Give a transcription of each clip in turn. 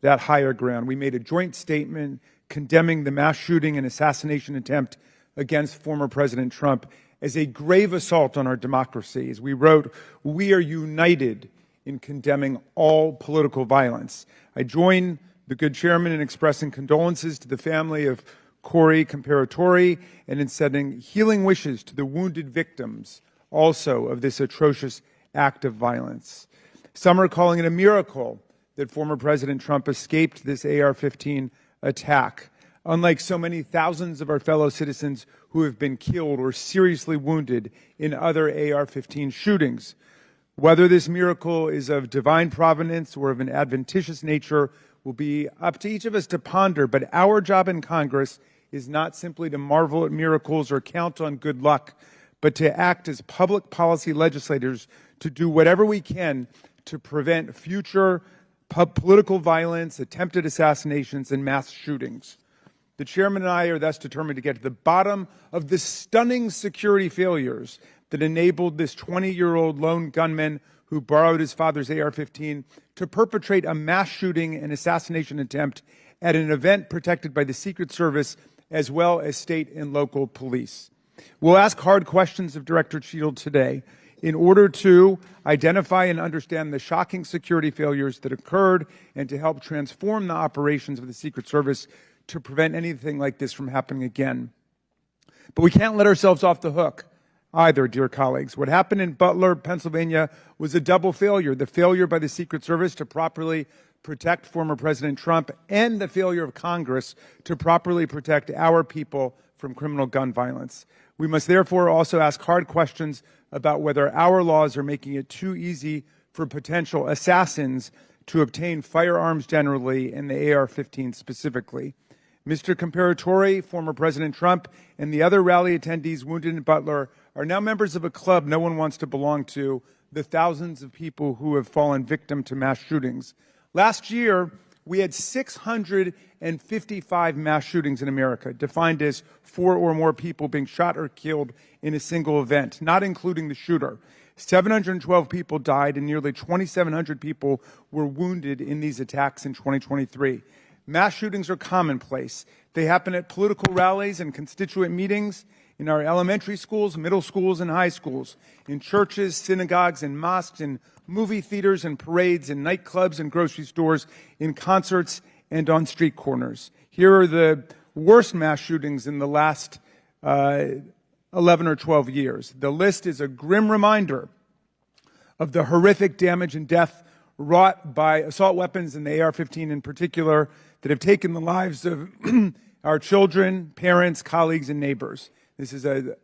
that higher ground. We made a joint statement condemning the mass shooting and assassination attempt against former President Trump as a grave assault on our democracy. As we wrote, we are united in condemning all political violence. I join the good chairman in expressing condolences to the family of Corey Comparatori and in sending healing wishes to the wounded victims also of this atrocious act of violence. Some are calling it a miracle that former President Trump escaped this AR-15 attack, unlike so many thousands of our fellow citizens who have been killed or seriously wounded in other AR-15 shootings. Whether this miracle is of divine providence or of an adventitious nature will be up to each of us to ponder, but our job in Congress is not simply to marvel at miracles or count on good luck, but to act as public policy legislators to do whatever we can to prevent future political violence, attempted assassinations, and mass shootings. The chairman and I are thus determined to get to the bottom of the stunning security failures that enabled this 20-year-old lone gunman who borrowed his father's AR-15 to perpetrate a mass shooting and assassination attempt at an event protected by the Secret Service as well as state and local police. We'll ask hard questions of Director Cheadle today in order to identify and understand the shocking security failures that occurred and to help transform the operations of the Secret Service to prevent anything like this from happening again. But we can't let ourselves off the hook either, dear colleagues. What happened in Butler, Pennsylvania was a double failure: the failure by the Secret Service to properly protect former President Trump and the failure of Congress to properly protect our people from criminal gun violence. We must therefore also ask hard questions about whether our laws are making it too easy for potential assassins to obtain firearms generally and the AR-15 specifically. Mr. Comparatori, former President Trump, and the other rally attendees wounded in Butler are now members of a club no one wants to belong to, the thousands of people who have fallen victim to mass shootings. Last year, we had 655 mass shootings in America, defined as 4 or more people being shot or killed in a single event, not including the shooter. 712 people died and nearly 2,700 people were wounded in these attacks in 2023. Mass shootings are commonplace. They happen at political rallies and constituent meetings, in our elementary schools, middle schools, and high schools, in churches, synagogues, and mosques, in movie theaters and parades, in nightclubs and grocery stores, in concerts, and on street corners. Here are the worst mass shootings in the last 11 or 12 years. The list is a grim reminder of the horrific damage and death wrought by assault weapons and the AR-15 in particular that have taken the lives of our children, parents, colleagues, and neighbors. This is a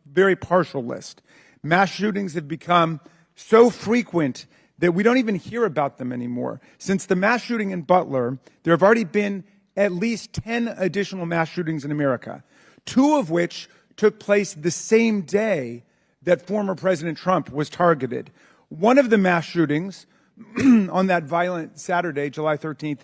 very partial list. Mass shootings have become so frequent that we don't even hear about them anymore. Since the mass shooting in Butler, there have already been at least 10 additional mass shootings in America, 2 of which took place the same day that former President Trump was targeted. One of the mass shootings on that violent Saturday, July 13th,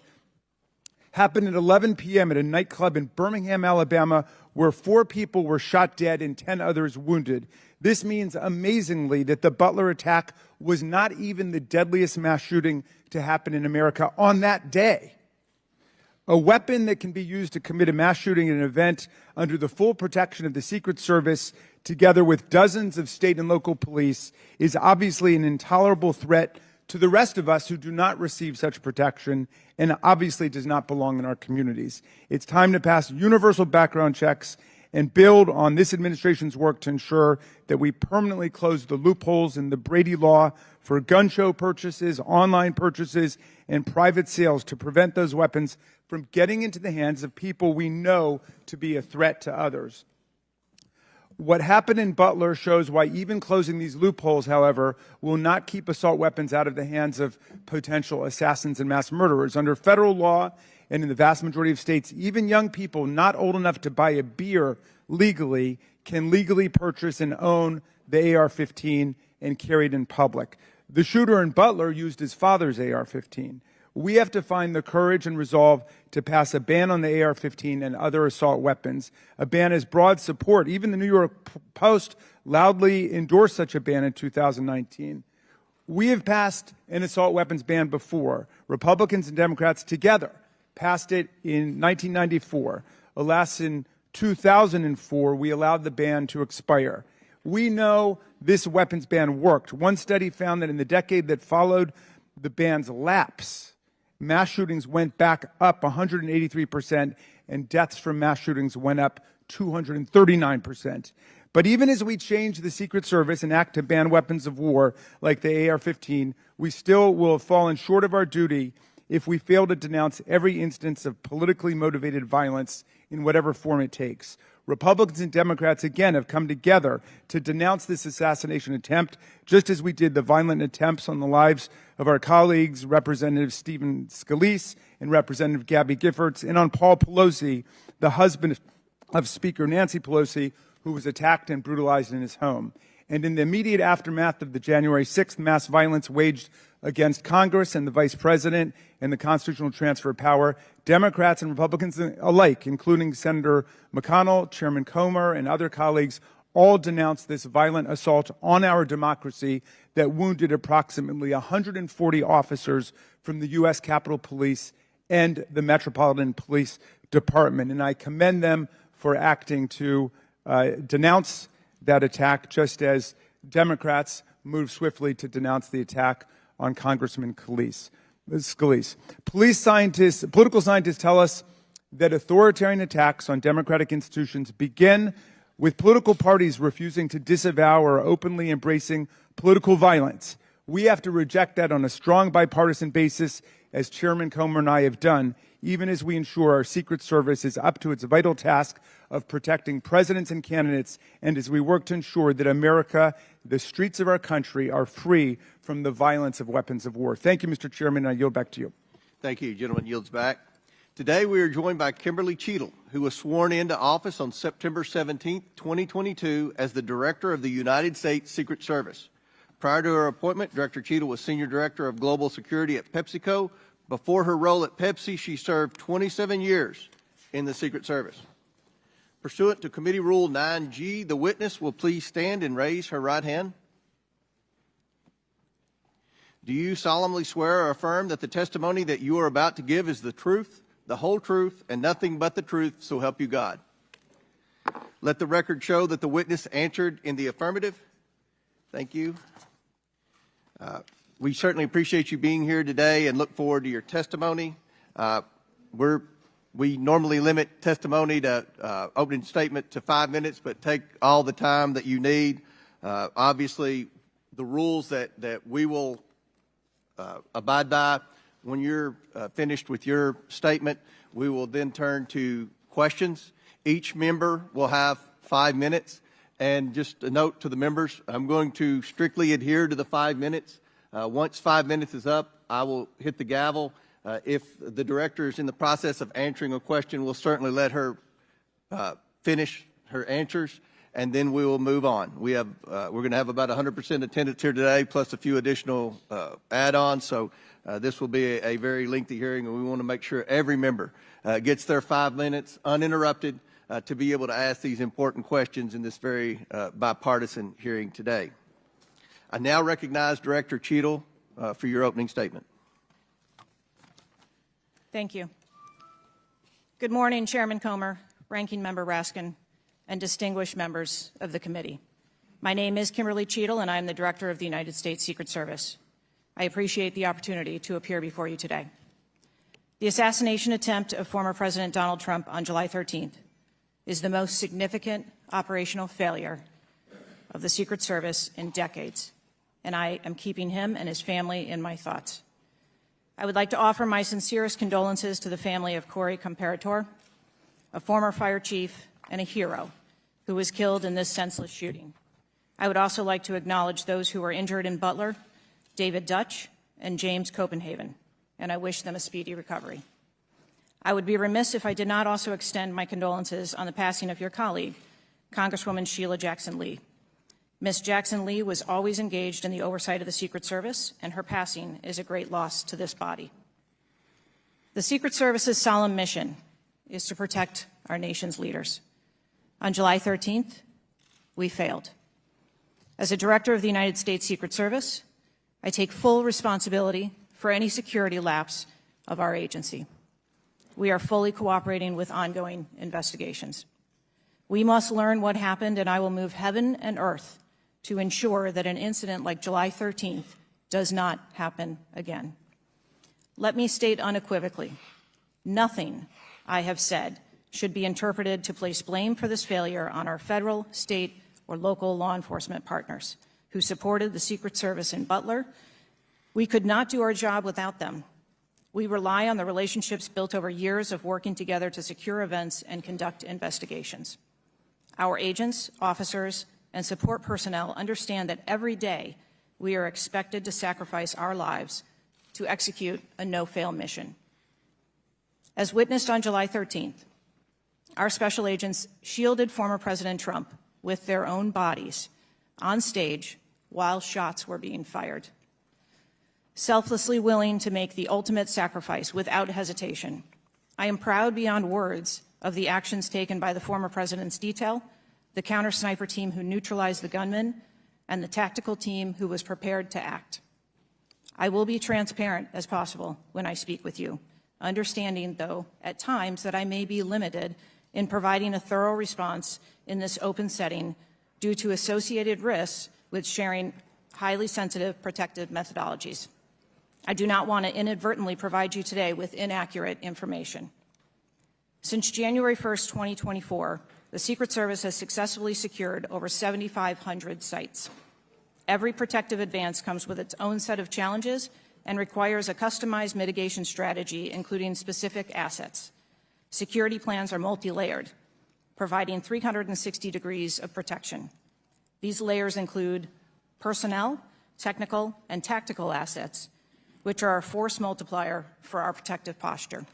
happened at 11 p.m. at a nightclub in Birmingham, Alabama, where 4 people were shot dead and 10 others wounded. This means, amazingly, that the Butler attack was not even the deadliest mass shooting to happen in America on that day. A weapon that can be used to commit a mass shooting at an event under the full protection of the Secret Service, together with dozens of state and local police, is obviously an intolerable threat to the rest of us who do not receive such protection and obviously does not belong in our communities. It's time to pass universal background checks and build on this administration's work to ensure that we permanently close the loopholes in the Brady law for gun show purchases, online purchases, and private sales to prevent those weapons from getting into the hands of people we know to be a threat to others. What happened in Butler shows why even closing these loopholes, however, will not keep assault weapons out of the hands of potential assassins and mass murderers. Under federal law, and in the vast majority of states, even young people not old enough to buy a beer legally can legally purchase and own the AR-15 and carry it in public. The shooter in Butler used his father's AR-15. We have to find the courage and resolve to pass a ban on the AR-15 and other assault weapons. A ban has broad support. Even the New York Post loudly endorsed such a ban in 2019. We have passed an assault weapons ban before. Republicans and Democrats together passed it in 1994. Alas, in 2004, we allowed the ban to expire. We know this weapons ban worked. One study found that in the decade that followed the ban's lapse, mass shootings went back up 183%, and deaths from mass shootings went up 239%. But even as we change the Secret Service and act to ban weapons of war like the AR-15, we still will have fallen short of our duty if we fail to denounce every instance of politically motivated violence in whatever form it takes. Republicans and Democrats again have come together to denounce this assassination attempt, just as we did the violent attempts on the lives of our colleagues, Representative Stephen Scalise and Representative Gabby Giffords, and on Paul Pelosi, the husband of Speaker Nancy Pelosi, who was attacked and brutalized in his home. And in the immediate aftermath of the January 6th mass violence waged against Congress and the Vice President and the constitutional transfer of power, Democrats and Republicans alike, including Senator McConnell, Chairman Comer, and other colleagues, all denounced this violent assault on our democracy that wounded approximately 140 officers from the U.S. Capitol Police and the Metropolitan Police Department. And I commend them for acting to denounce that attack, just as Democrats moved swiftly to denounce the attack on Congressman Scalise. Political scientists tell us that authoritarian attacks on democratic institutions begin with political parties refusing to disavow or openly embracing political violence. We have to reject that on a strong bipartisan basis, as Chairman Comer and I have done, even as we ensure our Secret Service is up to its vital task of protecting presidents and candidates, and as we work to ensure that America, the streets of our country, are free from the violence of weapons of war. Thank you, Mr. Chairman, and I yield back to you. Thank you. Gentleman yields back. Today we are joined by Kimberly Cheadle, who was sworn into office on September 17, 2022 as the Director of the United States Secret Service. Prior to her appointment, Director Cheadle was Senior Director of Global Security at PepsiCo. Before her role at Pepsi, she served 27 years in the Secret Service. Pursuant to Committee Rule 9G, the witness will please stand and raise her right hand. Do you solemnly swear or affirm that the testimony that you are about to give is the truth, the whole truth, and nothing but the truth, so help you God? Let the record show that the witness answered in the affirmative. Thank you. We certainly appreciate you being here today and look forward to your testimony. We normally limit testimony to opening statement to 5 minutes, but take all the time that you need. Obviously, the rules that we will abide by, when you're finished with your statement, we will then turn to questions. Each member will have 5 minutes. And just a note to the members, I'm going to strictly adhere to the 5 minutes. Once 5 minutes is up, I will hit the gavel. If the director is in the process of answering a question, we'll certainly let her finish her answers, and then we will move on. We're going to have about 100% attendance here today, plus a few additional add-ons. So this will be a very lengthy hearing, and we want to make sure every member gets their 5 minutes uninterrupted to be able to ask these important questions in this very bipartisan hearing today. I now recognize Director Cheadle for your opening statement. Thank you. Good morning, Chairman Comer, Ranking Member Raskin, and distinguished members of the committee. My name is Kimberly Cheadle, and I am the Director of the United States Secret Service. I appreciate the opportunity to appear before you today. The assassination attempt of former President Donald Trump on July 13th is the most significant operational failure of the Secret Service in decades, and I am keeping him and his family in my thoughts. I would like to offer my sincerest condolences to the family of Corey Comparator, a former fire chief and a hero who was killed in this senseless shooting. I would also like to acknowledge those who were injured in Butler, David Dutch and James Copenhagen, and I wish them a speedy recovery. I would be remiss if I did not also extend my condolences on the passing of your colleague, Congresswoman Sheila Jackson Lee. Ms. Jackson Lee was always engaged in the oversight of the Secret Service, and her passing is a great loss to this body. The Secret Service's solemn mission is to protect our nation's leaders. On July 13th, we failed. As a director of the United States Secret Service, I take full responsibility for any security lapse of our agency. We are fully cooperating with ongoing investigations. We must learn what happened, and I will move heaven and earth to ensure that an incident like July 13th does not happen again. Let me state unequivocally, nothing I have said should be interpreted to place blame for this failure on our federal, state, or local law enforcement partners who supported the Secret Service in Butler. We could not do our job without them. We rely on the relationships built over years of working together to secure events and conduct investigations. Our agents, officers, and support personnel understand that every day we are expected to sacrifice our lives to execute a no-fail mission. As witnessed on July 13th, our special agents shielded former President Trump with their own bodies on stage while shots were being fired. Selflessly willing to make the ultimate sacrifice without hesitation, I am proud beyond words of the actions taken by the former president's detail, the counter-sniper team who neutralized the gunman, and the tactical team who was prepared to act. I will be transparent as possible when I speak with you, understanding, though, at times that I may be limited in providing a thorough response in this open setting due to associated risks with sharing highly sensitive protective methodologies. I do not want to inadvertently provide you today with inaccurate information. Since January 1st, 2024, the Secret Service has successfully secured over 7,500 sites. Every protective advance comes with its own set of challenges and requires a customized mitigation strategy, including specific assets. Security plans are multi-layered, providing 360 degrees of protection. These layers include personnel, technical, and tactical assets, which are a force multiplier for our protective posture.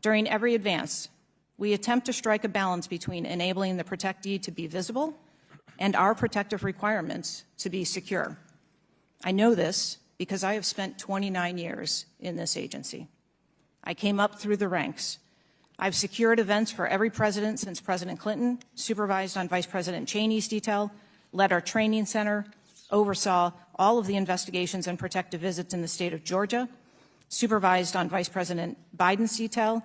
During every advance, we attempt to strike a balance between enabling the protectee to be visible and our protective requirements to be secure. I know this because I have spent 29 years in this agency. I came up through the ranks. I've secured events for every president since President Clinton, supervised on Vice President Cheney's detail, led our training center, oversaw all of the investigations and protective visits in the state of Georgia, supervised on Vice President Biden's detail,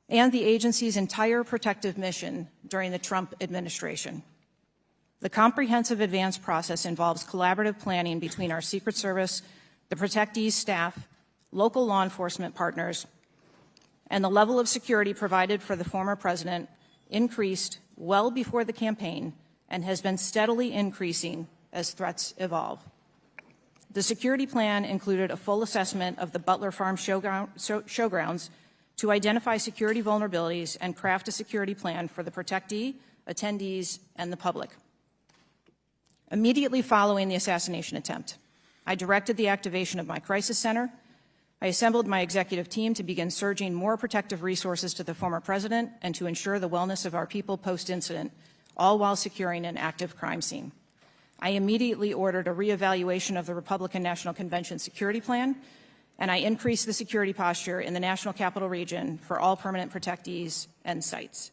and the agency's entire protective mission during the Trump administration. The comprehensive advance process involves collaborative planning between our Secret Service, the protectee's staff, local law enforcement partners, and the level of security provided for the former president increased well before the campaign and has been steadily increasing as threats evolve. The security plan included a full assessment of the Butler Farm showgrounds to identify security vulnerabilities and craft a security plan for the protectee, attendees, and the public. Immediately following the assassination attempt, I directed the activation of my crisis center. I assembled my executive team to begin surging more protective resources to the former president and to ensure the wellness of our people post-incident, all while securing an active crime scene. I immediately ordered a reevaluation of the Republican National Convention security plan, and I increased the security posture in the National Capital Region for all permanent protectees and sites.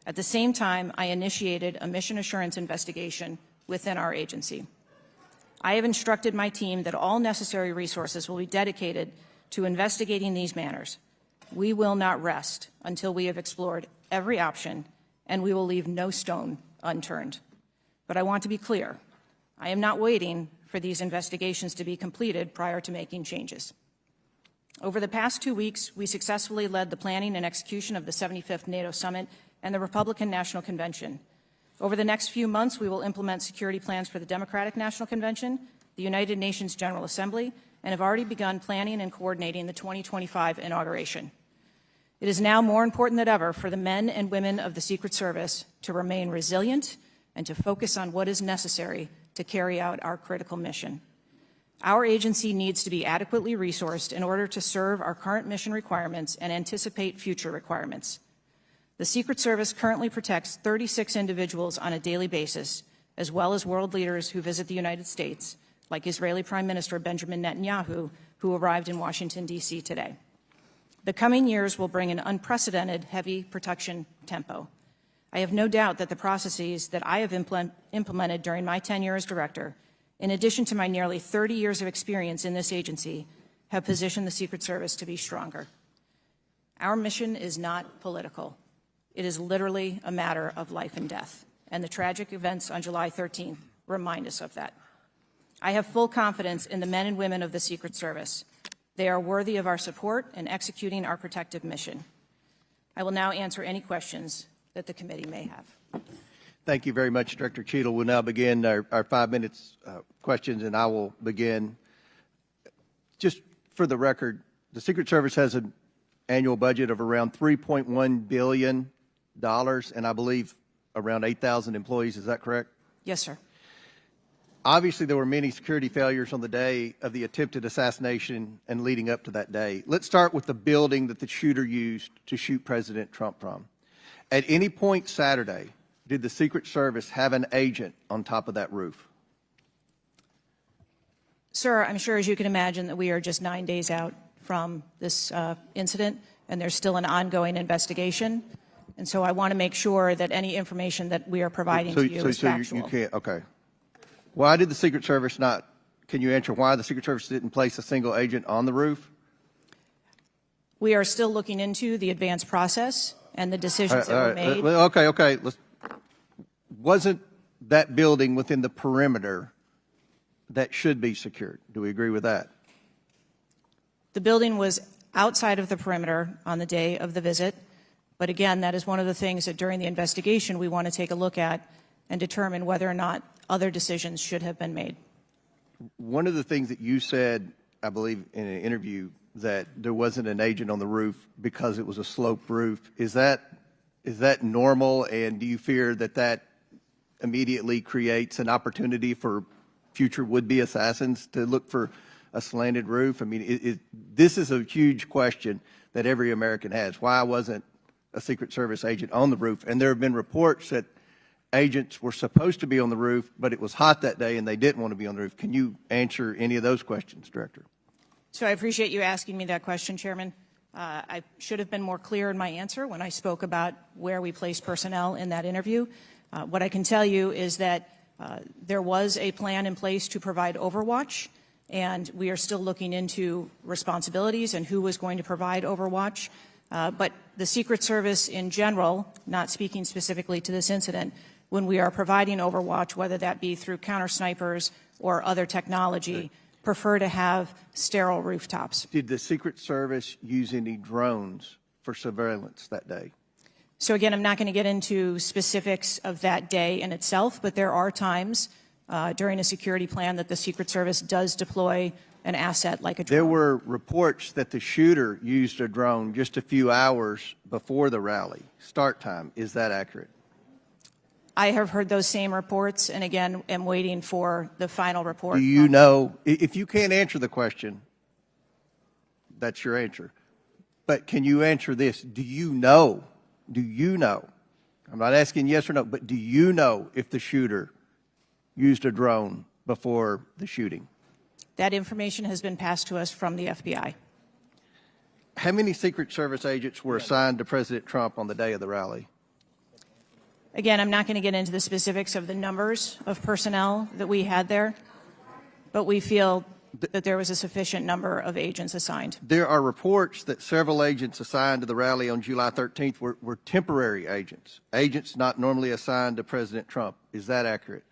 At the same time, I initiated a mission assurance investigation within our agency. I have instructed my team that all necessary resources will be dedicated to investigating these matters. We will not rest until we have explored every option, and we will leave no stone unturned. But I want to be clear, I am not waiting for these investigations to be completed prior to making changes. Over the past 2 weeks, we successfully led the planning and execution of the 75th NATO Summit and the Republican National Convention. Over the next few months, we will implement security plans for the Democratic National Convention, the United Nations General Assembly, and have already begun planning and coordinating the 2025 inauguration. It is now more important than ever for the men and women of the Secret Service to remain resilient and to focus on what is necessary to carry out our critical mission. Our agency needs to be adequately resourced in order to serve our current mission requirements and anticipate future requirements. The Secret Service currently protects 36 individuals on a daily basis, as well as world leaders who visit the United States, like Israeli Prime Minister Benjamin Netanyahu, who arrived in Washington, D.C. today. The coming years will bring an unprecedented heavy protection tempo. I have no doubt that the processes that I have implemented during my tenure as director in addition to my nearly 30 years of experience in this agency, have positioned the Secret Service to be stronger. Our mission is not political. It is literally a matter of life and death, and the tragic events on July 13th remind us of that. I have full confidence in the men and women of the Secret Service. They are worthy of our support in executing our protective mission. I will now answer any questions that the committee may have. Thank you very much, Director Cheadle. We'll now begin our 5 minutes questions, and I will begin. Just for the record, the Secret Service has an annual budget of around $3.1 billion, and I believe around 8,000 employees. Is that correct? Yes, sir. Obviously, there were many security failures on the day of the attempted assassination and leading up to that day. Let's start with the building that the shooter used to shoot President Trump from. At any point Saturday, did the Secret Service have an agent on top of that roof? Sir, I'm sure, as you can imagine, that we are just 9 days out from this incident, and there's still an ongoing investigation. And so I want to make sure that any information that we are providing to you is factual. You can't, okay. Why did the Secret Service not, can you answer why the Secret Service didn't place a single agent on the roof? We are still looking into the advanced process and the decisions that were made. Okay. Wasn't that building within the perimeter that should be secured? Do we agree with that? The building was outside of the perimeter on the day of the visit. But again, that is one of the things that during the investigation we want to take a look at and determine whether or not other decisions should have been made. One of the things that you said, I believe, in an interview, that there wasn't an agent on the roof because it was a sloped roof. Is that normal, and do you fear that that immediately creates an opportunity for future would-be assassins to look for a slanted roof? I mean, this is a huge question that every American has. Why wasn't a Secret Service agent on the roof? And there have been reports that agents were supposed to be on the roof, but it was hot that day and they didn't want to be on the roof. Can you answer any of those questions, Director? So I appreciate you asking me that question, Chairman. I should have been more clear in my answer when I spoke about where we placed personnel in that interview. What I can tell you is that there was a plan in place to provide overwatch, and we are still looking into responsibilities and who was going to provide overwatch. But the Secret Service in general, not speaking specifically to this incident, when we are providing overwatch, whether that be through counter snipers or other technology, prefer to have sterile rooftops. Did the Secret Service use any drones for surveillance that day? So again, I'm not going to get into specifics of that day in itself, but there are times during a security plan that the Secret Service does deploy an asset like a drone. There were reports that the shooter used a drone just a few hours before the rally start time. Is that accurate? I have heard those same reports, and again, am waiting for the final report. Do you know, if you can't answer the question, that's your answer. But can you answer this? Do you know, I'm not asking yes or no, but do you know if the shooter used a drone before the shooting? That information has been passed to us from the FBI. How many Secret Service agents were assigned to President Trump on the day of the rally? Again, I'm not going to get into the specifics of the numbers of personnel that we had there, but we feel that there was a sufficient number of agents assigned. There are reports that several agents assigned to the rally on July 13th were temporary agents not normally assigned to President Trump. Is that accurate?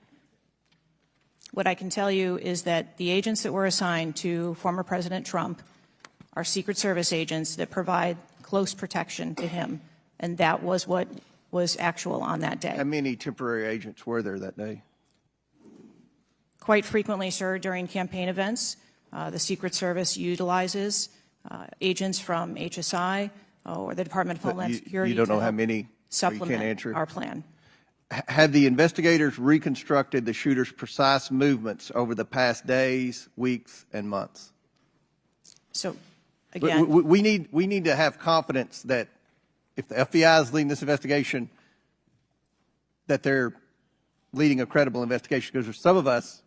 What I can tell you is that the agents that were assigned to former President Trump are Secret Service agents that provide close protection to him, and that was what was actual on that day. How many temporary agents were there that day? Quite frequently, sir, during campaign events, the Secret Service utilizes agents from HSI or the Department of Homeland Security. You don't know how many? Supplement you can't answer? our plan. Have the investigators reconstructed the shooter's precise movements over the past days, weeks, and months? So, again, we need to have confidence that if the FBI is leading this investigation, that they're leading a credible investigation, because there's some of us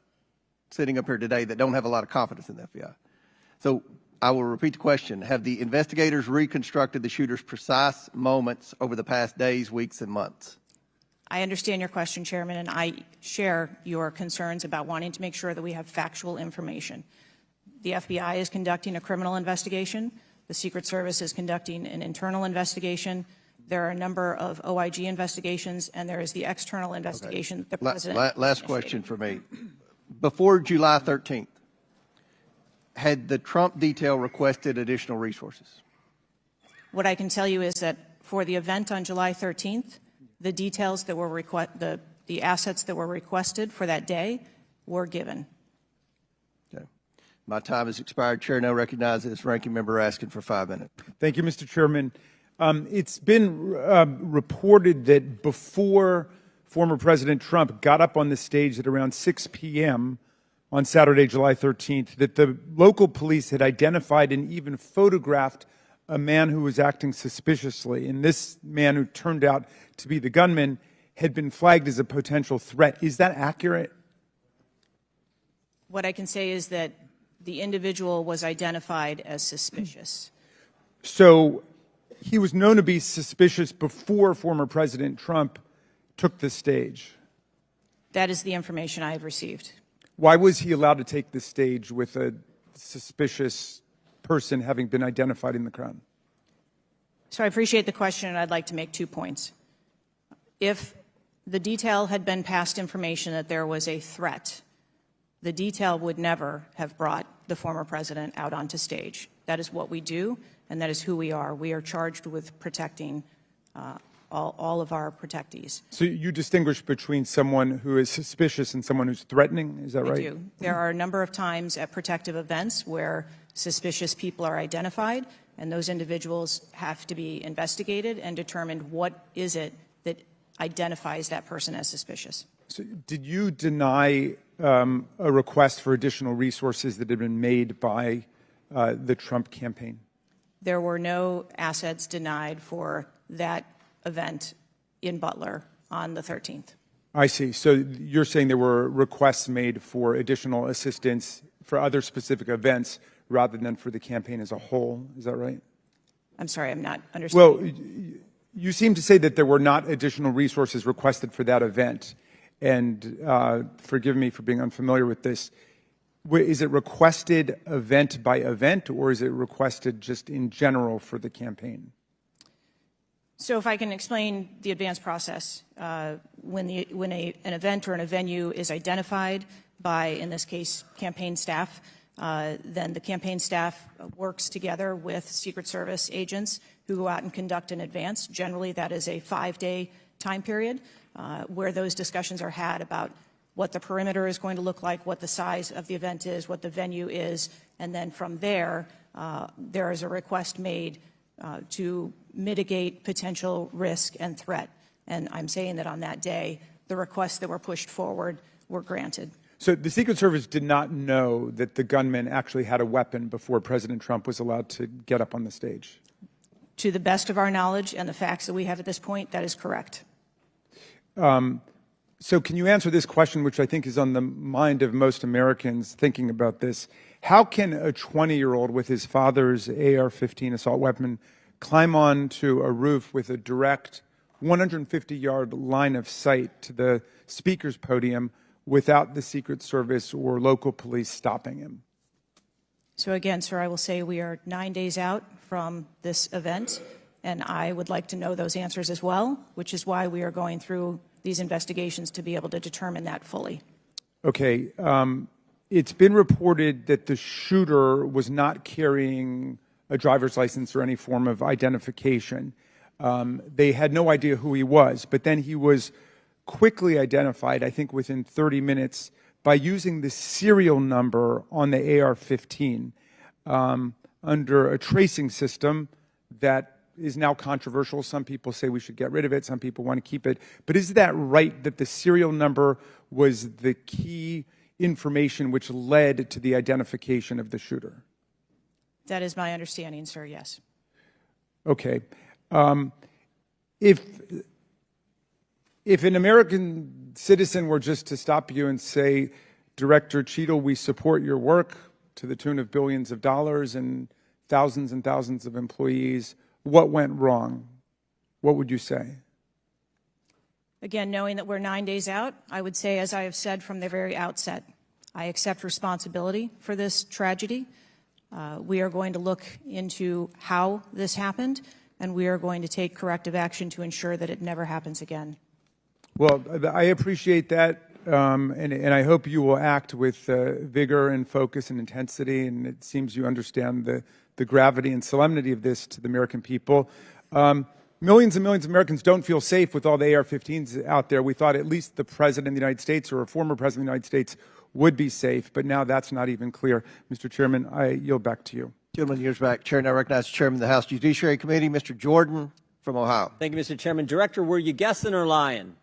sitting up here today that don't have a lot of confidence in the FBI. So I will repeat the question. Have the investigators reconstructed the shooter's precise moments over the past days, weeks, and months? I understand your question, Chairman, and I share your concerns about wanting to make sure that we have factual information. The FBI is conducting a criminal investigation. The Secret Service is conducting an internal investigation. There are a number of OIG investigations, and there is the external investigation that the President Last question for me. Before July 13th, had the Trump detail requested additional resources? What I can tell you is that for the event on July 13th, the details that were the assets that were requested for that day were given. Okay. My time has expired. Chair now recognizes Ranking Member Raskin for 5 minutes. Thank you, Mr. Chairman. It's been reported that before former President Trump got up on the stage at around 6 p.m. on Saturday, July 13th, that the local police had identified and even photographed a man who was acting suspiciously. And this man, who turned out to be the gunman, had been flagged as a potential threat. Is that accurate? What I can say is that the individual was identified as suspicious. So he was known to be suspicious before former President Trump took the stage. That is the information I have received. Why was he allowed to take the stage with a suspicious person having been identified in the crowd? So I appreciate the question, and I'd like to make 2 points. If the detail had been passed information that there was a threat, the detail would never have brought the former president out onto stage. That is what we do, and that is who we are. We are charged with protecting all of our protectees. So you distinguish between someone who is suspicious and someone who's threatening, is that right? I do. There are a number of times at protective events where suspicious people are identified, and those individuals have to be investigated and determined what is it that identifies that person as suspicious. So did you deny a request for additional resources that had been made by the Trump campaign? There were no assets denied for that event in Butler on the 13th. I see. So you're saying there were requests made for additional assistance for other specific events rather than for the campaign as a whole. Is that right? I'm sorry, I'm not understanding. Well, you seem to say that there were not additional resources requested for that event. And forgive me for being unfamiliar with this. Is it requested event by event, or is it requested just in general for the campaign? So if I can explain the advanced process, when an event or a venue is identified by, in this case, campaign staff, then the campaign staff works together with Secret Service agents who go out and conduct an advance. Generally, that is a 5-day time period where those discussions are had about what the perimeter is going to look like, what the size of the event is, what the venue is, and then from there, there is a request made to mitigate potential risk and threat. And I'm saying that on that day, the requests that were pushed forward were granted. So the Secret Service did not know that the gunman actually had a weapon before President Trump was allowed to get up on the stage? To the best of our knowledge and the facts that we have at this point, that is correct. So can you answer this question, which I think is on the mind of most Americans thinking about this? How can a 20-year-old with his father's AR-15 assault weapon climb onto a roof with a direct 150-yard line of sight to the speaker's podium without the Secret Service or local police stopping him? So again, sir, I will say we are 9 days out from this event, and I would like to know those answers as well, which is why we are going through these investigations to be able to determine that fully. Okay. It's been reported that the shooter was not carrying a driver's license or any form of identification. They had no idea who he was, but then he was quickly identified, I think within 30 minutes, by using the serial number on the AR-15 under a tracing system that is now controversial. Some people say we should get rid of it. Some people want to keep it. But is that right, that the serial number was the key information which led to the identification of the shooter? That is my understanding, sir, yes. Okay. If an American citizen were just to stop you and say, Director Cheadle, we support your work to the tune of billions of dollars and thousands of employees, what went wrong? What would you say? Again, knowing that we're 9 days out, I would say, as I have said from the very outset, I accept responsibility for this tragedy. We are going to look into how this happened, and we are going to take corrective action to ensure that it never happens again. Well, I appreciate that, and I hope you will act with vigor and focus and intensity, and it seems you understand the gravity and solemnity of this to the American people. Millions and millions of Americans don't feel safe with all the AR-15s out there. We thought at least the President of the United States or a former President of the United States would be safe, but now that's not even clear. Mr. Chairman, I yield back to you. Gentleman yields back. Chair now recognizes Chairman of the House Judiciary Committee, Mr. Jordan from Ohio. Thank you, Mr. Chairman. Director, were you guessing or lying?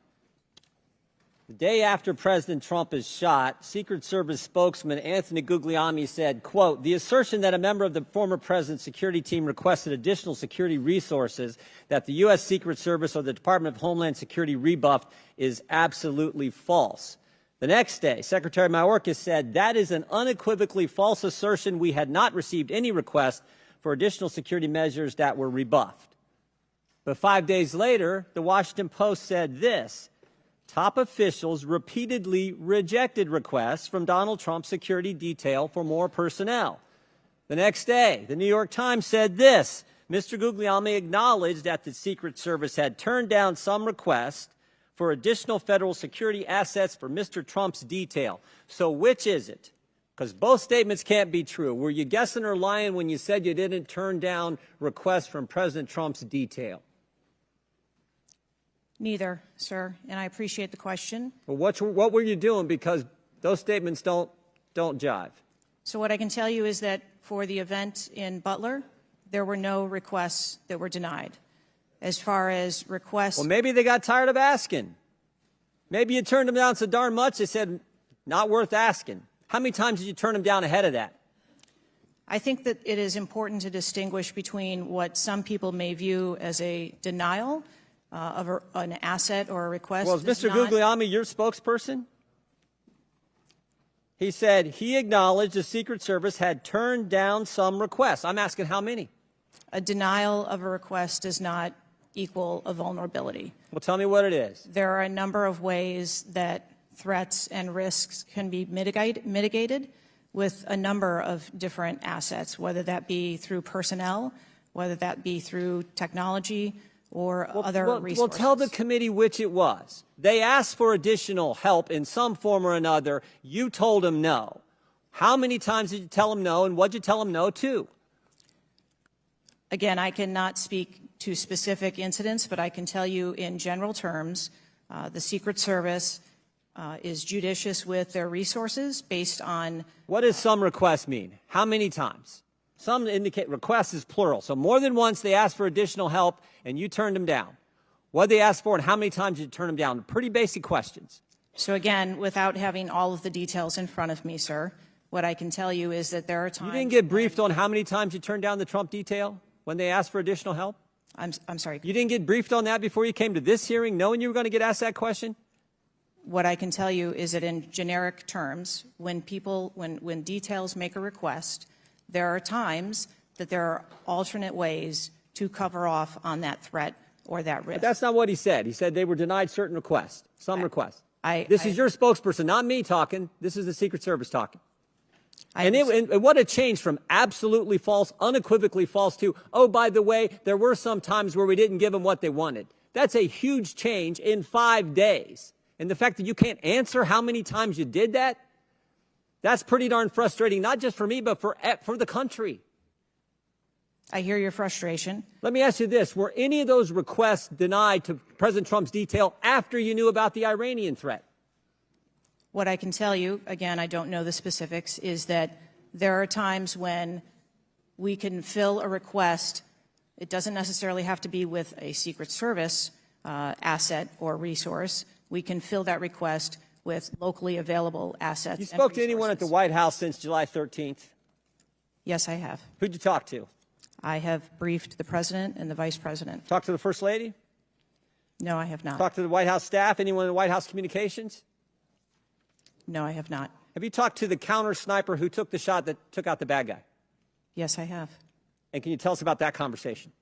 The day after President Trump is shot, Secret Service spokesman Anthony Guglielmi said, quote, "The assertion that a member of the former president's security team requested additional security resources that the U.S. Secret Service or the Department of Homeland Security rebuffed is absolutely false." The next day, Secretary Mayorkas said, "That is an unequivocally false assertion. We had not received any request for additional security measures that were rebuffed." But 5 days later, the Washington Post said this: "Top officials repeatedly rejected requests from Donald Trump's security detail for more personnel." The next day, the New York Times said this: "Mr. Guglielmi acknowledged that the Secret Service had turned down some requests for additional federal security assets for Mr. Trump's detail." So which is it? Because both statements can't be true. Were you guessing or lying when you said you didn't turn down requests from President Trump's detail? Neither, sir, and I appreciate the question. Well, what were you doing? Because those statements don't jive. So what I can tell you is that for the event in Butler, there were no requests that were denied. As far as requests... Well, maybe they got tired of asking. Maybe you turned them down so darn much they said, not worth asking. How many times did you turn them down ahead of that? I think that it is important to distinguish between what some people may view as a denial of an asset or a request. Well, is Mr. Guglielmi your spokesperson? He said he acknowledged the Secret Service had turned down some requests. I'm asking how many? A denial of a request does not equal a vulnerability. Well, tell me what it is. There are a number of ways that threats and risks can be mitigated with a number of different assets, whether that be through personnel, whether that be through technology, or other resources. Well, tell the committee which it was. They asked for additional help in some form or another. You told them no. How many times did you tell them no, and what did you tell them no to? Again, I cannot speak to specific incidents, but I can tell you in general terms, the Secret Service is judicious with their resources based on... What does some requests mean? How many times? Some indicate requests is plural. So more than once they asked for additional help and you turned them down. What did they ask for and how many times did you turn them down? Pretty basic questions. So again, without having all of the details in front of me, sir, what I can tell you is that there are times... You didn't get briefed on how many times you turned down the Trump detail when they asked for additional help? I'm sorry. You didn't get briefed on that before you came to this hearing knowing you were going to get asked that question? What I can tell you is that in generic terms, when details make a request, there are times that there are alternate ways to cover off on that threat or that risk. But that's not what he said. He said they were denied certain requests, some requests. This is your spokesperson, not me talking. This is the Secret Service talking. And what a change from absolutely false, unequivocally false to, oh, by the way, there were some times where we didn't give them what they wanted. That's a huge change in 5 days. And the fact that you can't answer how many times you did that, that's pretty darn frustrating, not just for me, but for the country. I hear your frustration. Let me ask you this. Were any of those requests denied to President Trump's detail after you knew about the Iranian threat? What I can tell you, again, I don't know the specifics, is that there are times when we can fill a request. It doesn't necessarily have to be with a Secret Service asset or resource. We can fill that request with locally available assets. You spoke to anyone at the White House since July 13th? Yes, I have. Who'd you talk to? I have briefed the President and the Vice President. Talked to the First Lady? No, I have not. Talked to the White House staff? Anyone in the White House communications? No, I have not. Have you talked to the counter sniper who took the shot that took out the bad guy? Yes, I have. And can you tell us about that conversation?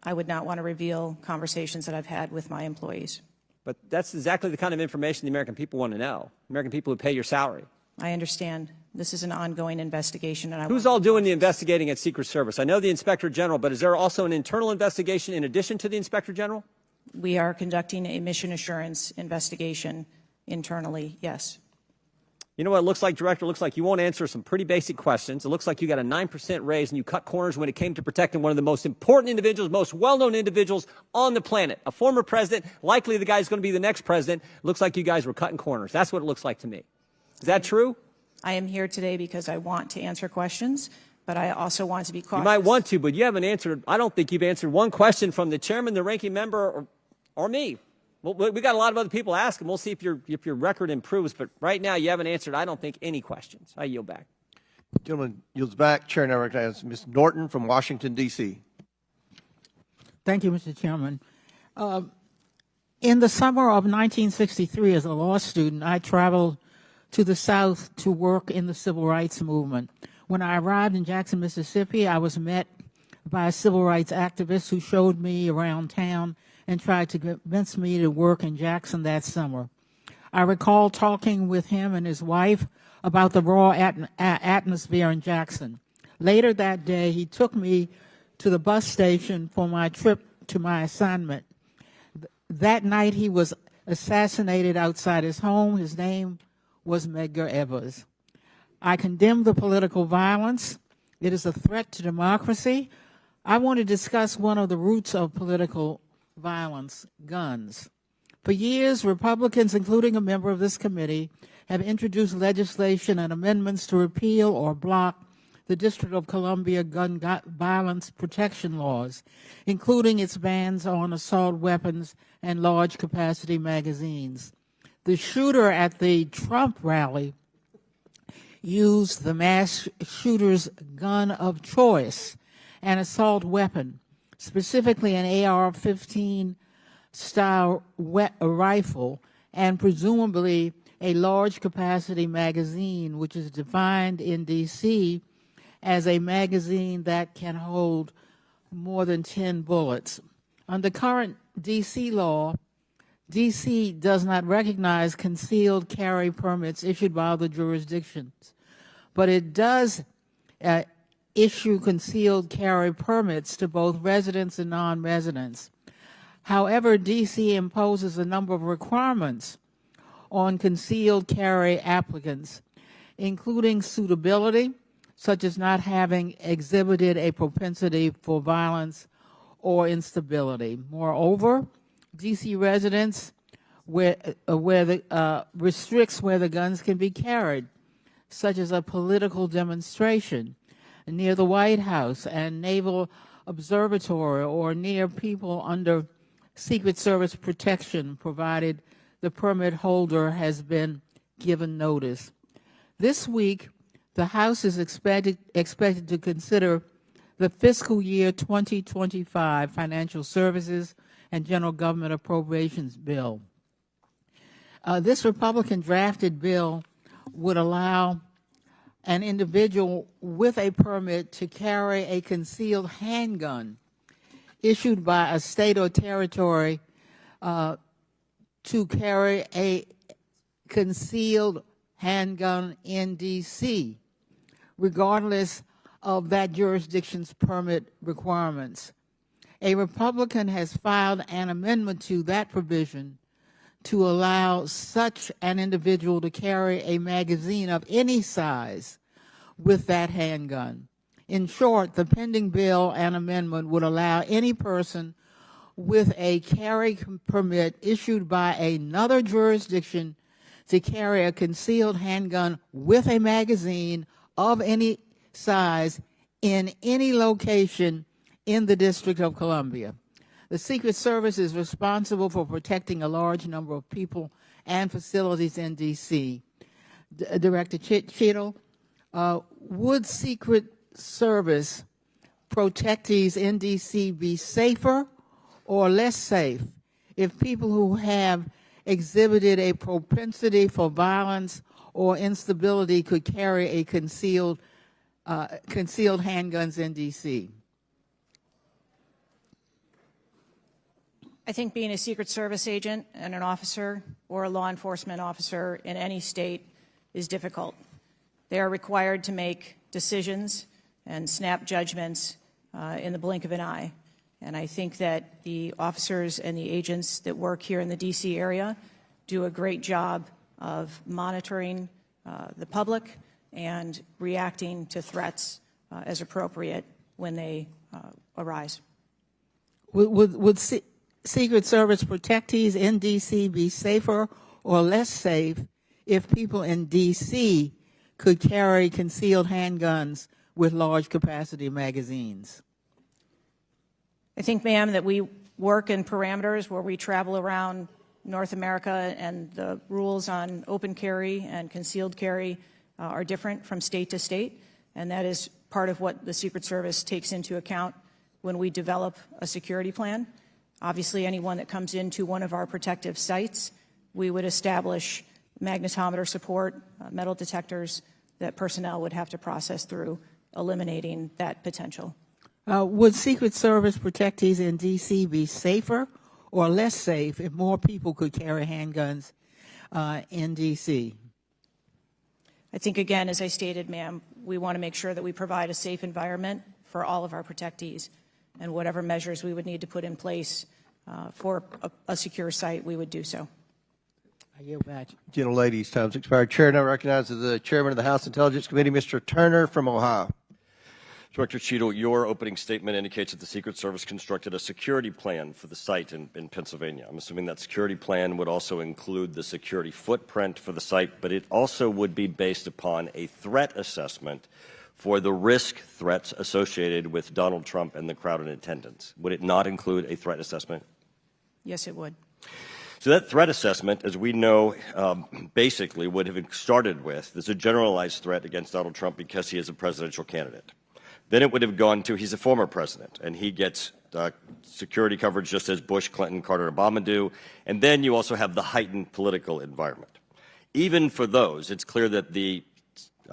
I would not want to reveal conversations that I've had with my employees. But that's exactly the kind of information the American people want to know, American people who pay your salary. I understand. This is an ongoing investigation, and Who's all doing the investigating at Secret Service? I know the Inspector General, but is there also an internal investigation in addition to the Inspector General? We are conducting a mission assurance investigation internally, yes. You know what it looks like, Director? It looks like you won't answer some pretty basic questions. It looks like you got a 9% raise and you cut corners when it came to protecting one of the most important individuals, most well-known individuals on the planet. A former president, likely the guy who's going to be the next president. It looks like you guys were cutting corners. That's what it looks like to me. Is that true? I am here today because I want to answer questions, but I also want to be cautious. You might want to, but you haven't answered. I don't think you've answered one question from the chairman, the ranking member, or me. Well, we got a lot of other people asking. We'll see if your record improves. But right now, you haven't answered, I don't think, any questions. I yield back. Gentleman yields back. Chair now recognizes Ms. Norton from Washington, D.C. Thank you, Mr. Chairman. In the summer of 1963, as a law student, I traveled to the South to work in the civil rights movement. When I arrived in Jackson, Mississippi, I was met by a civil rights activist who showed me around town and tried to convince me to work in Jackson that summer. I recall talking with him and his wife about the raw atmosphere in Jackson. Later that day, he took me to the bus station for my trip to my assignment. That night, he was assassinated outside his home. His name was Medgar Evers. I condemn the political violence. It is a threat to democracy. I want to discuss one of the roots of political violence, guns. For years, Republicans, including a member of this committee, have introduced legislation and amendments to repeal or block the District of Columbia gun violence protection laws, including its bans on assault weapons and large capacity magazines. The shooter at the Trump rally used the mass shooter's gun of choice, an assault weapon, specifically an AR-15 style rifle, and presumably a large capacity magazine, which is defined in D.C. as a magazine that can hold more than 10 bullets. Under current D.C. law, D.C. does not recognize concealed carry permits issued by other jurisdictions, but it does issue concealed carry permits to both residents and non-residents. However, D.C. imposes a number of requirements on concealed carry applicants, including suitability, such as not having exhibited a propensity for violence or instability. Moreover, D.C. residents restricts where the guns can be carried, such as a political demonstration near the White House and Naval Observatory, or near people under Secret Service protection, provided the permit holder has been given notice. This week, the House is expected to consider the fiscal year 2025 Financial Services and General Government Appropriations Bill. This Republican-drafted bill would allow an individual with a permit to carry a concealed handgun issued by a state or territory to carry a concealed handgun in D.C., regardless of that jurisdiction's permit requirements. A Republican has filed an amendment to that provision to allow such an individual to carry a magazine of any size with that handgun. In short, the pending bill and amendment would allow any person with a carry permit issued by another jurisdiction to carry a concealed handgun with a magazine of any size in any location in the District of Columbia. The Secret Service is responsible for protecting a large number of people and facilities in D.C. Director Cheadle, would Secret Service protectees in D.C. be safer or less safe if people who have exhibited a propensity for violence or instability could carry a concealed handguns in D.C.? I think being a Secret Service agent and an officer or a law enforcement officer in any state is difficult. They are required to make decisions and snap judgments in the blink of an eye. And I think that the officers and the agents that work here in the D.C. area do a great job of monitoring the public and reacting to threats as appropriate when they arise. Would Secret Service protectees in D.C. be safer or less safe if people in D.C. could carry concealed handguns with large capacity magazines? I think, ma'am, that we work in parameters where we travel around North America, and the rules on open carry and concealed carry are different from state to state, and that is part of what the Secret Service takes into account when we develop a security plan. Obviously, anyone that comes into one of our protective sites, we would establish magnetometer support, metal detectors that personnel would have to process through, eliminating that potential. Would Secret Service protectees in D.C. be safer or less safe if more people could carry handguns in D.C.? I think, again, as I stated, ma'am, we want to make sure that we provide a safe environment for all of our protectees, and whatever measures we would need to put in place for a secure site, we would do so. I yield back. Gentlelady's time's expired. Chair now recognizes the chairman of the House Intelligence Committee, Mr. Turner from Ohio. Director Cheadle, your opening statement indicates that the Secret Service constructed a security plan for the site in Pennsylvania. I'm assuming that security plan would also include the security footprint for the site, but it also would be based upon a threat assessment for the risk threats associated with Donald Trump and the crowd in attendance. Would it not include a threat assessment? Yes, it would. So that threat assessment, as we know, basically would have started with, there's a generalized threat against Donald Trump because he is a presidential candidate. Then it would have gone to he's a former president, and he gets security coverage just as Bush, Clinton, Carter, and Obama do. And then you also have the heightened political environment. Even for those, it's clear that the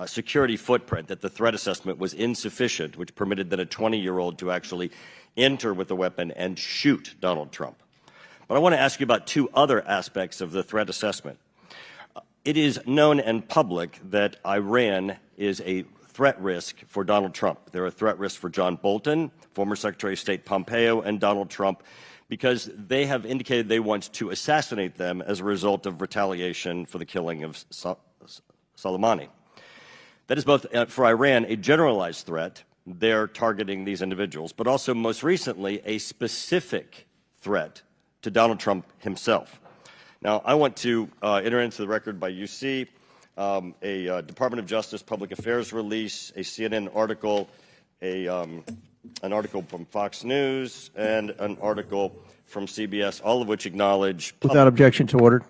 security footprint, that the threat assessment was insufficient, which permitted then a 20-year-old to actually enter with a weapon and shoot Donald Trump. But I want to ask you about two other aspects of the threat assessment. It is known and public that Iran is a threat risk for Donald Trump. They're a threat risk for John Bolton, former Secretary of State Pompeo, and Donald Trump, because they have indicated they want to assassinate them as a result of retaliation for the killing of Soleimani. That is both, for Iran, a generalized threat. They're targeting these individuals, but also most recently a specific threat to Donald Trump himself. Now, I want to enter into the record by UC a Department of Justice Public Affairs release, a CNN article, an article from Fox News, and an article from CBS, all of which acknowledge Without objection to order.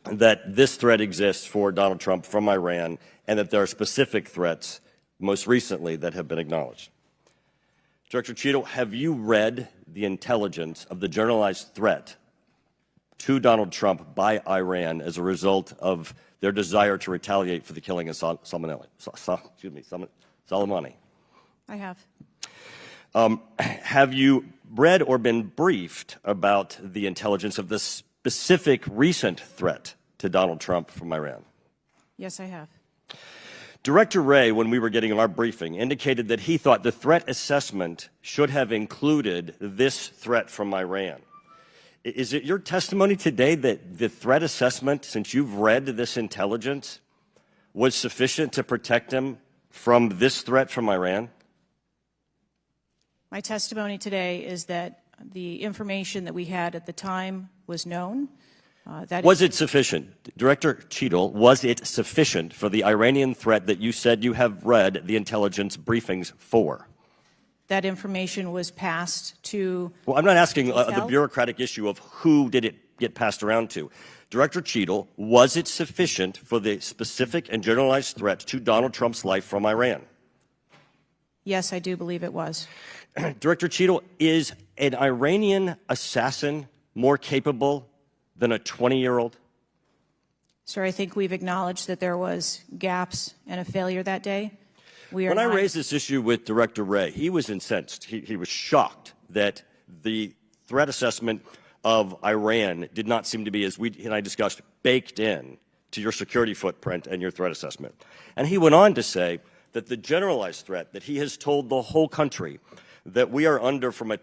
that this threat exists for Donald Trump from Iran, and that there are specific threats, most recently, that have been acknowledged. Director Cheadle, have you read the intelligence of the generalized threat to Donald Trump by Iran as a result of their desire to retaliate for the killing of Soleimani? I have. Have you read or been briefed about the intelligence of the specific recent threat to Donald Trump from Iran? Yes, I have. Director Wray, when we were getting our briefing, indicated that he thought the threat assessment should have included this threat from Iran. Is it your testimony today that the threat assessment, since you've read this intelligence, was sufficient to protect him from this threat from Iran? My testimony today is that the information that we had at the time was known. Was it sufficient? Director Cheadle, was it sufficient for the Iranian threat that you said you have read the intelligence briefings for? That information was passed to... Well, I'm not asking the bureaucratic issue of who did it get passed around to. Director Cheadle, was it sufficient for the specific and generalized threat to Donald Trump's life from Iran? Yes, I do believe it was. Director Cheadle, is an Iranian assassin more capable than a 20-year-old? Sir, I think we've acknowledged that there was gaps and a failure that day. When I raised this issue with Director Wray, he was incensed. He was shocked that the threat assessment of Iran did not seem to be, as we and I discussed, baked in to your security footprint and your threat assessment. And he went on to say that the generalized threat that he has told the whole country that we are under from a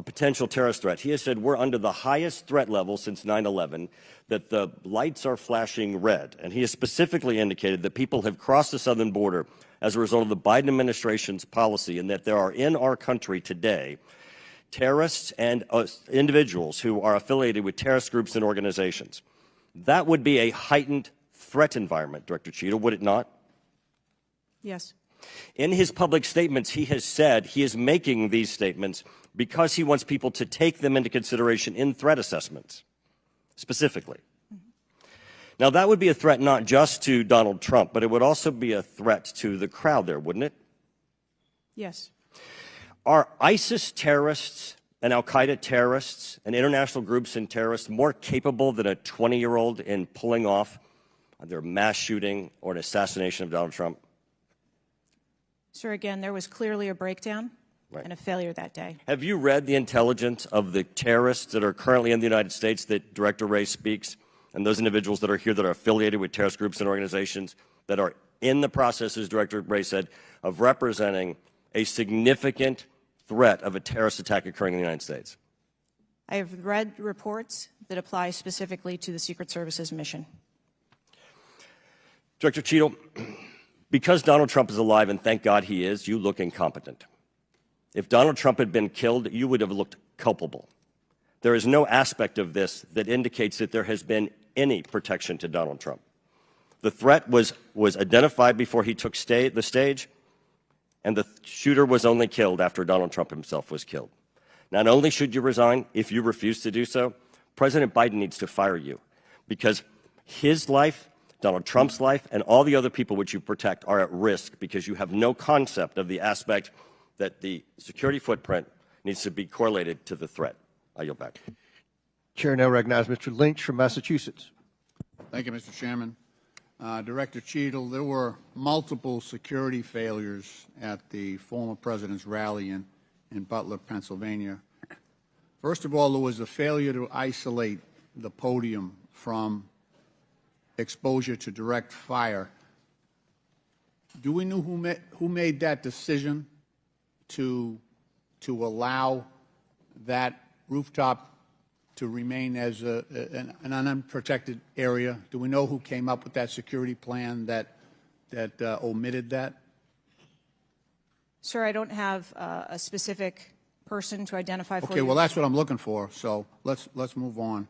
potential terrorist threat, he has said we're under the highest threat level since 9/11, that the lights are flashing red. And he has specifically indicated that people have crossed the southern border as a result of the Biden administration's policy, and that there are in our country today terrorists and individuals who are affiliated with terrorist groups and organizations. That would be a heightened threat environment, Director Cheadle, would it not? Yes. In his public statements, he has said he is making these statements because he wants people to take them into consideration in threat assessments, specifically. Now, that would be a threat not just to Donald Trump, but it would also be a threat to the crowd there, wouldn't it? Yes. Are ISIS terrorists and al-Qaeda terrorists and international groups and terrorists more capable than a 20-year-old in pulling off either a mass shooting or an assassination of Donald Trump? Sir, again, there was clearly a breakdown and a failure that day. Have you read the intelligence of the terrorists that are currently in the United States that Director Wray speaks, and those individuals that are here that are affiliated with terrorist groups and organizations that are in the process, as Director Wray said, of representing a significant threat of a terrorist attack occurring in the United States? I have read reports that apply specifically to the Secret Service's mission. Director Cheadle, because Donald Trump is alive, and thank God he is, you look incompetent. If Donald Trump had been killed, you would have looked culpable. There is no aspect of this that indicates that there has been any protection to Donald Trump. The threat was identified before he took the stage, and the shooter was only killed after Donald Trump himself was killed. Not only should you resign, if you refuse to do so, President Biden needs to fire you, because his life, Donald Trump's life, and all the other people which you protect are at risk because you have no concept of the aspect that the security footprint needs to be correlated to the threat. I yield back. Chair now recognizes Mr. Lynch from Massachusetts. Thank you, Mr. Chairman. Director Cheadle, there were multiple security failures at the former president's rally in Butler, Pennsylvania. First of all, there was a failure to isolate the podium from exposure to direct fire. Do we know who made that decision to allow that rooftop to remain as an unprotected area? Do we know who came up with that security plan that omitted that? Sir, I don't have a specific person to identify for you. Okay, well, that's what I'm looking for, so let's move on.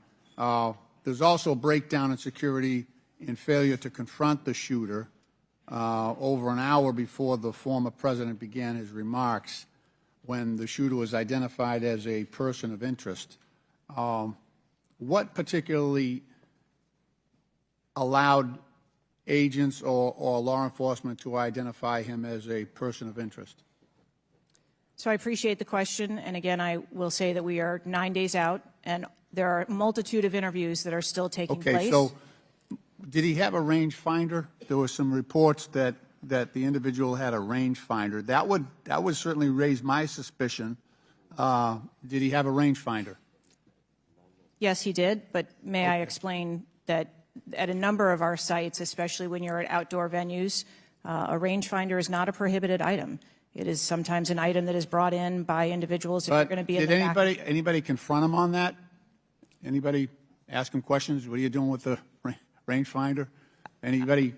There's also a breakdown in security in failure to confront the shooter over an hour before the former president began his remarks, when the shooter was identified as a person of interest. What particularly allowed agents or law enforcement to identify him as a person of interest? So I appreciate the question, and again, I will say that we are 9 days out, and there are a multitude of interviews that are still taking place. Okay, so did he have a rangefinder? There were some reports that the individual had a rangefinder. That would certainly raise my suspicion. Did he have a rangefinder? Yes, he did, but may I explain that at a number of our sites, especially when you're at outdoor venues, a rangefinder is not a prohibited item. It is sometimes an item that is brought in by individuals if you're going to be in the back. Did anybody confront him on that? Anybody ask him questions? What are you doing with the rangefinder? Anybody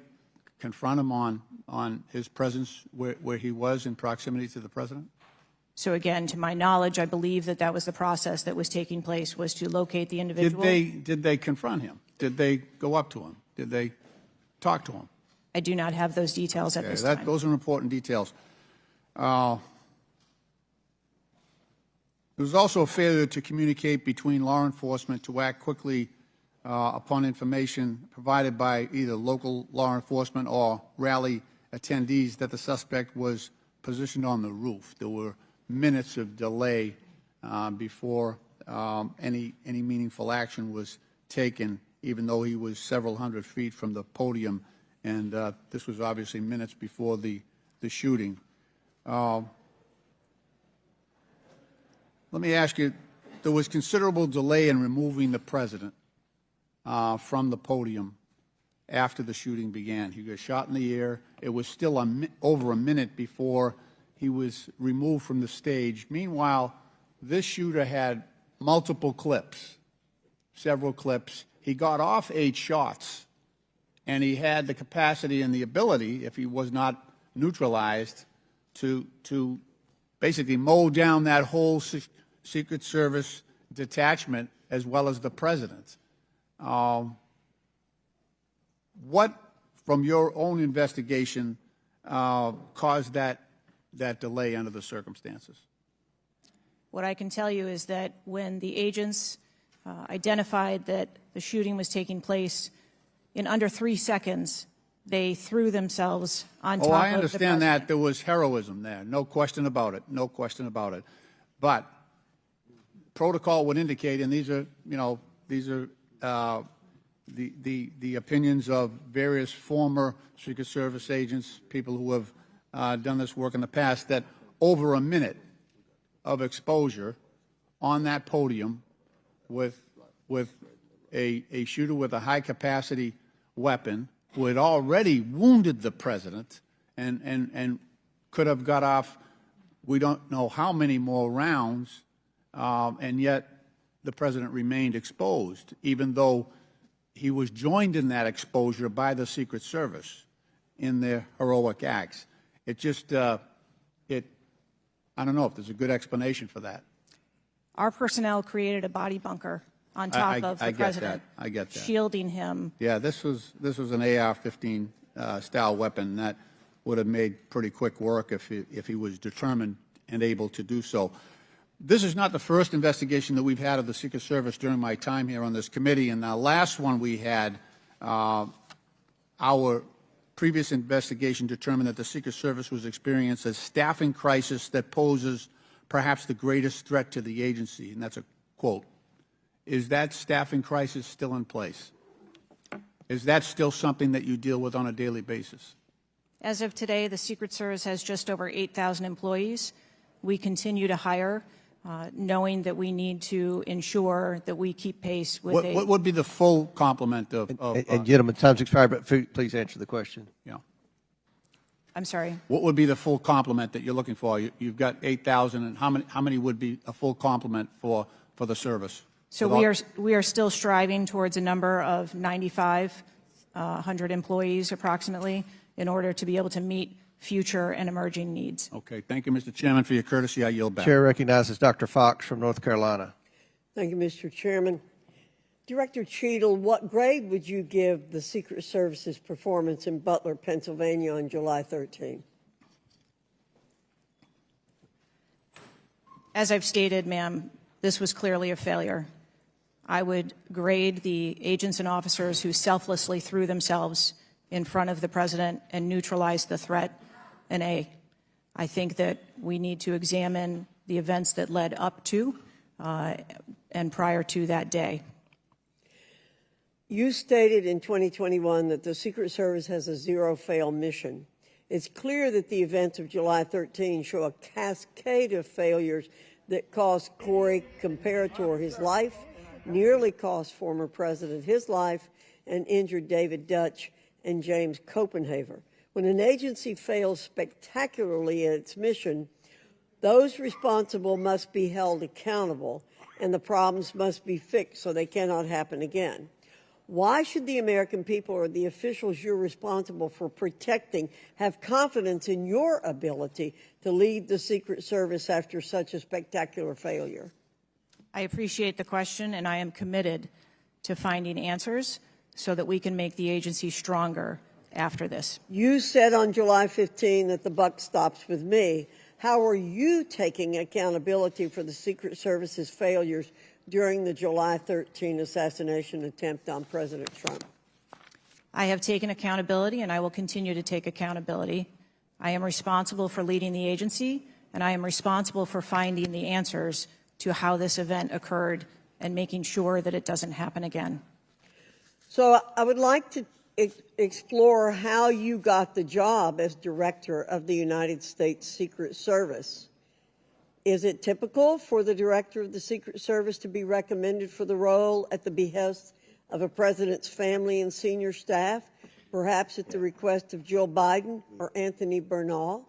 confront him on his presence where he was in proximity to the president? So again, to my knowledge, I believe that was the process that was taking place, was to locate the individual. Did they confront him? Did they go up to him? Did they talk to him? I do not have those details at this time. Those are important details. There was also a failure to communicate between law enforcement to act quickly upon information provided by either local law enforcement or rally attendees that the suspect was positioned on the roof. There were minutes of delay before any meaningful action was taken, even though he was several hundred feet from the podium, and this was obviously minutes before the shooting. Let me ask you, there was considerable delay in removing the president from the podium after the shooting began. He got shot in the ear. It was still over a minute before he was removed from the stage. Meanwhile, this shooter had multiple clips, several clips. He got off 8 shots, and he had the capacity and the ability, if he was not neutralized, to basically mow down that whole Secret Service detachment as well as the president. What, from your own investigation, caused that delay under the circumstances? What I can tell you is that when the agents identified that the shooting was taking place, in under 3 seconds, they threw themselves on top of the president. I understand that there was heroism there, no question about it, no question about it. But protocol would indicate, and these are the opinions of various former Secret Service agents, people who have done this work in the past, that over a minute of exposure on that podium with a shooter with a high-capacity weapon who had already wounded the president and could have got off, we don't know how many more rounds, and yet the president remained exposed, even though he was joined in that exposure by the Secret Service in their heroic acts. It just, I don't know if there's a good explanation for that. Our personnel created a body bunker on top of the president, I get that. shielding him. Yeah, this was an AR-15 style weapon that would have made pretty quick work if he was determined and able to do so. This is not the first investigation that we've had of the Secret Service during my time here on this committee, and the last one we had, our previous investigation determined that the Secret Service was experiencing a staffing crisis that poses perhaps the greatest threat to the agency, and that's a quote. Is that staffing crisis still in place? Is that still something that you deal with on a daily basis? As of today, the Secret Service has just over 8,000 employees. We continue to hire, knowing that we need to ensure that we keep pace with What would be the full complement of And gentlemen, time's expired, but please answer the question. yeah. I'm sorry. What would be the full complement that you're looking for? You've got 8,000, and how many would be a full complement for the service? So we are still striving towards a number of 9,500 employees approximately in order to be able to meet future and emerging needs. Okay, thank you, Mr. Chairman, for your courtesy. I yield back. Chair recognizes Dr. Fox from North Carolina. Thank you, Mr. Chairman. Director Cheadle, what grade would you give the Secret Service's performance in Butler, Pennsylvania on July 13? As I've stated, ma'am, this was clearly a failure. I would grade the agents and officers who selflessly threw themselves in front of the president and neutralized the threat an A. I think that we need to examine the events that led up to and prior to that day. You stated in 2021 that the Secret Service has a zero-fail mission. It's clear that the events of July 13 show a cascade of failures that cost Corey Comparator his life, nearly cost former president his life, and injured David Dutch and James Copenhaver. When an agency fails spectacularly in its mission, those responsible must be held accountable, and the problems must be fixed so they cannot happen again. Why should the American people or the officials you're responsible for protecting have confidence in your ability to lead the Secret Service after such a spectacular failure? I appreciate the question, and I am committed to finding answers so that we can make the agency stronger after this. You said on July 15 that the buck stops with me. How are you taking accountability for the Secret Service's failures during the July 13 assassination attempt on President Trump? I have taken accountability, and I will continue to take accountability. I am responsible for leading the agency, and I am responsible for finding the answers to how this event occurred and making sure that it doesn't happen again. So I would like to explore how you got the job as director of the United States Secret Service. Is it typical for the director of the Secret Service to be recommended for the role at the behest of a president's family and senior staff, perhaps at the request of Jill Biden or Anthony Bernal?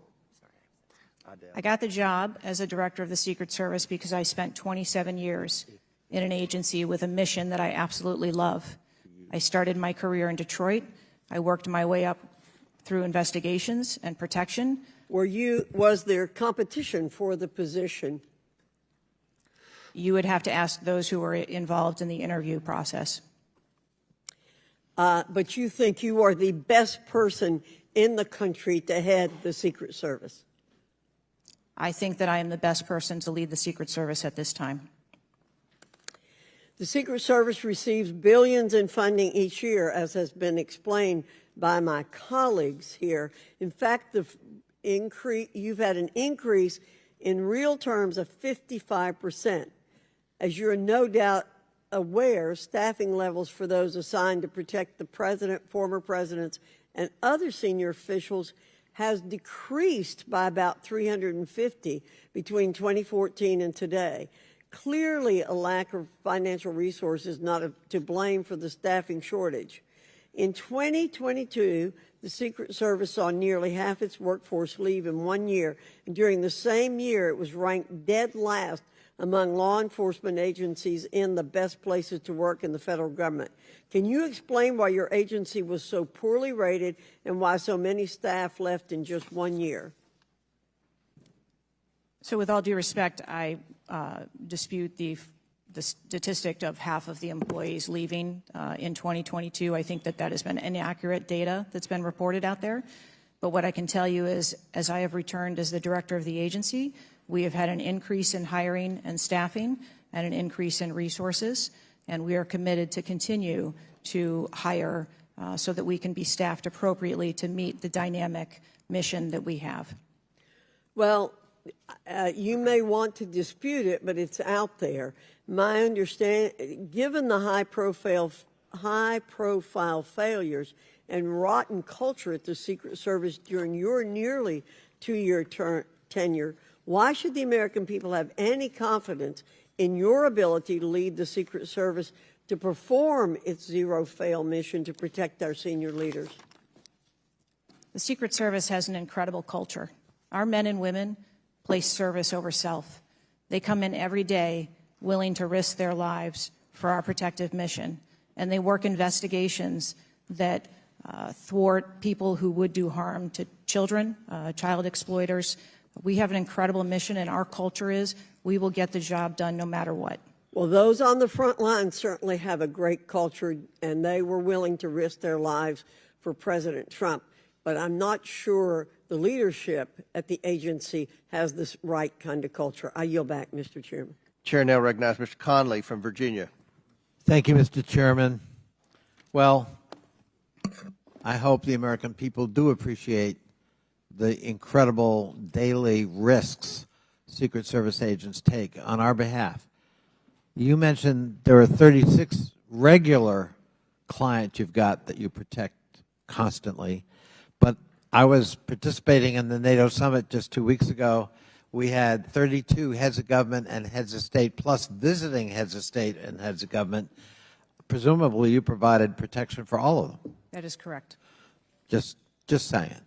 I got the job as a director of the Secret Service because I spent 27 years in an agency with a mission that I absolutely love. I started my career in Detroit. I worked my way up through investigations and protection. Was there competition for the position? You would have to ask those who were involved in the interview process. But you think you are the best person in the country to head the Secret Service? I think that I am the best person to lead the Secret Service at this time. The Secret Service receives billions in funding each year, as has been explained by my colleagues here. In fact, you've had an increase in real terms of 55%. As you're no doubt aware, staffing levels for those assigned to protect the president, former presidents, and other senior officials has decreased by about 350 between 2014 and today. Clearly, a lack of financial resources not to blame for the staffing shortage. In 2022, the Secret Service saw nearly half its workforce leave in 1 year, and during the same year, it was ranked dead last among law enforcement agencies in the best places to work in the federal government. Can you explain why your agency was so poorly rated and why so many staff left in just 1 year? So with all due respect, I dispute the statistic of half of the employees leaving in 2022. I think that has been inaccurate data that's been reported out there. But what I can tell you is, as I have returned as the director of the agency, we have had an increase in hiring and staffing and an increase in resources, and we are committed to continue to hire so that we can be staffed appropriately to meet the dynamic mission that we have. Well, you may want to dispute it, but it's out there. My understanding, given the high-profile failures and rotten culture at the Secret Service during your nearly 2-year tenure, why should the American people have any confidence in your ability to lead the Secret Service to perform its zero-fail mission to protect our senior leaders? The Secret Service has an incredible culture. Our men and women place service over self. They come in every day willing to risk their lives for our protective mission, and they work investigations that thwart people who would do harm to children, child exploiters. We have an incredible mission, and our culture is we will get the job done no matter what. Well, those on the front line certainly have a great culture, and they were willing to risk their lives for President Trump. But I'm not sure the leadership at the agency has this right kind of culture. I yield back, Mr. Chairman. Chair now recognizes Mr. Conley from Virginia. Thank you, Mr. Chairman. Well, I hope the American people do appreciate the incredible daily risks Secret Service agents take on our behalf. You mentioned there are 36 regular clients you've got that you protect constantly, but I was participating in the NATO summit just 2 weeks ago. We had 32 heads of government and heads of state, plus visiting heads of state and heads of government. Presumably, you provided protection for all of them. That is correct. Just saying.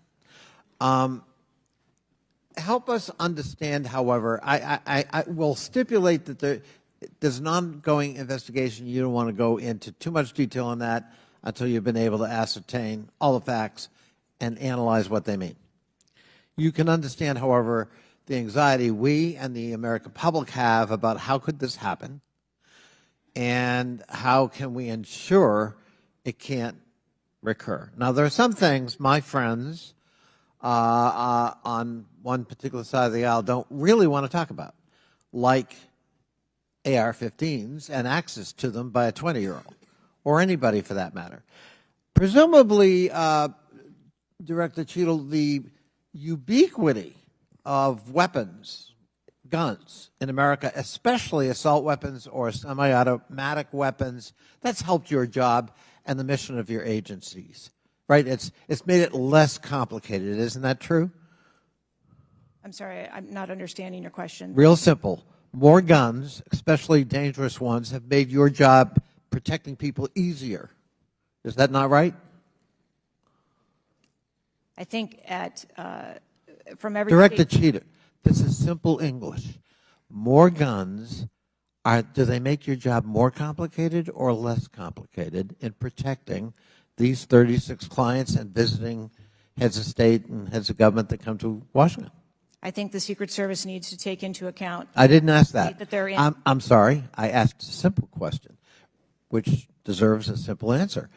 Help us understand, however, I will stipulate that there's an ongoing investigation. You don't want to go into too much detail on that until you've been able to ascertain all the facts and analyze what they mean. You can understand, however, the anxiety we and the American public have about how could this happen and how can we ensure it can't recur. Now, there are some things my friends on one particular side of the aisle don't really want to talk about, like AR-15s and access to them by a 20-year-old, or anybody for that matter. Presumably, Director Cheadle, the ubiquity of weapons, guns in America, especially assault weapons or semi-automatic weapons, that's helped your job and the mission of your agencies, right? It's made it less complicated. Isn't that true? I'm sorry, I'm not understanding your question. Real simple. More guns, especially dangerous ones, have made your job protecting people easier. Is that not right? I think from every Director state, Cheater, this is simple English. More guns, do they make your job more complicated or less complicated in protecting these 36 clients and visiting heads of state and heads of government that come to Washington? I think the Secret Service needs to take into account I didn't ask that. that they're in. I'm sorry. I asked a simple question, which deserves a simple answer.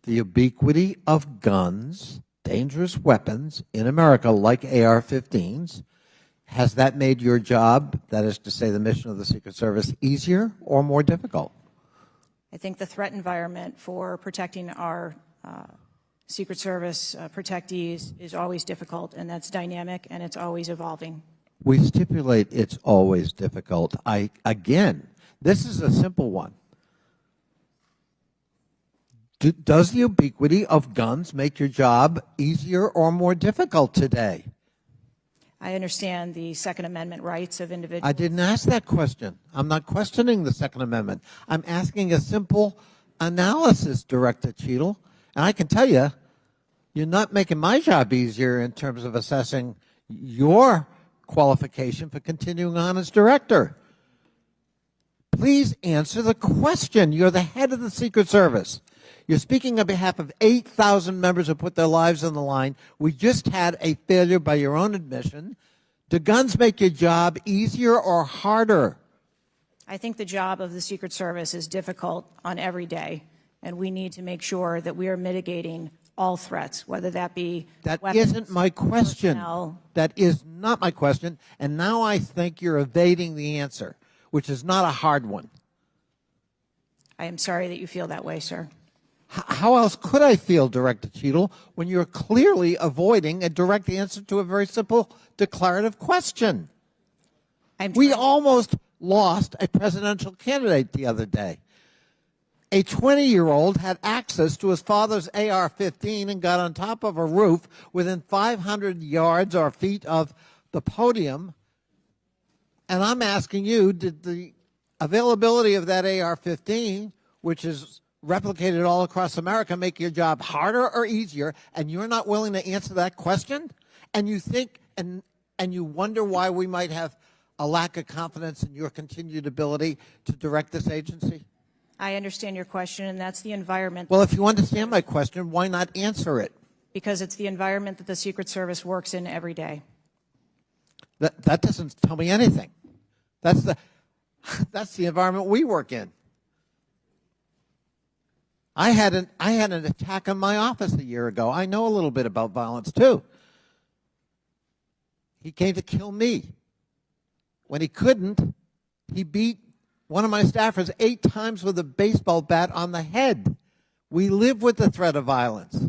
The ubiquity of guns, dangerous weapons in America, like AR-15s, has that made your job, that is to say the mission of the Secret Service, easier or more difficult? I think the threat environment for protecting our Secret Service protectees is always difficult, and that's dynamic, and it's always evolving. We stipulate it's always difficult. Again, this is a simple one. Does the ubiquity of guns make your job easier or more difficult today? I understand the Second Amendment rights of individuals. I didn't ask that question. I'm not questioning the Second Amendment. I'm asking a simple analysis, Director Cheadle. And I can tell you, you're not making my job easier in terms of assessing your qualification for continuing on as director. Please answer the question. You're the head of the Secret Service. You're speaking on behalf of 8,000 members who put their lives on the line. We just had a failure by your own admission. Do guns make your job easier or harder? I think the job of the Secret Service is difficult on every day, and we need to make sure that we are mitigating all threats, whether that be That weapons, isn't my question. personnel. That is not my question. And now I think you're evading the answer, which is not a hard one. I am sorry that you feel that way, sir. How else could I feel, Director Cheadle, when you're clearly avoiding a direct answer to a very simple declarative question? We almost lost a presidential candidate the other day. A 20-year-old had access to his father's AR-15 and got on top of a roof within 500 yards or feet of the podium. And I'm asking you, did the availability of that AR-15, which is replicated all across America, make your job harder or easier? And you're not willing to answer that question? And you think and you wonder why we might have a lack of confidence in your continued ability to direct this agency? I understand your question, and that's the environment. Well, if you understand my question, why not answer it? Because it's the environment that the Secret Service works in every day. That doesn't tell me anything. That's the environment we work in. I had an attack on my office a year ago. I know a little bit about violence too. He came to kill me. When he couldn't, he beat one of my staffers 8 times with a baseball bat on the head. We live with the threat of violence.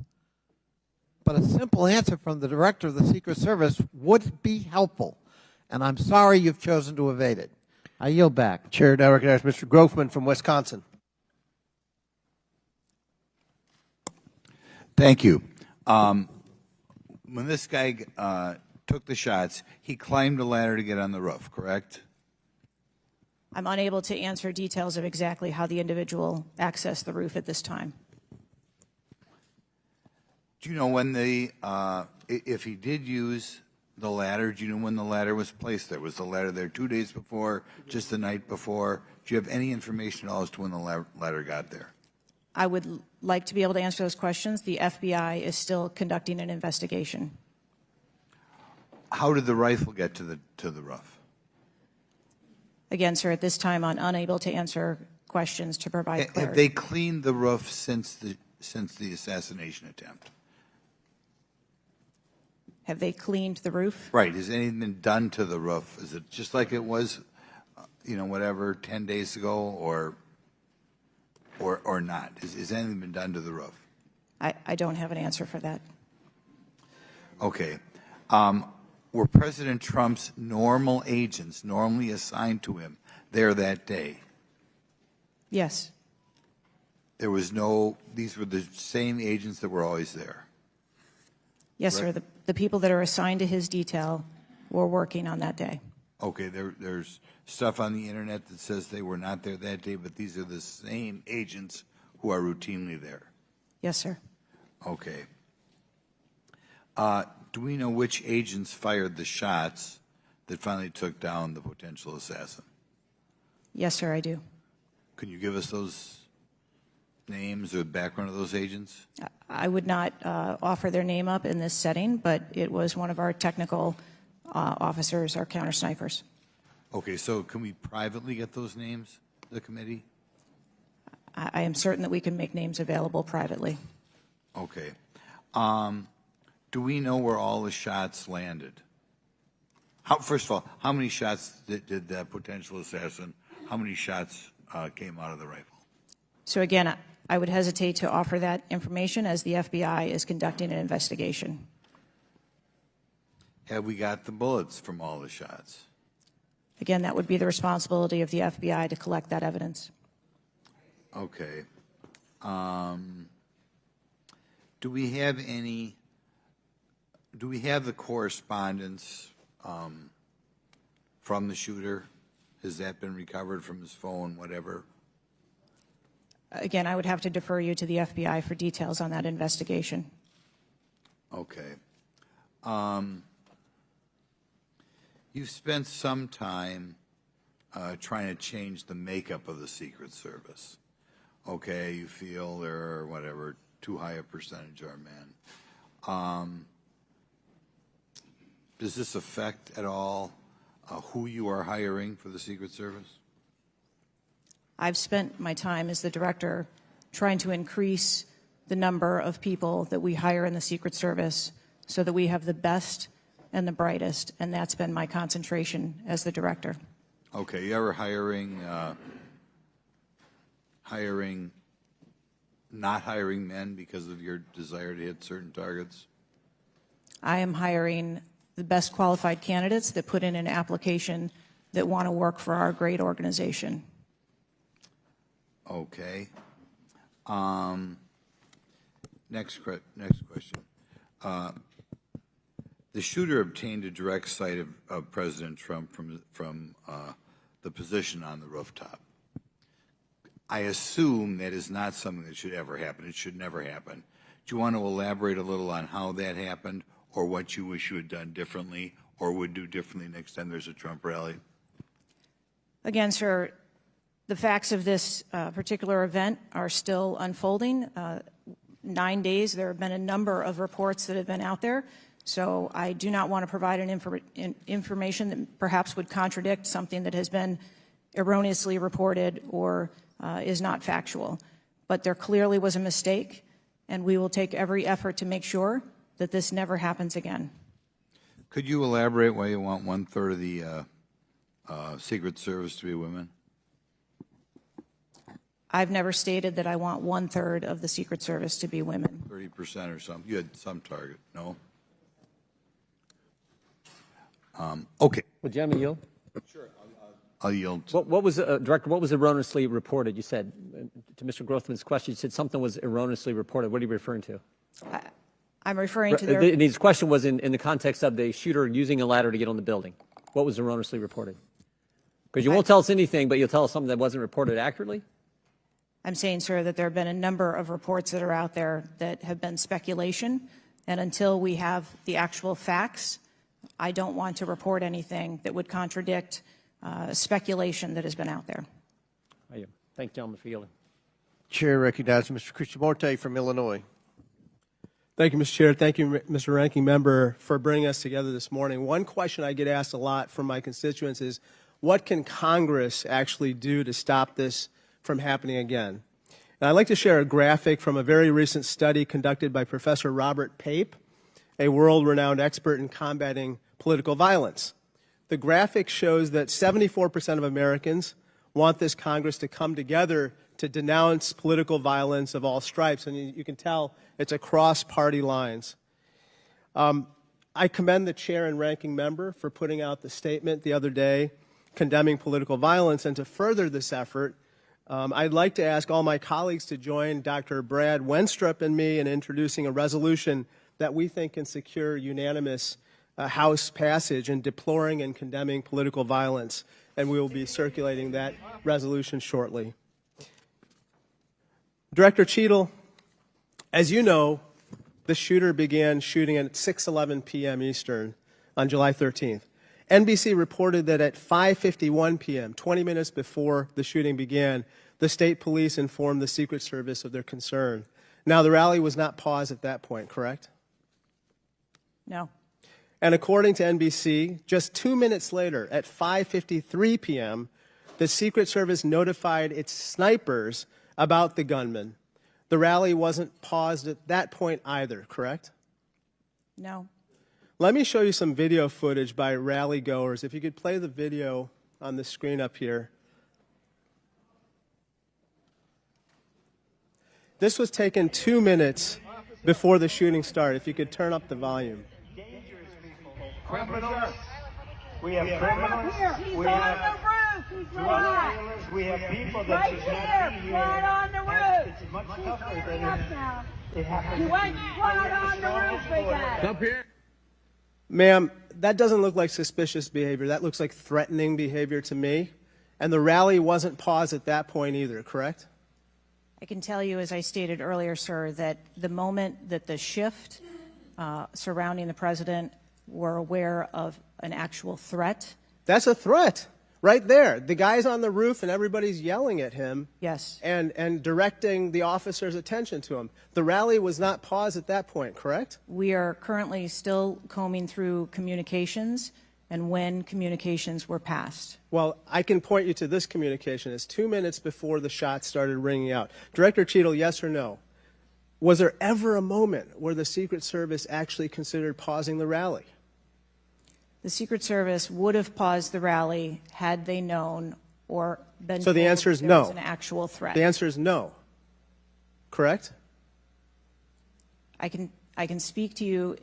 But a simple answer from the director of the Secret Service would be helpful. And I'm sorry you've chosen to evade it. I yield back. Chair, now recognize Mr. Grofman from Wisconsin. Thank you. When this guy took the shots, he climbed a ladder to get on the roof, correct? I'm unable to answer details of exactly how the individual accessed the roof at this time. Do you know when if he did use the ladder, do you know when the ladder was placed there? Was the ladder there 2 days before, just the night before? Do you have any information at all as to when the ladder got there? I would like to be able to answer those questions. The FBI is still conducting an investigation. How did the rifle get to the roof? Again, sir, at this time, I'm unable to answer questions to provide Have clarity. they cleaned the roof since the assassination attempt? Have they cleaned the roof? Right. Has anything been done to the roof? Is it just like it was, 10 days ago, or not? Has anything been done to the roof? I don't have an answer for that. Okay. Were President Trump's normal agents normally assigned to him there that day? Yes. There was these were the same agents that were always there? Yes, sir. The people that are assigned to his detail were working on that day. Okay, there's stuff on the internet that says they were not there that day, but these are the same agents who are routinely there. Yes, sir. Okay. Do we know which agents fired the shots that finally took down the potential assassin? Yes, sir, I do. Can you give us those names or the background of those agents? I would not offer their name up in this setting, but it was one of our technical officers, our counter snipers. Okay, so can we privately get those names, the committee? I am certain that we can make names available privately. Okay. Do we know where all the shots landed? First of all, how many shots did that potential assassin, how many shots came out of the rifle? So again, I would hesitate to offer that information as the FBI is conducting an investigation. Have we got the bullets from all the shots? Again, that would be the responsibility of the FBI to collect that evidence. Okay. Do we have the correspondence from the shooter? Has that been recovered from his phone, whatever? Again, I would have to defer you to the FBI for details on that investigation. Okay. You've spent some time trying to change the makeup of the Secret Service. Okay, you feel there are, whatever, too high a percentage are men. Does this affect at all who you are hiring for the Secret Service? I've spent my time as the director trying to increase the number of people that we hire in the Secret Service so that we have the best and the brightest, and that's been my concentration as the director. Okay, you ever not hiring men because of your desire to hit certain targets? I am hiring the best qualified candidates that put in an application that want to work for our great organization. Okay. Next question. The shooter obtained a direct sight of President Trump from the position on the rooftop. I assume that is not something that should ever happen. It should never happen. Do you want to elaborate a little on how that happened, or what you wish you had done differently, or would do differently next time there's a Trump rally? Again, sir, the facts of this particular event are still unfolding. 9 days, there have been a number of reports that have been out there, so I do not want to provide information that perhaps would contradict something that has been erroneously reported or is not factual. But there clearly was a mistake, and we will take every effort to make sure that this never happens again. Could you elaborate why you want 1/3 of the Secret Service to be women? I've never stated that I want 1/3 of the Secret Service to be women. 30% or something. You had some target. No? Okay. Would gentleman yield? I'll yield. What was, Director, what was erroneously reported? You said, to Mr. Grothman's question, you said something was erroneously reported. What are you referring to? I'm referring to their... His question was in the context of the shooter using a ladder to get on the building. What was erroneously reported? Because you won't tell us anything, but you'll tell us something that wasn't reported accurately? I'm saying, sir, that there have been a number of reports that are out there that have been speculation, and until we have the actual facts, I don't want to report anything that would contradict speculation that has been out there. Thank you, gentlemen, for yielding. Chair recognizes Mr. Krishnamurti from Illinois. Thank you, Mr. Chair. Thank you, Mr. Ranking Member, for bringing us together this morning. One question I get asked a lot from my constituents is, what can Congress actually do to stop this from happening again? And I'd like to share a graphic from a very recent study conducted by Professor Robert Pape, a world-renowned expert in combating political violence. The graphic shows that 74% of Americans want this Congress to come together to denounce political violence of all stripes, and you can tell it's across party lines. I commend the chair and ranking member for putting out the statement the other day condemning political violence, and to further this effort, I'd like to ask all my colleagues to join Dr. Brad Wenstrup and me in introducing a resolution that we think can secure unanimous House passage and deploring and condemning political violence, and we will be circulating that resolution shortly. Director Cheadle, as you know, the shooter began shooting at 6:11 p.m. Eastern on July 13th. NBC reported that at 5:51 p.m., 20 minutes before the shooting began, the state police informed the Secret Service of their concern. Now, the rally was not paused at that point, correct? No. And according to NBC, just 2 minutes later, at 5:53 p.m., the Secret Service notified its snipers about the gunman. The rally wasn't paused at that point either, correct? No. Let me show you some video footage by rally goers. If you could play the video on the screen up here. This was taken 2 minutes before the shooting started. If you could turn up the volume. Criminals. We have criminals. We have drug dealers. We have people that should not be here. Right on the roof. It's much tougher than it happens. You went right on the roof, big guy. Up here. Ma'am, that doesn't look like suspicious behavior. That looks like threatening behavior to me. And the rally wasn't paused at that point either, correct? I can tell you, as I stated earlier, sir, that the moment that the shift surrounding the president were aware of an actual threat. That's a threat right there. The guy's on the roof and everybody's yelling at him. Yes. And directing the officer's attention to him. The rally was not paused at that point, correct? We are currently still combing through communications and when communications were passed. Well, I can point you to this communication. It's 2 minutes before the shots started ringing out. Director Cheadle, yes or no? Was there ever a moment where the Secret Service actually considered pausing the rally? The Secret Service would have paused the rally had they known or been So the told answer is there no. was an actual threat. The answer is no. Correct? I can speak to you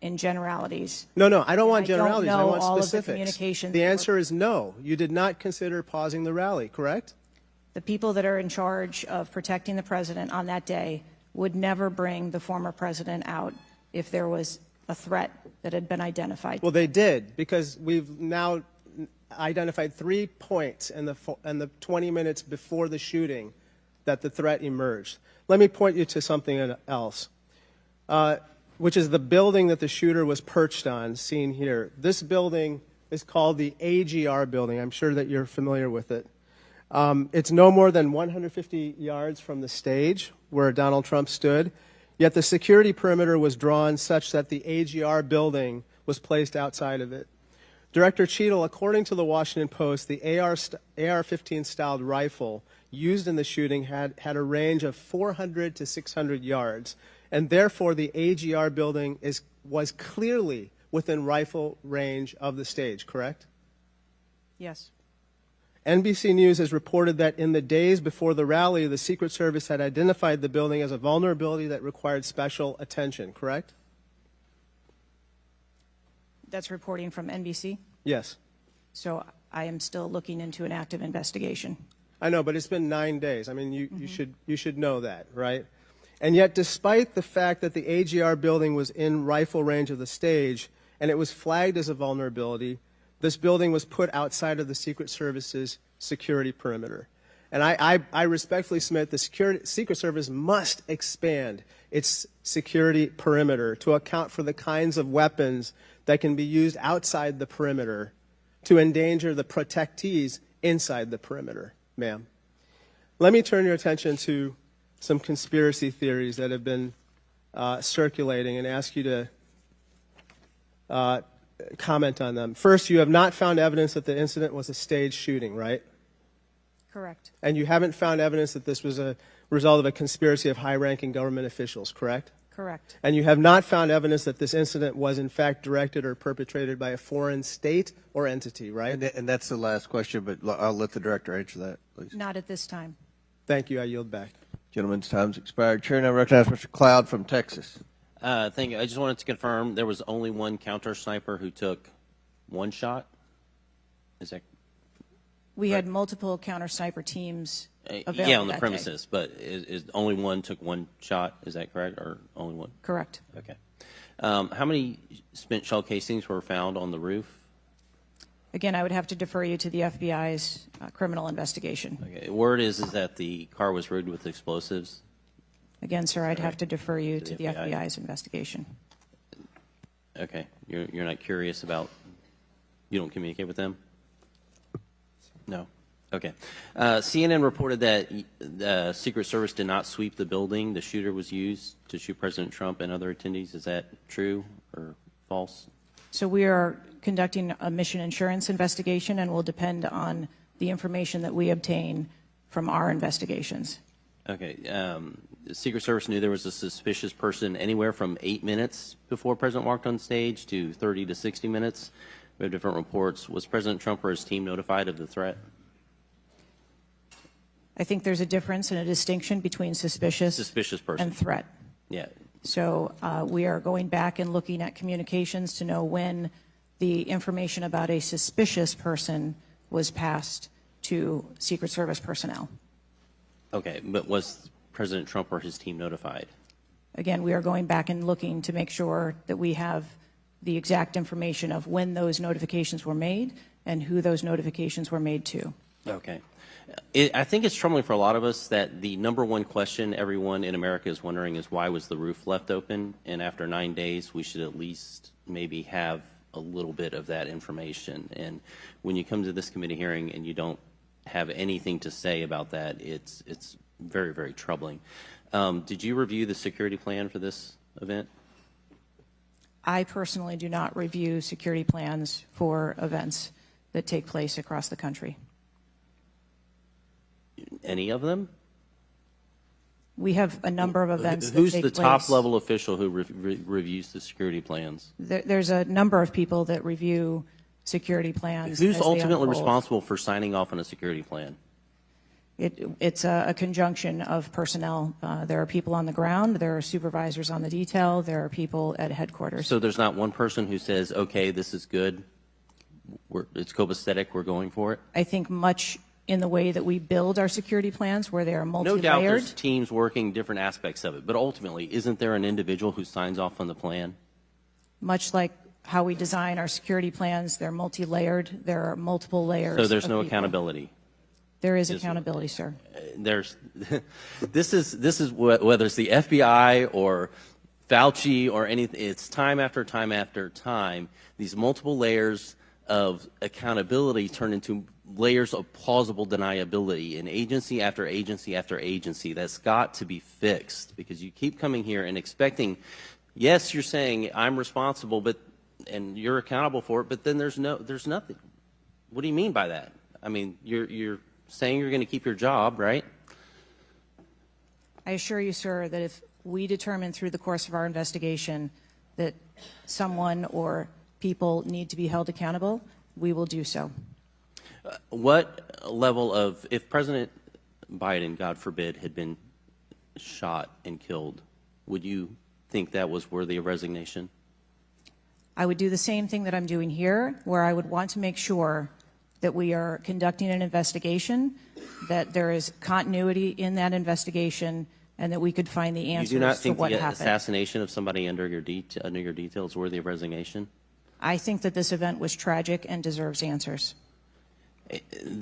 in generalities. No, I don't want I don't generalities. I know want all of the specifics. communications The that were- answer is no. You did not consider pausing the rally, correct? The people that are in charge of protecting the president on that day would never bring the former president out if there was a threat that had been identified. Well, they did, because we've now identified 3 points in the 20 minutes before the shooting that the threat emerged. Let me point you to something else, which is the building that the shooter was perched on, seen here. This building is called the AGR building. I'm sure that you're familiar with it. It's no more than 150 yards from the stage where Donald Trump stood, yet the security perimeter was drawn such that the AGR building was placed outside of it. Director Cheadle, according to the Washington Post, the AR-15 styled rifle used in the shooting had a range of 400 to 600 yards, and therefore the AGR building was clearly within rifle range of the stage, correct? Yes. NBC News has reported that in the days before the rally, the Secret Service had identified the building as a vulnerability that required special attention, correct? That's reporting from NBC. Yes. So I am still looking into an active investigation. I know, but it's been 9 days. I mean, you should know that, right? And yet, despite the fact that the AGR building was in rifle range of the stage and it was flagged as a vulnerability, this building was put outside of the Secret Service's security perimeter. And I respectfully submit the Secret Service must expand its security perimeter to account for the kinds of weapons that can be used outside the perimeter to endanger the protectees inside the perimeter, ma'am. Let me turn your attention to some conspiracy theories that have been circulating and ask you to comment on them. First, you have not found evidence that the incident was a staged shooting, right? Correct. And you haven't found evidence that this was a result of a conspiracy of high-ranking government officials, correct? Correct. And you have not found evidence that this incident was in fact directed or perpetrated by a foreign state or entity, right? And that's the last question, but I'll let the director answer that, please. Not at this time. Thank you. I yield back. Gentleman's time's expired. Chair now recognizes Mr. Cloud from Texas. Thank you. I just wanted to confirm there was only one counter sniper who took one shot. Is that We had multiple counter sniper teams available yeah, on the that premises, but is only one took one shot? Is that correct, or only one? Day. Correct. Okay. How many spent shell casings were found on the roof? Again, I would have to defer you to the FBI's criminal investigation. Okay. Word is that the car was rigged with explosives. Again, sir, I'd have to defer you to the FBI. FBI's investigation. Okay. You're not curious about, you don't communicate with them? No. Okay. CNN reported that the Secret Service did not sweep the building the shooter was used to shoot President Trump and other attendees. Is that true or false? So we are conducting a mission insurance investigation and will depend on the information that we obtain from our investigations. Okay. The Secret Service knew there was a suspicious person anywhere from 8 minutes before President walked on stage to 30 to 60 minutes. We have different reports. Was President Trump or his team notified of the threat? I think there's a difference and a distinction between suspicious Person. and threat. Yeah. So we are going back and looking at communications to know when the information about a suspicious person was passed to Secret Service personnel. Okay. But was President Trump or his team notified? Again, we are going back and looking to make sure that we have the exact information of when those notifications were made and who those notifications were made to. Okay. I think it's troubling for a lot of us that the number one question everyone in America is wondering is why was the roof left open? And after 9 days, we should at least maybe have a little bit of that information. And when you come to this committee hearing and you don't have anything to say about that, it's very, very troubling. Did you review the security plan for this event? I personally do not review security plans for events that take place across the country. Any of them? We have a number of events Who's that take the place. top level official who reviews the security plans? There's a number of people that review security plans. Who's as they ultimately unfold. responsible for signing off on a security plan? It's a conjunction of personnel. There are people on the ground, there are supervisors on the detail, there are people at headquarters. So there's not one person who says, okay, this is good, it's copacetic, we're going for it? I think much in the way that we build our security plans, where they are No multi-layered. doubt there's teams working different aspects of it, but ultimately, isn't there an individual who signs off on the plan? Much like how we design our security plans, they're multi-layered. There are multiple layers. So there's of no people. accountability. There is accountability, sir. There's this is whether it's the FBI or Fauci or anything, it's time after time after time, these multiple layers of accountability turn into layers of plausible deniability, and agency after agency after agency. That's got to be fixed, because you keep coming here and expecting, yes, you're saying I'm responsible, but and you're accountable for it, but then there's nothing. What do you mean by that? I mean, you're saying you're going to keep your job, right? I assure you, sir, that if we determine through the course of our investigation that someone or people need to be held accountable, we will do so. What level of, if President Biden, God forbid, had been shot and killed, would you think that was worthy of resignation? I would do the same thing that I'm doing here, where I would want to make sure that we are conducting an investigation, that there is continuity in that investigation, and that we could find the answers You do not to think what the happened. assassination of somebody under your detail is worthy of resignation? I think that this event was tragic and deserves answers.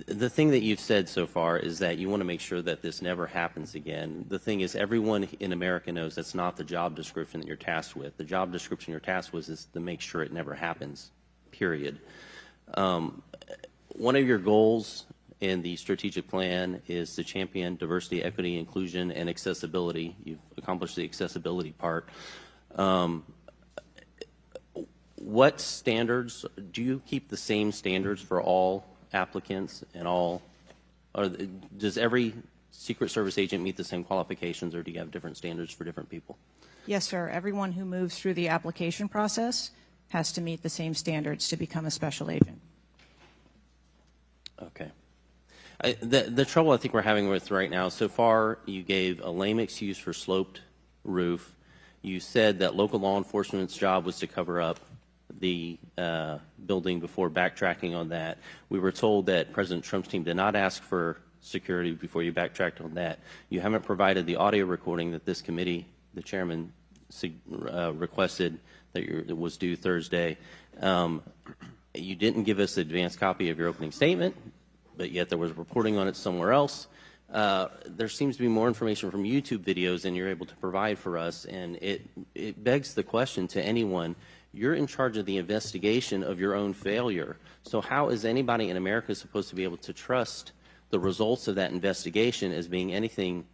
The thing that you've said so far is that you want to make sure that this never happens again. The thing is, everyone in America knows that's not the job description that you're tasked with. The job description you're tasked with is to make sure it never happens, period. One of your goals in the strategic plan is to champion diversity, equity, inclusion, and accessibility. You've accomplished the accessibility part. What standards, do you keep the same standards for all applicants and all, or does every Secret Service agent meet the same qualifications, or do you have different standards for different people? Yes, sir. Everyone who moves through the application process has to meet the same standards to become a special agent. Okay. The trouble I think we're having with right now, so far you gave a lame excuse for sloped roof. You said that local law enforcement's job was to cover up the building before backtracking on that. We were told that President Trump's team did not ask for security before you backtracked on that. You haven't provided the audio recording that this committee, the chairman, requested that was due Thursday. You didn't give us an advance copy of your opening statement, but yet there was reporting on it somewhere else. There seems to be more information from YouTube videos than you're able to provide for us, and it begs the question to anyone, you're in charge of the investigation of your own failure. So how is anybody in America supposed to be able to trust the results of that investigation as being anything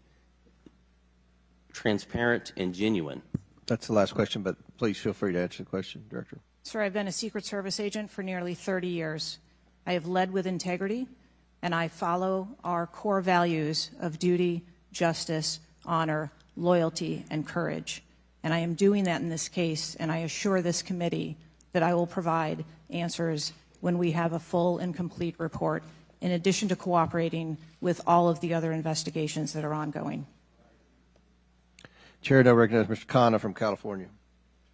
transparent and genuine? That's the last question, but please feel free to answer the question, Director. Sir, I've been a Secret Service agent for nearly 30 years. I have led with integrity, and I follow our core values of duty, justice, honor, loyalty, and courage. And I am doing that in this case, and I assure this committee that I will provide answers when we have a full and complete report, in addition to cooperating with all of the other investigations that are ongoing. Chair now recognizes Mr. Khanna from California.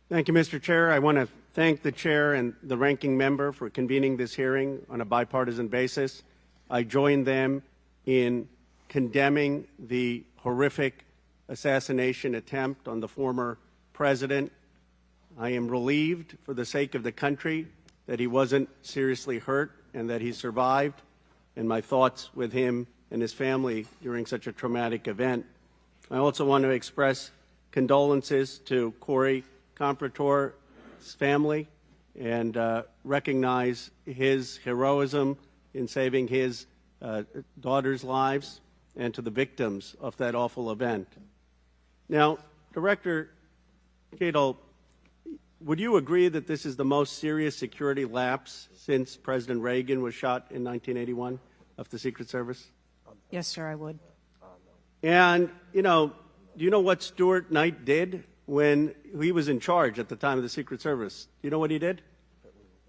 Thank you, Mr. Chair. I want to thank the chair and the ranking member for convening this hearing on a bipartisan basis. I join them in condemning the horrific assassination attempt on the former president. I am relieved for the sake of the country that he wasn't seriously hurt and that he survived, and my thoughts with him and his family during such a traumatic event. I also want to express condolences to Corey Comprator's family and recognize his heroism in saving his daughter's lives, and to the victims of that awful event. Now, Director Cheadle, would you agree that this is the most serious security lapse since President Reagan was shot in 1981 of the Secret Service? Yes, sir, I would. And, do you know what Stuart Knight did when he was in charge at the time of the Secret Service? Do you know what he did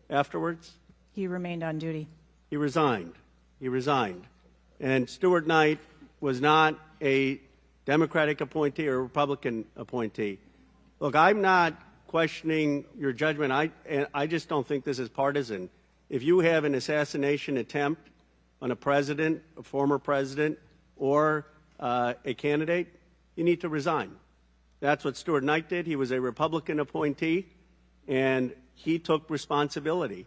afterwards? He remained on duty. He resigned. He resigned. And Stuart Knight was not a Democratic appointee or a Republican appointee. Look, I'm not questioning your judgment. I just don't think this is partisan. If you have an assassination attempt on a president, a former president, or a candidate, you need to resign. That's what Stuart Knight did. He was a Republican appointee, and he took responsibility.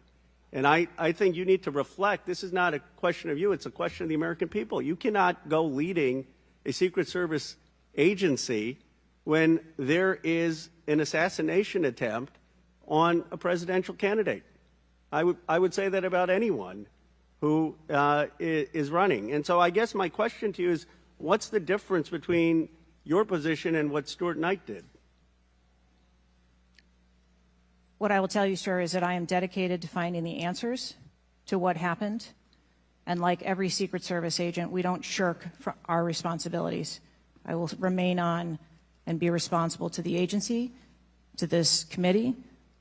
And I think you need to reflect. This is not a question of you. It's a question of the American people. You cannot go leading a Secret Service agency when there is an assassination attempt on a presidential candidate. I would say that about anyone who is running. And so I guess my question to you is, what's the difference between your position and what Stuart Knight did? What I will tell you, sir, is that I am dedicated to finding the answers to what happened. And like every Secret Service agent, we don't shirk from our responsibilities. I will remain on and be responsible to the agency, to this committee,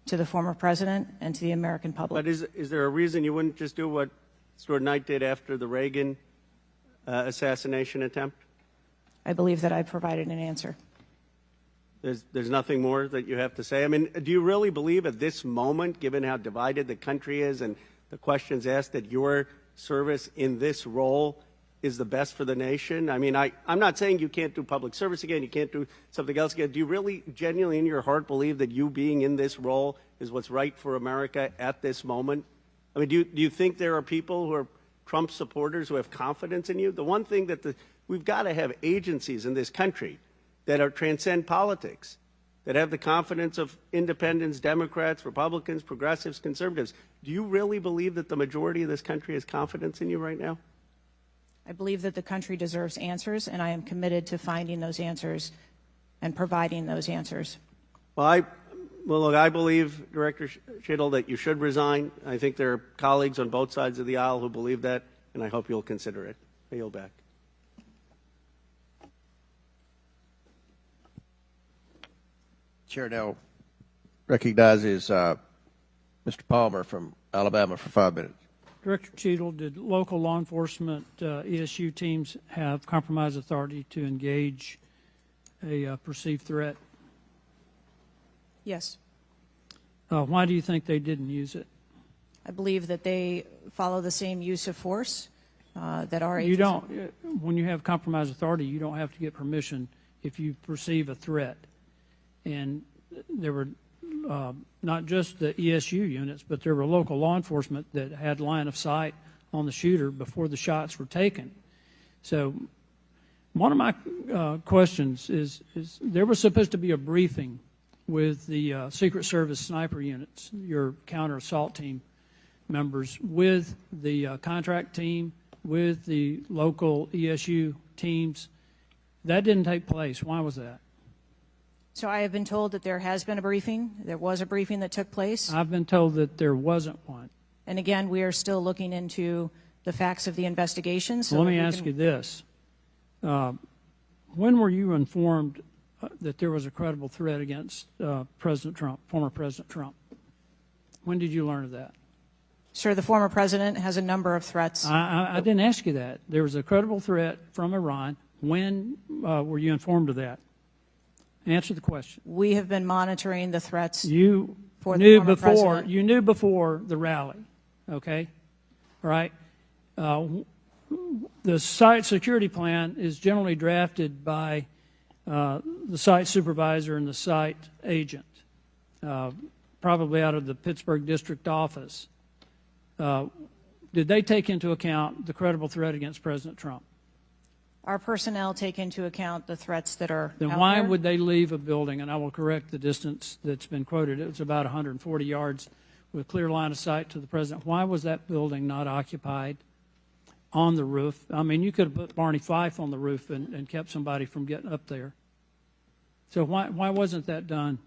to the former president, and to the American public. But is there a reason you wouldn't just do what Stuart Knight did after the Reagan assassination attempt? I believe that I provided an answer. There's nothing more that you have to say? I mean, do you really believe at this moment, given how divided the country is and the questions asked, that your service in this role is the best for the nation? I mean, I'm not saying you can't do public service again, you can't do something else again. Do you really genuinely in your heart believe that you being in this role is what's right for America at this moment? I mean, do you think there are people who are Trump supporters who have confidence in you? The one thing that we've got to have agencies in this country that are transcend politics, that have the confidence of independents, Democrats, Republicans, progressives, conservatives. Do you really believe that the majority of this country has confidence in you right now? I believe that the country deserves answers, and I am committed to finding those answers and providing those answers. Well, look, I believe, Director Cheadle, that you should resign. I think there are colleagues on both sides of the aisle who believe that, and I hope you'll consider it. I yield back. Chair now recognizes Mr. Palmer from Alabama for 5 minutes. Director Cheadle, did local law enforcement ESU teams have compromise authority to engage a perceived threat? Yes. Why do you think they didn't use it? I believe that they follow the same use of force that our agency... You don't, when you have compromise authority, you don't have to get permission if you perceive a threat. And there were not just the ESU units, but there were local law enforcement that had line of sight on the shooter before the shots were taken. So one of my questions is there was supposed to be a briefing with the Secret Service sniper units, your counter assault team members, with the contract team, with the local ESU teams. That didn't take place. Why was that? So I have been told that there has been a briefing. There was a briefing that took place. I've been told that there wasn't one. And again, we are still looking into the facts of the investigation. So Let me that we ask can- you this. When were you informed that there was a credible threat against President Trump, former President Trump? When did you learn of that? Sir, the former president has a number of threats. I didn't ask you that. There was a credible threat from Iran. When were you informed of that? Answer the question. We have been monitoring the threats. You For the knew former before. president. You knew before the rally. Okay, all right. The site security plan is generally drafted by the site supervisor and the site agent, probably out of the Pittsburgh district office. Did they take into account the credible threat against President Trump? Our personnel take into account the threats that are Then out why there. would they leave a building? And I will correct the distance that's been quoted. It was about 140 yards with clear line of sight to the president. Why was that building not occupied on the roof? I mean, you could have put Barney Fife on the roof and kept somebody from getting up there. So why wasn't that done?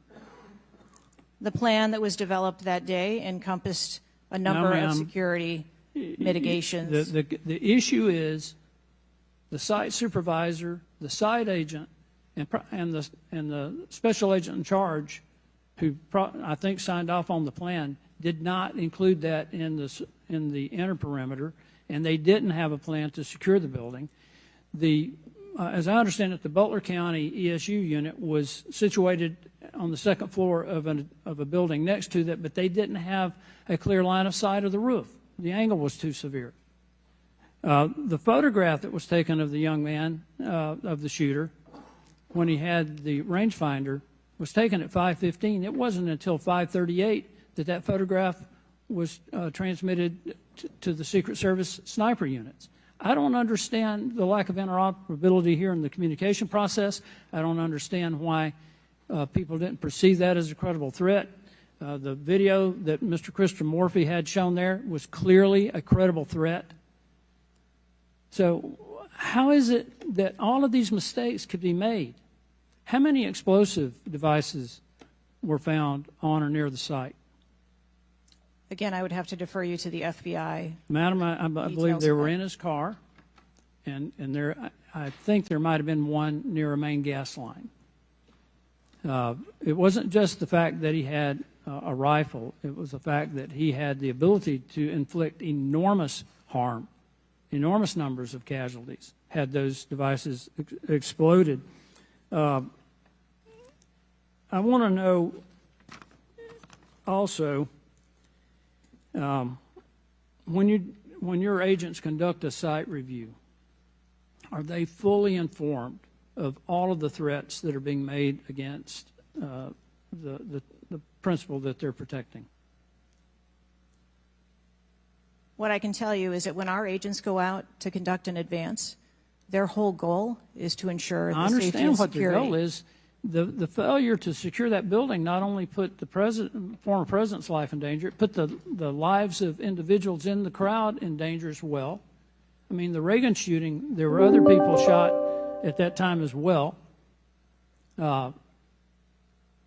The plan that was developed that day encompassed a number ma'am. of security mitigations. The issue is the site supervisor, the site agent, and the special agent in charge, who I think signed off on the plan, did not include that in the inner perimeter, and they didn't have a plan to secure the building. As I understand it, the Butler County ESU unit was situated on the second floor of a building next to that, but they didn't have a clear line of sight of the roof. The angle was too severe. The photograph that was taken of the young man, of the shooter, when he had the rangefinder, was taken at 5:15. It wasn't until 5:38 that photograph was transmitted to the Secret Service sniper units. I don't understand the lack of interoperability here in the communication process. I don't understand why people didn't perceive that as a credible threat. The video that Mr. Christopher Morphy had shown there was clearly a credible threat. So how is it that all of these mistakes could be made? How many explosive devices were found on or near the site? Again, I would have to defer you to the FBI. Madam, I believe Details they of were that. in his car, and I think there might have been one near a main gas line. It wasn't just the fact that he had a rifle. It was the fact that he had the ability to inflict enormous harm, enormous numbers of casualties, had those devices exploded. I want to know also, when your agents conduct a site review, are they fully informed of all of the threats that are being made against the principle that they're protecting? What I can tell you is that when our agents go out to conduct an advance, their whole goal is to ensure I the safety understand and what the security. goal is. The failure to secure that building not only put the former president's life in danger, it put the lives of individuals in the crowd in danger as well. I mean, the Reagan shooting, there were other people shot at that time as well. And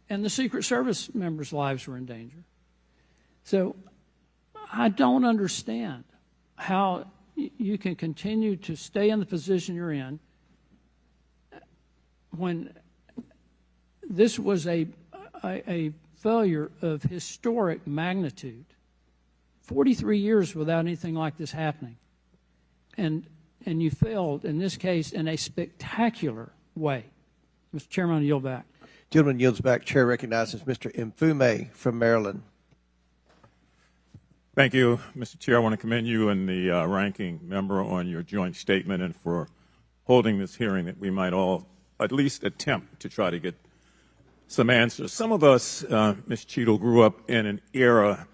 the Secret Service members' lives were in danger. So I don't understand how you can continue to stay in the position you're in when this was a failure of historic magnitude. 43 years without anything like this happening. And you failed, in this case, in a spectacular way. Mr. Chairman, I yield back. Gentleman yields back. Chair recognizes Mr. Mfume from Maryland. Thank you, Mr. Chair. I want to commend you and the ranking member on your joint statement and for holding this hearing that we might all at least attempt to try to get some answers. Some of us, Ms. Cheadle, grew up in an era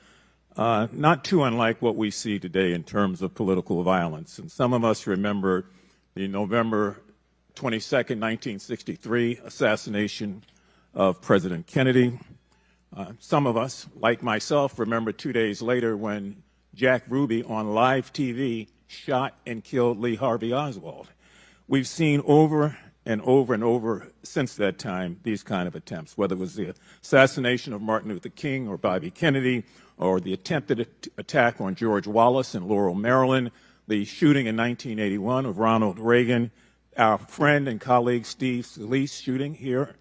not too unlike what we see today in terms of political violence. And some of us remember the November 22nd, 1963 assassination of President Kennedy. Some of us, like myself, remember 2 days later when Jack Ruby on live TV shot and killed Lee Harvey Oswald. We've seen over and over and over since that time these kind of attempts, whether it was the assassination of Martin Luther King or Bobby Kennedy, or the attempted attack on George Wallace in Laurel, Maryland, the shooting in 1981 of Ronald Reagan, our friend and colleague Steve Scalise shooting here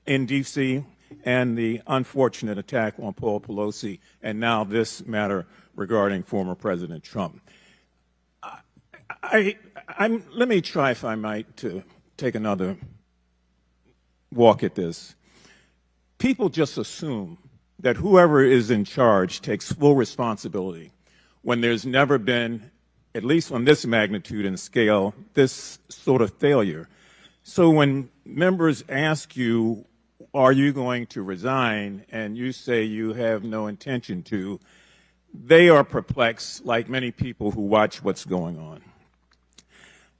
in D.C., and the unfortunate attack on Paul Pelosi, and now this matter regarding former President Trump. Let me try, if I might, to take another walk at this. People just assume that whoever is in charge takes full responsibility when there's never been, at least on this magnitude and scale, this sort of failure. So when members ask you, are you going to resign, and you say you have no intention to, they are perplexed, like many people who watch what's going on.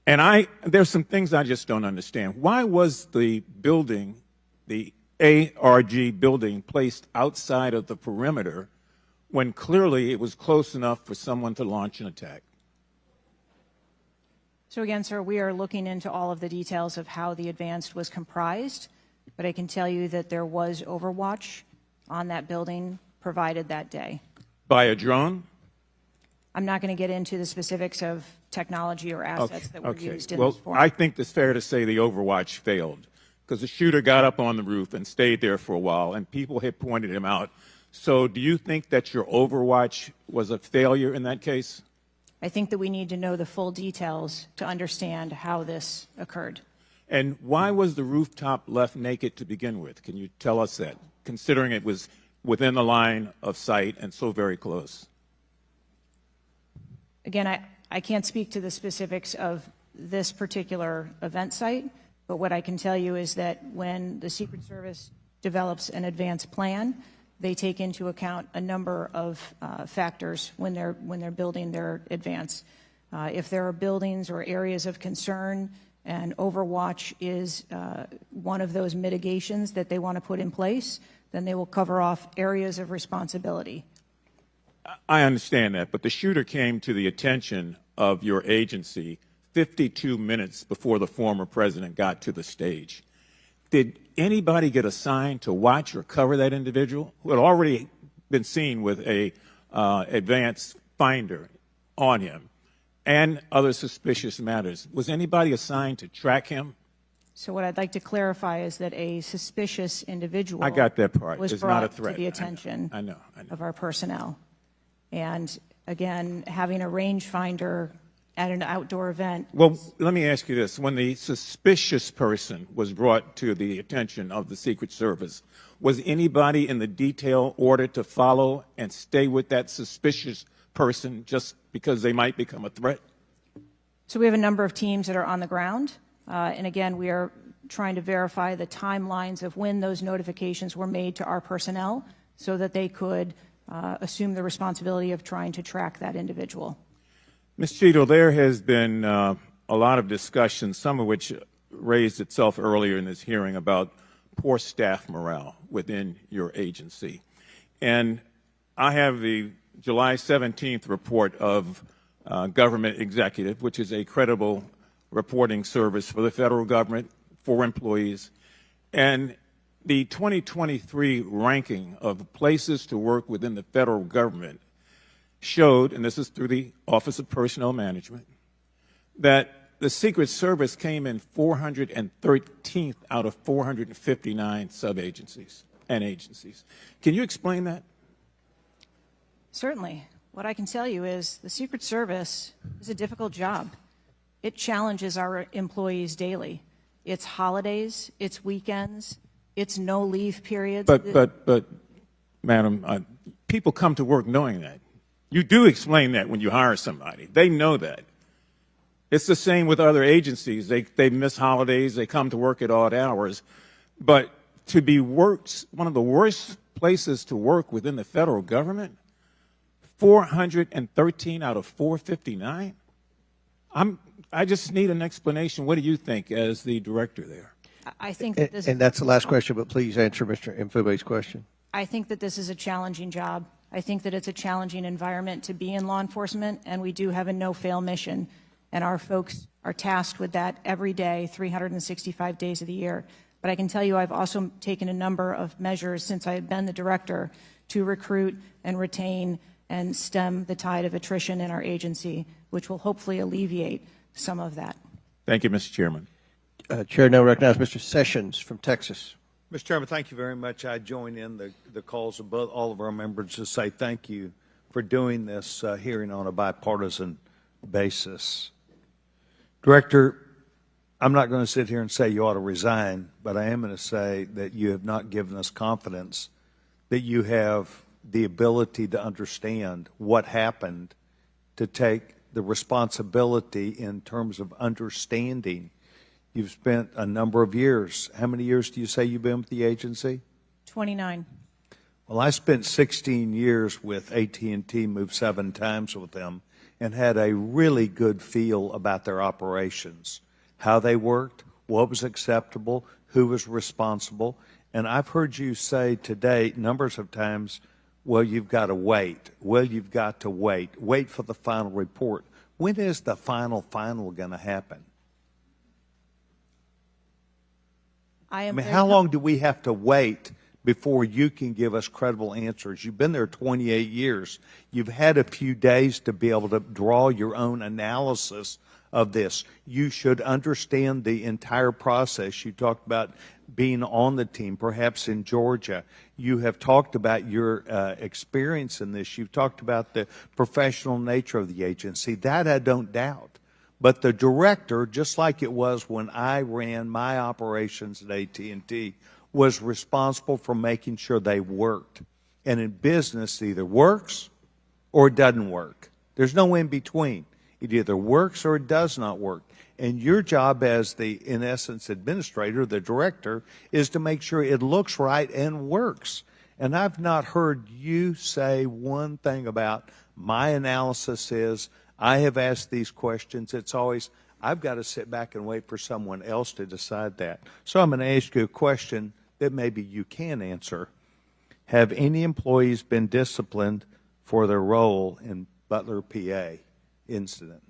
And there's some things I just don't understand. Why was the building, the ARG building, placed outside of the perimeter when clearly it was close enough for someone to launch an attack? So again, sir, we are looking into all of the details of how the advance was comprised, but I can tell you that there was overwatch on that building provided that day. By a drone? I'm not going to get into the specifics of technology or assets that were used in well, this forum. I think it's fair to say the overwatch failed because the shooter got up on the roof and stayed there for a while, and people had pointed him out. So do you think that your overwatch was a failure in that case? I think that we need to know the full details to understand how this occurred. And why was the rooftop left naked to begin with? Can you tell us that, considering it was within the line of sight and so very close? Again, I can't speak to the specifics of this particular event site, but what I can tell you is that when the Secret Service develops an advance plan, they take into account a number of factors when they're building their advance. If there are buildings or areas of concern, and overwatch is one of those mitigations that they want to put in place, then they will cover off areas of responsibility. I understand that, but the shooter came to the attention of your agency 52 minutes before the former president got to the stage. Did anybody get assigned to watch or cover that individual who had already been seen with a advanced finder on him and other suspicious matters? Was anybody assigned to track him? So what I'd like to clarify is that a suspicious individual I got that part. was It's brought not a threat. to the attention I know. of our personnel. And again, having a rangefinder at an outdoor event. Well, let me ask you this. When the suspicious person was brought to the attention of the Secret Service, was anybody in the detail ordered to follow and stay with that suspicious person just because they might become a threat? So we have a number of teams that are on the ground. And again, we are trying to verify the timelines of when those notifications were made to our personnel so that they could assume the responsibility of trying to track that individual. Ms. Cheadle, there has been a lot of discussion, some of which raised itself earlier in this hearing, about poor staff morale within your agency. And I have the July 17th report of Government Executive, which is a credible reporting service for the federal government, for employees. And the 2023 ranking of places to work within the federal government showed, and this is through the Office of Personnel Management, that the Secret Service came in 413th out of 459 sub-agencies and agencies. Can you explain that? Certainly. What I can tell you is the Secret Service is a difficult job. It challenges our employees daily. It's holidays, it's weekends, it's no leave periods. But, Madam, people come to work knowing that. You do explain that when you hire somebody. They know that. It's the same with other agencies. They miss holidays. They come to work at odd hours. But to be worked, one of the worst places to work within the federal government, 413 out of 459? I just need an explanation. What do you think as the director there? I think that this And that's the last question, but please answer Mr. Mfube's question. I think that this is a challenging job. I think that it's a challenging environment to be in law enforcement, and we do have a no-fail mission, and our folks are tasked with that every day, 365 days of the year. But I can tell you I've also taken a number of measures since I have been the director to recruit and retain and stem the tide of attrition in our agency, which will hopefully alleviate some of that. Thank you, Mr. Chairman. Chair now recognizes Mr. Sessions from Texas. Mr. Chairman, thank you very much. I join in the calls of all of our members to say thank you for doing this hearing on a bipartisan basis. Director, I'm not going to sit here and say you ought to resign, but I am going to say that you have not given us confidence that you have the ability to understand what happened, to take the responsibility in terms of understanding. You've spent a number of years. How many years do you say you've been with the agency? 29. Well, I spent 16 years with AT&T, moved 7 times with them, and had a really good feel about their operations, how they worked, what was acceptable, who was responsible. And I've heard you say today numbers of times, well, you've got to wait. Well, you've got to wait. Wait for the final report. When is the final going to happen? I mean, how long do we have to wait before you can give us credible answers? You've been there 28 years. You've had a few days to be able to draw your own analysis of this. You should understand the entire process. You talked about being on the team, perhaps in Georgia. You have talked about your experience in this. You've talked about the professional nature of the agency. That I don't doubt. But the director, just like it was when I ran my operations at AT&T, was responsible for making sure they worked. And in business, it either works or it doesn't work. There's no in between. It either works or it does not work. And your job as the, in essence, administrator, the director, is to make sure it looks right and works. And I've not heard you say one thing about my analysis is, I have asked these questions. It's always, I've got to sit back and wait for someone else to decide that. So I'm going to ask you a question that maybe you can answer. Have any employees been disciplined for their role in Butler, PA incident?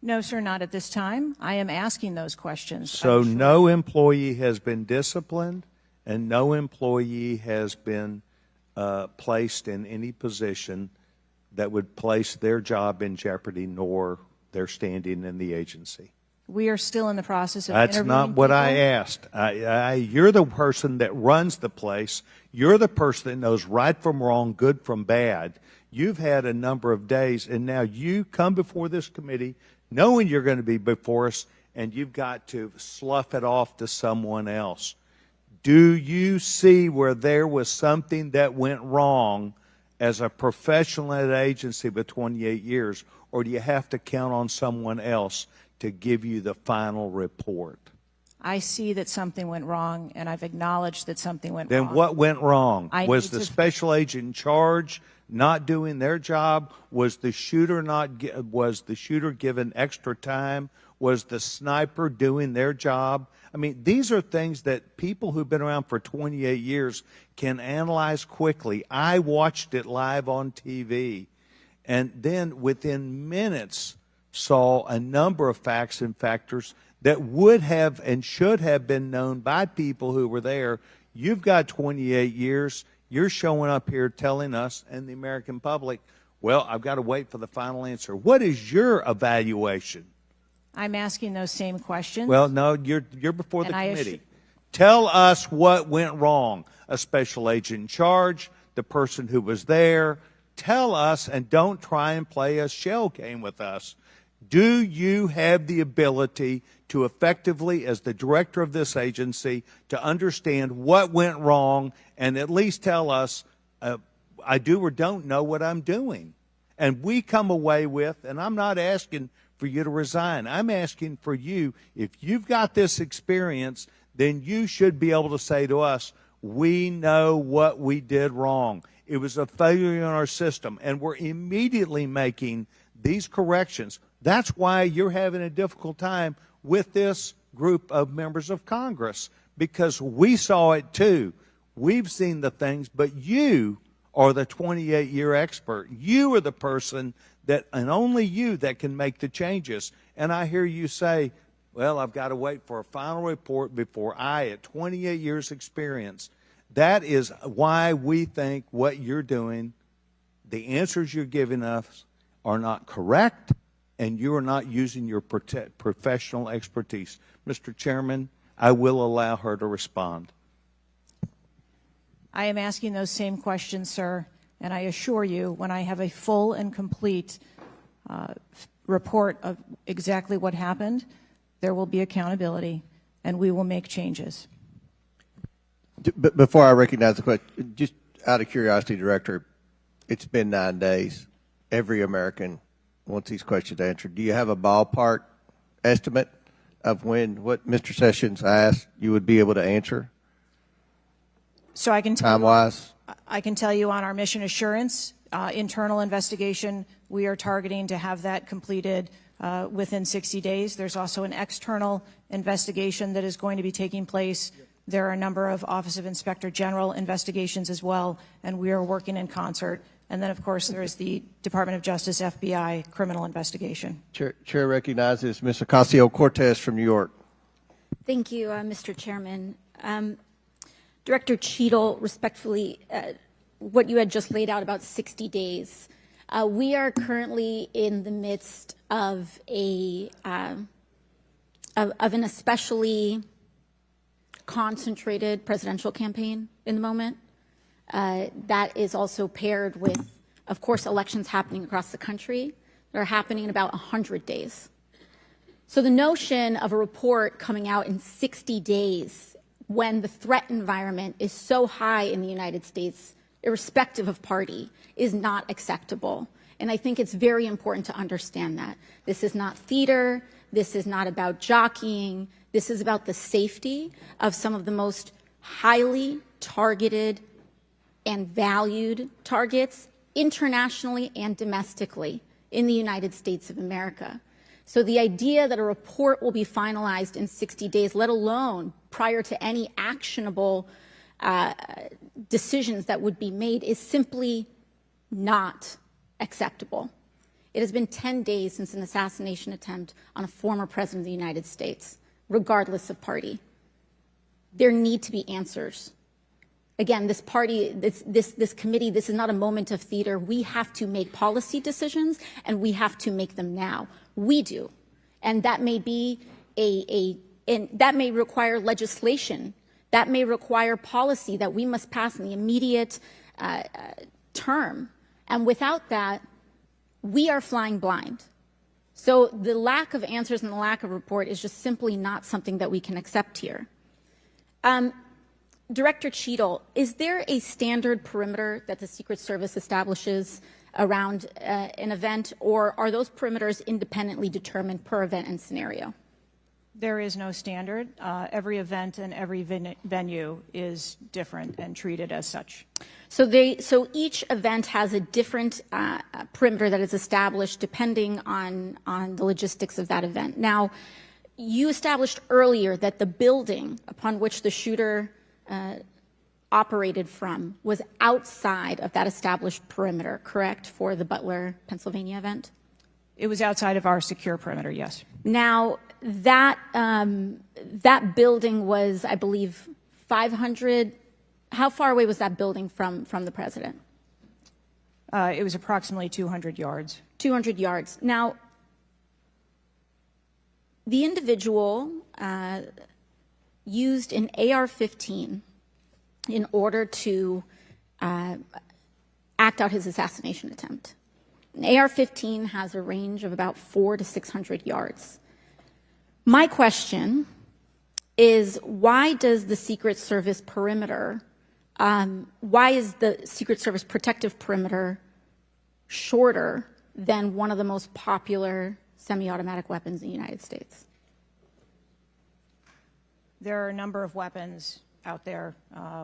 No, sir, not at this time. I am asking those questions. So no employee has been disciplined and no employee has been placed in any position that would place their job in jeopardy nor their standing in the agency. We are still in the process of That's interviewing not what people. I asked. You're the person that runs the place. You're the person that knows right from wrong, good from bad. You've had a number of days, and now you come before this committee knowing you're going to be before us, and you've got to slough it off to someone else. Do you see where there was something that went wrong as a professional at an agency with 28 years, or do you have to count on someone else to give you the final report? I see that something went wrong, and I've acknowledged that something went Then wrong. what went wrong? I Was need the to- special agent in charge not doing their job? Was the shooter given extra time? Was the sniper doing their job? I mean, these are things that people who've been around for 28 years can analyze quickly. I watched it live on TV, and then within minutes saw a number of facts and factors that would have and should have been known by people who were there. You've got 28 years. You're showing up here telling us and the American public, well, I've got to wait for the final answer. What is your evaluation? I'm asking those same questions. Well, no, you're before the And I committee. Tell us what went wrong. A special agent in charge, the person who was there. Tell us, and don't try and play a shell game with us. Do you have the ability to effectively, as the director of this agency, to understand what went wrong and at least tell us, I do or don't know what I'm doing? And we come away with, and I'm not asking for you to resign. I'm asking for you, if you've got this experience, then you should be able to say to us, we know what we did wrong. It was a failure in our system, and we're immediately making these corrections. That's why you're having a difficult time with this group of members of Congress, because we saw it too. We've seen the things, but you are the 28-year expert. You are the person that, and only you, that can make the changes. And I hear you say, well, I've got to wait for a final report before at 28 years experience. That is why we think what you're doing, the answers you're giving us are not correct, and you are not using your professional expertise. Mr. Chairman, I will allow her to respond. I am asking those same questions, sir, and I assure you, when I have a full and complete report of exactly what happened, there will be accountability, and we will make changes. Before I recognize the question, just out of curiosity, Director, it's been 9 days. Every American wants these questions answered. Do you have a ballpark estimate of when what Mr. Sessions asked you would be able to answer? So I can tell time-wise? I can tell you on our mission assurance internal investigation, we are targeting to have that completed within 60 days. There's also an external investigation that is going to be taking place. There are a number of Office of Inspector General investigations as well, and we are working in concert. And then, of course, there is the Department of Justice, FBI, criminal investigation. Chair recognizes Ms. Ocasio-Cortez from New York. Thank you, Mr. Chairman. Director Cheadle, respectfully, what you had just laid out about 60 days. We are currently in the midst of an especially concentrated presidential campaign in the moment. That is also paired with, of course, elections happening across the country that are happening in about 100 days. So the notion of a report coming out in 60 days when the threat environment is so high in the United States, irrespective of party, is not acceptable. And I think it's very important to understand that. This is not theater. This is not about jockeying. This is about the safety of some of the most highly targeted and valued targets internationally and domestically in the United States of America. So the idea that a report will be finalized in 60 days, let alone prior to any actionable decisions that would be made, is simply not acceptable. It has been 10 days since an assassination attempt on a former president of the United States, regardless of party. There need to be answers. Again, this party, this committee, this is not a moment of theater. We have to make policy decisions, and we have to make them now. We do. And that may be that may require legislation. That may require policy that we must pass in the immediate term. And without that, we are flying blind. So the lack of answers and the lack of report is just simply not something that we can accept here. Director Cheadle, is there a standard perimeter that the Secret Service establishes around an event, or are those perimeters independently determined per event and scenario? There is no standard. Every event and every venue is different and treated as such. So each event has a different perimeter that is established depending on the logistics of that event. Now, you established earlier that the building upon which the shooter operated from was outside of that established perimeter, correct, for the Butler, Pennsylvania event? It was outside of our secure perimeter, yes. Now, that building was, I believe, 500. How far away was that building from the president? It was approximately 200 yards. 200 yards. Now, the individual used an AR-15 in order to act out his assassination attempt. An AR-15 has a range of about 400 to 600 yards. My question is, why does the Secret Service perimeter, why is the Secret Service protective perimeter shorter than one of the most popular semi-automatic weapons in the United States? There are a number of weapons out there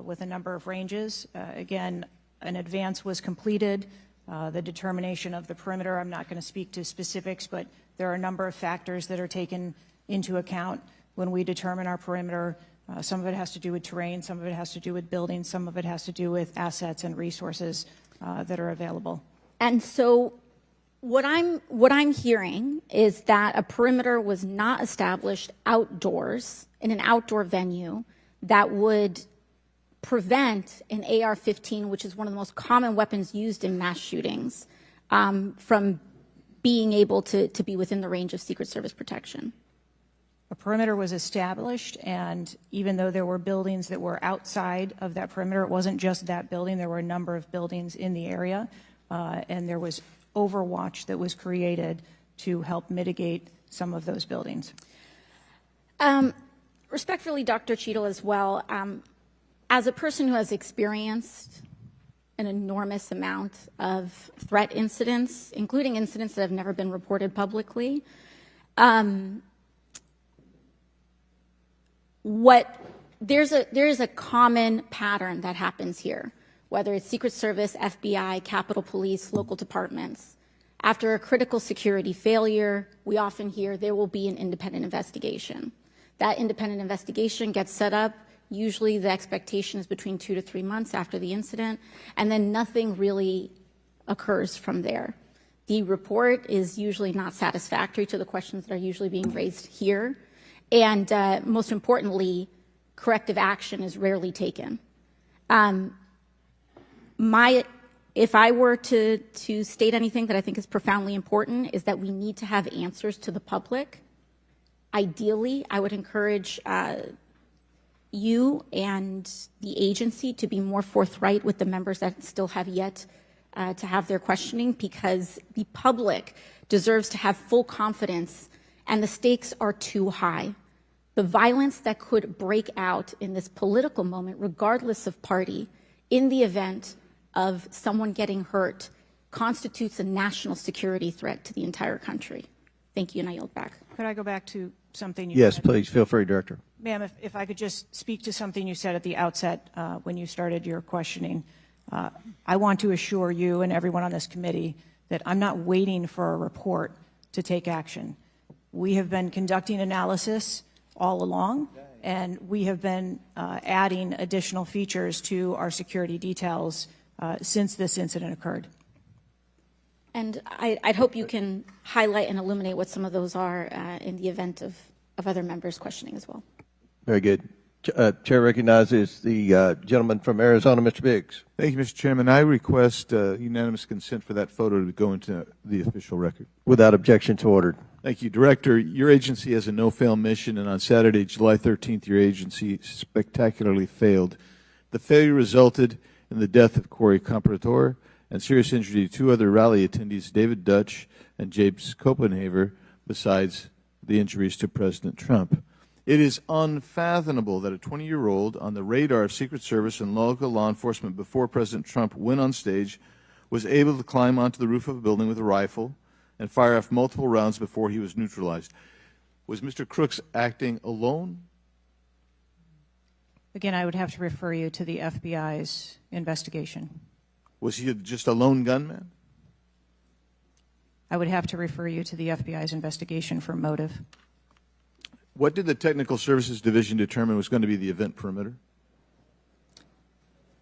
with a number of ranges. Again, an advance was completed. The determination of the perimeter, I'm not going to speak to specifics, but there are a number of factors that are taken into account when we determine our perimeter. Some of it has to do with terrain, some of it has to do with buildings, some of it has to do with assets and resources that are available. And so what I'm hearing is that a perimeter was not established outdoors in an outdoor venue that would prevent an AR-15, which is one of the most common weapons used in mass shootings, from being able to be within the range of Secret Service protection. A perimeter was established, and even though there were buildings that were outside of that perimeter, it wasn't just that building. There were a number of buildings in the area, and there was overwatch that was created to help mitigate some of those buildings. Respectfully, Dr. Cheadle, as well, as a person who has experienced an enormous amount of threat incidents, including incidents that have never been reported publicly, there is a common pattern that happens here, whether it's Secret Service, FBI, Capitol Police, local departments. After a critical security failure, we often hear there will be an independent investigation. That independent investigation gets set up. Usually the expectation is between 2 to 3 months after the incident, and then nothing really occurs from there. The report is usually not satisfactory to the questions that are usually being raised here. And most importantly, corrective action is rarely taken. If I were to state anything that I think is profoundly important, is that we need to have answers to the public. Ideally, I would encourage you and the agency to be more forthright with the members that still have yet to have their questioning, because the public deserves to have full confidence, and the stakes are too high. The violence that could break out in this political moment, regardless of party, in the event of someone getting hurt, constitutes a national security threat to the entire country. Thank you, and I yield back. Could I go back to something you Yes, said? please. Feel free, Director. Ma'am, if I could just speak to something you said at the outset when you started your questioning. I want to assure you and everyone on this committee that I'm not waiting for a report to take action. We have been conducting analysis all along, and we have been adding additional features to our security details since this incident occurred. And I'd hope you can highlight and illuminate what some of those are in the event of other members questioning as well. Very good. Chair recognizes the gentleman from Arizona, Mr. Biggs. Thank you, Mr. Chairman. I request unanimous consent for that photo to go into the official record. Without objection to ordered. Thank you. Director, your agency has a no-fail mission, and on Saturday, July 13th, your agency spectacularly failed. The failure resulted in the death of Corey Comparator and serious injury to two other rally attendees, David Dutch and James Copenhaver, besides the injuries to President Trump. It is unfathomable that a 20-year-old on the radar of Secret Service and local law enforcement before President Trump went on stage was able to climb onto the roof of a building with a rifle and fire off multiple rounds before he was neutralized. Was Mr. Crooks acting alone? Again, I would have to refer you to the FBI's investigation. Was he just a lone gunman? I would have to refer you to the FBI's investigation for motive. What did the Technical Services Division determine was going to be the event perimeter?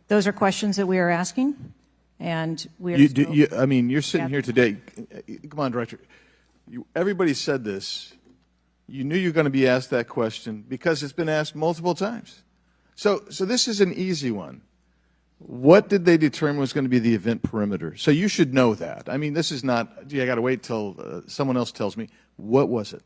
Those are questions that we are asking, and we are you're sitting here today. Come on, Director. Everybody said this. You knew you were going to be asked that question because it's been asked multiple times. So this is an easy one. What did they determine was going to be the event perimeter? So you should know that. I mean, this is not, gee, I got to wait till someone else tells me. What was it?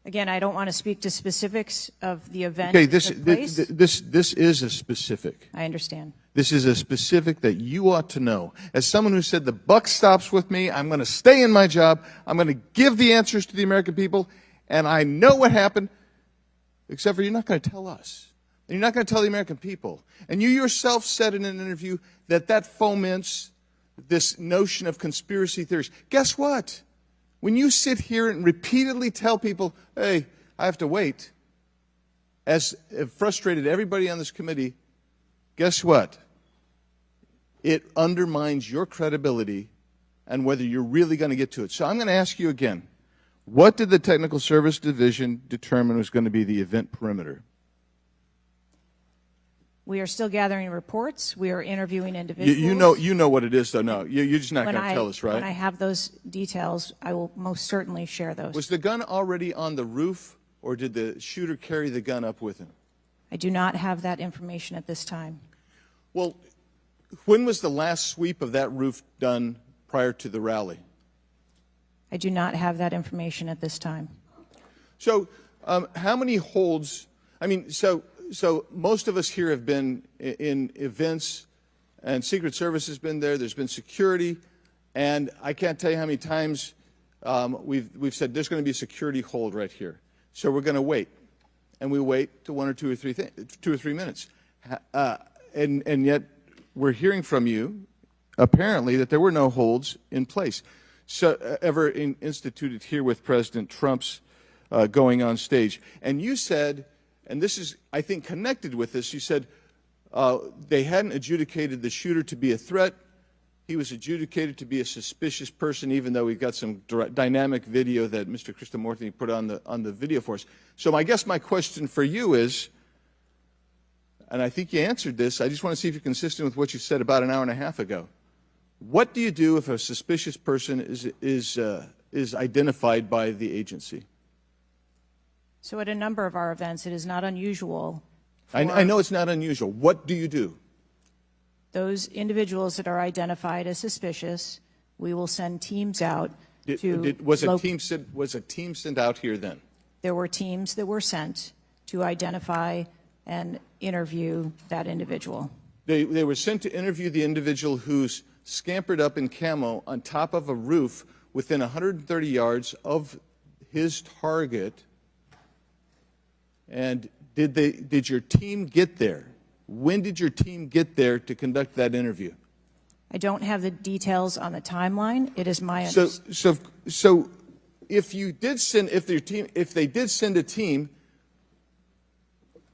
Again, I don't want to speak to specifics of the event. Okay, that took place. this is a specific. I understand. This is a specific that you ought to know. As someone who said the buck stops with me, I'm going to stay in my job, I'm going to give the answers to the American people, and I know what happened, except for you're not going to tell us. And you're not going to tell the American people. And you yourself said in an interview that foments this notion of conspiracy theories. Guess what? When you sit here and repeatedly tell people, hey, I have to wait, has frustrated everybody on this committee, guess what? It undermines your credibility and whether you're really going to get to it. So I'm going to ask you again, what did the Technical Service Division determine was going to be the event perimeter? We are still gathering reports. We are interviewing individuals. You know what it is, though. No, you're just not going to tell us, right? When I have those details, I will most certainly share those. Was the gun already on the roof, or did the shooter carry the gun up with him? I do not have that information at this time. Well, when was the last sweep of that roof done prior to the rally? I do not have that information at this time. So, how many holds? I mean, so most of us here have been in events, and Secret Service has been there. There's been security, and I can't tell you how many times we've said there's going to be a security hold right here. So we're going to wait, and we wait to 1 or 2 or 3 minutes, and yet we're hearing from you apparently that there were no holds in place. So ever instituted here with President Trump's going on stage. And you said, and this is, I think, connected with this, you said they hadn't adjudicated the shooter to be a threat. He was adjudicated to be a suspicious person, even though we've got some dynamic video that Mr. Krishnamurthy put on the video for us. So I guess my question for you is, and I think you answered this, I just want to see if you're consistent with what you said about an hour and a half ago. What do you do if a suspicious person is identified by the agency? So at a number of our events, it is not unusual. I know it's not unusual. What do you do? Those individuals that are identified as suspicious, we will send teams out Was a team sent out here then? There were teams that were sent to identify and interview that individual. They were sent to interview the individual who's scampered up in camo on top of a roof within 130 yards of his target. And did your team get there? When did your team get there to conduct that interview? I don't have the details on the timeline. It is my understanding. So if they did send a team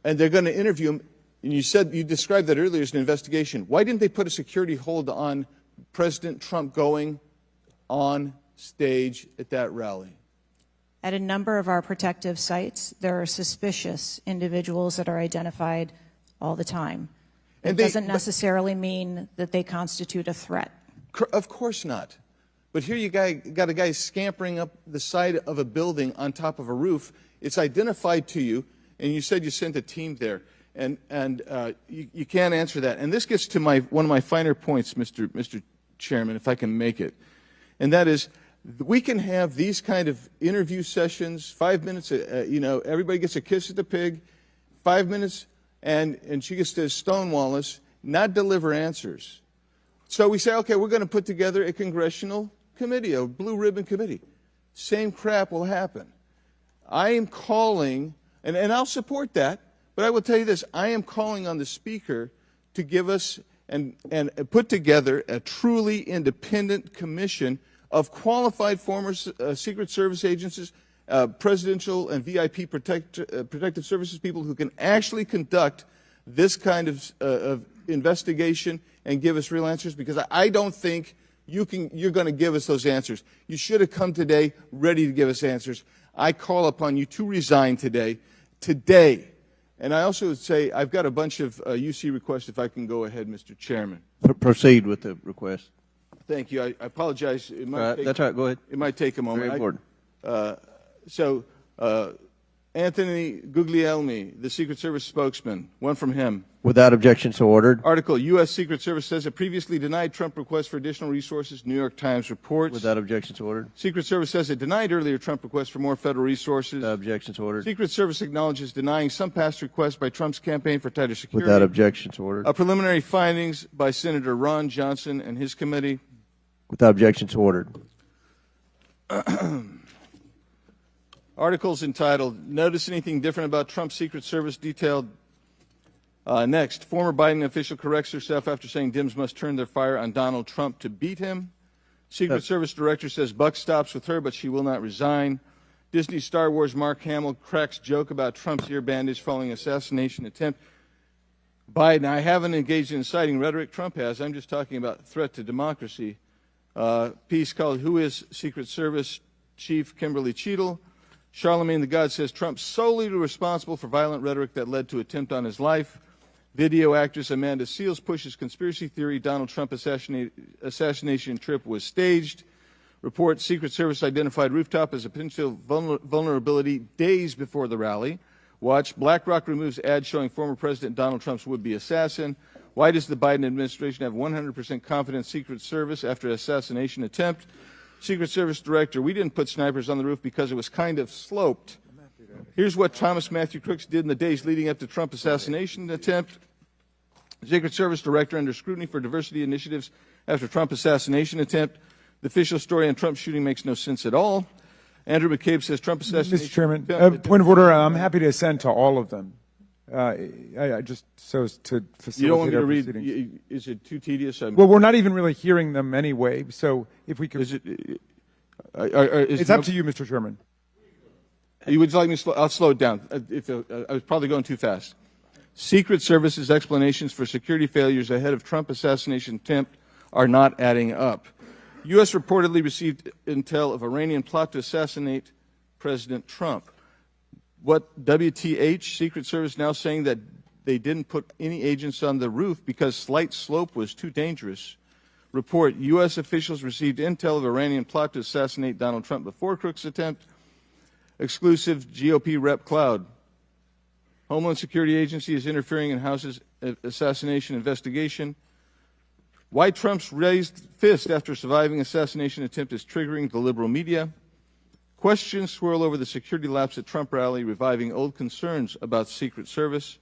and they're going to interview him, and you described that earlier as an investigation, why didn't they put a security hold on President Trump going on stage at that rally? At a number of our protective sites, there are suspicious individuals that are identified all the time. It doesn't necessarily mean that they constitute a threat. Of course not. But here you got a guy scampering up the side of a building on top of a roof. It's identified to you, and you said you sent a team there. And you can't answer that. And this gets to one of my finer points, Mr. Chairman, if I can make it. And that is, we can have these kind of interview sessions, 5 minutes, everybody gets a kiss at the pig, 5 minutes, and she gets to stonewall us, not deliver answers. So we say, okay, we're going to put together a congressional committee, a blue ribbon committee. Same crap will happen. I am calling, and I'll support that, but I will tell you this, I am calling on the Speaker to give us and put together a truly independent commission of qualified former Secret Service agents, presidential and VIP protective services people who can actually conduct this kind of investigation and give us real answers, because I don't think you're going to give us those answers. You should have come today ready to give us answers. I call upon you to resign today. And I also would say I've got a bunch of UC requests, if I can go ahead, Mr. Chairman. Proceed with the request. Thank you. I apologize. It might That's all right. Go ahead. It might take a moment. Very important. Anthony Guglielmi, the Secret Service spokesman, one from him. Without objection, so ordered. Article, U.S. Secret Service says it previously denied Trump requests for additional resources, New York Times reports. Without objection, so ordered. Secret Service says it denied earlier Trump requests for more federal resources. Without objection, so ordered. Secret Service acknowledges denying some past requests by Trump's campaign for tighter security. Without objection, so ordered. Preliminary findings by Senator Ron Johnson and his committee. Without objection, so ordered. Articles entitled, Notice Anything Different About Trump's Secret Service Detailed. Next, former Biden official corrects herself after saying Dems must turn their fire on Donald Trump to beat him. Secret Service director says buck stops with her, but she will not resign. Disney Star Wars Mark Hamill cracks joke about Trump's ear bandage following assassination attempt. Biden, I haven't engaged in inciting rhetoric. Trump has. I'm just talking about threat to democracy. Piece called Who is Secret Service Chief Kimberly Cheadle? Charlemagne the God says Trump solely responsible for violent rhetoric that led to attempt on his life. Video actress Amanda Seales pushes conspiracy theory Donald Trump assassination trip was staged. Report Secret Service identified rooftop as a potential vulnerability days before the rally. Watch BlackRock removes ad showing former President Donald Trump's would-be assassin. Why does the Biden administration have 100% confidence Secret Service after assassination attempt? Secret Service director, we didn't put snipers on the roof because it was kind of sloped. Here's what Thomas Matthew Crooks did in the days leading up to Trump assassination attempt. Secret Service director under scrutiny for diversity initiatives after Trump assassination attempt. The official story on Trump's shooting makes no sense at all. Andrew McCabe says Trump assassination. Mr. Chairman, point of order. I'm happy to assent to all of them. I just so as to facilitate You don't want me our to read? proceedings. Is it too tedious? Well, we're not even really hearing them anyway. So if we could, it's up to you, Mr. Chairman. You would like me to I'll slow it down. I was probably going too fast. Secret Service's explanations for security failures ahead of Trump assassination attempt are not adding up. U.S. reportedly received intel of Iranian plot to assassinate President Trump. What WTH? Secret Service now saying that they didn't put any agents on the roof because slight slope was too dangerous. Report, U.S. officials received intel of Iranian plot to assassinate Donald Trump before Crooks' attempt. Exclusive GOP rep Cloud. Homeland Security Agency is interfering in House's assassination investigation. Why Trump's raised fist after surviving assassination attempt is triggering the liberal media. Questions swirl over the security lapse at Trump rally, reviving old concerns about Secret Service.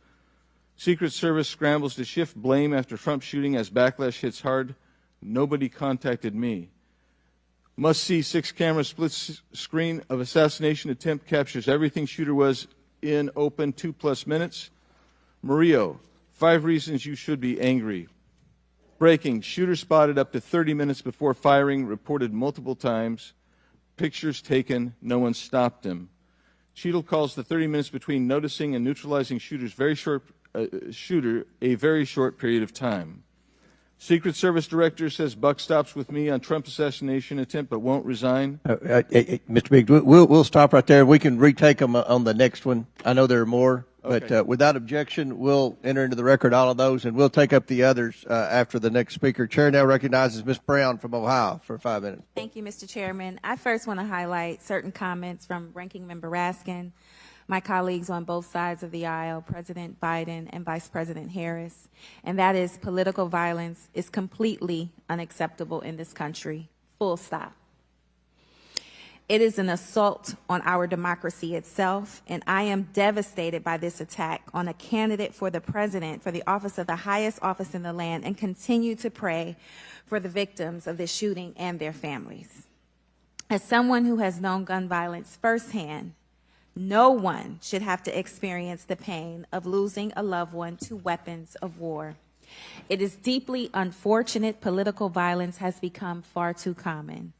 Secret Service scrambles to shift blame after Trump shooting as backlash hits hard. Nobody contacted me. Must-see 6-camera split screen of assassination attempt captures everything shooter was in open 2+ minutes. Murillo, 5 reasons you should be angry. Breaking, shooter spotted up to 30 minutes before firing, reported multiple times. Pictures taken, no one stopped him. Cheadle calls the 30 minutes between noticing and neutralizing shooter a very short period of time. Secret Service director says buck stops with me on Trump assassination attempt but won't resign. Mr. Biggs, we'll stop right there. We can retake them on the next one. I know there are more, but without objection, we'll enter into the record all of those, and we'll take up the others after the next speaker. Chair now recognizes Ms. Brown from Ohio for 5 minutes. Thank you, Mr. Chairman. I first want to highlight certain comments from Ranking Member Raskin, my colleagues on both sides of the aisle, President Biden and Vice President Harris, and that is political violence is completely unacceptable in this country, full stop. It is an assault on our democracy itself, and I am devastated by this attack on a candidate for the president, for the office of the highest office in the land, and continue to pray for the victims of this shooting and their families. As someone who has known gun violence firsthand, no one should have to experience the pain of losing a loved one to weapons of war. It is deeply unfortunate political violence has become far too common.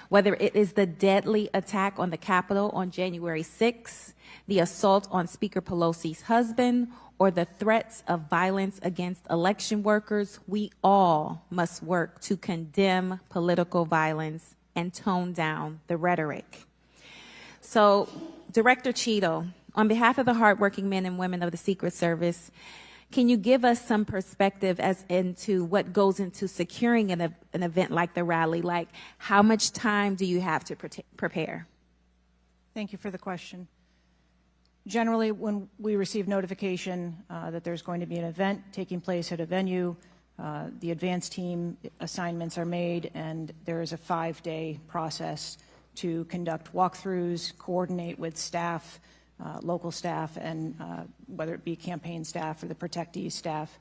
Whether it is the deadly attack on the Capitol on January 6th, the assault on Speaker Pelosi's husband, or the threats of violence against election workers, we all must work to condemn political violence and tone down the rhetoric. So, Director Cheadle, on behalf of the hardworking men and women of the Secret Service, can you give us some perspective as into what goes into securing an event like the rally? Like, how much time do you have to prepare? Thank you for the question. Generally, when we receive notification that there's going to be an event taking place at a venue, the advance team assignments are made, and there is a 5-day process to conduct walkthroughs, coordinate with staff, local staff, and whether it be campaign staff or the protectee staff,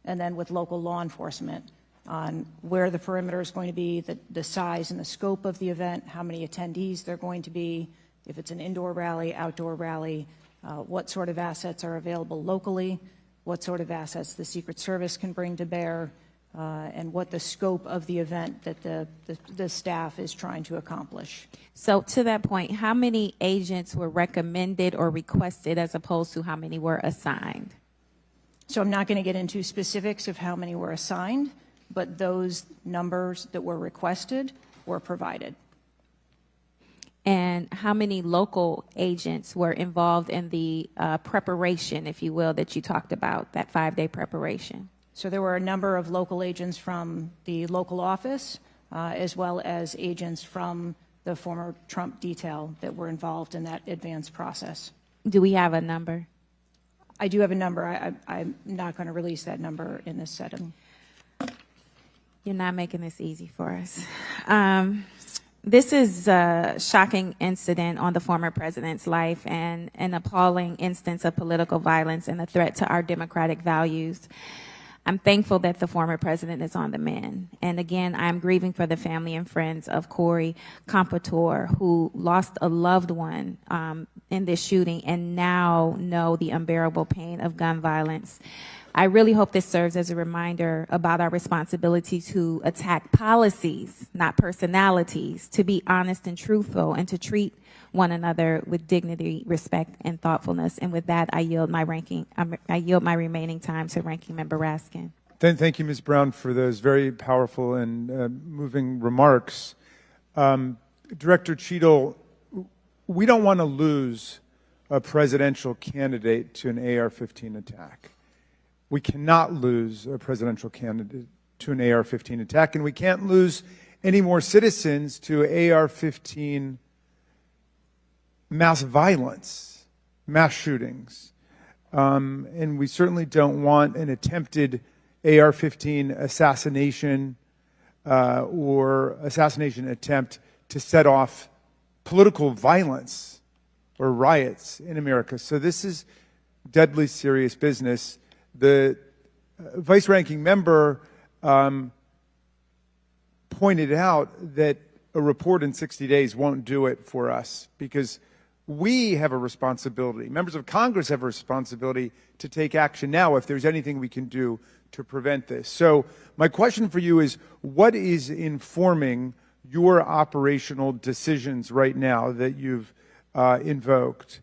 and then with local law enforcement on where the perimeter is going to be, the size and the scope of the event, how many attendees there are going to be, if it's an indoor rally, outdoor rally, what sort of assets are available locally, what sort of assets the Secret Service can bring to bear, and what the scope of the event that the staff is trying to accomplish. So to that point, how many agents were recommended or requested as opposed to how many were assigned? So I'm not going to get into specifics of how many were assigned, but those numbers that were requested were provided. And how many local agents were involved in the preparation, if you will, that you talked about, that 5-day preparation? So there were a number of local agents from the local office, as well as agents from the former Trump detail that were involved in that advanced process. Do we have a number? I do have a number. I'm not going to release that number in this setting. You're not making this easy for us. This is a shocking incident on the former president's life and an appalling instance of political violence and a threat to our democratic values. I'm thankful that the former president is on the mend. And again, I'm grieving for the family and friends of Corey Comparator, who lost a loved one in this shooting and now know the unbearable pain of gun violence. I really hope this serves as a reminder about our responsibility to attack policies, not personalities, to be honest and truthful, and to treat one another with dignity, respect, and thoughtfulness. And with that, I yield my remaining time to Ranking Member Raskin. Thank you, Ms. Brown, for those very powerful and moving remarks. Director Cheadle, we don't want to lose a presidential candidate to an AR-15 attack. We cannot lose a presidential candidate to an AR-15 attack, and we can't lose any more citizens to AR-15 mass violence, mass shootings. And we certainly don't want an attempted AR-15 assassination or assassination attempt to set off political violence or riots in America. So this is deadly serious business. The vice ranking member pointed out that a report in 60 days won't do it for us because we have a responsibility. Members of Congress have a responsibility to take action now if there's anything we can do to prevent this. So my question for you is, what is informing your operational decisions right now that you've invoked?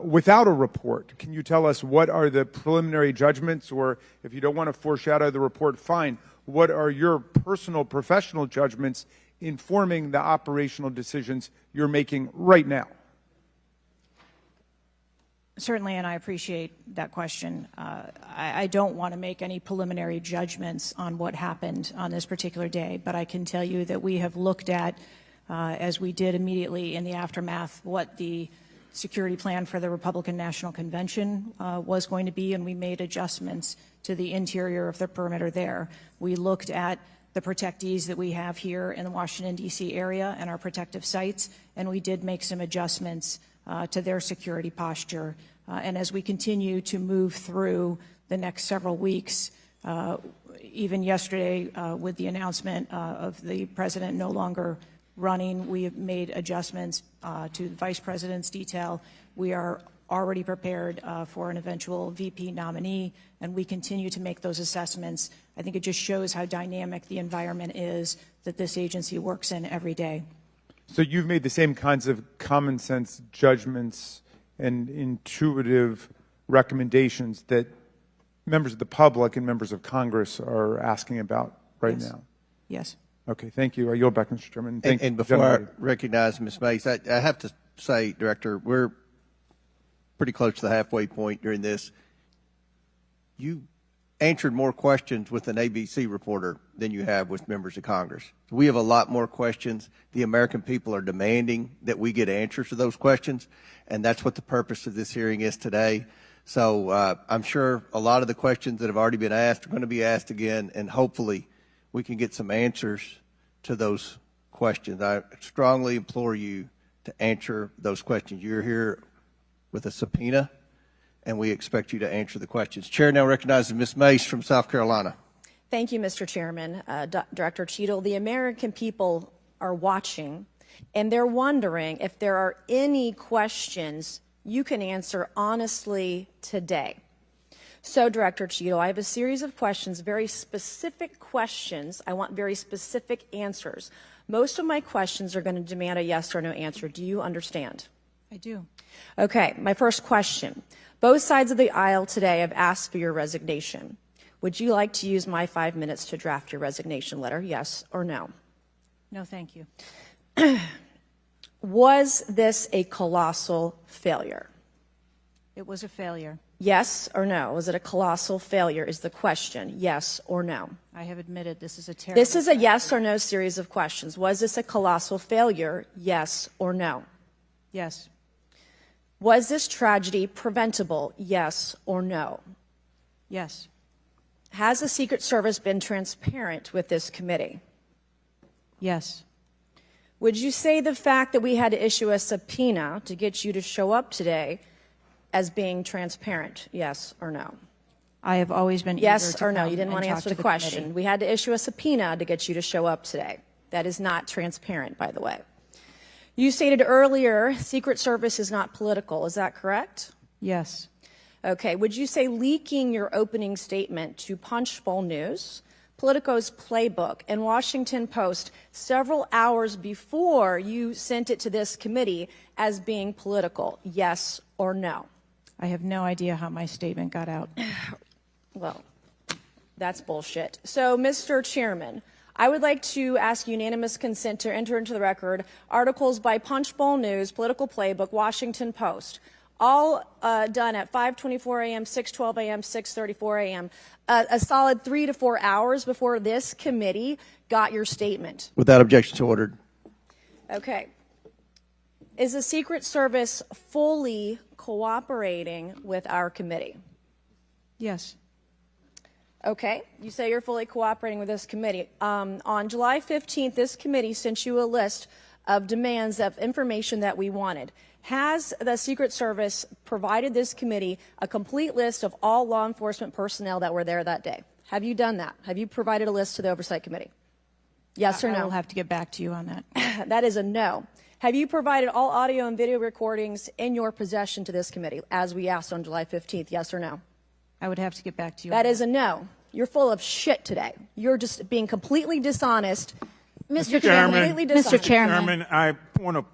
Without a report, can you tell us what are the preliminary judgments, or if you don't want to foreshadow the report, fine. What are your personal, professional judgments informing the operational decisions you're making right now? Certainly, and I appreciate that question. I don't want to make any preliminary judgments on what happened on this particular day, but I can tell you that we have looked at, as we did immediately in the aftermath, what the security plan for the Republican National Convention was going to be, and we made adjustments to the interior of the perimeter there. We looked at the protectees that we have here in the Washington, D.C. area and our protective sites, and we did make some adjustments to their security posture. And as we continue to move through the next several weeks, even yesterday with the announcement of the president no longer running, we have made adjustments to the vice president's detail. We are already prepared for an eventual VP nominee, and we continue to make those assessments. I think it just shows how dynamic the environment is that this agency works in every day. So you've made the same kinds of common sense judgments and intuitive recommendations that members of the public and members of Congress are asking about right now? Yes. Okay, thank you. I yield back, Mr. Chairman. And before I recognize Ms. Mace, I have to say, Director, we're pretty close to the halfway point during this. You answered more questions with an ABC reporter than you have with members of Congress. We have a lot more questions. The American people are demanding that we get answers to those questions, and that's what the purpose of this hearing is today. So I'm sure a lot of the questions that have already been asked are going to be asked again, and hopefully we can get some answers to those questions. I strongly implore you to answer those questions. You're here with a subpoena, and we expect you to answer the questions. Chair now recognizes Ms. Mace from South Carolina. Thank you, Mr. Chairman. Director Cheadle, the American people are watching, and they're wondering if there are any questions you can answer honestly today. So, Director Cheadle, I have a series of questions, very specific questions. I want very specific answers. Most of my questions are going to demand a yes or no answer. Do you understand? I do. Okay, my first question. Both sides of the aisle today have asked for your resignation. Would you like to use my 5 minutes to draft your resignation letter, yes or no? No, thank you. Was this a colossal failure? It was a failure. Yes or no? Was it a colossal failure is the question, yes or no? I have admitted this is a terrible. This is a yes or no series of questions. Was this a colossal failure, yes or no? Yes. Was this tragedy preventable, yes or no? Yes. Has the Secret Service been transparent with this committee? Yes. Would you say the fact that we had to issue a subpoena to get you to show up today as being transparent, yes or no? I have always been Yes eager to or no? come You didn't and want to talk answer to the question. committee. We had to issue a subpoena to get you to show up today. That is not transparent, by the way. You stated earlier Secret Service is not political. Is that correct? Yes. Okay. Would you say leaking your opening statement to Punchbowl News, Politico's Playbook, and Washington Post several hours before you sent it to this committee as being political, yes or no? I have no idea how my statement got out. Well, that's bullshit. So, Mr. Chairman, I would like to ask unanimous consent to enter into the record articles by Punchbowl News, Political Playbook, Washington Post, all done at 5:24 a.m., 6:12 a.m., 6:34 a.m., a solid 3 to 4 hours before this committee got your statement. Without objection, so ordered. Okay. Is the Secret Service fully cooperating with our committee? Yes. Okay, you say you're fully cooperating with this committee. On July 15th, this committee sent you a list of demands of information that we wanted. Has the Secret Service provided this committee a complete list of all law enforcement personnel that were there that day? Have you done that? Have you provided a list to the Oversight Committee? Yes or no? I will have to get back to you on that. That is a no. Have you provided all audio and video recordings in your possession to this committee, as we asked on July 15th, yes or no? I would have to get back to you. That is a no. You're full of shit today. You're just being completely dishonest. Mr. Chairman, Mr. Chairman. I point of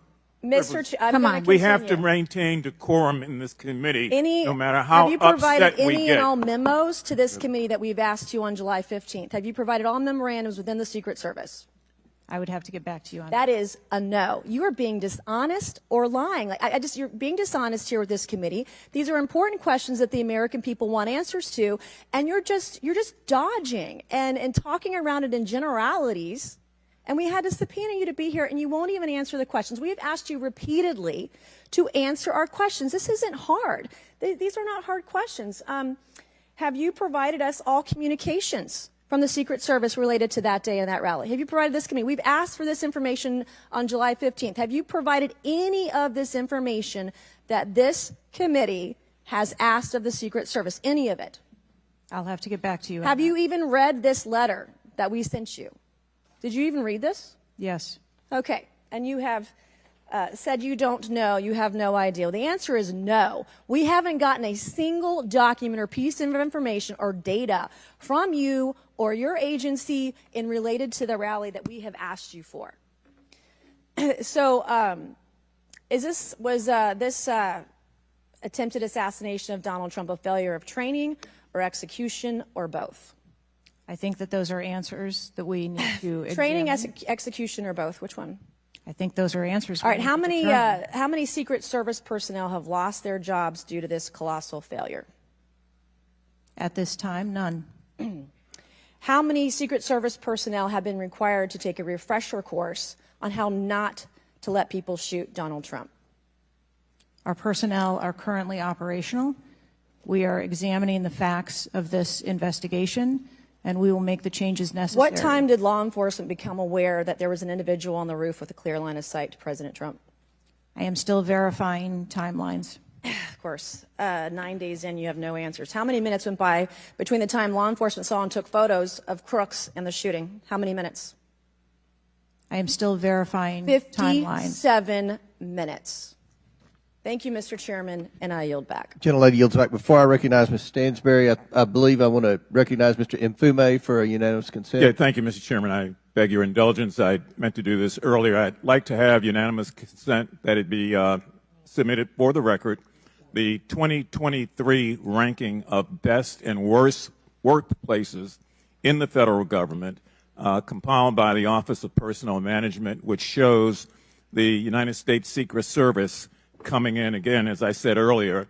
Mr. I'm Come gonna on. we have to continue. maintain decorum in this committee, Any, no matter how have you provided upset we any get. and all memos to this committee that we've asked you on July 15th? Have you provided all memorandums within the Secret Service? I would have to get back to you on That is a no. You are being dishonest or lying. Like, you're being dishonest here with this committee. These are important questions that the American people want answers to, and you're just dodging and talking around it in generalities. And we had to subpoena you to be here, and you won't even answer the questions. We have asked you repeatedly to answer our questions. This isn't hard. These are not hard questions. Have you provided us all communications from the Secret Service related to that day and that rally? Have you provided this committee? We've asked for this information on July 15th. Have you provided any of this information that this committee has asked of the Secret Service? Any of it? I'll have to get back to you. Have you even read this letter that we sent you? Did you even read this? Yes. Okay. And you have said you don't know, you have no idea. Well, the answer is no. We haven't gotten a single document or piece of information or data from you or your agency in related to the rally that we have asked you for. So, was this attempted assassination of Donald Trump a failure of training or execution or both? I think that those are answers that we need to Training, examine. execution, or both? Which one? I think those are answers. All right. we How need to many determine. how many Secret Service personnel have lost their jobs due to this colossal failure? At this time, none. How many Secret Service personnel have been required to take a refresher course on how not to let people shoot Donald Trump? Our personnel are currently operational. We are examining the facts of this investigation, and we will make the changes necessary. What time did law enforcement become aware that there was an individual on the roof with a clear line of sight to President Trump? I am still verifying timelines. Of course, 9 days in, you have no answers. How many minutes went by between the time law enforcement saw and took photos of crooks and the shooting? How many minutes? I am still verifying timelines. 57 minutes. Thank you, Mr. Chairman, and I yield back. Gentlelady yields back. Before I recognize Mr. Stansbury, I believe I want to recognize Mr. Mfume for a unanimous consent. Yeah, thank you, Mr. Chairman. I beg your indulgence. I meant to do this earlier. I'd like to have unanimous consent that it be submitted for the record. The 2023 ranking of best and worst workplaces in the federal government, compiled by the Office of Personnel Management, which shows the United States Secret Service coming in, again, as I said earlier,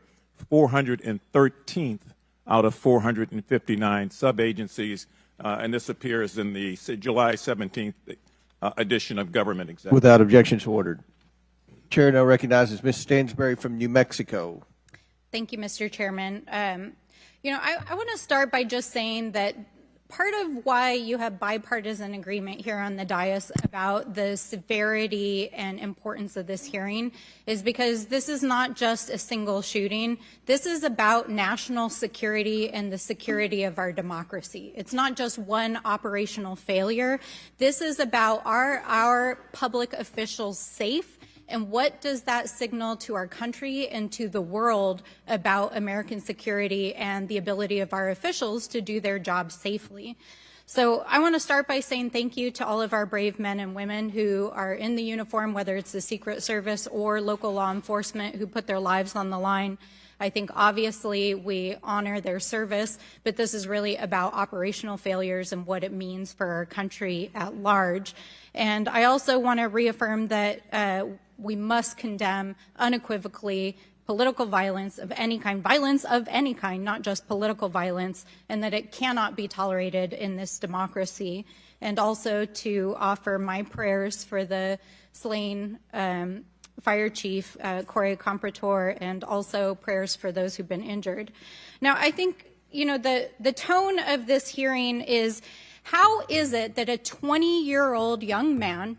413th out of 459 sub-agencies, and this appears in the July 17th edition of Government Executive. Without objections ordered. Chair now recognizes Ms. Stansbury from New Mexico. Thank you, Mr. Chairman. I want to start by just saying that part of why you have bipartisan agreement here on the dais about the severity and importance of this hearing is because this is not just a single shooting. This is about national security and the security of our democracy. It's not just one operational failure. This is about our public officials safe. And what does that signal to our country and to the world about American security and the ability of our officials to do their job safely? So I want to start by saying thank you to all of our brave men and women who are in the uniform, whether it's the Secret Service or local law enforcement, who put their lives on the line. I think obviously we honor their service, but this is really about operational failures and what it means for our country at large. And I also want to reaffirm that we must condemn unequivocally political violence of any kind, not just political violence, and that it cannot be tolerated in this democracy. And also to offer my prayers for the slain Fire Chief Corey Comprador, and also prayers for those who've been injured. Now, I think, the tone of this hearing is, how is it that a 20-year-old young man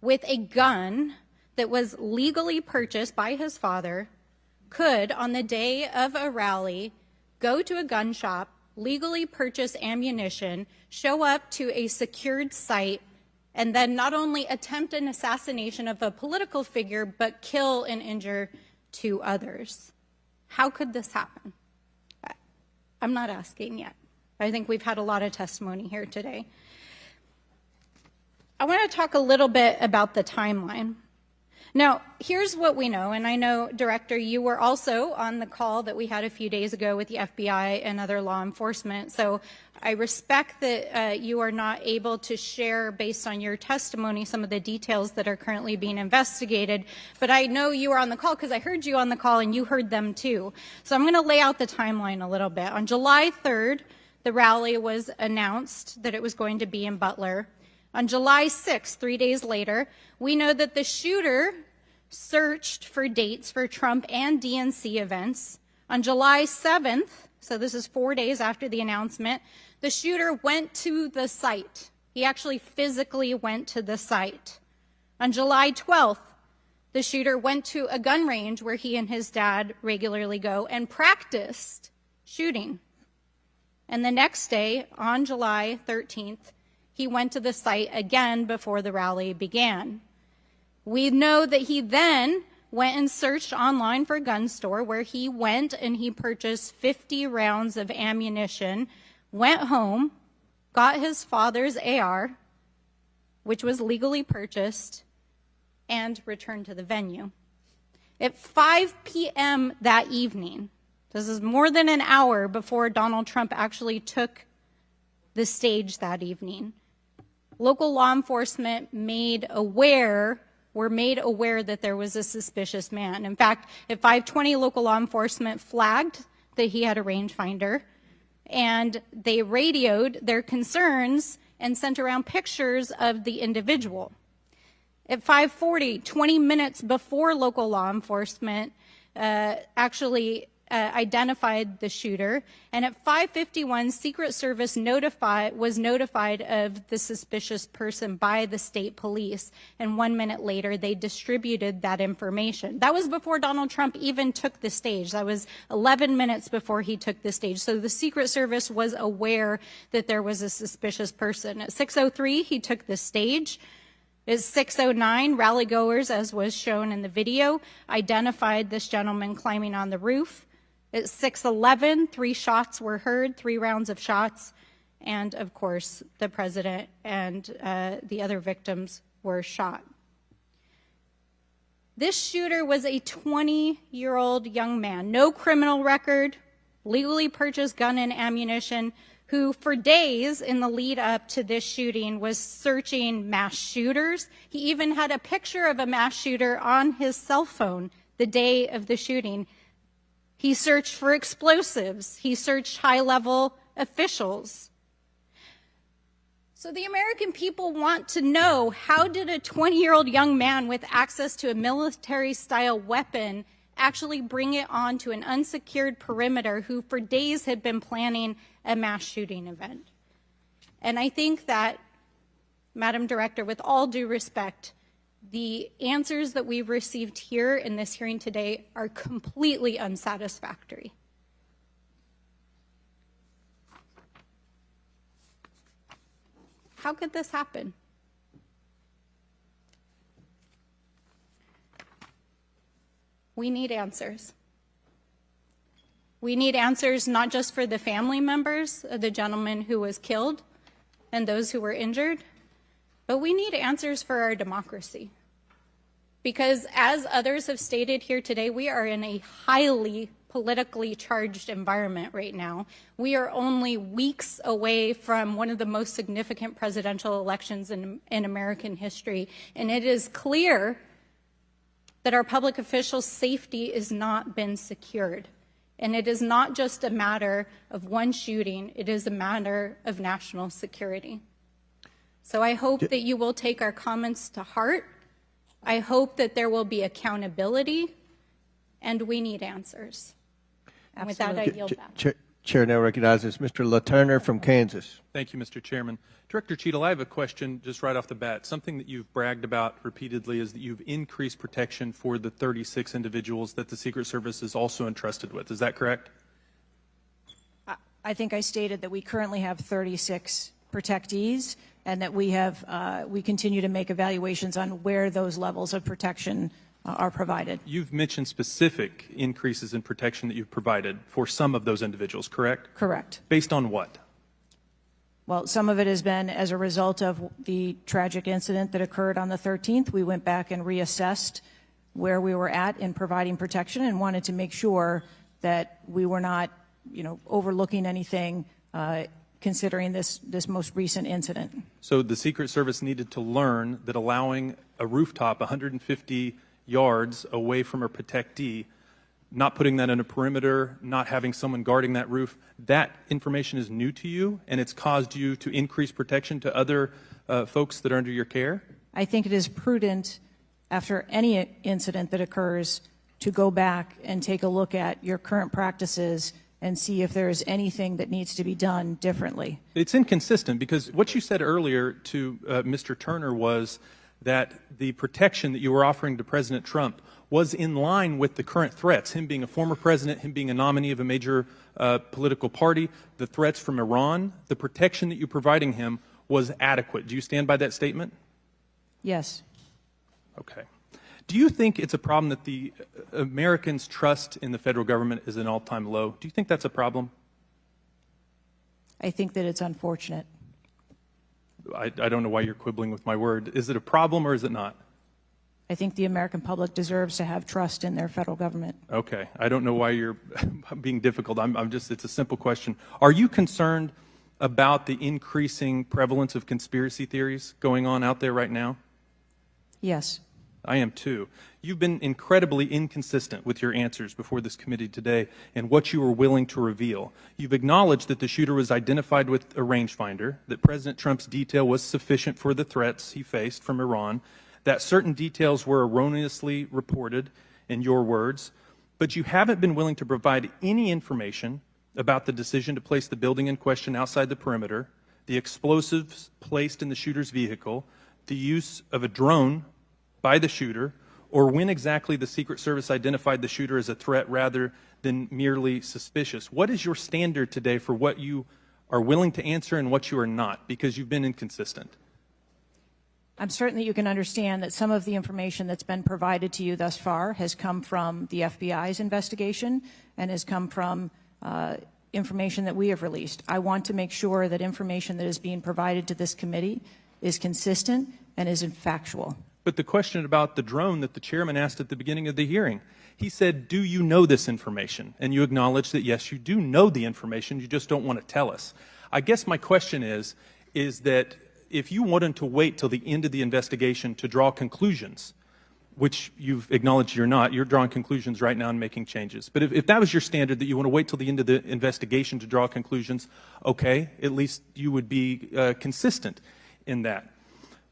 with a gun that was legally purchased by his father could, on the day of a rally, go to a gun shop, legally purchase ammunition, show up to a secured site, and then not only attempt an assassination of a political figure, but kill and injure 2 others? How could this happen? I'm not asking yet. I think we've had a lot of testimony here today. I want to talk a little bit about the timeline. Now, here's what we know, and I know, Director, you were also on the call that we had a few days ago with the FBI and other law enforcement, so I respect that you are not able to share, based on your testimony, some of the details that are currently being investigated, but I know you were on the call because I heard you on the call and you heard them too. So I'm going to lay out the timeline a little bit. On July 3rd, the rally was announced that it was going to be in Butler. On July 6th, 3 days later, we know that the shooter searched for dates for Trump and DNC events. On July 7th, so this is 4 days after the announcement, the shooter went to the site. He actually physically went to the site. On July 12th, the shooter went to a gun range where he and his dad regularly go and practiced shooting. And the next day, on July 13th, he went to the site again before the rally began. We know that he then went and searched online for a gun store, where he went and he purchased 50 rounds of ammunition, went home, got his father's AR, which was legally purchased, and returned to the venue. At 5 p.m. that evening, this is more than an hour before Donald Trump actually took the stage that evening, local law enforcement were made aware that there was a suspicious man. In fact, at 5:20, local law enforcement flagged that he had a rangefinder, and they radioed their concerns and sent around pictures of the individual. At 5:40, 20 minutes before local law enforcement actually identified the shooter, and at 5:51, Secret Service was notified of the suspicious person by the state police, and 1 minute later they distributed that information. That was before Donald Trump even took the stage. That was 11 minutes before he took the stage. So the Secret Service was aware that there was a suspicious person. At 6:03, he took the stage. At 6:09, rallygoers, as was shown in the video, identified this gentleman climbing on the roof. At 6:11, 3 shots were heard, 3 rounds of shots, and of course, the president and the other victims were shot. This shooter was a 20-year-old young man, no criminal record, legally purchased gun and ammunition, who for days in the lead up to this shooting was searching mass shooters. He even had a picture of a mass shooter on his cell phone the day of the shooting. He searched for explosives. He searched high-level officials. So the American people want to know, how did a 20-year-old young man with access to a military-style weapon actually bring it onto an unsecured perimeter who for days had been planning a mass shooting event? And I think that, Madam Director, with all due respect, the answers that we've received here in this hearing today are completely unsatisfactory. How could this happen? We need answers. We need answers not just for the family members of the gentleman who was killed and those who were injured, but we need answers for our democracy. Because as others have stated here today, we are in a highly politically charged environment right now. We are only weeks away from one of the most significant presidential elections in American history, and it is clear that our public officials' safety has not been secured. And it is not just a matter of one shooting, it is a matter of national security. So I hope that you will take our comments to heart. I hope that there will be accountability, and we need answers. And with that, I yield back. Chair now recognizes Mr. LaTurner from Kansas. Thank you, Mr. Chairman. Director Cheadle, I have a question just right off the bat. Something that you've bragged about repeatedly is that you've increased protection for the 36 individuals that the Secret Service is also entrusted with. Is that correct? I think I stated that we currently have 36 protectees, and that we continue to make evaluations on where those levels of protection are provided. You've mentioned specific increases in protection that you've provided for some of those individuals, correct? Correct. Based on what? Well, some of it has been as a result of the tragic incident that occurred on the 13th. We went back and reassessed where we were at in providing protection and wanted to make sure that we were not, overlooking anything considering this most recent incident. So the Secret Service needed to learn that allowing a rooftop 150 yards away from a protectee, not putting that in a perimeter, not having someone guarding that roof, that information is new to you, and it's caused you to increase protection to other folks that are under your care? I think it is prudent, after any incident that occurs, to go back and take a look at your current practices and see if there is anything that needs to be done differently. It's inconsistent, because what you said earlier to Mr. Turner was that the protection that you were offering to President Trump was in line with the current threats, him being a former president, him being a nominee of a major political party, the threats from Iran. The protection that you're providing him was adequate. Do you stand by that statement? Yes. Okay. Do you think it's a problem that the Americans' trust in the federal government is an all-time low? Do you think that's a problem? I think that it's unfortunate. I don't know why you're quibbling with my word. Is it a problem or is it not? I think the American public deserves to have trust in their federal government. Okay. I don't know why you're being difficult. It's a simple question. Are you concerned about the increasing prevalence of conspiracy theories going on out there right now? Yes. I am too. You've been incredibly inconsistent with your answers before this committee today and what you were willing to reveal. You've acknowledged that the shooter was identified with a rangefinder, that President Trump's detail was sufficient for the threats he faced from Iran, that certain details were erroneously reported, in your words, but you haven't been willing to provide any information about the decision to place the building in question outside the perimeter, the explosives placed in the shooter's vehicle, the use of a drone by the shooter, or when exactly the Secret Service identified the shooter as a threat rather than merely suspicious. What is your standard today for what you are willing to answer and what you are not? Because you've been inconsistent. I'm certain that you can understand that some of the information that's been provided to you thus far has come from the FBI's investigation and has come from information that we have released. I want to make sure that information that is being provided to this committee is consistent and is factual. But the question about the drone that the chairman asked at the beginning of the hearing, he said, do you know this information? And you acknowledge that, yes, you do know the information, you just don't want to tell us. I guess my question is that if you wanted to wait till the end of the investigation to draw conclusions, which you've acknowledged you're drawing conclusions right now and making changes. But if that was your standard, that you want to wait till the end of the investigation to draw conclusions, okay, at least you would be consistent in that.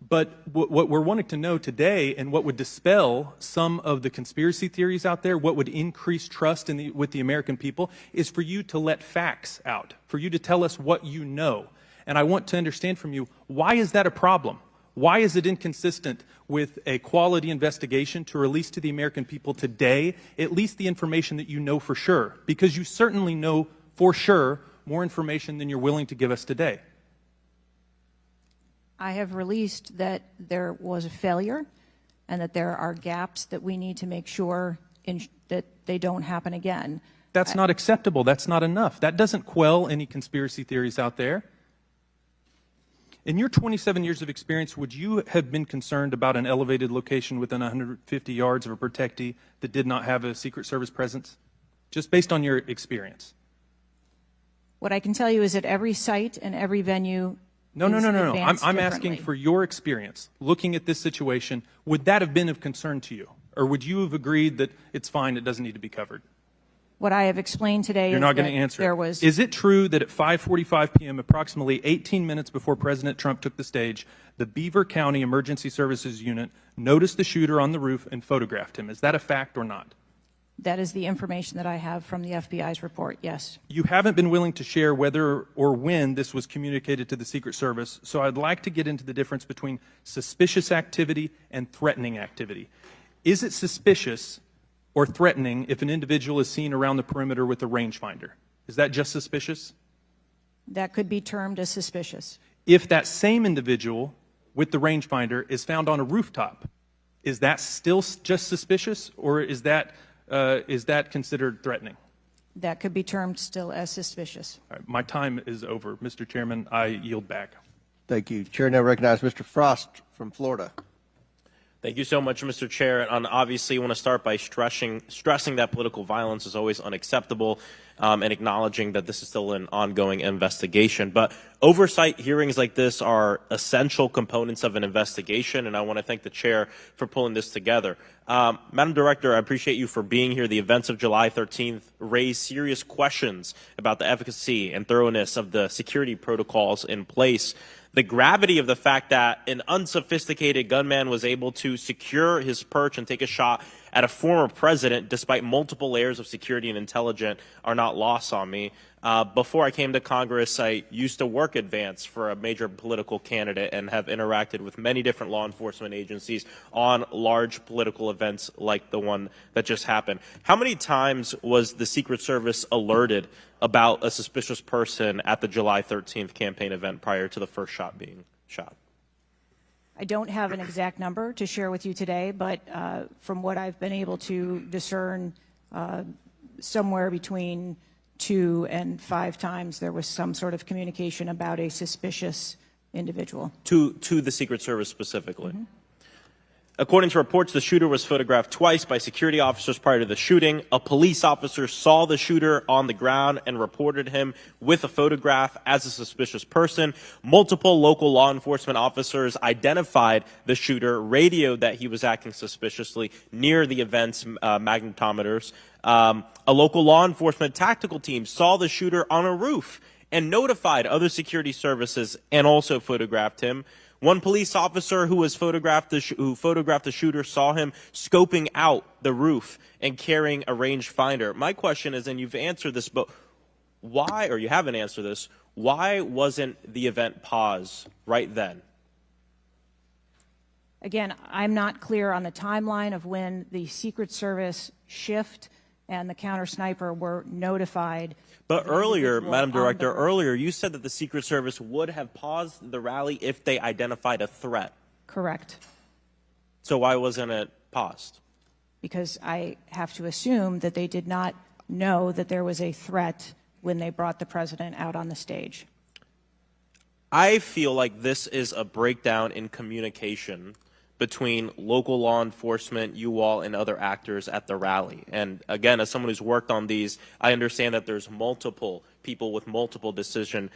But what we're wanting to know today, and what would dispel some of the conspiracy theories out there, what would increase trust with the American people, is for you to let facts out, for you to tell us what you know. And I want to understand from you, why is that a problem? Why is it inconsistent with a quality investigation to release to the American people today at least the information that you know for sure? Because you certainly know for sure more information than you're willing to give us today. I have released that there was a failure and that there are gaps that we need to make sure that they don't happen again. That's not acceptable. That's not enough. That doesn't quell any conspiracy theories out there. In your 27 years of experience, would you have been concerned about an elevated location within 150 yards of a protectee that did not have a Secret Service presence? Just based on your experience. What I can tell you is that every site and every venue No. I'm asking for your experience. Looking at this situation, would that have been of concern to you? Or would you have agreed that it's fine, it doesn't need to be covered? What I have explained today You're is not going to that answer. there was... Is it true that at 5:45 p.m., approximately 18 minutes before President Trump took the stage, the Beaver County Emergency Services Unit noticed the shooter on the roof and photographed him? Is that a fact or not? That is the information that I have from the FBI's report, yes. You haven't been willing to share whether or when this was communicated to the Secret Service, so I'd like to get into the difference between suspicious activity and threatening activity. Is it suspicious or threatening if an individual is seen around the perimeter with a rangefinder? Is that just suspicious? That could be termed as suspicious. If that same individual with the rangefinder is found on a rooftop, is that still just suspicious, or is that considered threatening? That could be termed still as suspicious. All right, my time is over. Mr. Chairman, I yield back. Thank you. Chair now recognizes Mr. Frost from Florida. Thank you so much, Mr. Chair. And obviously, I want to start by stressing that political violence is always unacceptable, and acknowledging that this is still an ongoing investigation. But oversight hearings like this are essential components of an investigation, and I want to thank the chair for pulling this together. Madam Director, I appreciate you for being here. The events of July 13th raised serious questions about the efficacy and thoroughness of the security protocols in place. The gravity of the fact that an unsophisticated gunman was able to secure his perch and take a shot at a former president despite multiple layers of security and intelligence are not lost on me. Before I came to Congress, I used to work advance for a major political candidate and have interacted with many different law enforcement agencies on large political events like the one that just happened. How many times was the Secret Service alerted about a suspicious person at the July 13th campaign event prior to the first shot being shot? I don't have an exact number to share with you today, but from what I've been able to discern, somewhere between 2 and 5 times there was some sort of communication about a suspicious individual. To the Secret Service specifically? Mm-hmm. According to reports, the shooter was photographed twice by security officers prior to the shooting. A police officer saw the shooter on the ground and reported him with a photograph as a suspicious person. Multiple local law enforcement officers identified the shooter, radioed that he was acting suspiciously near the event's magnetometers. A local law enforcement tactical team saw the shooter on a roof and notified other security services and also photographed him. One police officer who photographed the shooter saw him scoping out the roof and carrying a rangefinder. My question is, and you've answered this, but why, or you haven't answered this, why wasn't the event paused right then? Again, I'm not clear on the timeline of when the Secret Service shift and the counter sniper were notified. But earlier, Madam Director, you said that the Secret Service would have paused the rally if they identified a threat. Correct. So why wasn't it paused? Because I have to assume that they did not know that there was a threat when they brought the president out on the stage. I feel like this is a breakdown in communication between local law enforcement, you all, and other actors at the rally. And again, as someone who's worked on these, I understand that there's multiple people with multiple decision,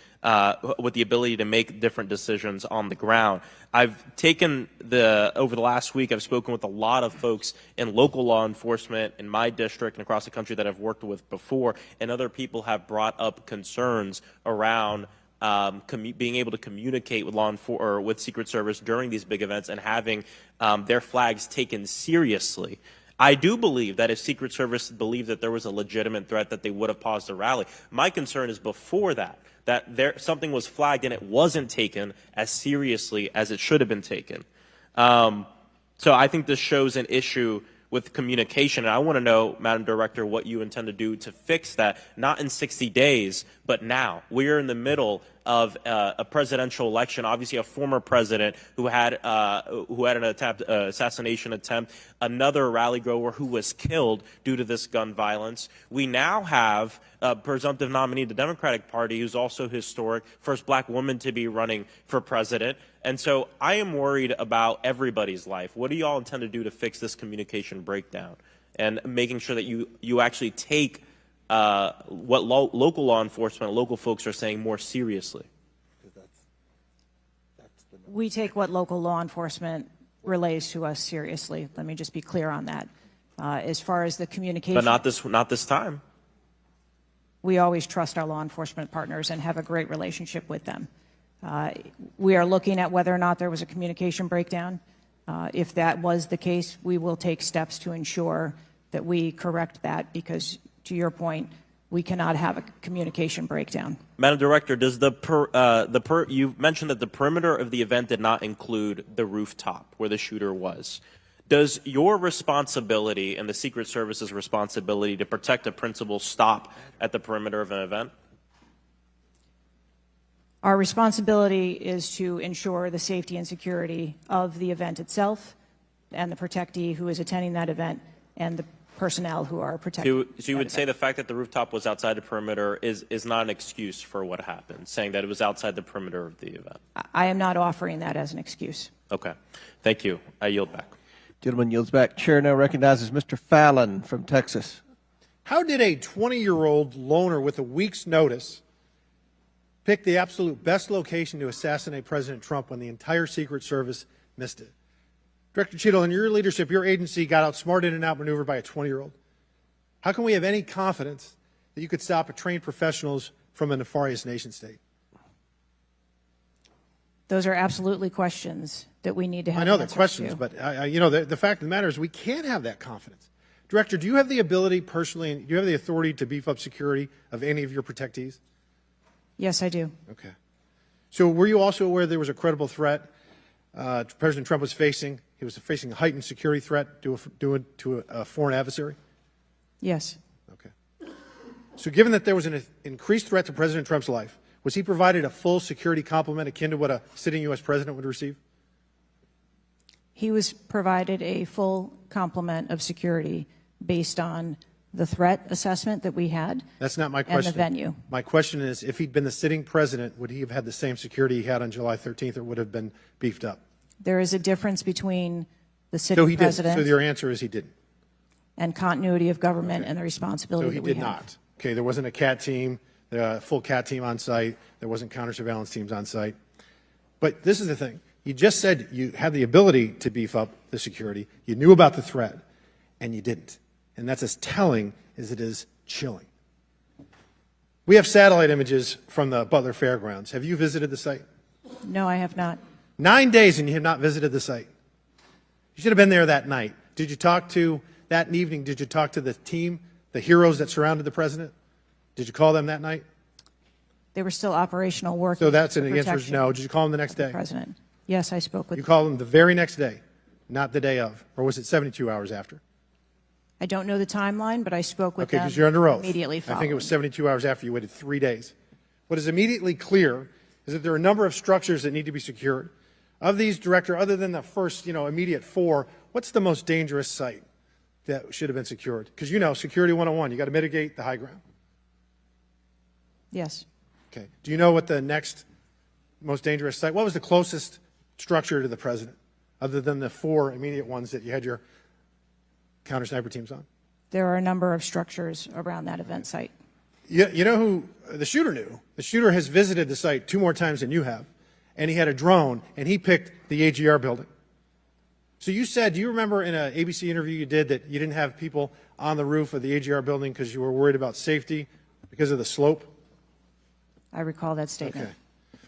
with the ability to make different decisions on the ground. I've taken over the last week, I've spoken with a lot of folks in local law enforcement in my district and across the country that I've worked with before, and other people have brought up concerns around being able to communicate with or with Secret Service during these big events and having their flags taken seriously. I do believe that if Secret Service believed that there was a legitimate threat, that they would have paused the rally. My concern is before that something was flagged and it wasn't taken as seriously as it should have been taken. So I think this shows an issue with communication. And I want to know, Madam Director, what you intend to do to fix that, not in 60 days, but now. We are in the middle of a presidential election, obviously a former president who had an assassination attempt, another rally goer who was killed due to this gun violence. We now have a presumptive nominee of the Democratic Party who's also historic, first black woman to be running for president. And so I am worried about everybody's life. What do you all intend to do to fix this communication breakdown and making sure that you actually take what local law enforcement, local folks are saying more seriously? We take what local law enforcement relays to us seriously. Let me just be clear on that. As far as the communication, But not this time. we always trust our law enforcement partners and have a great relationship with them. We are looking at whether or not there was a communication breakdown. If that was the case, we will take steps to ensure that we correct that because, to your point, we cannot have a communication breakdown. Madam Director, does you mentioned that the perimeter of the event did not include the rooftop where the shooter was. Does your responsibility and the Secret Service's responsibility to protect a principal stop at the perimeter of an event? Our responsibility is to ensure the safety and security of the event itself and the protectee who is attending that event and the personnel who are protecting. So you would say the fact that the rooftop was outside the perimeter is not an excuse for what happened, saying that it was outside the perimeter of the event? I am not offering that as an excuse. Okay. Thank you. I yield back. Gentleman yields back. Chair now recognizes Mr. Fallon from Texas. How did a 20-year-old loner with a week's notice pick the absolute best location to assassinate President Trump when the entire Secret Service missed it? Director Cheadle, in your leadership, your agency got outsmarted and outmaneuvered by a 20-year-old. How can we have any confidence that you could stop trained professionals from a nefarious nation state? Those are absolutely questions that we need to have. I know they're answers questions, to. but the fact of the matter is we can't have that confidence. Director, do you have the ability personally, and do you have the authority to beef up security of any of your protectees? Yes, I do. Okay. So were you also aware there was a credible threat President Trump was facing? He was facing a heightened security threat to a foreign adversary? Yes. Okay. So given that there was an increased threat to President Trump's life, was he provided a full security complement akin to what a sitting U.S. president would receive? He was provided a full complement of security based on the threat assessment that we had. That's not my question. And the venue. My question is, if he'd been the sitting president, would he have had the same security he had on July 13th, or would have been beefed up? There is a difference between the sitting president So your answer is he didn't. and continuity of government and the responsibility So he that we did have. not. Okay, there wasn't a CAT team, a full CAT team on site. There wasn't counter surveillance teams on site. But this is the thing. You just said you had the ability to beef up the security. You knew about the threat, and you didn't. And that's as telling as it is chilling. We have satellite images from the Butler Fairgrounds. Have you visited the site? No, I have not. 9 days and you have not visited the site. You should have been there that night. Did you talk to, that evening, did you talk to the team, the heroes that surrounded the president? Did you call them that night? They were still operational work. So that's an answer is no. Did you call them the next day? President. Yes, I spoke with You called them the very next day, not the day of. Or was it 72 hours after? I don't know the timeline, but I spoke with Okay, them because you're under oath. immediately I following. think it was 72 hours after. You waited 3 days. What is immediately clear is that there are a number of structures that need to be secured. Of these, Director, other than the first, immediate 4, what's the most dangerous site that should have been secured? Because Security 101, you got to mitigate the high ground. Yes. Okay. Do you know what the next most dangerous site, what was the closest structure to the president, other than the 4 immediate ones that you had your counter sniper teams on? There are a number of structures around that event site. You know who the shooter knew? The shooter has visited the site 2 more times than you have, and he had a drone, and he picked the AGR building. So you said, do you remember in an ABC interview you did that you didn't have people on the roof of the AGR building because you were worried about safety because of the slope? I recall that statement. Okay.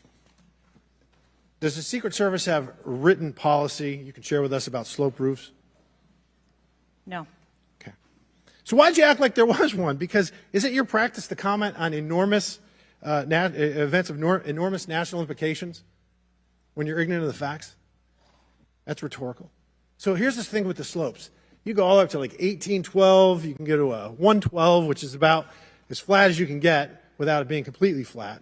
Does the Secret Service have written policy you can share with us about slope roofs? No. Okay. So why'd you act like there was one? Because is it your practice to comment on enormous events of enormous national implications when you're ignorant of the facts? That's rhetorical. So here's this thing with the slopes. You go all the way up to like 1812. You can go to a 112, which is about as flat as you can get without it being completely flat.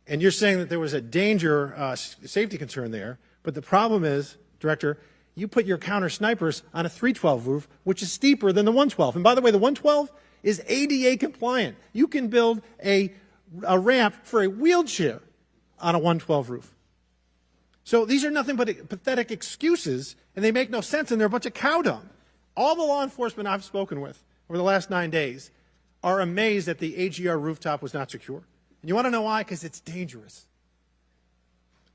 And you're saying that there was a danger, safety concern there. But the problem is, Director, you put your counter snipers on a 312 roof, which is steeper than the 112. And by the way, the 112 is ADA compliant. You can build a ramp for a wheelchair on a 112 roof. So these are nothing but pathetic excuses, and they make no sense, and they're a bunch of cow dung. All the law enforcement I've spoken with over the last 9 days are amazed that the AGR rooftop was not secure. And you want to know why? Because it's dangerous.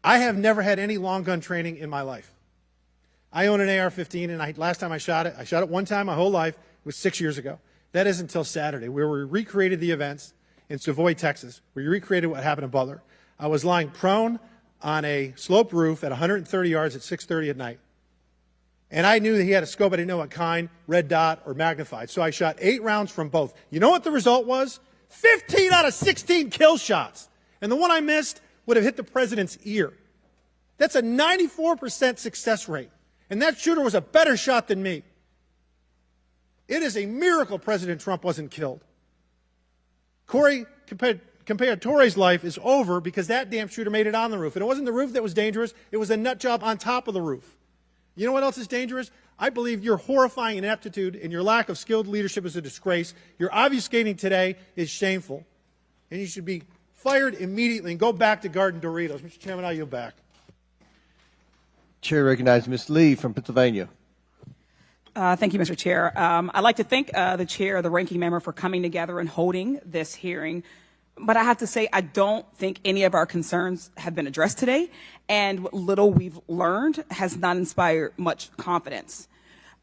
I have never had any long gun training in my life. I own an AR-15, and last time I shot it one time my whole life. It was 6 years ago. That is until Saturday, where we recreated the events in Savoy, Texas. We recreated what happened in Butler. I was lying prone on a sloped roof at 130 yards at 6:30 at night. And I knew that he had a scope. I didn't know what kind, red dot or magnified. So I shot 8 rounds from both. You know what the result was? 15 out of 16 kill shots. And the one I missed would have hit the president's ear. That's a 94% success rate. And that shooter was a better shot than me. It is a miracle President Trump wasn't killed. Corey Comparatore's life is over because that damn shooter made it on the roof. And it wasn't the roof that was dangerous. It was a nut job on top of the roof. You know what else is dangerous? I believe your horrifying ineptitude and your lack of skilled leadership is a disgrace. Your obfuscating today is shameful. And you should be fired immediately and go back to Garden Doritos. Mr. Chairman, I yield back. Chair recognizes Ms. Lee from Pennsylvania. Thank you, Mr. Chair. I'd like to thank the chair, the ranking member, for coming together and holding this hearing. But I have to say, I don't think any of our concerns have been addressed today, and what little we've learned has not inspired much confidence.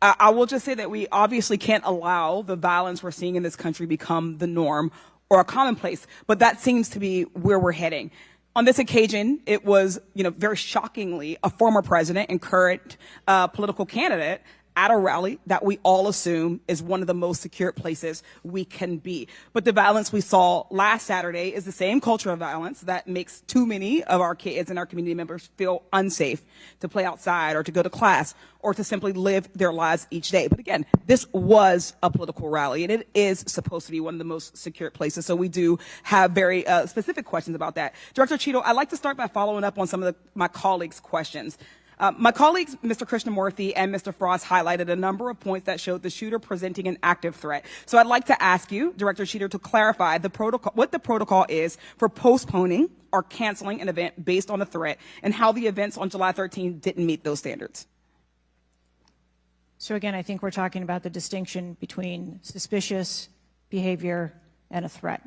I will just say that we obviously can't allow the violence we're seeing in this country become the norm or a commonplace, but that seems to be where we're heading. On this occasion, it was, very shockingly, a former president and current political candidate at a rally that we all assume is one of the most secure places we can be. But the violence we saw last Saturday is the same culture of violence that makes too many of our kids and our community members feel unsafe to play outside or to go to class or to simply live their lives each day. But again, this was a political rally, and it is supposed to be one of the most secure places. So we do have very specific questions about that. Director Cheadle, I'd like to start by following up on some of my colleagues' questions. My colleagues, Mr. Krishnamurthy and Mr. Frost, highlighted a number of points that showed the shooter presenting an active threat. So I'd like to ask you, Director Cheadle, to clarify what the protocol is for postponing or canceling an event based on a threat, and how the events on July 13 didn't meet those standards. So again, I think we're talking about the distinction between suspicious behavior and a threat.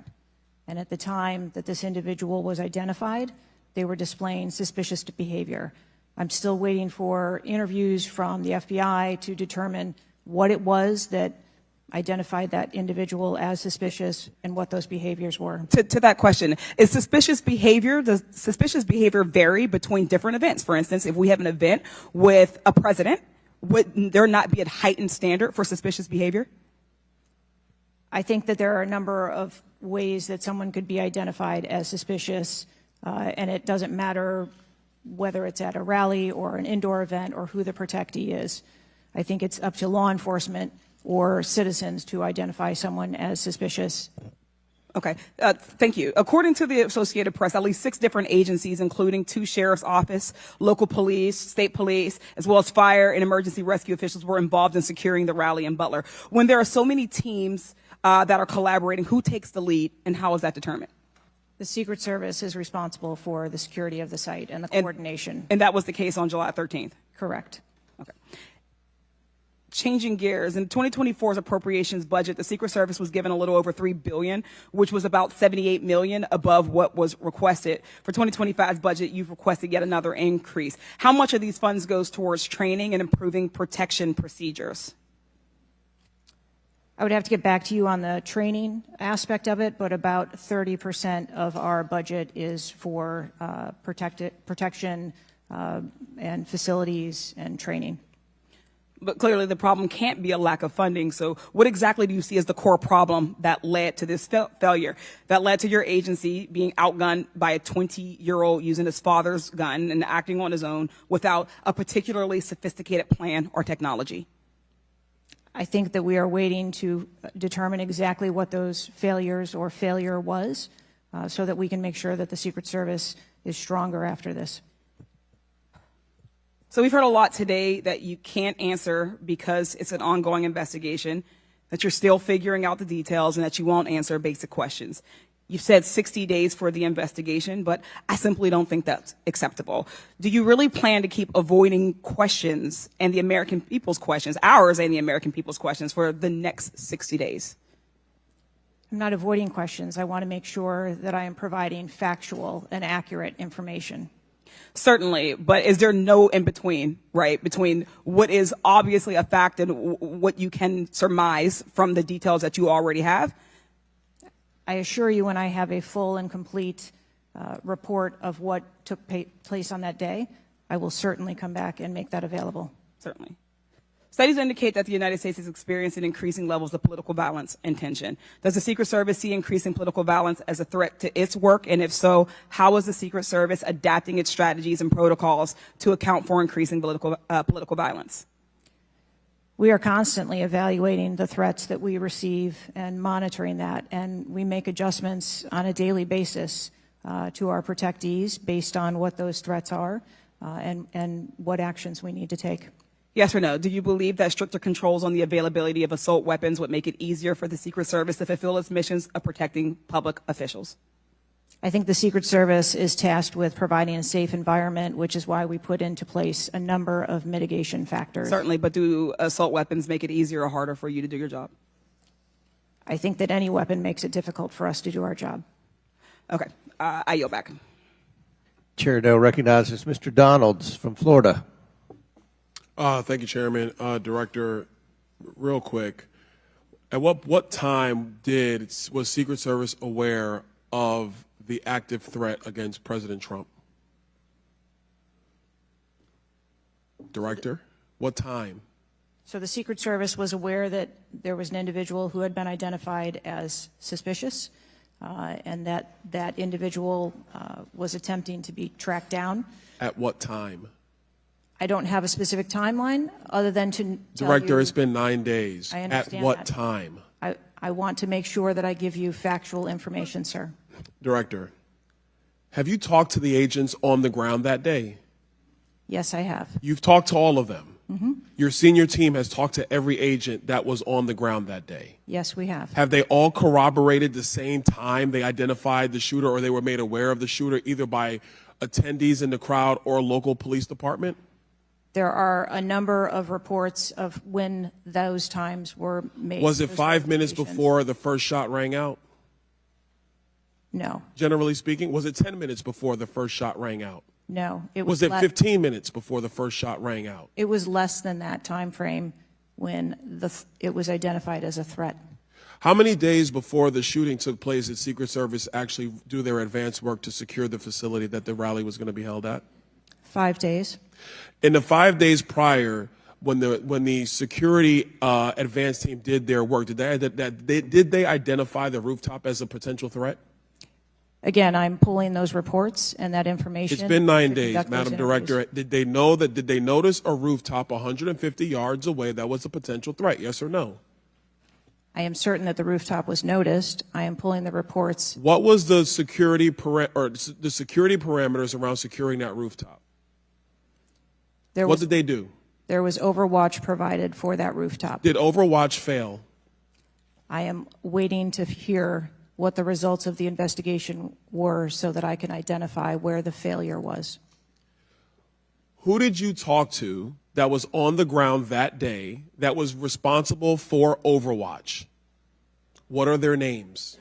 And at the time that this individual was identified, they were displaying suspicious behavior. I'm still waiting for interviews from the FBI to determine what it was that identified that individual as suspicious and what those behaviors were. To that question, does suspicious behavior vary between different events? For instance, if we have an event with a president, would there not be a heightened standard for suspicious behavior? I think that there are a number of ways that someone could be identified as suspicious, and it doesn't matter whether it's at a rally or an indoor event or who the protectee is. I think it's up to law enforcement or citizens to identify someone as suspicious. Okay, thank you. According to the Associated Press, at least 6 different agencies, including 2 sheriff's office, local police, state police, as well as fire and emergency rescue officials, were involved in securing the rally in Butler. When there are so many teams that are collaborating, who takes the lead, and how is that determined? The Secret Service is responsible for the security of the site and the coordination. And that was the case on July 13th? Correct. Okay. Changing gears, in 2024's appropriations budget, the Secret Service was given a little over $3 billion, which was about $78 million above what was requested. For 2025's budget, you've requested yet another increase. How much of these funds goes towards training and improving protection procedures? I would have to get back to you on the training aspect of it, but about 30% of our budget is for protection and facilities and training. But clearly the problem can't be a lack of funding. So what exactly do you see as the core problem that led to this failure, that led to your agency being outgunned by a 20-year-old using his father's gun and acting on his own without a particularly sophisticated plan or technology? I think that we are waiting to determine exactly what those failures or failure was so that we can make sure that the Secret Service is stronger after this. So we've heard a lot today that you can't answer because it's an ongoing investigation, that you're still figuring out the details, and that you won't answer basic questions. You've said 60 days for the investigation, but I simply don't think that's acceptable. Do you really plan to keep avoiding questions and the American people's questions, ours and the American people's questions, for the next 60 days? I'm not avoiding questions. I want to make sure that I am providing factual and accurate information. Certainly, but is there no in between, right, between what is obviously a fact and what you can surmise from the details that you already have? I assure you, when I have a full and complete report of what took place on that day, I will certainly come back and make that available. Certainly. Studies indicate that the United States is experiencing increasing levels of political violence and tension. Does the Secret Service see increasing political violence as a threat to its work? And if so, how is the Secret Service adapting its strategies and protocols to account for increasing political violence? We are constantly evaluating the threats that we receive and monitoring that, and we make adjustments on a daily basis to our protectees based on what those threats are and what actions we need to take. Yes or no? Do you believe that stricter controls on the availability of assault weapons would make it easier for the Secret Service to fulfill its missions of protecting public officials? I think the Secret Service is tasked with providing a safe environment, which is why we put into place a number of mitigation factors. Certainly, but do assault weapons make it easier or harder for you to do your job? I think that any weapon makes it difficult for us to do our job. Okay, I yield back. Chair now recognizes Mr. Donalds from Florida. Thank you, Chairman. Director, real quick, at what time was Secret Service aware of the active threat against President Trump? Director, what time? So the Secret Service was aware that there was an individual who had been identified as suspicious and that that individual was attempting to be tracked down. At what time? I don't have a specific timeline other than to tell Director, you, it's been 9 days. I At understand what that. time? I want to make sure that I give you factual information, sir. Director, have you talked to the agents on the ground that day? Yes, I have. You've talked to all of them. Mm-hmm. Your senior team has talked to every agent that was on the ground that day. Yes, we have. Have they all corroborated the same time they identified the shooter or they were made aware of the shooter, either by attendees in the crowd or local police department? There are a number of reports of when those times were made. Was it those 5 minutes verifications. before the first shot rang out? No. Generally speaking, was it 10 minutes before the first shot rang out? No. It Was it 15 minutes before the first shot rang out? It was less than that time frame when it was identified as a threat. How many days before the shooting took place did Secret Service actually do their advance work to secure the facility that the rally was going to be held at? 5 days. In the 5 days prior, when the security advance team did their work, did they identify the rooftop as a potential threat? Again, I'm pulling those reports and that information. It's been 9 to days, conduct those Madam interviews. Director. Did they notice a rooftop 150 yards away that was a potential threat? Yes or no? I am certain that the rooftop was noticed. I am pulling the reports. What was the security the security parameters around securing that rooftop? What did they do? There was overwatch provided for that rooftop. Did Overwatch fail? I am waiting to hear what the results of the investigation were so that I can identify where the failure was. Who did you talk to that was on the ground that day that was responsible for Overwatch? What are their names?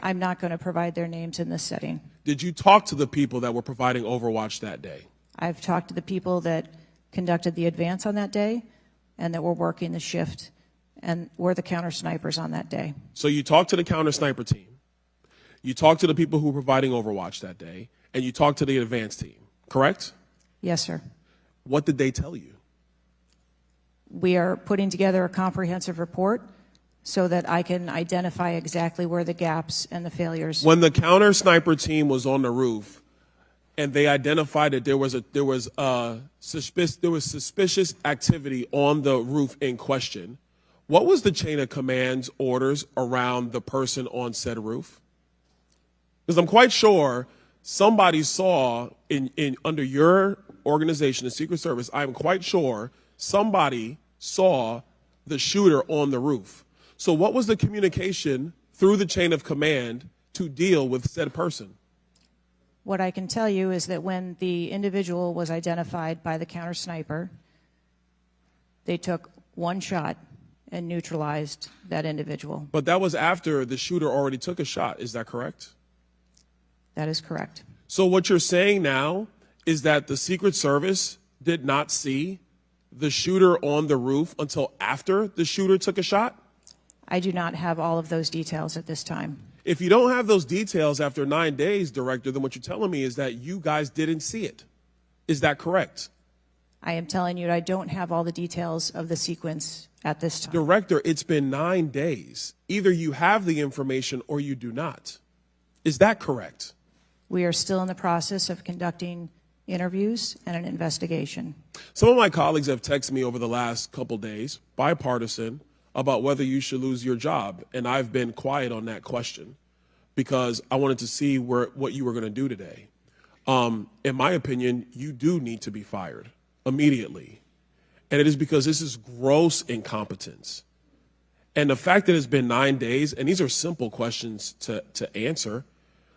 I'm not going to provide their names in this setting. Did you talk to the people that were providing Overwatch that day? I've talked to the people that conducted the advance on that day and that were working the shift and were the counter snipers on that day. So you talked to the counter sniper team, you talked to the people who were providing Overwatch that day, and you talked to the advance team, correct? Yes, sir. What did they tell you? We are putting together a comprehensive report so that I can identify exactly where the gaps and the failures. When the counter sniper team was on the roof and they identified that there was suspicious activity on the roof in question, what was the chain of command's orders around the person on said roof? Because I'm quite sure somebody saw in under your organization, the Secret Service, I'm quite sure somebody saw the shooter on the roof. So what was the communication through the chain of command to deal with said person? What I can tell you is that when the individual was identified by the counter sniper, they took one shot and neutralized that individual. But that was after the shooter already took a shot. Is that correct? That is correct. So what you're saying now is that the Secret Service did not see the shooter on the roof until after the shooter took a shot? I do not have all of those details at this time. If you don't have those details after 9 days, Director, then what you're telling me is that you guys didn't see it. Is that correct? I am telling you I don't have all the details of the sequence at this time. Director, it's been 9 days. Either you have the information or you do not. Is that correct? We are still in the process of conducting interviews and an investigation. Some of my colleagues have texted me over the last couple days, bipartisan, about whether you should lose your job. And I've been quiet on that question because I wanted to see what you were going to do today. In my opinion, you do need to be fired immediately. And it is because this is gross incompetence. And the fact that it's been 9 days, and these are simple questions to answer,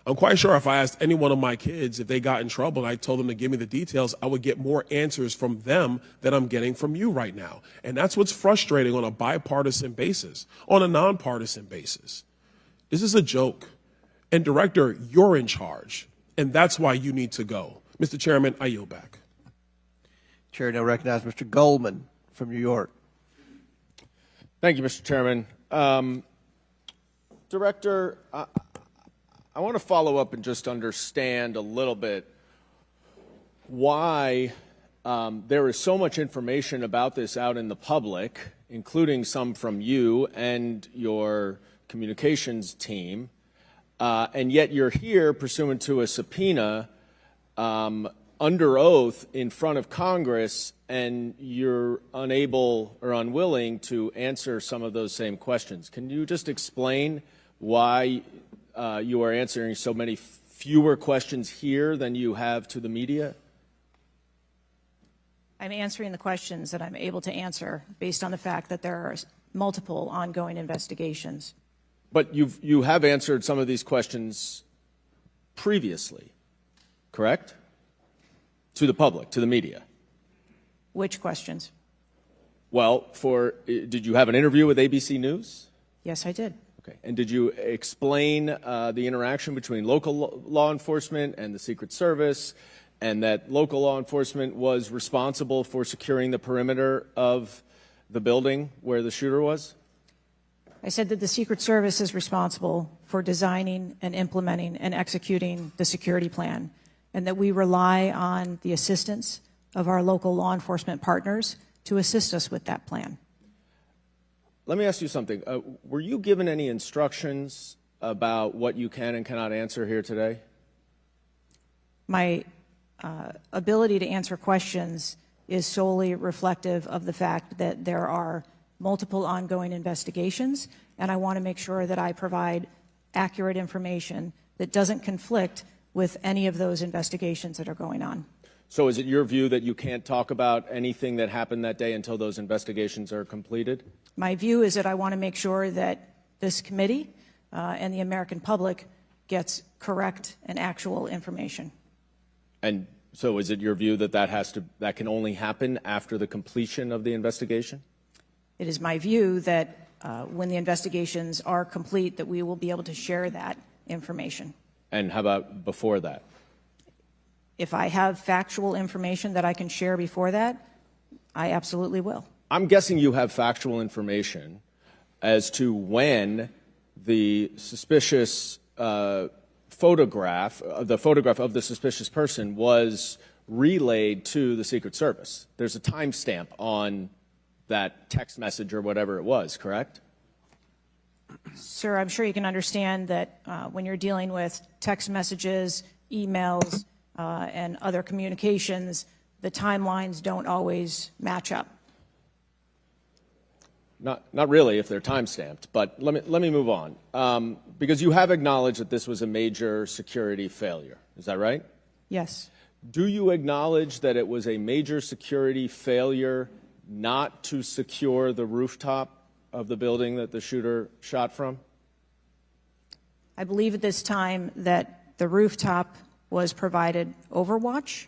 I'm quite sure if I asked any one of my kids if they got in trouble and I told them to give me the details, I would get more answers from them than I'm getting from you right now. And that's what's frustrating on a bipartisan basis, on a nonpartisan basis. This is a joke. And Director, you're in charge, and that's why you need to go. Mr. Chairman, I yield back. Chair now recognize Mr. Goldman from New York. Thank you, Mr. Chairman. Director, I want to follow up and just understand a little bit why there is so much information about this out in the public, including some from you and your communications team, and yet you're here pursuant to a subpoena under oath in front of Congress, and you're unable or unwilling to answer some of those same questions. Can you just explain why you are answering so many fewer questions here than you have to the media? I'm answering the questions that I'm able to answer based on the fact that there are multiple ongoing investigations. But you have answered some of these questions previously, correct? To the public, to the media. Which questions? Well, did you have an interview with ABC News? Yes, I did. Okay. And did you explain the interaction between local law enforcement and the Secret Service, and that local law enforcement was responsible for securing the perimeter of the building where the shooter was? I said that the Secret Service is responsible for designing and implementing and executing the security plan, and that we rely on the assistance of our local law enforcement partners to assist us with that plan. Let me ask you something. Were you given any instructions about what you can and cannot answer here today? My ability to answer questions is solely reflective of the fact that there are multiple ongoing investigations and I want to make sure that I provide accurate information that doesn't conflict with any of those investigations that are going on. So is it your view that you can't talk about anything that happened that day until those investigations are completed? My view is that I want to make sure that this committee and the American public gets correct and actual information. And so is it your view that that can only happen after the completion of the investigation? It is my view that when the investigations are complete, that we will be able to share that information. And how about before that? If I have factual information that I can share before that, I absolutely will. I'm guessing you have factual information as to when the suspicious photograph of the suspicious person was relayed to the Secret Service. There's a timestamp on that text message or whatever it was, correct? Sir, I'm sure you can understand that when you're dealing with text messages, emails, and other communications, the timelines don't always match up. Not really if they're time-stamped, but let me move on. Because you have acknowledged that this was a major security failure. Is that right? Yes. Do you acknowledge that it was a major security failure not to secure the rooftop of the building that the shooter shot from? I believe at this time that the rooftop was provided Overwatch.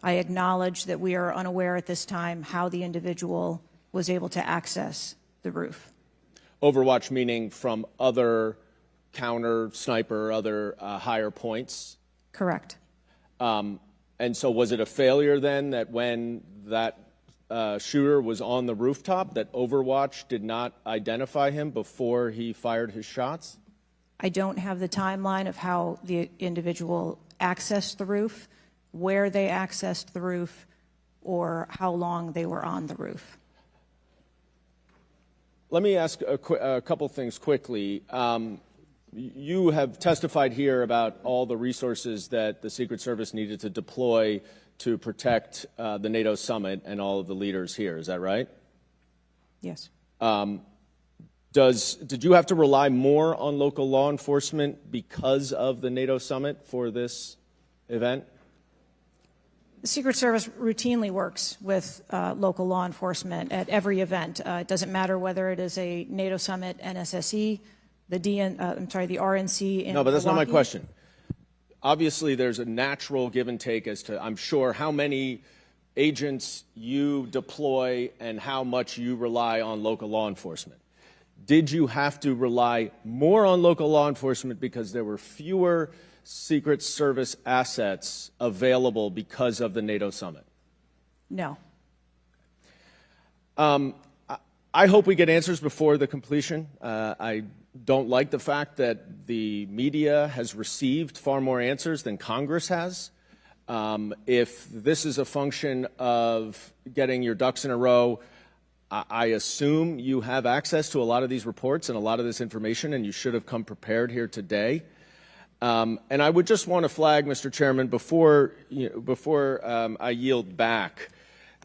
I acknowledge that we are unaware at this time how the individual was able to access the roof. Overwatch meaning from other counter sniper, other higher points? Correct. And so was it a failure then that when that shooter was on the rooftop that Overwatch did not identify him before he fired his shots? I don't have the timeline of how the individual accessed the roof, where they accessed the roof, or how long they were on the roof. Let me ask a couple things quickly. You have testified here about all the resources that the Secret Service needed to deploy to protect the NATO summit and all of the leaders here. Is that right? Yes. Did you have to rely more on local law enforcement because of the NATO summit for this event? The Secret Service routinely works with local law enforcement at every event. It doesn't matter whether it is a NATO summit, NSSE, the RNC in No, but that's not my Milwaukee. question. Obviously, there's a natural give and take as to, I'm sure, how many agents you deploy and how much you rely on local law enforcement. Did you have to rely more on local law enforcement because there were fewer Secret Service assets available because of the NATO summit? No. I hope we get answers before the completion. I don't like the fact that the media has received far more answers than Congress has. If this is a function of getting your ducks in a row, I assume you have access to a lot of these reports and a lot of this information, and you should have come prepared here today. And I would just want to flag, Mr. Chairman, before I yield back,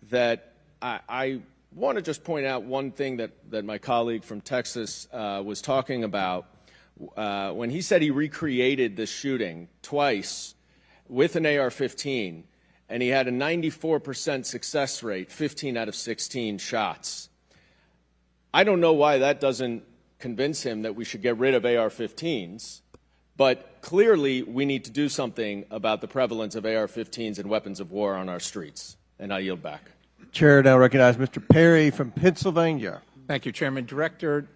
that I want to just point out one thing that my colleague from Texas was talking about. When he said he recreated this shooting twice with an AR-15, and he had a 94% success rate, 15 out of 16 shots. I don't know why that doesn't convince him that we should get rid of AR-15s, but clearly we need to do something about the prevalence of AR-15s and weapons of war on our streets. And I yield back. Chair now recognize Mr. Perry from Pennsylvania. Thank you, Chairman. Director,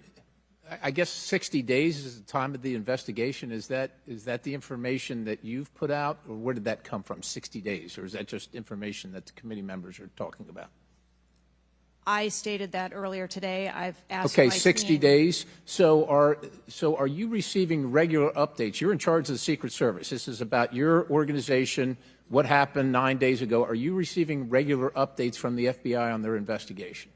I guess 60 days is the time of the investigation. Is that the information that you've put out, or where did that come from, 60 days? Or is that just information that the committee members are talking about? I stated that earlier today. I've asked Okay, my 60 team- days. So are you receiving regular updates? You're in charge of the Secret Service. This is about your organization, what happened 9 days ago. Are you receiving regular updates from the FBI on their investigation?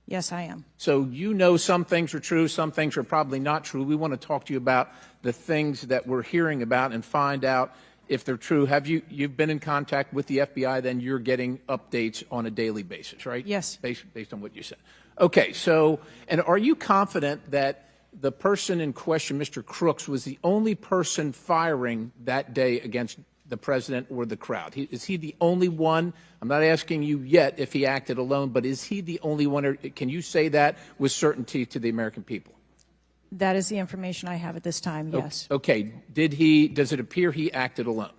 Yes, I am. So you know some things are true, some things are probably not true. We want to talk to you about the things that we're hearing about and find out if they're true. Have you've been in contact with the FBI, then you're getting updates on a daily basis, right? Yes. Based on what you said. Okay, so, and are you confident that the person in question, Mr. Crooks, was the only person firing that day against the president or the crowd? Is he the only one? I'm not asking you yet if he acted alone, but is he the only one? Or can you say that with certainty to the American people? That is the information I have at this time, yes. Okay. Does it appear he acted alone?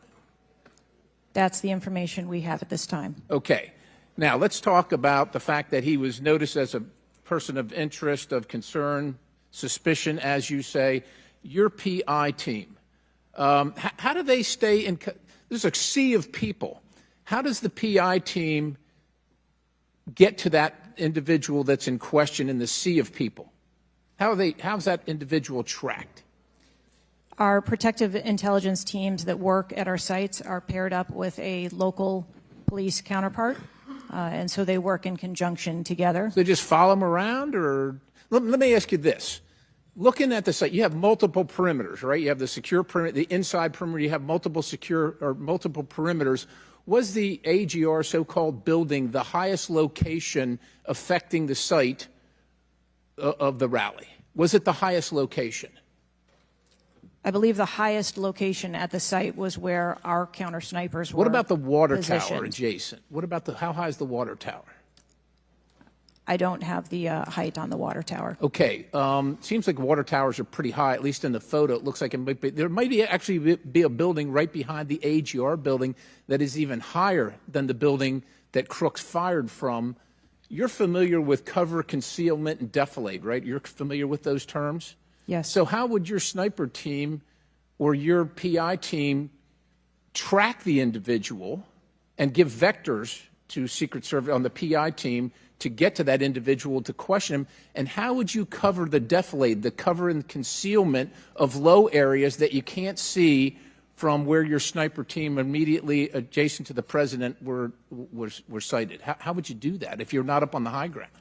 That's the information we have at this time. Okay. Now, let's talk about the fact that he was noticed as a person of interest, of concern, suspicion, as you say. Your PI team, how do they stay in? There's a sea of people. How does the PI team get to that individual that's in question in the sea of people? How's that individual tracked? Our protective intelligence teams that work at our sites are paired up with a local police counterpart, and so they work in conjunction together. So they just follow them around? Or let me ask you this. Looking at the site, you have multiple perimeters, right? You have the secure perimeter, the inside perimeter, you have multiple perimeters. Was the AGR so-called building the highest location affecting the site of the rally? Was it the highest location? I believe the highest location at the site was where our counter snipers were. What about the water tower positioned. adjacent? What about how high is the water tower? I don't have the height on the water tower. Okay, seems like water towers are pretty high, at least in the photo. It looks like there might actually be a building right behind the AGR building that is even higher than the building that Crooks fired from. You're familiar with cover, concealment, and defilade, right? You're familiar with those terms? Yes. So how would your sniper team or your PI team track the individual and give vectors to Secret Service on the PI team to get to that individual to question him? And how would you cover the defilade, the cover and concealment of low areas that you can't see from where your sniper team immediately adjacent to the president were sighted? How would you do that if you're not up on the high ground?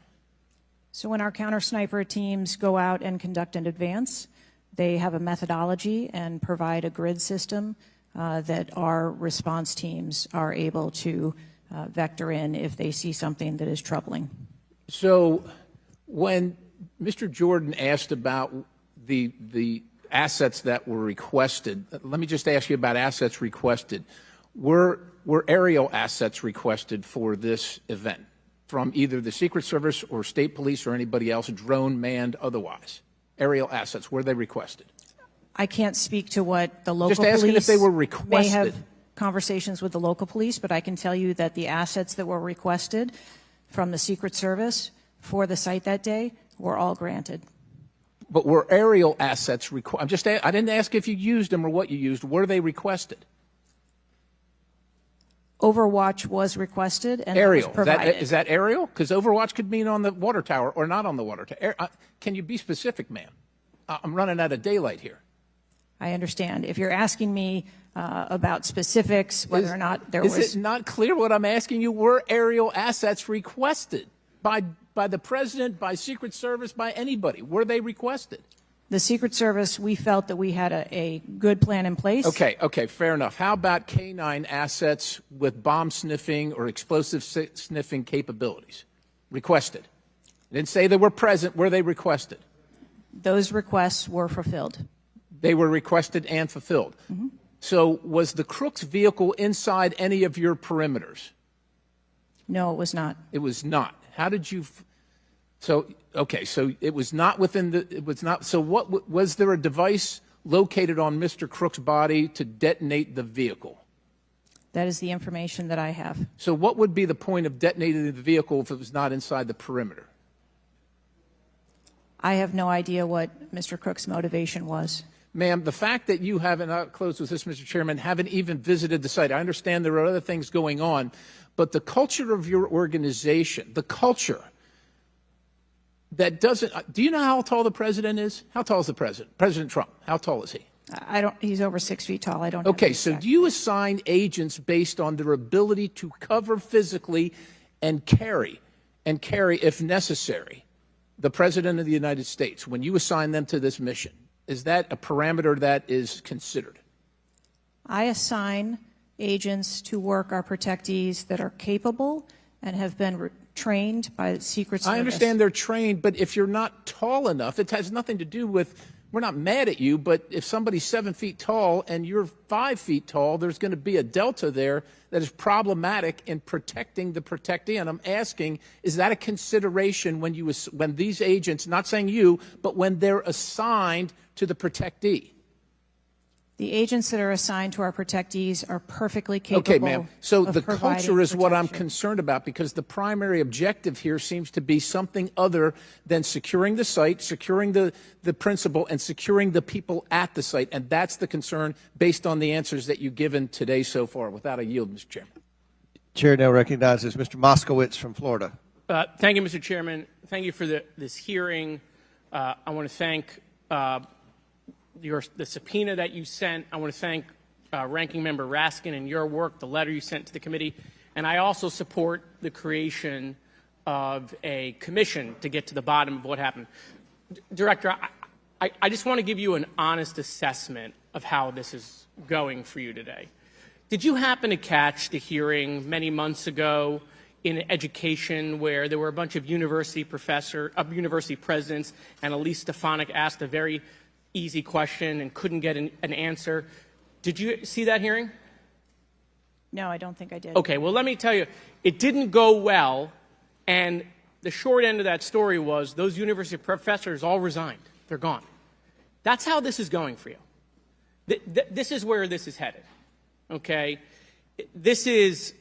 So when our counter sniper teams go out and conduct an advance, they have a methodology and provide a grid system that our response teams are able to vector in if they see something that is troubling. So when Mr. Jordan asked about the assets that were requested, let me just ask you about assets requested. Were aerial assets requested for this event from either the Secret Service or state police or anybody else, drone, manned, otherwise? Aerial assets, were they requested? I can't speak to what the local Just asking police if they were may requested. have conversations with the local police, but I can tell you that the assets that were requested from the Secret Service for the site that day were all granted. But were aerial assets requested? I didn't ask if you used them or what you used. Were they requested? Overwatch was requested and Aerial. was provided. Is that aerial? Because Overwatch could mean on the water tower or not on the water tower. Can you be specific, ma'am? I'm running out of daylight here. I understand. If you're asking me about specifics, whether or not there was... Is it not clear what I'm asking you? Were aerial assets requested by the president, by Secret Service, by anybody? Were they requested? The Secret Service, we felt that we had a good plan in place. Okay, fair enough. How about K-9 assets with bomb sniffing or explosive sniffing capabilities? Requested. I didn't say they were present. Were they requested? Those requests were fulfilled. They were requested and fulfilled. Mm-hmm. So was the Crooks vehicle inside any of your perimeters? No, it was not. It was not. How did you... So it was not within the... It was not... So what... Was there a device located on Mr. Crooks' body to detonate the vehicle? That is the information that I have. So what would be the point of detonating the vehicle if it was not inside the perimeter? I have no idea what Mr. Crooks' motivation was. Ma'am, the fact that you haven't, I'll close with this, Mr. Chairman, haven't even visited the site. I understand there are other things going on, but the culture of your organization, the culture that doesn't, do you know how tall the president is? How tall is the president? President Trump, how tall is he? He's over 6 feet tall. I don't know. Okay, so do you assign agents based on their ability to cover physically and carry, if necessary, the President of the United States when you assign them to this mission? Is that a parameter that is considered? I assign agents to work our protectees that are capable and have been trained by the Secret Service. I understand they're trained, but if you're not tall enough, it has nothing to do with, we're not mad at you, but if somebody's 7 feet tall and you're 5 feet tall, there's going to be a delta there that is problematic in protecting the protectee. And I'm asking, is that a consideration when these agents, not saying you, but when they're assigned to the protectee? The agents that are assigned to our protectees are perfectly capable. Okay, ma'am. So of the providing culture is what I'm protection. concerned about, because the primary objective here seems to be something other than securing the site, securing the principal, and securing the people at the site. And that's the concern based on the answers that you've given today so far. Without a yield, Mr. Chairman. Chair now recognizes Mr. Moskowitz from Florida. Thank you, Mr. Chairman. Thank you for this hearing. I want to thank the subpoena that you sent. I want to thank Ranking Member Raskin and your work, the letter you sent to the committee. And I also support the creation of a commission to get to the bottom of what happened. Director, I just want to give you an honest assessment of how this is going for you today. Did you happen to catch the hearing many months ago in education where there were a bunch of university presidents and Elise Stefanik asked a very easy question and couldn't get an answer? Did you see that hearing? No, I don't think I did. Okay, well, let me tell you, it didn't go well, and the short end of that story was those university professors all resigned. They're gone. That's how this is going for you. This is where this is headed, okay? This is,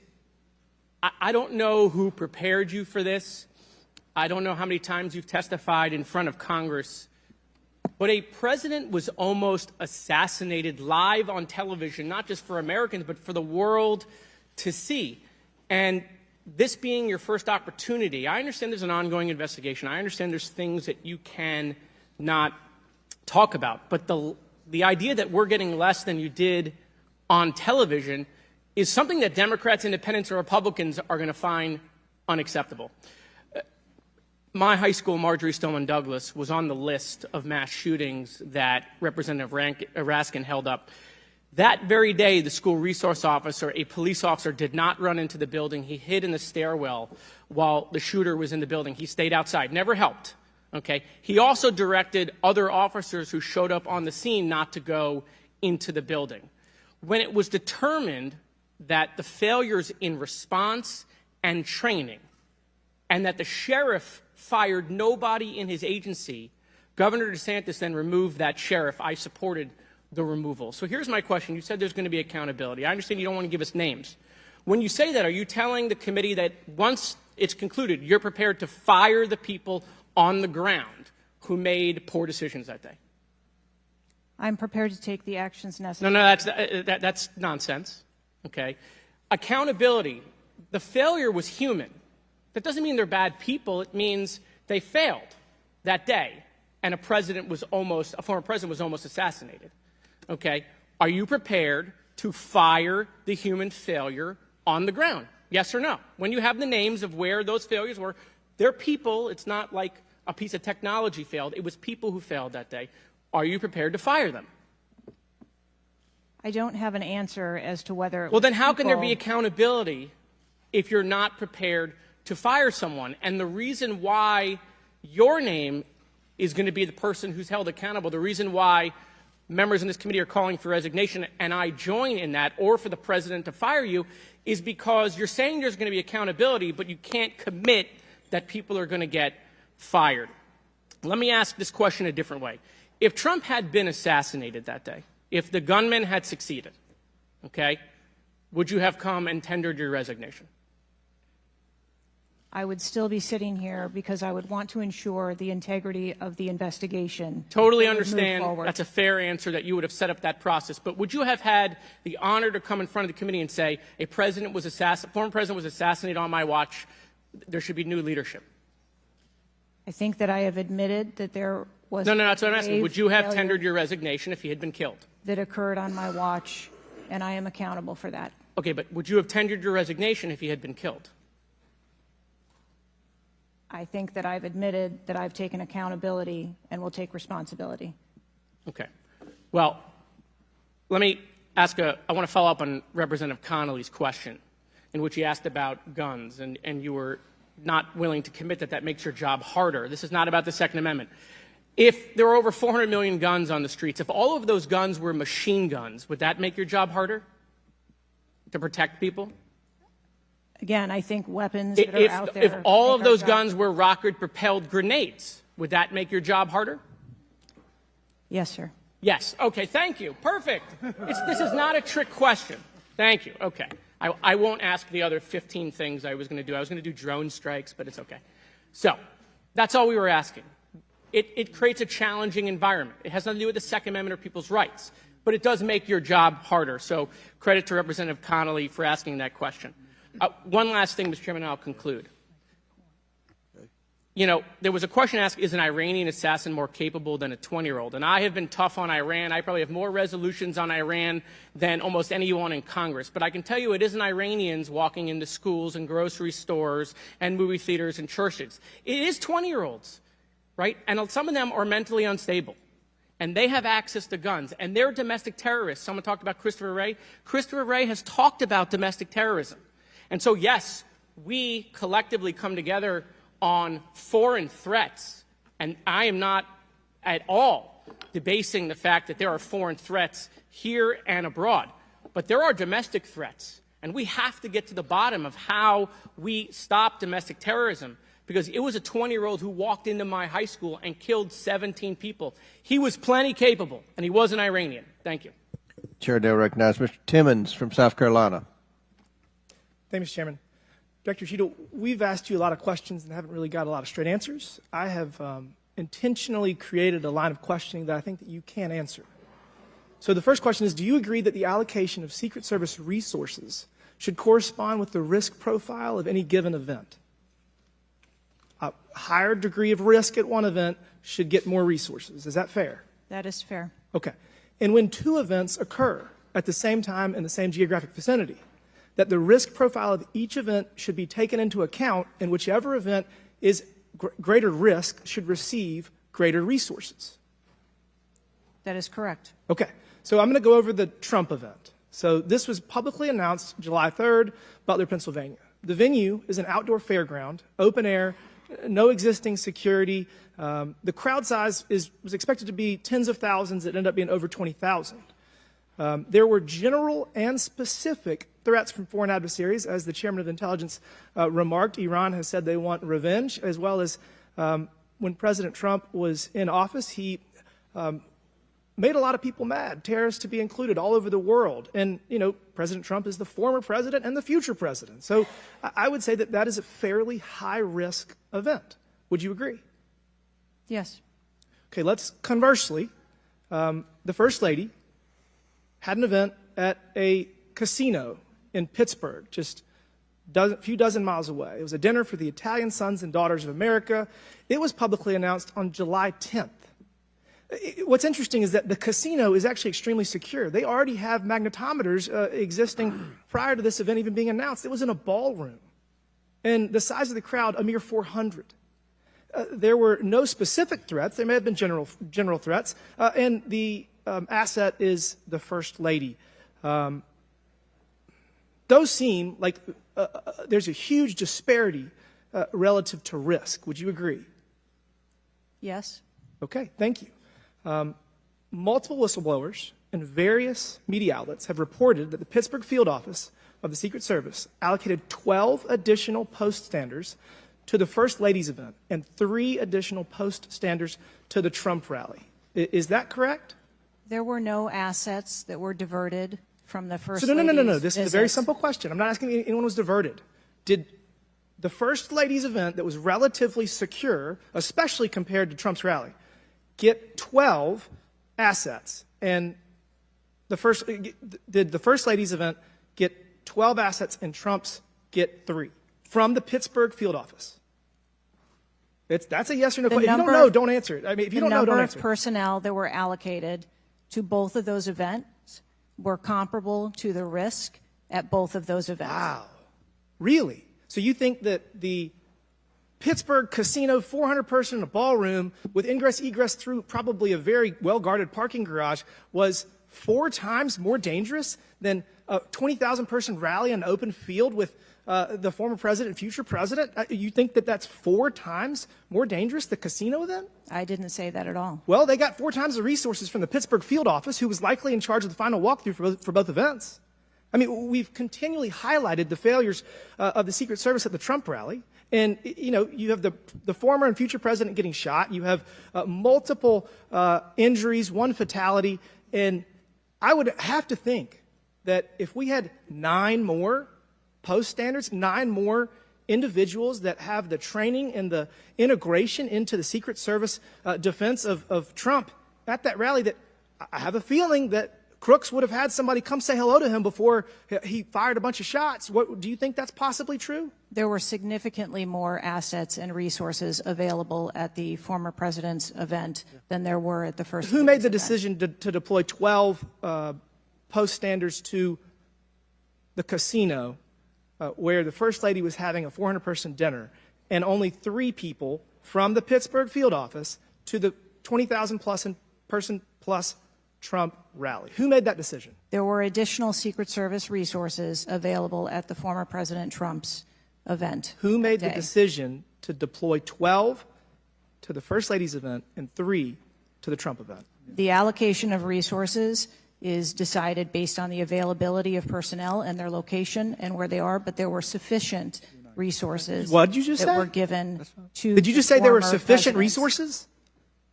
I don't know who prepared you for this. I don't know how many times you've testified in front of Congress. But a president was almost assassinated live on television, not just for Americans, but for the world to see. And this being your first opportunity, I understand there's an ongoing investigation. I understand there's things that you can not talk about. But the idea that we're getting less than you did on television is something that Democrats, Independents, or Republicans are going to find unacceptable. My high school, Marjorie Stoneman Douglas, was on the list of mass shootings that Representative Raskin held up. That very day, the school resource officer, a police officer, did not run into the building. He hid in the stairwell while the shooter was in the building. He stayed outside, never helped. Okay? He also directed other officers who showed up on the scene not to go into the building. When it was determined that the failures in response and training, and that the sheriff fired nobody in his agency, Governor DeSantis then removed that sheriff. I supported the removal. So here's my question. You said there's going to be accountability. I understand you don't want to give us names. When you say that, are you telling the committee that once it's concluded, you're prepared to fire the people on the ground who made poor decisions that day? I'm prepared to take the actions necessary. No, that's nonsense. Okay? Accountability. The failure was human. That doesn't mean they're bad people. It means they failed that day, and a former president was almost assassinated. Okay? Are you prepared to fire the human failure on the ground? Yes or no? When you have the names of where those failures were, they're people. It's not like a piece of technology failed. It was people who failed that day. Are you prepared to fire them? I don't have an answer as to whether it Well, was then how can there be people- accountability if you're not prepared to fire someone? And the reason why your name is going to be the person who's held accountable, the reason why members in this committee are calling for resignation, and I join in that, or for the president to fire you, is because you're saying there's going to be accountability, but you can't commit that people are going to get fired. Let me ask this question a different way. If Trump had been assassinated that day, if the gunman had succeeded, okay, would you have come and tendered your resignation? I would still be sitting here because I would want to ensure the integrity of the investigation. Totally that would move understand. forward. That's a fair answer that you would have set up that process. But would you have had the honor to come in front of the committee and say, a former president was assassinated on my watch, there should be new leadership? I think that I have admitted that there was No, that's what I'm asking. grave Would you have failure tendered your resignation if he had been killed? that occurred on my watch, and I am accountable for that. Okay, but would you have tendered your resignation if he had been killed? I think that I've admitted that I've taken accountability and will take responsibility. Okay. Well, let me ask I want to follow up on Representative Connolly's question, in which he asked about guns, and you were not willing to commit that makes your job harder. This is not about the Second Amendment. If there are over 400 million guns on the streets, if all of those guns were machine guns, would that make your job harder to protect people? Again, I think weapons that are out there. If all of make our those job- guns were rocket-propelled grenades, would that make your job harder? Yes, sir. Yes. Okay, thank you. Perfect. This is not a trick question. Thank you. Okay. I won't ask the other 15 things I was going to do. I was going to do drone strikes, but it's okay. So that's all we were asking. It creates a challenging environment. It has nothing to do with the Second Amendment or people's rights, but it does make your job harder. So credit to Representative Connolly for asking that question. One last thing, Mr. Chairman, and I'll conclude. You know, there was a question asked, is an Iranian assassin more capable than a 20-year-old? And I have been tough on Iran. I probably have more resolutions on Iran than almost anyone in Congress. But I can tell you it isn't Iranians walking into schools and grocery stores and movie theaters and churches. It is 20-year-olds, right? And some of them are mentally unstable. And they have access to guns. And they're domestic terrorists. Someone talked about Christopher Wray. Christopher Wray has talked about domestic terrorism. And so, yes, we collectively come together on foreign threats, and I am not at all debasing the fact that there are foreign threats here and abroad, but there are domestic threats, and we have to get to the bottom of how we stop domestic terrorism, because it was a 20-year-old who walked into my high school and killed 17 people. He was plenty capable, and he was an Iranian. Thank you. Chair now recognizes Mr. Timmons from South Carolina. Thank you, Mr. Chairman. Director Cheadle, we've asked you a lot of questions and haven't really got a lot of straight answers. I have intentionally created a line of questioning that I think that you can answer. So the first question is, do you agree that the allocation of Secret Service resources should correspond with the risk profile of any given event? A higher degree of risk at one event should get more resources. Is that fair? That is fair. Okay. And when two events occur at the same time in the same geographic vicinity, that the risk profile of each event should be taken into account, and whichever event is greater risk should receive greater resources. That is correct. Okay, so I'm going to go over the Trump event. So this was publicly announced July 3rd, Butler, Pennsylvania. The venue is an outdoor fairground, open air, no existing security. The crowd size was expected to be tens of thousands. It ended up being over 20,000. There were general and specific threats from foreign adversaries. As the chairman of intelligence remarked, Iran has said they want revenge, as well as when President Trump was in office, he made a lot of people mad, terrorists to be included all over the world. And, you know, President Trump is the former president and the future president. So I would say that that is a fairly high-risk event. Would you agree? Yes. Okay, let's conversely, the First Lady had an event at a casino in Pittsburgh, just a few dozen miles away. It was a dinner for the Italian Sons and Daughters of America. It was publicly announced on July 10th. What's interesting is that the casino is actually extremely secure. They already have magnetometers existing prior to this event even being announced. It was in a ballroom. And the size of the crowd, a mere 400. There were no specific threats. There may have been general threats. And the asset is the First Lady. Those seem like there's a huge disparity relative to risk. Would you agree? Yes. Okay, thank you. Multiple whistleblowers and various media outlets have reported that the Pittsburgh field office of the Secret Service allocated 12 additional post standers to the First Lady's event and 3 additional post standers to the Trump rally. Is that correct? There were no assets that were diverted from the First No. Lady's This is a very visits. simple question. I'm not asking if anyone was diverted. Did the First Lady's event that was relatively secure, especially compared to Trump's rally, get 12 assets? And did the First Lady's event get 12 assets and Trump's get 3 from the Pittsburgh field office? That's a yes or no question. If you don't know, don't answer it. I mean, if you don't know, don't answer The number of it. personnel that were allocated to both of those events were comparable to the risk at both of those events. Wow. Really? So you think that the Pittsburgh casino, 400-person in a ballroom with ingress-egress through probably a very well-guarded parking garage was 4 times more dangerous than a 20,000 person rally on an open field with the former president and future president? You think that that's 4 times more dangerous, the casino event? I didn't say that at all. Well, they got 4 times the resources from the Pittsburgh field office, who was likely in charge of the final walkthrough for both events. I mean, we've continually highlighted the failures of the Secret Service at the Trump rally. And, you know, you have the former and future president getting shot. You have multiple injuries, 1 fatality. And I would have to think that if we had 9 more post standards, 9 more individuals that have the training and the integration into the Secret Service defense of Trump at that rally, that I have a feeling that Crooks would have had somebody come say hello to him before he fired a bunch of shots. Do you think that's possibly true? There were significantly more assets and resources available at the former president's event than there were at the first. Who made the decision to deploy 12 post standards to the casino where the First Lady was having a 400-person dinner, and only 3 people from the Pittsburgh field office to the 20,000-person plus Trump rally? Who made that decision? There were additional Secret Service resources available at the former President Trump's event. Who made the decision to deploy 12 to the First Lady's event and 3 to the Trump event? The allocation of resources is decided based on the availability of personnel and their location and where they are, but there were sufficient resources What did you just that say? were given to Did you just say there were former sufficient presidents. resources?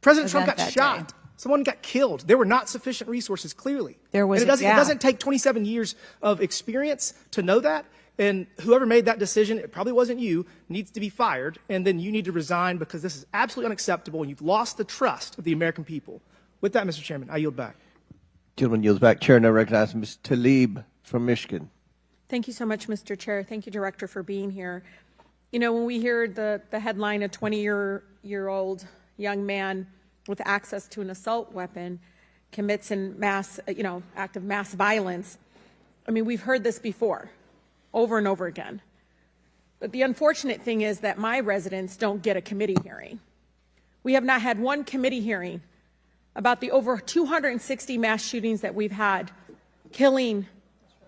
President Trump Event got that shot. day. Someone got killed. There were not sufficient resources, clearly. There was And a it gap. doesn't take 27 years of experience to know that. And whoever made that decision, it probably wasn't you, needs to be fired. And then you need to resign because this is absolutely unacceptable. And you've lost the trust of the American people. With that, Mr. Chairman, I yield back. Gentleman yields back. Chair now recognizes Ms. Tlaib from Michigan. Thank you so much, Mr. Chair. Thank you, Director, for being here. You know, when we hear the headline, a 20-year-old young man with access to an assault weapon commits an act of mass violence, I mean, we've heard this before, over and over again. But the unfortunate thing is that my residents don't get a committee hearing. We have not had one committee hearing about the over 260 mass shootings that we've had, killing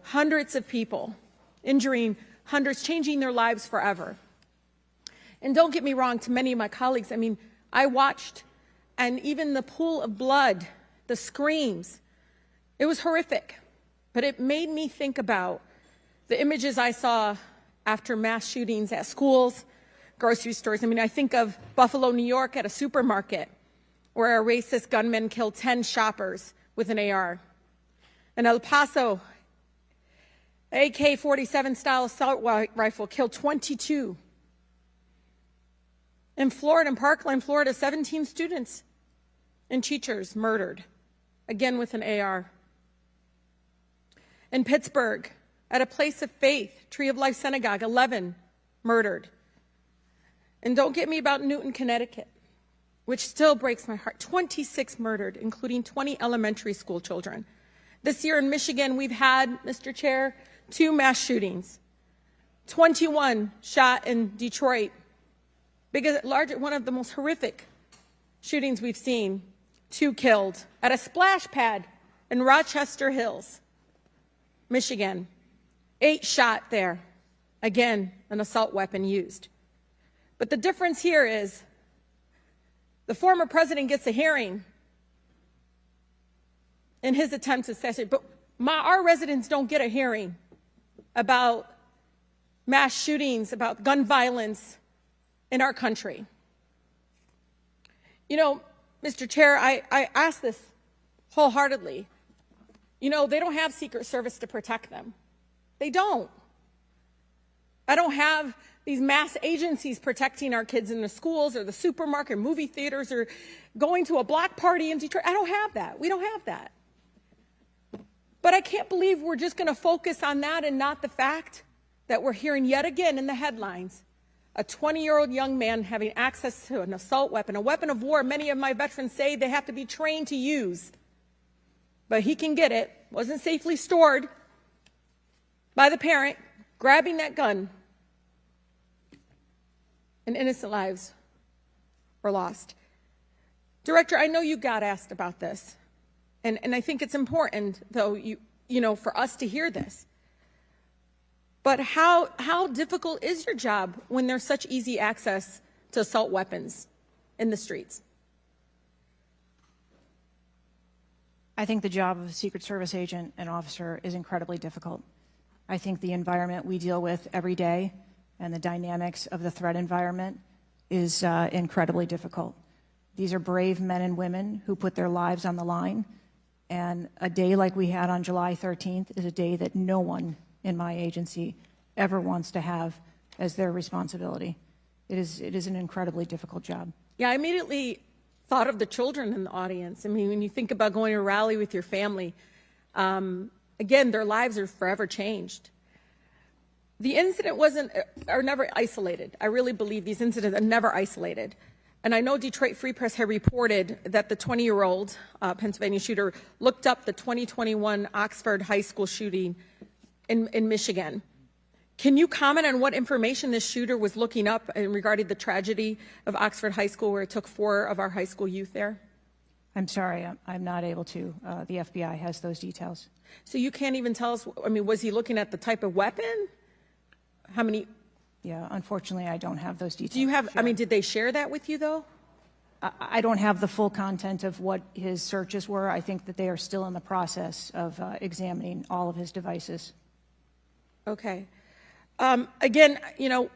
hundreds of people, injuring hundreds, changing their lives forever. And don't get me wrong, to many of my colleagues, I mean, I watched, and even the pool of blood, the screams, it was horrific. But it made me think about the images I saw after mass shootings at schools, grocery stores. I mean, I think of Buffalo, New York at a supermarket where a racist gunman killed 10 shoppers with an AR. In El Paso, AK-47 style assault rifle killed 22. In Florida, in Parkland, Florida, 17 students and teachers murdered, again with an AR. In Pittsburgh, at a place of faith, Tree of Life Synagogue, 11 murdered. And don't get me about Newton, Connecticut, which still breaks my heart. 26 murdered, including 20 elementary school children. This year in Michigan, we've had, Mr. Chair, 2 mass shootings. 21 shot in Detroit. One of the most horrific shootings we've seen. 2 killed at a splash pad in Rochester Hills, Michigan. 8 shot there. Again, an assault weapon used. But the difference here is the former president gets a hearing in his attempt to assassinate, but our residents don't get a hearing about mass shootings, about gun violence in our country. You know, Mr. Chair, I ask this wholeheartedly. You know, they don't have Secret Service to protect them. They don't. I don't have these mass agencies protecting our kids in the schools or the supermarket, movie theaters, or going to a block party in Detroit. I don't have that. We don't have that. But I can't believe we're just going to focus on that and not the fact that we're hearing yet again in the headlines a 20-year-old young man having access to an assault weapon, a weapon of war. Many of my veterans say they have to be trained to use. But he can get it. Wasn't safely stored by the parent, grabbing that gun, and innocent lives were lost. Director, I know you got asked about this, and I think it's important, though, you for us to hear this. But how difficult is your job when there's such easy access to assault weapons in the streets? I think the job of a Secret Service agent and officer is incredibly difficult. I think the environment we deal with every day and the dynamics of the threat environment is incredibly difficult. These are brave men and women who put their lives on the line, and a day like we had on July 13th is a day that no one in my agency ever wants to have as their responsibility. It is an incredibly difficult job. Yeah, I immediately thought of the children in the audience. I mean, when you think about going to a rally with your family, again, their lives are forever changed. The incident are never isolated. I really believe these incidents are never isolated. And I know Detroit Free Press had reported that the 20-year-old Pennsylvania shooter looked up the 2021 Oxford High School shooting in Michigan. Can you comment on what information this shooter was looking up in regarding the tragedy of Oxford High School, where it took 4 of our high school youth there? I'm sorry, I'm not able to. The FBI has those details. So you can't even tell us, I mean, was he looking at the type of weapon? How many? Yeah, unfortunately, I don't have those details. Do you have, I mean, did they share that with you, though? I don't have the full content of what his searches were. I think that they are still in the process of examining all of his devices. Okay. Again, the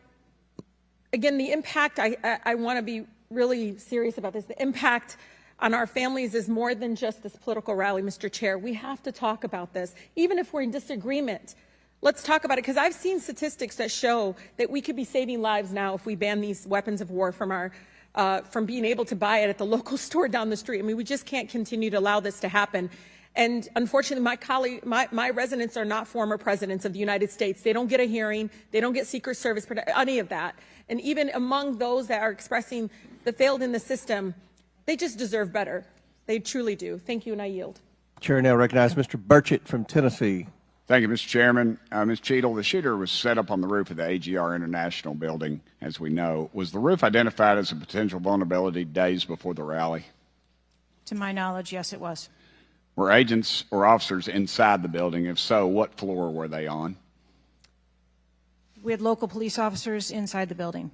impact, I want to be really serious about this. The impact on our families is more than just this political rally, Mr. Chair. We have to talk about this, even if we're in disagreement. Let's talk about it, because I've seen statistics that show that we could be saving lives now if we ban these weapons of war from being able to buy it at the local store down the street. I mean, we just can't continue to allow this to happen. And unfortunately, my residents are not former presidents of the United States. They don't get a hearing. They don't get Secret Service, any of that. And even among those that are expressing the failed in the system, they just deserve better. They truly do. Thank you, and I yield. Chair now recognizes Mr. Burchett from Tennessee. Thank you, Mr. Chairman. Ms. Cheadle, the shooter was set up on the roof of the AGR International building, as we know. Was the roof identified as a potential vulnerability days before the rally? To my knowledge, yes, it was. Were agents or officers inside the building? If so, what floor were they on? We had local police officers inside the building.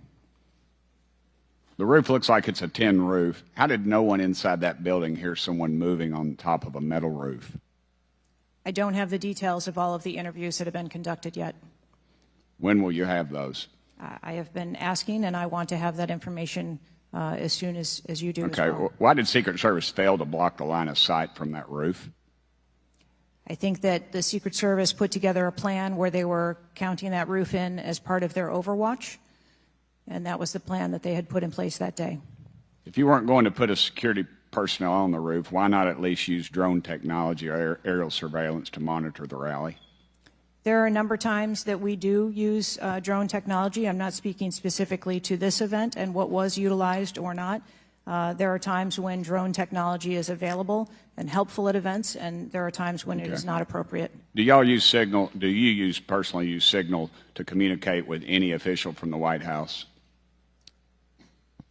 The roof looks like it's a tin roof. How did no one inside that building hear someone moving on top of a metal roof? I don't have the details of all of the interviews that have been conducted yet. When will you have those? I have been asking, and I want to have that information as soon as you do. Okay. As well. Why did Secret Service fail to block the line of sight from that roof? I think that the Secret Service put together a plan where they were counting that roof in as part of their overwatch, and that was the plan that they had put in place that day. If you weren't going to put a security personnel on the roof, why not at least use drone technology or aerial surveillance to monitor the rally? There are a number of times that we do use drone technology. I'm not speaking specifically to this event and what was utilized or not. There are times when drone technology is available and helpful at events, and there are times when it is not appropriate. Do y'all use Signal? Do you personally use Signal to communicate with any official from the White House?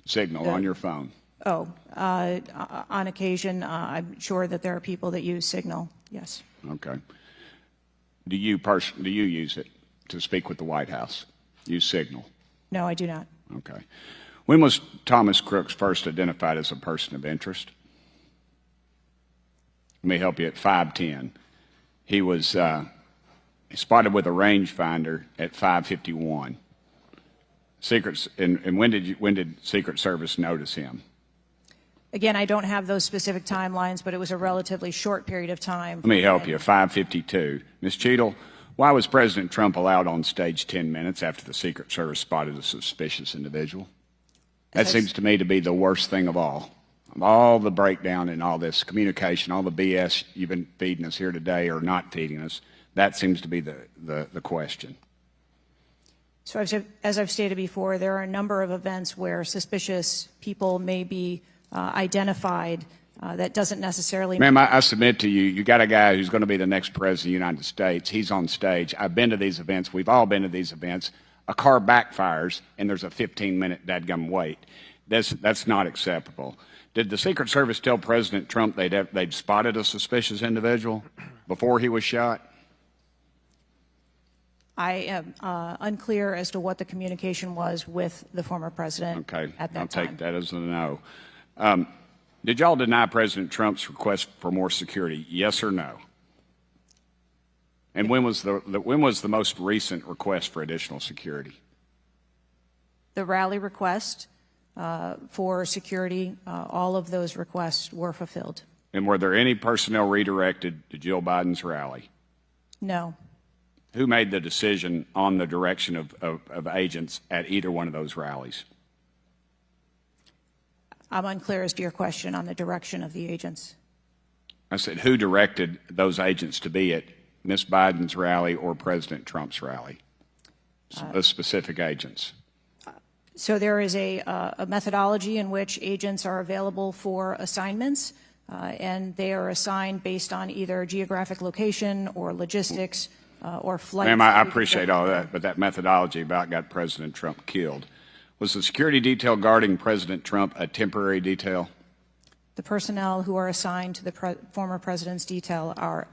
Signal on your phone? On occasion, I'm sure that there are people that use Signal, yes. Okay. Do you use it to speak with the White House? Use Signal? No, I do not. Okay. When was Thomas Crooks first identified as a person of interest? Let me help you. At 5:10, he was spotted with a rangefinder at 5:51. And when did Secret Service notice him? Again, I don't have those specific timelines, but it was a relatively short period of time. Let me help you. 5:52. Ms. Cheadle, why was President Trump allowed on stage 10 minutes after the Secret Service spotted a suspicious individual? That seems to me to be the worst thing of all. All the breakdown and all this communication, all the BS you've been feeding us here today or not feeding us, that seems to be the question. So as I've stated before, there are a number of events where suspicious people may be identified. That doesn't necessarily... Ma'am, I submit to you, you got a guy who's going to be the next president of the United States. He's on stage. I've been to these events. We've all been to these events. A car backfires, and there's a 15-minute dadgum wait. That's not acceptable. Did the Secret Service tell President Trump they'd spotted a suspicious individual before he was shot? I am unclear as to what the communication was with the former president Okay, at that I'll time. take that as a no. Did y'all deny President Trump's request for more security? Yes or no? And when was the most recent request for additional security? The rally request for security, all of those requests were fulfilled. And were there any personnel redirected to Jill Biden's rally? No. Who made the decision on the direction of agents at either one of those rallies? I'm unclear as to your question on the direction of the agents. I said, who directed those agents to be at Ms. Biden's rally or President Trump's rally? The specific agents. So there is a methodology in which agents are available for assignments, and they are assigned based on either geographic location or logistics or flight. Ma'am, I appreciate all that, but that methodology about got President Trump killed. Was the security detail guarding President Trump a temporary detail? The personnel who are assigned to the former president's detail are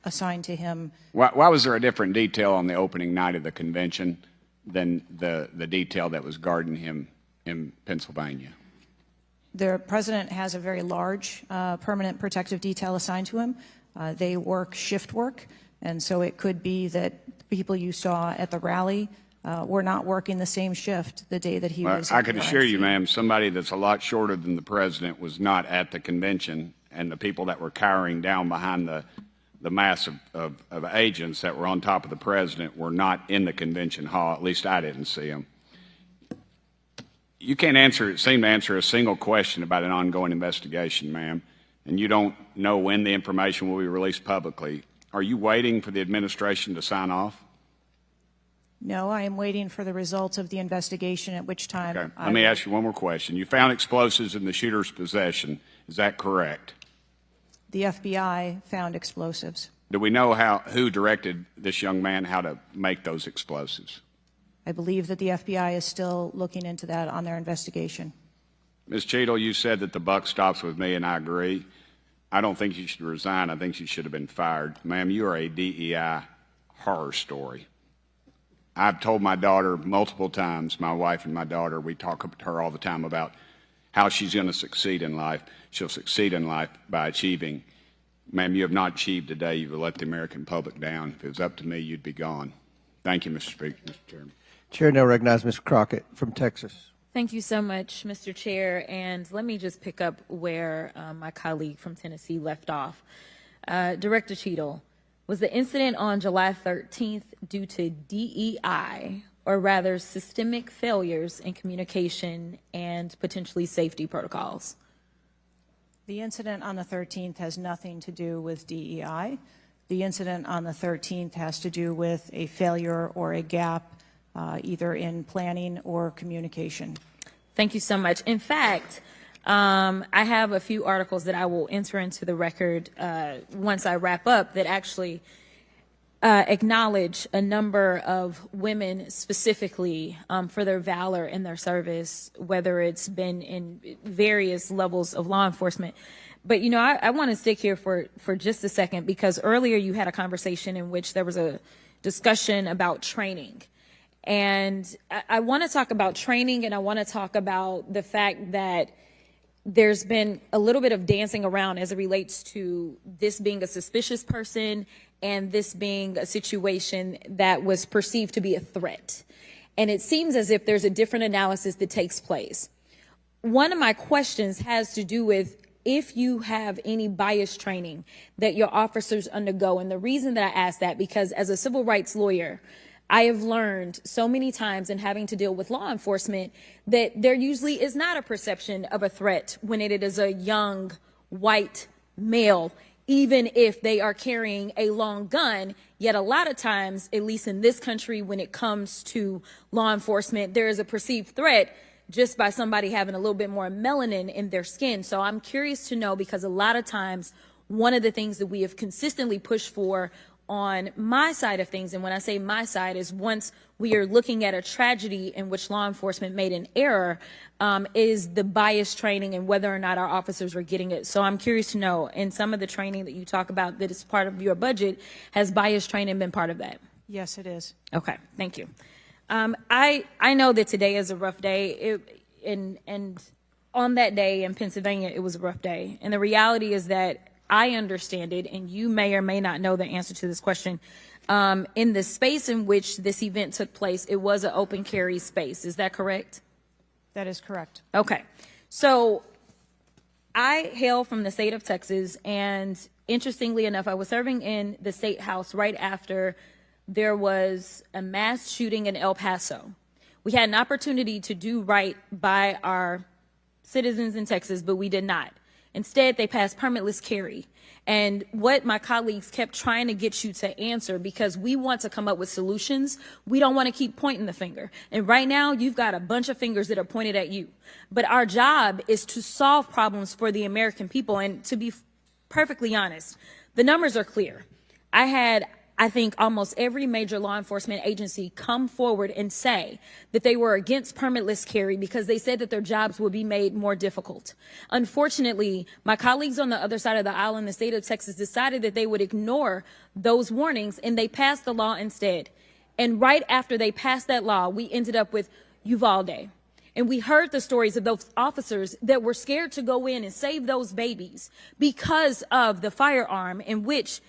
assigned to him. Why was there a different detail on the opening night of the convention than the detail that was guarding him in Pennsylvania? The president has a very large permanent protective detail assigned to him. They work shift work, and so it could be that people you saw at the rally were not working the same shift the day that he was. I can assure you, ma'am, somebody that's a lot shorter than the president was not at the convention, and the people that were cowering down behind the mass of agents that were on top of the president were not in the convention hall. At least I didn't see them. You can't seem to answer a single question about an ongoing investigation, ma'am, and you don't know when the information will be released publicly. Are you waiting for the administration to sign off? No, I am waiting for the results of the investigation, at which time. Okay. Let me ask you one more question. You found explosives in the shooter's possession. Is that correct? The FBI found explosives. Do we know who directed this young man how to make those explosives? I believe that the FBI is still looking into that on their investigation. Ms. Cheadle, you said that the buck stops with me, and I agree. I don't think you should resign. I think you should have been fired. Ma'am, you are a DEI horror story. I've told my daughter multiple times, my wife and my daughter, we talk to her all the time about how she's going to succeed in life. She'll succeed in life by achieving. Ma'am, you have not achieved today. You've let the American public down. If it was up to me, you'd be gone. Thank you, Mr. Speaker, Mr. Chairman. Chair now recognizes Mr. Crockett from Texas. Thank you so much, Mr. Chair. And let me just pick up where my colleague from Tennessee left off. Director Cheadle, was the incident on July 13th due to DEI, or rather systemic failures in communication and potentially safety protocols? The incident on the 13th has nothing to do with DEI. The incident on the 13th has to do with a failure or a gap either in planning or communication. Thank you so much. In fact, I have a few articles that I will enter into the record once I wrap up that actually acknowledge a number of women specifically for their valor in their service, whether it's been in various levels of law enforcement. But, you know, I want to stick here for just a second, because earlier you had a conversation in which there was a discussion about training. And I want to talk about training, and I want to talk about the fact that there's been a little bit of dancing around as it relates to this being a suspicious person and this being a situation that was perceived to be a threat. And it seems as if there's a different analysis that takes place. One of my questions has to do with if you have any bias training that your officers undergo. And the reason that I ask that, because as a civil rights lawyer, I have learned so many times in having to deal with law enforcement that there usually is not a perception of a threat when it is a young white male, even if they are carrying a long gun. Yet a lot of times, at least in this country, when it comes to law enforcement, there is a perceived threat just by somebody having a little bit more melanin in their skin. So I'm curious to know, because a lot of times, one of the things that we have consistently pushed for on my side of things, and when I say my side is once we are looking at a tragedy in which law enforcement made an error, is the bias training and whether or not our officers are getting it. So I'm curious to know, in some of the training that you talk about that is part of your budget, has bias training been part of that? Yes, it is. Okay, thank you. I know that today is a rough day, and on that day in Pennsylvania, it was a rough day. And the reality is that I understand it, and you may or may not know the answer to this question. In the space in which this event took place, it was an open carry space. Is that correct? That is correct. Okay. So I hail from the state of Texas, and interestingly enough, I was serving in the state house right after there was a mass shooting in El Paso. We had an opportunity to do right by our citizens in Texas, but we did not. Instead, they passed permitless carry. And what my colleagues kept trying to get you to answer, because we want to come up with solutions, we don't want to keep pointing the finger. And right now, you've got a bunch of fingers that are pointed at you. But our job is to solve problems for the American people. And to be perfectly honest, the numbers are clear. I think almost every major law enforcement agency come forward and say that they were against permitless carry because they said that their jobs would be made more difficult. Unfortunately, my colleagues on the other side of the aisle in the state of Texas decided that they would ignore those warnings, and they passed the law instead. And right after they passed that law, we ended up with Uvalde. And we heard the stories of those officers that were scared to go in and save those babies because of the firearm in which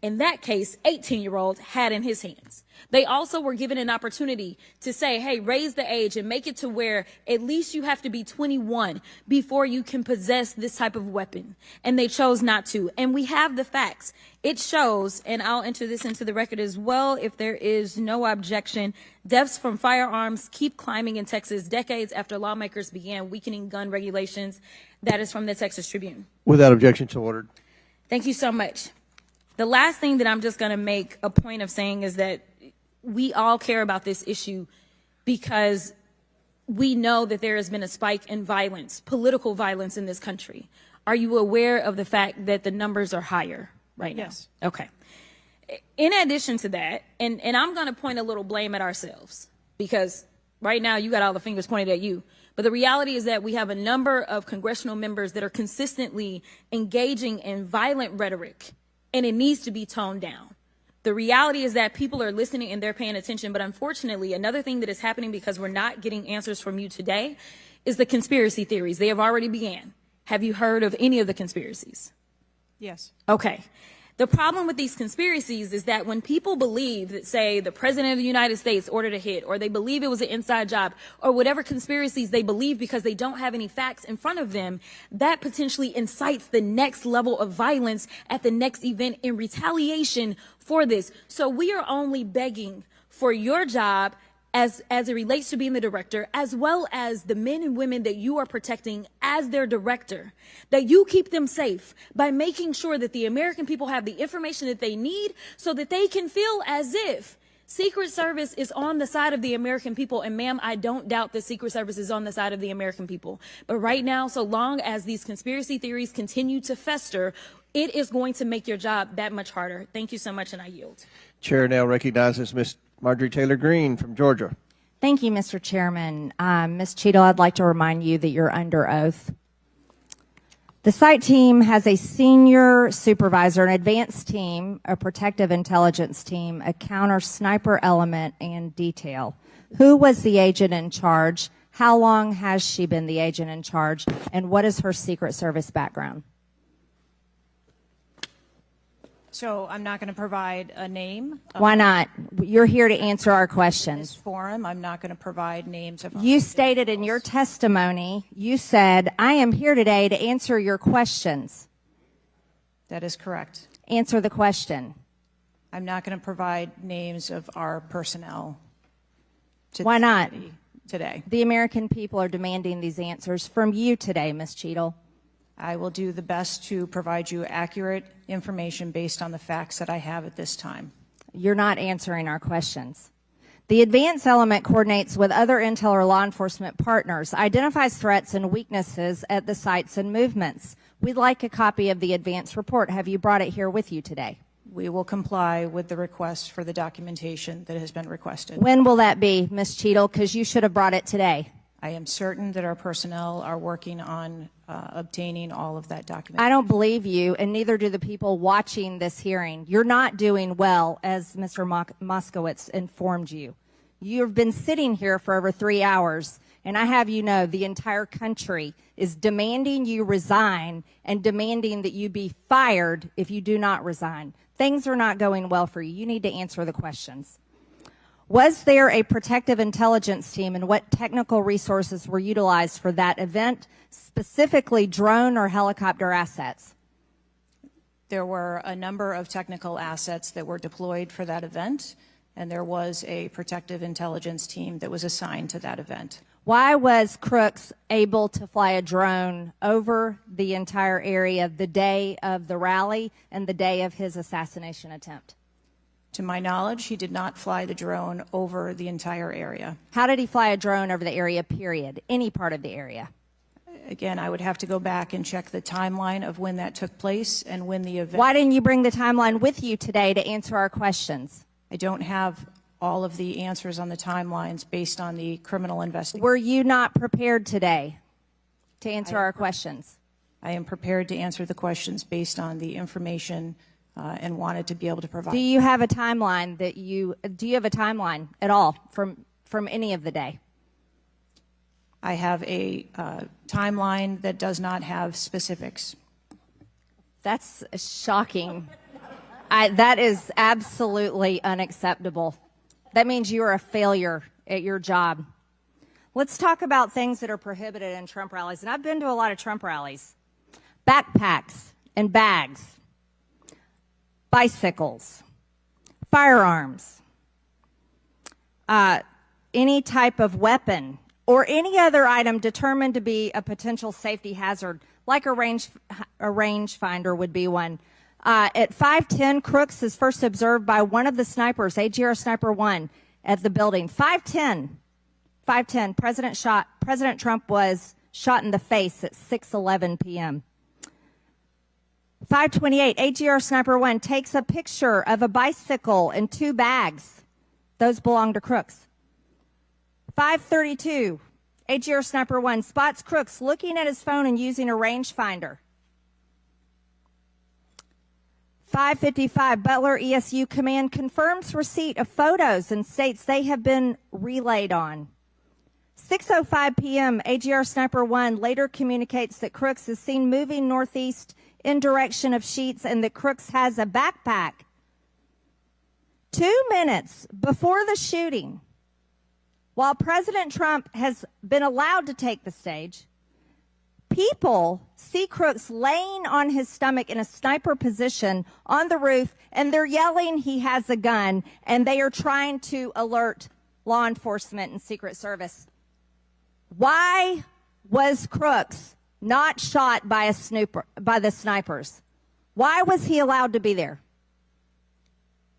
in that case, 18-year-old had in his hands. They also were given an opportunity to say, hey, raise the age and make it to where at least you have to be 21 before you can possess this type of weapon. And they chose not to. And we have the facts. It shows, and I'll enter this into the record as well if there is no objection, deaths from firearms keep climbing in Texas decades after lawmakers began weakening gun regulations. That is from the Texas Tribune. Without objection, so ordered. Thank you so much. The last thing that I'm just going to make a point of saying is that we all care about this issue because we know that there has been a spike in violence, political violence in this country. Are you aware of the fact that the numbers are higher right now? Yes. Okay. In addition to that, and I'm going to point a little blame at ourselves because right now you got all the fingers pointed at you. But the reality is that we have a number of congressional members that are consistently engaging in violent rhetoric, and it needs to be toned down. The reality is that people are listening and they're paying attention, but unfortunately, another thing that is happening because we're not getting answers from you today is the conspiracy theories. They have already began. Have you heard of any of the conspiracies? Yes. Okay. The problem with these conspiracies is that when people believe that, say, the president of the United States ordered a hit, or they believe it was an inside job, or whatever conspiracies they believe because they don't have any facts in front of them, that potentially incites the next level of violence at the next event in retaliation for this. So we are only begging for your job as it relates to being the director, as well as the men and women that you are protecting as their director, that you keep them safe by making sure that the American people have the information that they need so that they can feel as if Secret Service is on the side of the American people. And ma'am, I don't doubt the Secret Service is on the side of the American people. But right now, so long as these conspiracy theories continue to fester, it is going to make your job that much harder. Thank you so much, and I yield. Chair now recognizes Ms. Marjorie Taylor Greene from Georgia. Thank you, Mr. Chairman. Ms. Cheadle, I'd like to remind you that you're under oath. The site team has a senior supervisor, an advanced team, a protective intelligence team, a counter sniper element, and detail. Who was the agent in charge? How long has she been the agent in charge? And what is her Secret Service background? So I'm not going to provide a name. Why not? You're here to answer our This questions. forum, I'm not going to provide names of. You stated in your testimony, you said, I am here today to answer your questions. That is correct. Answer the question. I'm not going to provide names of our personnel. Why not? Today. The American people are demanding these answers from you today, Ms. Cheadle. I will do the best to provide you accurate information based on the facts that I have at this time. You're not answering our questions. The advance element coordinates with other intel or law enforcement partners, identifies threats and weaknesses at the sites and movements. We'd like a copy of the advance report. Have you brought it here with you today? We will comply with the request for the documentation that has been requested. When will that be, Ms. Cheadle? Because you should have brought it today. I am certain that our personnel are working on obtaining all of that documentation. I don't believe you, and neither do the people watching this hearing. You're not doing well, as Mr. Moskowitz informed you. You've been sitting here for over 3 hours, and I have you know the entire country is demanding you resign and demanding that you be fired if you do not resign. Things are not going well for you. You need to answer the questions. Was there a protective intelligence team, and what technical resources were utilized for that event, specifically drone or helicopter assets? There were a number of technical assets that were deployed for that event, and there was a protective intelligence team that was assigned to that event. Why was Crooks able to fly a drone over the entire area the day of the rally and the day of his assassination attempt? To my knowledge, he did not fly the drone over the entire area. How did he fly a drone over the area, period? Any part of the area? Again, I would have to go back and check the timeline of when that took place and when the event... Why didn't you bring the timeline with you today to answer our questions? I don't have all of the answers on the timelines based on the criminal investigation. Were you not prepared today to answer our questions? I am prepared to answer the questions based on the information and wanted to be able to provide. Do you have a timeline do you have a timeline at all from any of the day? I have a timeline that does not have specifics. That's shocking. That is absolutely unacceptable. That means you are a failure at your job. Let's talk about things that are prohibited in Trump rallies. And I've been to a lot of Trump rallies. Backpacks and bags, bicycles, firearms, any type of weapon, or any other item determined to be a potential safety hazard, like a rangefinder would be one. At 5:10, Crooks is first observed by one of the snipers, AGR Sniper 1, at the building. 5:10, President Trump was shot in the face at 6:11 p.m. 5:28, AGR Sniper 1 takes a picture of a bicycle and 2 bags. Those belong to Crooks. 5:32, AGR Sniper 1 spots Crooks looking at his phone and using a rangefinder. 5:55, Butler ESU Command confirms receipt of photos and states they have been relayed on. 6:05 p.m., AGR Sniper 1 later communicates that Crooks is seen moving northeast in direction of Sheetz and that Crooks has a backpack. 2 minutes before the shooting, while President Trump has been allowed to take the stage, people see Crooks laying on his stomach in a sniper position on the roof, and they're yelling he has a gun, and they are trying to alert law enforcement and Secret Service. Why was Crooks not shot by the snipers? Why was he allowed to be there?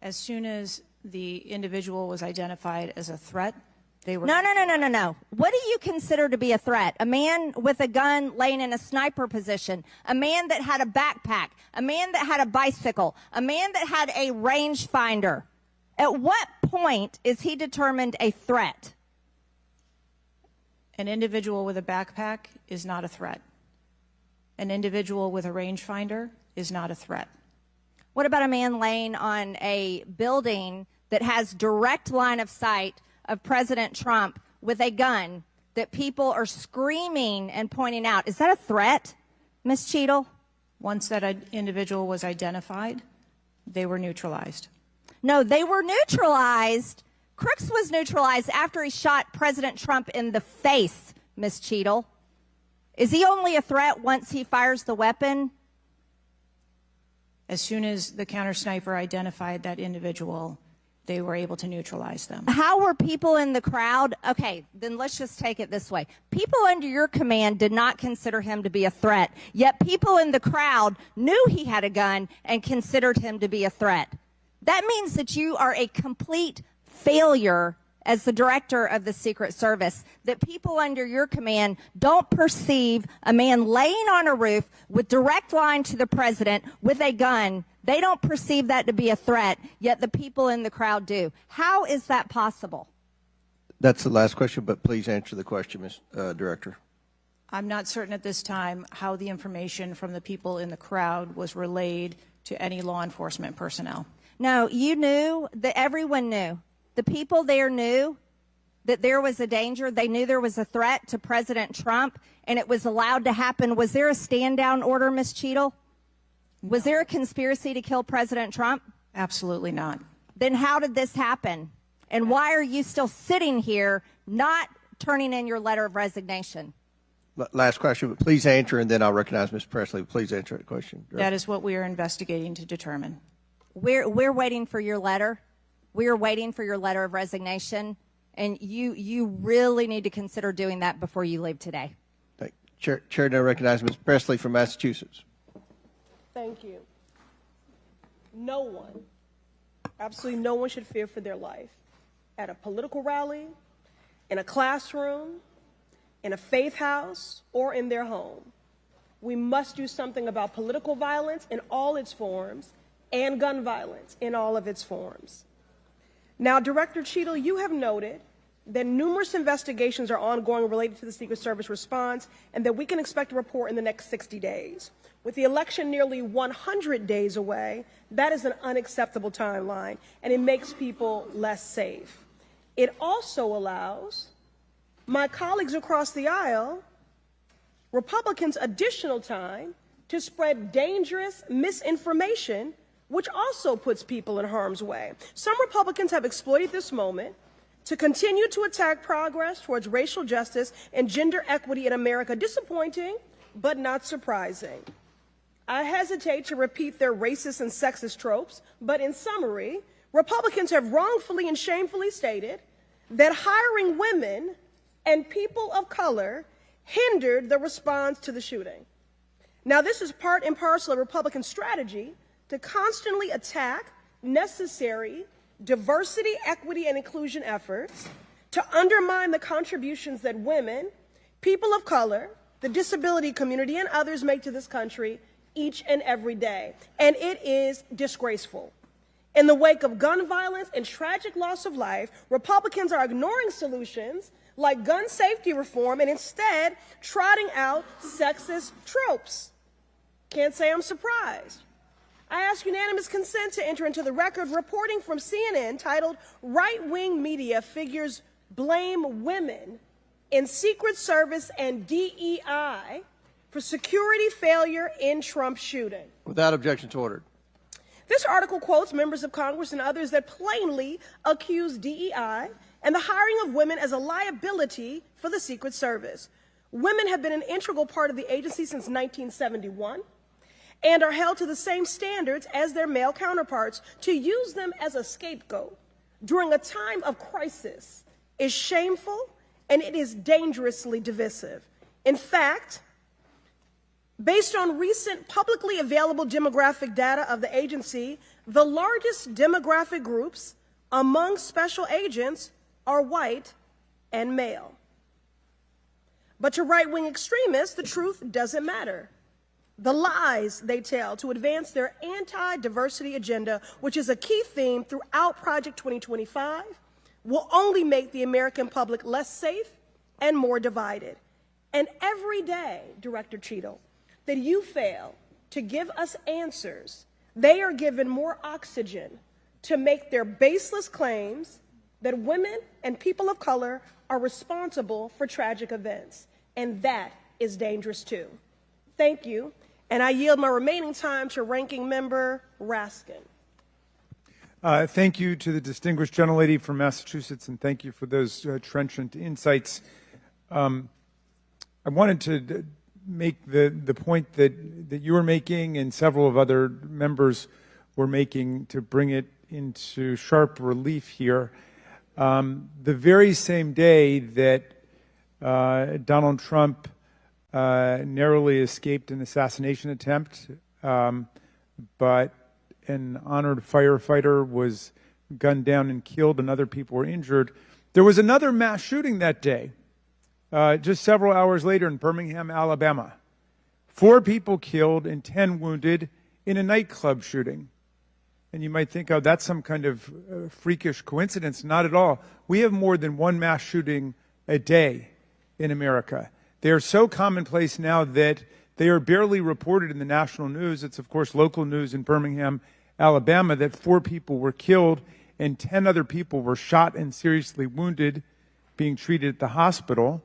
As soon as the individual was identified as a threat, they were... No. What do you consider to be a threat? A man with a gun laying in a sniper position, a man that had a backpack, a man that had a bicycle, a man that had a rangefinder. At what point is he determined a threat? An individual with a backpack is not a threat. An individual with a rangefinder is not a threat. What about a man laying on a building that has direct line of sight of President Trump with a gun that people are screaming and pointing out? Is that a threat, Ms. Cheadle? Once that individual was identified, they were neutralized. No, they were neutralized. Crooks was neutralized after he shot President Trump in the face, Ms. Cheadle. Is he only a threat once he fires the weapon? As soon as the counter sniper identified that individual, they were able to neutralize them. How were people in the crowd? Okay, then let's just take it this way. People under your command did not consider him to be a threat, yet people in the crowd knew he had a gun and considered him to be a threat. That means that you are a complete failure as the director of the Secret Service, that people under your command don't perceive a man laying on a roof with direct line to the president with a gun They don't perceive that to be a threat, yet the people in the crowd do. How is that possible? That's the last question, but please answer the question, Ms. Director. I'm not certain at this time how the information from the people in the crowd was relayed to any law enforcement personnel. No, you knew, that everyone knew. The people there knew that there was a danger. They knew there was a threat to President Trump, and it was allowed to happen. Was there a stand-down order, Ms. Cheadle? Was there a conspiracy to kill President Trump? Absolutely not. Then how did this happen? And why are you still sitting here not turning in your letter of resignation? Last question, but please answer, and then I'll recognize Ms. Presley. Please answer the question. That is what we are investigating to determine. We're waiting for your letter. We are waiting for your letter of resignation, and you really need to consider doing that before you leave today. Chair now recognizes Ms. Presley from Massachusetts. Thank you. No one, absolutely no one should fear for their life. At a political rally, in a classroom, in a faith house, or in their home. We must do something about political violence in all its forms and gun violence in all of its forms. Now, Director Cheadle, you have noted that numerous investigations are ongoing related to the Secret Service response and that we can expect a report in the next 60 days. With the election nearly 100 days away, that is an unacceptable timeline, and it makes people less safe. It also allows my colleagues across the aisle, Republicans, additional time to spread dangerous misinformation, which also puts people in harm's way. Some Republicans have exploited this moment to continue to attack progress towards racial justice and gender equity in America. Disappointing, but not surprising. I hesitate to repeat their racist and sexist tropes, but in summary, Republicans have wrongfully and shamefully stated that hiring women and people of color hindered the response to the shooting. Now, this is part and parcel of Republican strategy to constantly attack necessary diversity, equity, and inclusion efforts, to undermine the contributions that women, people of color, the disability community, and others make to this country each and every day. And it is disgraceful. In the wake of gun violence and tragic loss of life, Republicans are ignoring solutions like gun safety reform and instead trotting out sexist tropes. Can't say I'm surprised. I ask unanimous consent to enter into the record reporting from CNN titled "Right-Wing Media Figures Blame Women in Secret Service and DEI for Security Failure in Trump Shooting." Without objection to order. This article quotes members of Congress and others that plainly accuse DEI and the hiring of women as a liability for the Secret Service. Women have been an integral part of the agency since 1971 and are held to the same standards as their male counterparts. To use them as a scapegoat during a time of crisis is shameful and it is dangerously divisive. In fact, based on recent publicly available demographic data of the agency, the largest demographic groups among special agents are white and male. But to right-wing extremists, the truth doesn't matter. The lies they tell to advance their anti-diversity agenda, which is a key theme throughout Project 2025, will only make the American public less safe and more divided. And every day, Director Cheadle, that you fail to give us answers, they are given more oxygen to make their baseless claims that women and people of color are responsible for tragic events. And that is dangerous too. Thank you. And I yield my remaining time to Ranking Member Raskin. Thank you to the distinguished gentlelady from Massachusetts, and thank you for those trenchant insights. I wanted to make the point that you were making and several of other members were making to bring it into sharp relief here. The very same day that Donald Trump narrowly escaped an assassination attempt, but an honored firefighter was gunned down and killed and other people were injured. There was another mass shooting that day, just several hours later in Birmingham, Alabama. 4 people killed and 10 wounded in a nightclub shooting. And you might think, oh, that's some kind of freakish coincidence. Not at all. We have more than one mass shooting a day in America. They are so commonplace now that they are barely reported in the national news. It's, of course, local news in Birmingham, Alabama, that 4 people were killed and 10 other people were shot and seriously wounded, being treated at the hospital.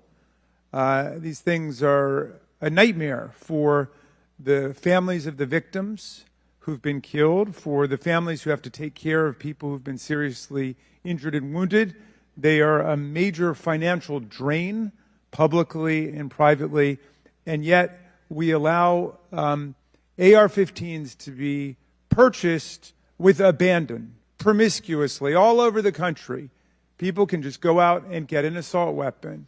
These things are a nightmare for the families of the victims who've been killed, for the families who have to take care of people who've been seriously injured and wounded. They are a major financial drain, publicly and privately, and yet we allow AR-15s to be purchased with abandon, promiscuously, all over the country. People can just go out and get an assault weapon.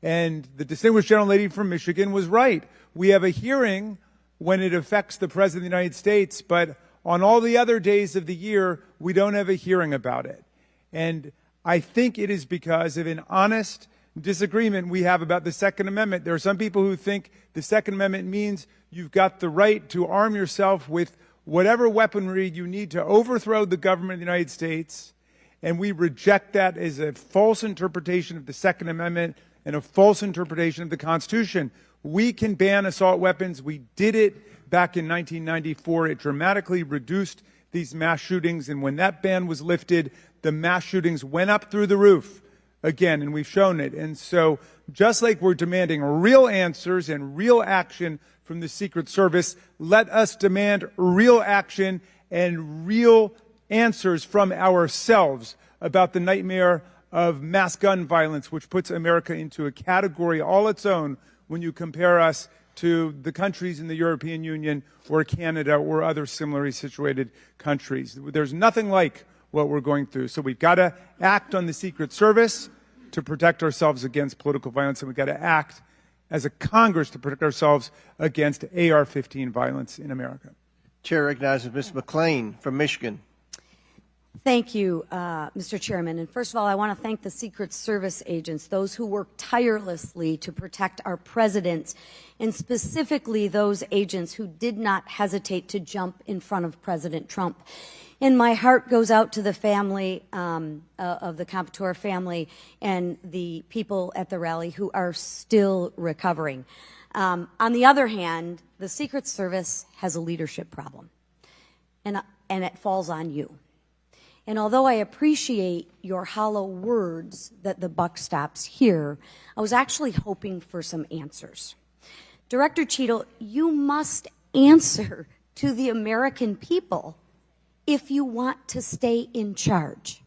And the distinguished gentlelady from Michigan was right. We have a hearing when it affects the President of the United States, but on all the other days of the year, we don't have a hearing about it. And I think it is because of an honest disagreement we have about the Second Amendment. There are some people who think the Second Amendment means you've got the right to arm yourself with whatever weaponry you need to overthrow the government of the United States, and we reject that as a false interpretation of the Second Amendment and a false interpretation of the Constitution. We can ban assault weapons. We did it back in 1994. It dramatically reduced these mass shootings, and when that ban was lifted, the mass shootings went up through the roof again, and we've shown it. And so just like we're demanding real answers and real action from the Secret Service, let us demand real action and real answers from ourselves about the nightmare of mass gun violence, which puts America into a category all its own when you compare us to the countries in the European Union or Canada or other similarly situated countries. There's nothing like what we're going through. So we've got to act on the Secret Service to protect ourselves against political violence, and we've got to act as a Congress to protect ourselves against AR-15 violence in America. Chair recognizes Ms. McClain from Michigan. Thank you, Mr. Chairman. And first of all, I want to thank the Secret Service agents, those who work tirelessly to protect our president, and specifically those agents who did not hesitate to jump in front of President Trump. And my heart goes out to the family of the Competor family and the people at the rally who are still recovering. On the other hand, the Secret Service has a leadership problem, and it falls on you. And although I appreciate your hollow words that the buck stops here, I was actually hoping for some answers. Director Cheadle, you must answer to the American people if you want to stay in charge.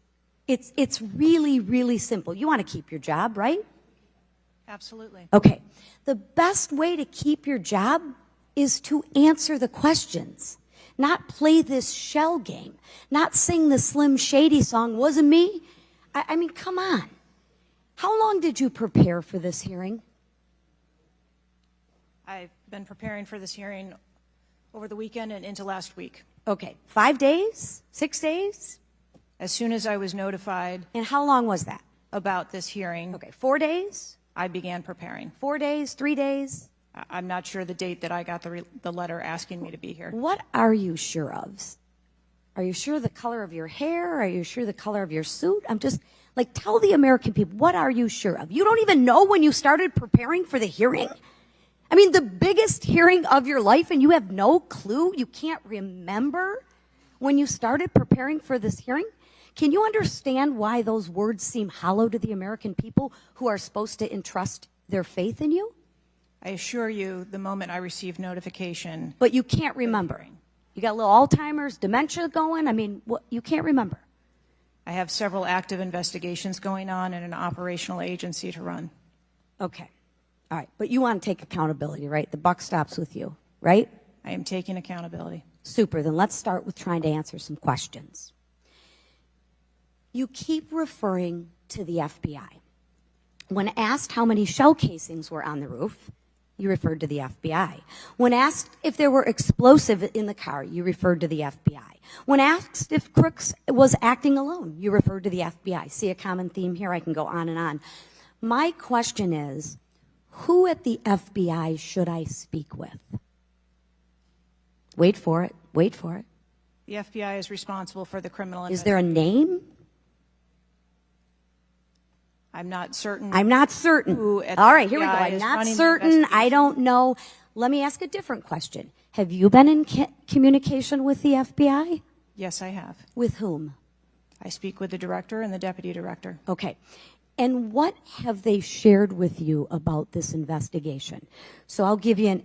It's really, really simple. You want to keep your job, right? Absolutely. Okay. The best way to keep your job is to answer the questions. Not play this shell game, not sing the Slim Shady song, wasn't me. I mean, come on. How long did you prepare for this hearing? I've been preparing for this hearing over the weekend and into last week. Okay, 5 days, 6 days? As soon as I was notified. And how long was that? About this hearing. Okay, 4 days? I began preparing. 4 days, 3 days? I'm not sure the date that I got the letter asking me to be here. What are you sure of? Are you sure the color of your hair? Are you sure the color of your suit? I'm just, like, tell the American people, what are you sure of? You don't even know when you started preparing for the hearing? I mean, the biggest hearing of your life, and you have no clue? You can't remember when you started preparing for this hearing? Can you understand why those words seem hollow to the American people who are supposed to entrust their faith in you? I assure you, the moment I received notification. But you can't remember. You got a little Alzheimer's, dementia going? I mean, what, you can't remember. I have several active investigations going on and an operational agency to run. Okay. All right. But you want to take accountability, right? The buck stops with you, right? I am taking accountability. Super. Then let's start with trying to answer some questions. You keep referring to the FBI. When asked how many shell casings were on the roof, you referred to the FBI. When asked if there were explosives in the car, you referred to the FBI. When asked if Crooks was acting alone, you referred to the FBI. See a common theme here? I can go on and on. My question is, who at the FBI should I speak with? Wait for it. Wait for it. The FBI is responsible for the criminal Is there a name? I'm not certain. I'm not certain. Who at All the right, here we go. FBI I'm is not running the certain. I investigation. don't know. Let me ask a different question. Have you been in communication with the FBI? Yes, I have. With whom? I speak with the director and the deputy director. Okay. And what have they shared with you about this investigation? So I'll give you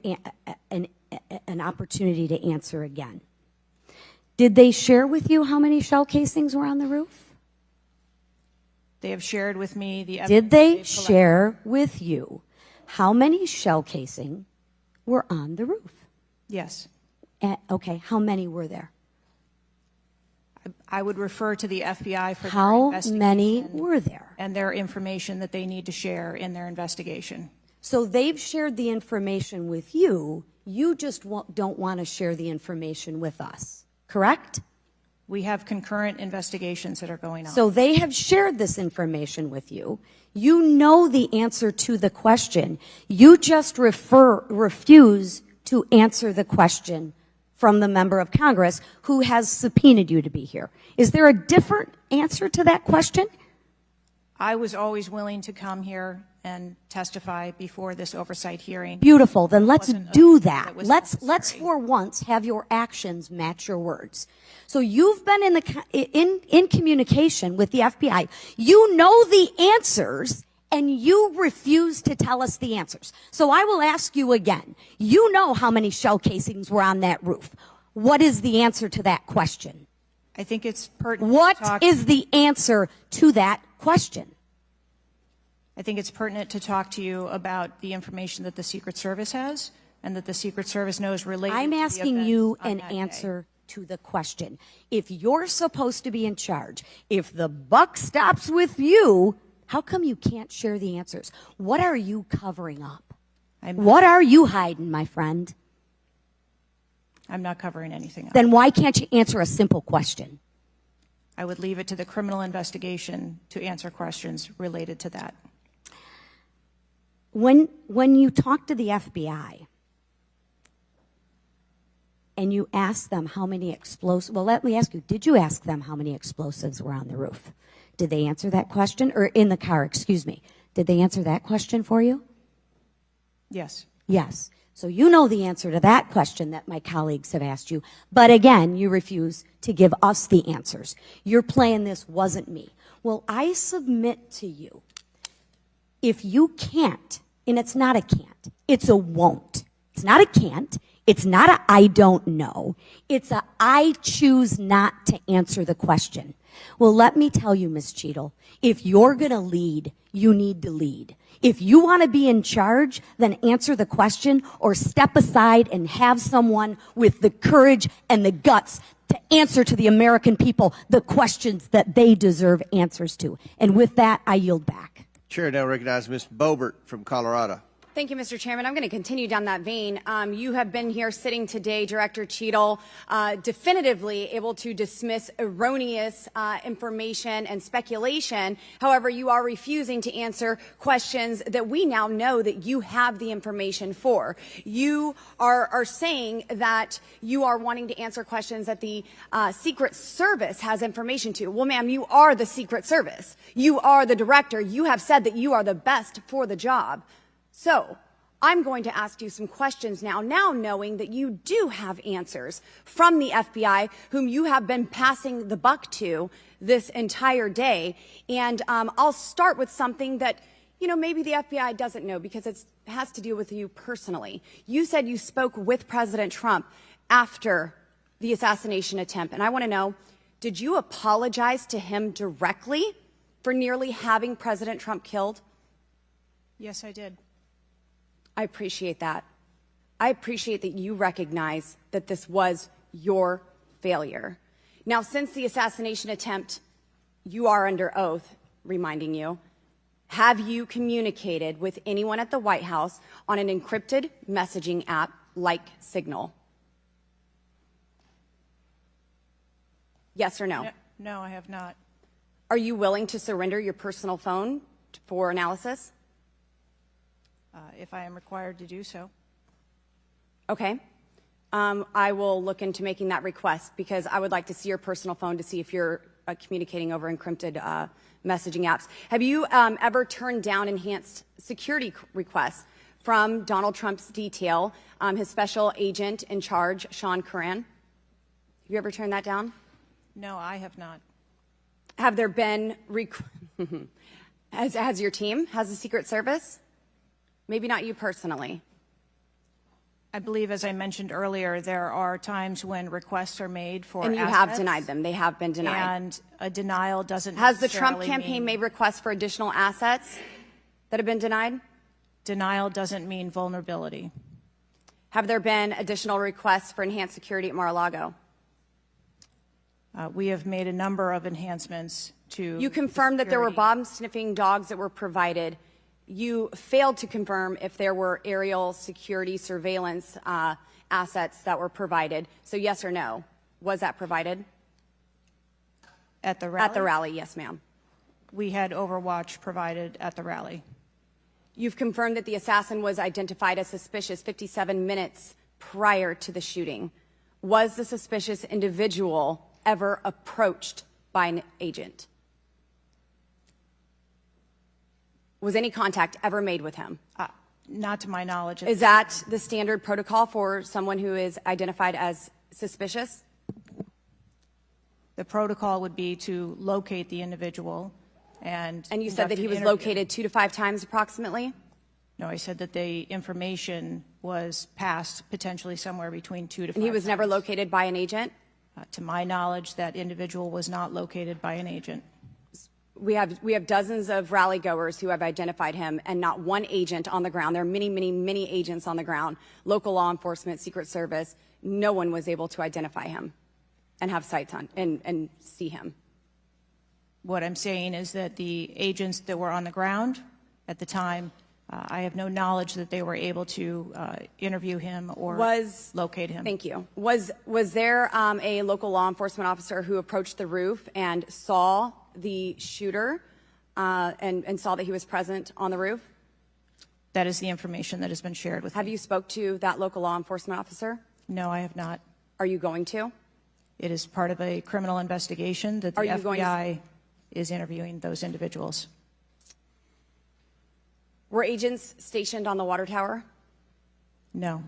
an opportunity to answer again. Did they share with you how many shell casings were on the roof? They have shared with me the evidence. Did they they've collected. share with you how many shell casing were on the roof? Yes. Okay, how many were there? I would refer to the FBI for their How investigation many were there? and their information that they need to share in their investigation. So they've shared the information with you. You just don't want to share the information with us, correct? We have concurrent investigations that are going on. So they have shared this information with you. You know the answer to the question. You just refuse to answer the question from the member of Congress who has subpoenaed you to be here. Is there a different answer to that question? I was always willing to come here and testify before this oversight hearing. Beautiful. Then let's Wasn't a- do that. was Let's necessary. for once have your actions match your words. So you've been in communication with the FBI. You know the answers and you refuse to tell us the answers. So I will ask you again. You know how many shell casings were on that roof. What is the answer to that question? I think it's pertinent. What to talk, is the answer to that question? I think it's pertinent to talk to you about the information that the Secret Service has and that the Secret Service knows related. I'm to the asking events you on an that day. answer to the question. If you're supposed to be in charge, if the buck stops with you, how come you can't share the answers? What are you covering up? What are you hiding, my friend? I'm not covering anything up. Then why can't you answer a simple question? I would leave it to the criminal investigation to answer questions related to that. When you talk to the FBI and you ask them how many explosives, well, let me ask you, did you ask them how many explosives were on the roof? Did they answer that question? Or in the car, excuse me. Did they answer that question for you? Yes. Yes. So you know the answer to that question that my colleagues have asked you. But again, you refuse to give us the answers. You're playing this wasn't me. Well, I submit to you, if you can't, and it's not a can't, it's a won't. It's not a can't. It's not a I don't know. It's a I choose not to answer the question. Well, let me tell you, Ms. Cheadle, if you're going to lead, you need to lead. If you want to be in charge, then answer the question or step aside and have someone with the courage and the guts to answer to the American people the questions that they deserve answers to. And with that, I yield back. Chair now recognizes Ms. Boebert from Colorado. Thank you, Mr. Chairman. I'm going to continue down that vein. You have been here sitting today, Director Cheadle, definitively able to dismiss erroneous information and speculation. However, you are refusing to answer questions that we now know that you have the information for. You are saying that you are wanting to answer questions that the Secret Service has information to. Well, ma'am, you are the Secret Service. You are the director. You have said that you are the best for the job. So, I'm going to ask you some questions now knowing that you do have answers from the FBI, whom you have been passing the buck to this entire day. And I'll start with something that, maybe the FBI doesn't know because it has to do with you personally. You said you spoke with President Trump after the assassination attempt. And I want to know, did you apologize to him directly for nearly having President Trump killed? Yes, I did. I appreciate that. I appreciate that you recognize that this was your failure. Now, since the assassination attempt, you are under oath, reminding you, have you communicated with anyone at the White House on an encrypted messaging app like Signal? Yes or no? No, I have not. Are you willing to surrender your personal phone for analysis? If I am required to do so. Okay. I will look into making that request because I would like to see your personal phone to see if you're communicating over encrypted messaging apps. Have you ever turned down enhanced security requests from Donald Trump's detail, his special agent in charge, Sean Curran? Have you ever turned that down? No, I have not. Have there been, has your team, has the Secret Service? Maybe not you personally. I believe, as I mentioned earlier, there are times when requests are made for And you assets, have denied them. They have been denied. And a denial doesn't Has the Trump necessarily campaign mean, made requests for additional assets that have been denied? Denial doesn't mean vulnerability. Have there been additional requests for enhanced security at Mar-a-Lago? We have made a number of enhancements to. You confirmed that there were bomb-sniffing dogs that were provided. You failed to confirm if there were aerial security surveillance assets that were provided. So yes or no, was that provided? At the rally? At the rally, yes, ma'am. We had Overwatch provided at the rally. You've confirmed that the assassin was identified as suspicious 57 minutes prior to the shooting. Was the suspicious individual ever approached by an agent? Was any contact ever made with him? Not to my knowledge. Is that the standard protocol for someone who is identified as suspicious? The protocol would be to locate the individual and. And you said that he was located 2 to 5 times approximately? No, I said that the information was passed potentially somewhere between 2 to 5 And he was times. never located by an agent? To my knowledge, that individual was not located by an agent. We have dozens of rally goers who have identified him and not one agent on the ground. There are many, many, many agents on the ground, local law enforcement, Secret Service. No one was able to identify him and have sights on and see him. What I'm saying is that the agents that were on the ground at the time, I have no knowledge that they were able to interview him or locate him. Thank you. Was there a local law enforcement officer who approached the roof and saw the shooter and saw that he was present on the roof? That is the information that has been shared with me. Have you spoke to that local law enforcement officer? No, I have not. Are you going to? It is part of a criminal investigation that the Are you going to- FBI is interviewing those individuals. Were agents stationed on the water tower? No.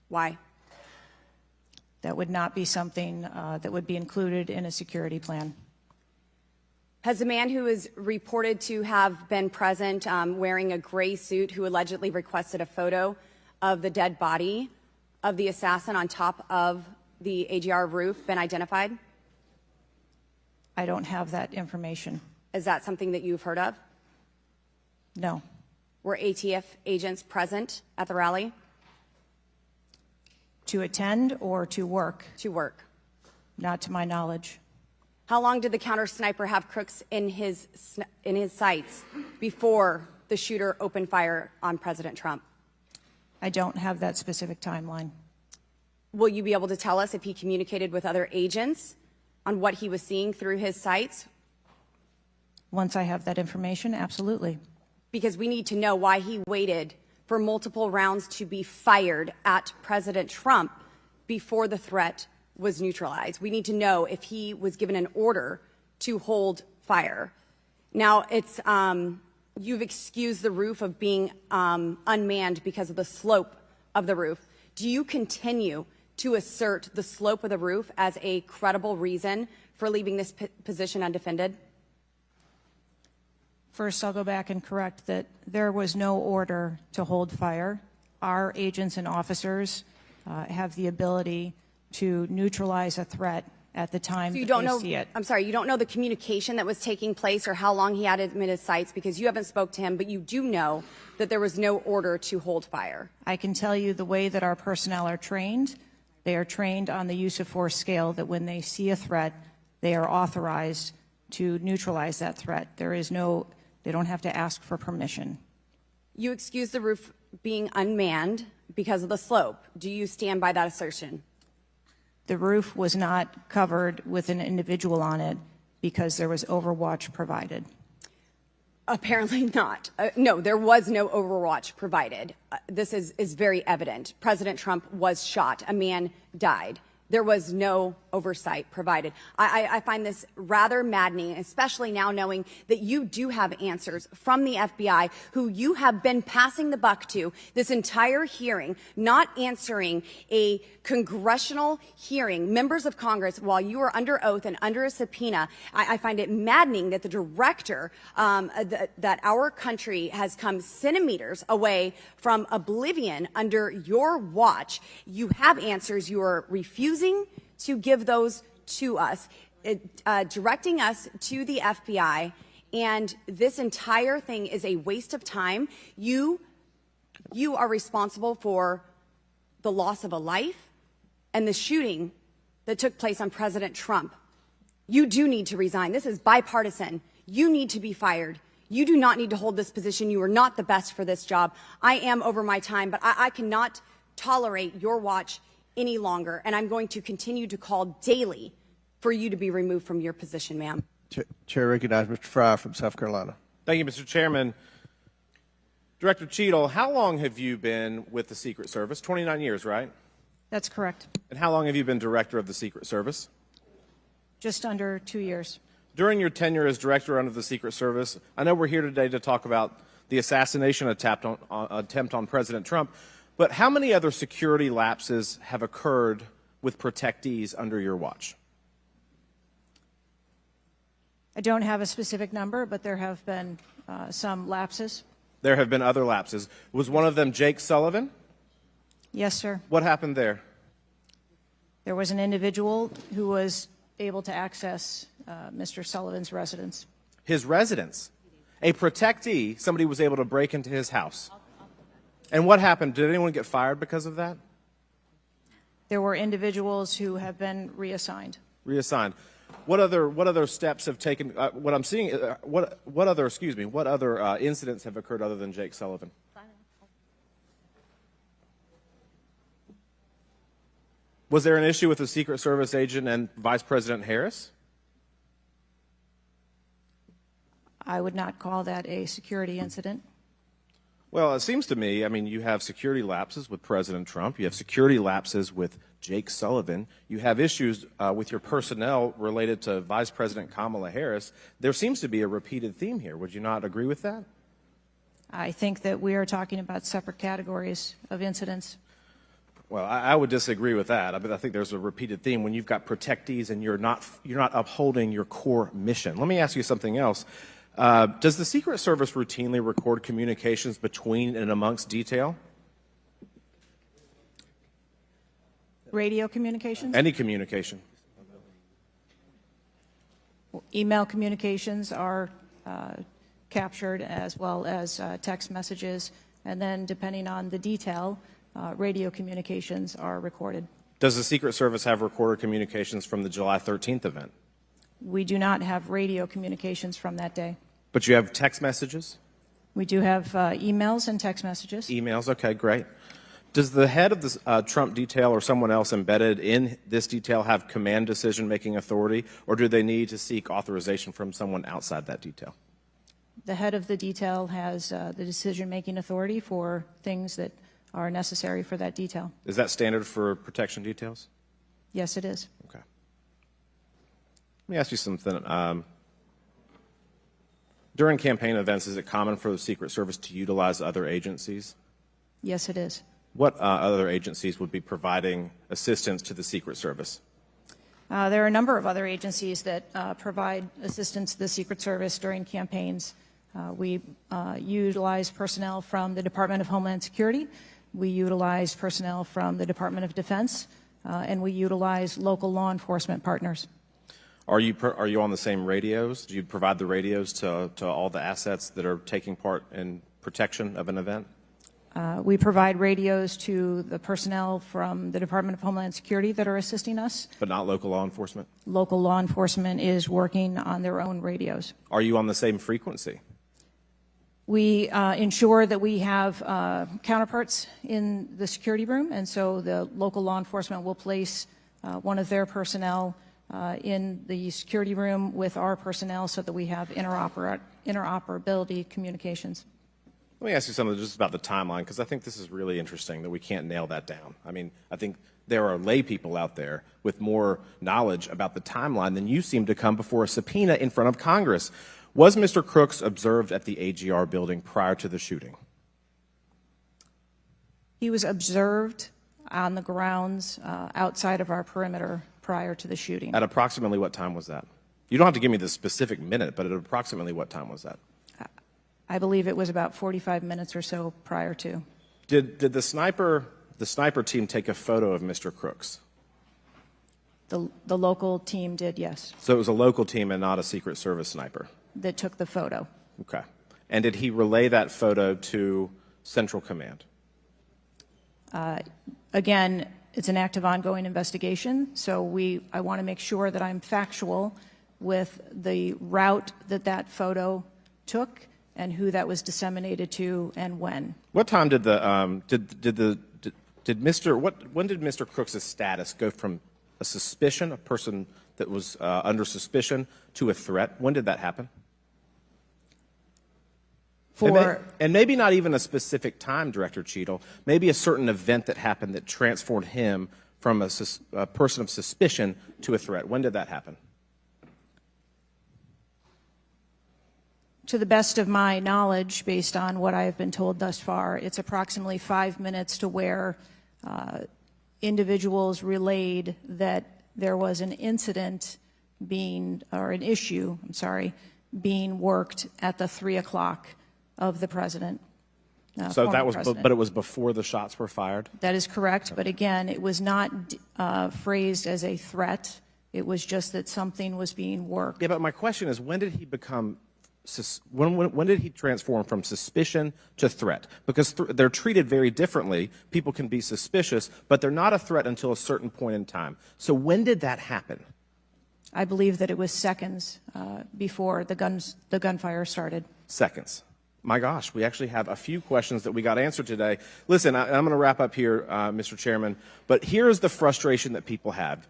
Why? That would not be something that would be included in a security plan. Has the man who is reported to have been present wearing a gray suit who allegedly requested a photo of the dead body of the assassin on top of the AGR roof been identified? I don't have that information. Is that something that you've heard of? No. Were ATF agents present at the rally? To attend or to work? To work. Not to my knowledge. How long did the counter sniper have crooks in his sights before the shooter opened fire on President Trump? I don't have that specific timeline. Will you be able to tell us if he communicated with other agents on what he was seeing through his sights? Once I have that information, absolutely. Because we need to know why he waited for multiple rounds to be fired at President Trump before the threat was neutralized. We need to know if he was given an order to hold fire. Now, it's you've excused the roof of being unmanned because of the slope of the roof. Do you continue to assert the slope of the roof as a credible reason for leaving this position undefended? First, I'll go back and correct that there was no order to hold fire. Our agents and officers have the ability to neutralize a threat at the time So you that don't they know, see it. I'm sorry, you don't know the communication that was taking place or how long he had him in his sights because you haven't spoke to him, but you do know that there was no order to hold fire. I can tell you the way that our personnel are trained. They are trained on the use of force scale that when they see a threat, they are authorized to neutralize that threat. They don't have to ask for permission. You excuse the roof being unmanned because of the slope. Do you stand by that assertion? The roof was not covered with an individual on it because there was overwatch provided. Apparently not. No, there was no Overwatch provided. This is very evident. President Trump was shot. A man died. There was no oversight provided. I find this rather maddening, especially now knowing that you do have answers from the FBI, who you have been passing the buck to this entire hearing, not answering a congressional hearing, members of Congress, while you are under oath and under a subpoena. I find it maddening that the director, that our country has come centimeters away from oblivion under your watch. You have answers. You are refusing to give those to us, directing us to the FBI, and this entire thing is a waste of time. You are responsible for the loss of a life and the shooting that took place on President Trump. You do need to resign. This is bipartisan. You need to be fired. You do not need to hold this position. You are not the best for this job. I am over my time, but I cannot tolerate your watch any longer, and I'm going to continue to call daily for you to be removed from your position, ma'am. Chair recognizes Mr. Fry from South Carolina. Thank you, Mr. Chairman. Director Cheadle, how long have you been with the Secret Service? 29 years, right? That's correct. And how long have you been director of the Secret Service? Just under 2 years. During your tenure as director under the Secret Service, I know we're here today to talk about the assassination attempt on President Trump, but how many other security lapses have occurred with protectees under your watch? I don't have a specific number, but there have been some lapses. There have been other lapses. Was one of them Jake Sullivan? Yes, sir. What happened there? There was an individual who was able to access Mr. Sullivan's residence. His residence? A protectee, somebody was able to break into his house. And what happened? Did anyone get fired because of that? There were individuals who have been reassigned. Reassigned. What other steps have taken? What I'm seeing. What other incidents have occurred other than Jake Sullivan? Was there an issue with the Secret Service agent and Vice President Harris? I would not call that a security incident. Well, it seems to me, I mean, you have security lapses with President Trump. You have security lapses with Jake Sullivan. You have issues with your personnel related to Vice President Kamala Harris. There seems to be a repeated theme here. Would you not agree with that? I think that we are talking about separate categories of incidents. Well, I would disagree with that. I think there's a repeated theme when you've got protectees and you're not upholding your core mission. Let me ask you something else. Does the Secret Service routinely record communications between and amongst detail? Radio communications? Any communication? Email communications are captured, as well as text messages, and then depending on the detail, radio communications are recorded. Does the Secret Service have recorded communications from the July 13th event? We do not have radio communications from that day. But you have text messages? We do have emails and text messages. Emails, okay, great. Does the head of the Trump detail or someone else embedded in this detail have command decision-making authority, or do they need to seek authorization from someone outside that detail? The head of the detail has the decision-making authority for things that are necessary for that detail. Is that standard for protection details? Yes, it is. Okay. Let me ask you something. During campaign events, is it common for the Secret Service to utilize other agencies? Yes, it is. What other agencies would be providing assistance to the Secret Service? There are a number of other agencies that provide assistance to the Secret Service during campaigns. We utilize personnel from the Department of Homeland Security. We utilize personnel from the Department of Defense, and we utilize local law enforcement partners. Are you on the same radios? Do you provide the radios to all the assets that are taking part in protection of an event? We provide radios to the personnel from the Department of Homeland Security that are assisting us. But not local law enforcement? Local law enforcement is working on their own radios. Are you on the same frequency? We ensure that we have counterparts in the security room, and so the local law enforcement will place one of their personnel in the security room with our personnel so that we have interoperability communications. Let me ask you something just about the timeline, because I think this is really interesting that we can't nail that down. I mean, I think there are lay people out there with more knowledge about the timeline than you seem to come before a subpoena in front of Congress. Was Mr. Crooks observed at the AGR building prior to the shooting? He was observed on the grounds outside of our perimeter prior to the shooting. At approximately what time was that? You don't have to give me the specific minute, but at approximately what time was that? I believe it was about 45 minutes or so prior to. Did the sniper team take a photo of Mr. Crooks? The local team did, yes, So it was a local team and not a Secret Service sniper? that took the photo. Okay. And did he relay that photo to Central Command? Again, it's an active ongoing investigation, so I want to make sure that I'm factual with the route that photo took and who that was disseminated to and when. What time did when did Mr. Crooks' status go from a suspicion, a person that was under suspicion, to a threat? When did that happen? And maybe not even a specific time, Director Cheadle, maybe a certain event that happened that transformed him from a person of suspicion to a threat. When did that happen? To the best of my knowledge, based on what I have been told thus far, it's approximately 5 minutes to where individuals relayed that there was an incident being worked at the 3 o'clock of the president. So that was, president. but it was before the shots were fired? That is correct, but again, it was not phrased as a threat. It was just that something was being worked. Yeah, but my question is, when did he become, when did he transform from suspicion to threat? Because they're treated very differently. People can be suspicious, but they're not a threat until a certain point in time. So when did that happen? I believe that it was seconds before the gunfire started. Seconds. My gosh, we actually have a few questions that we got answered today. Listen, I'm going to wrap up here, Mr. Chairman, but here's the frustration that people have.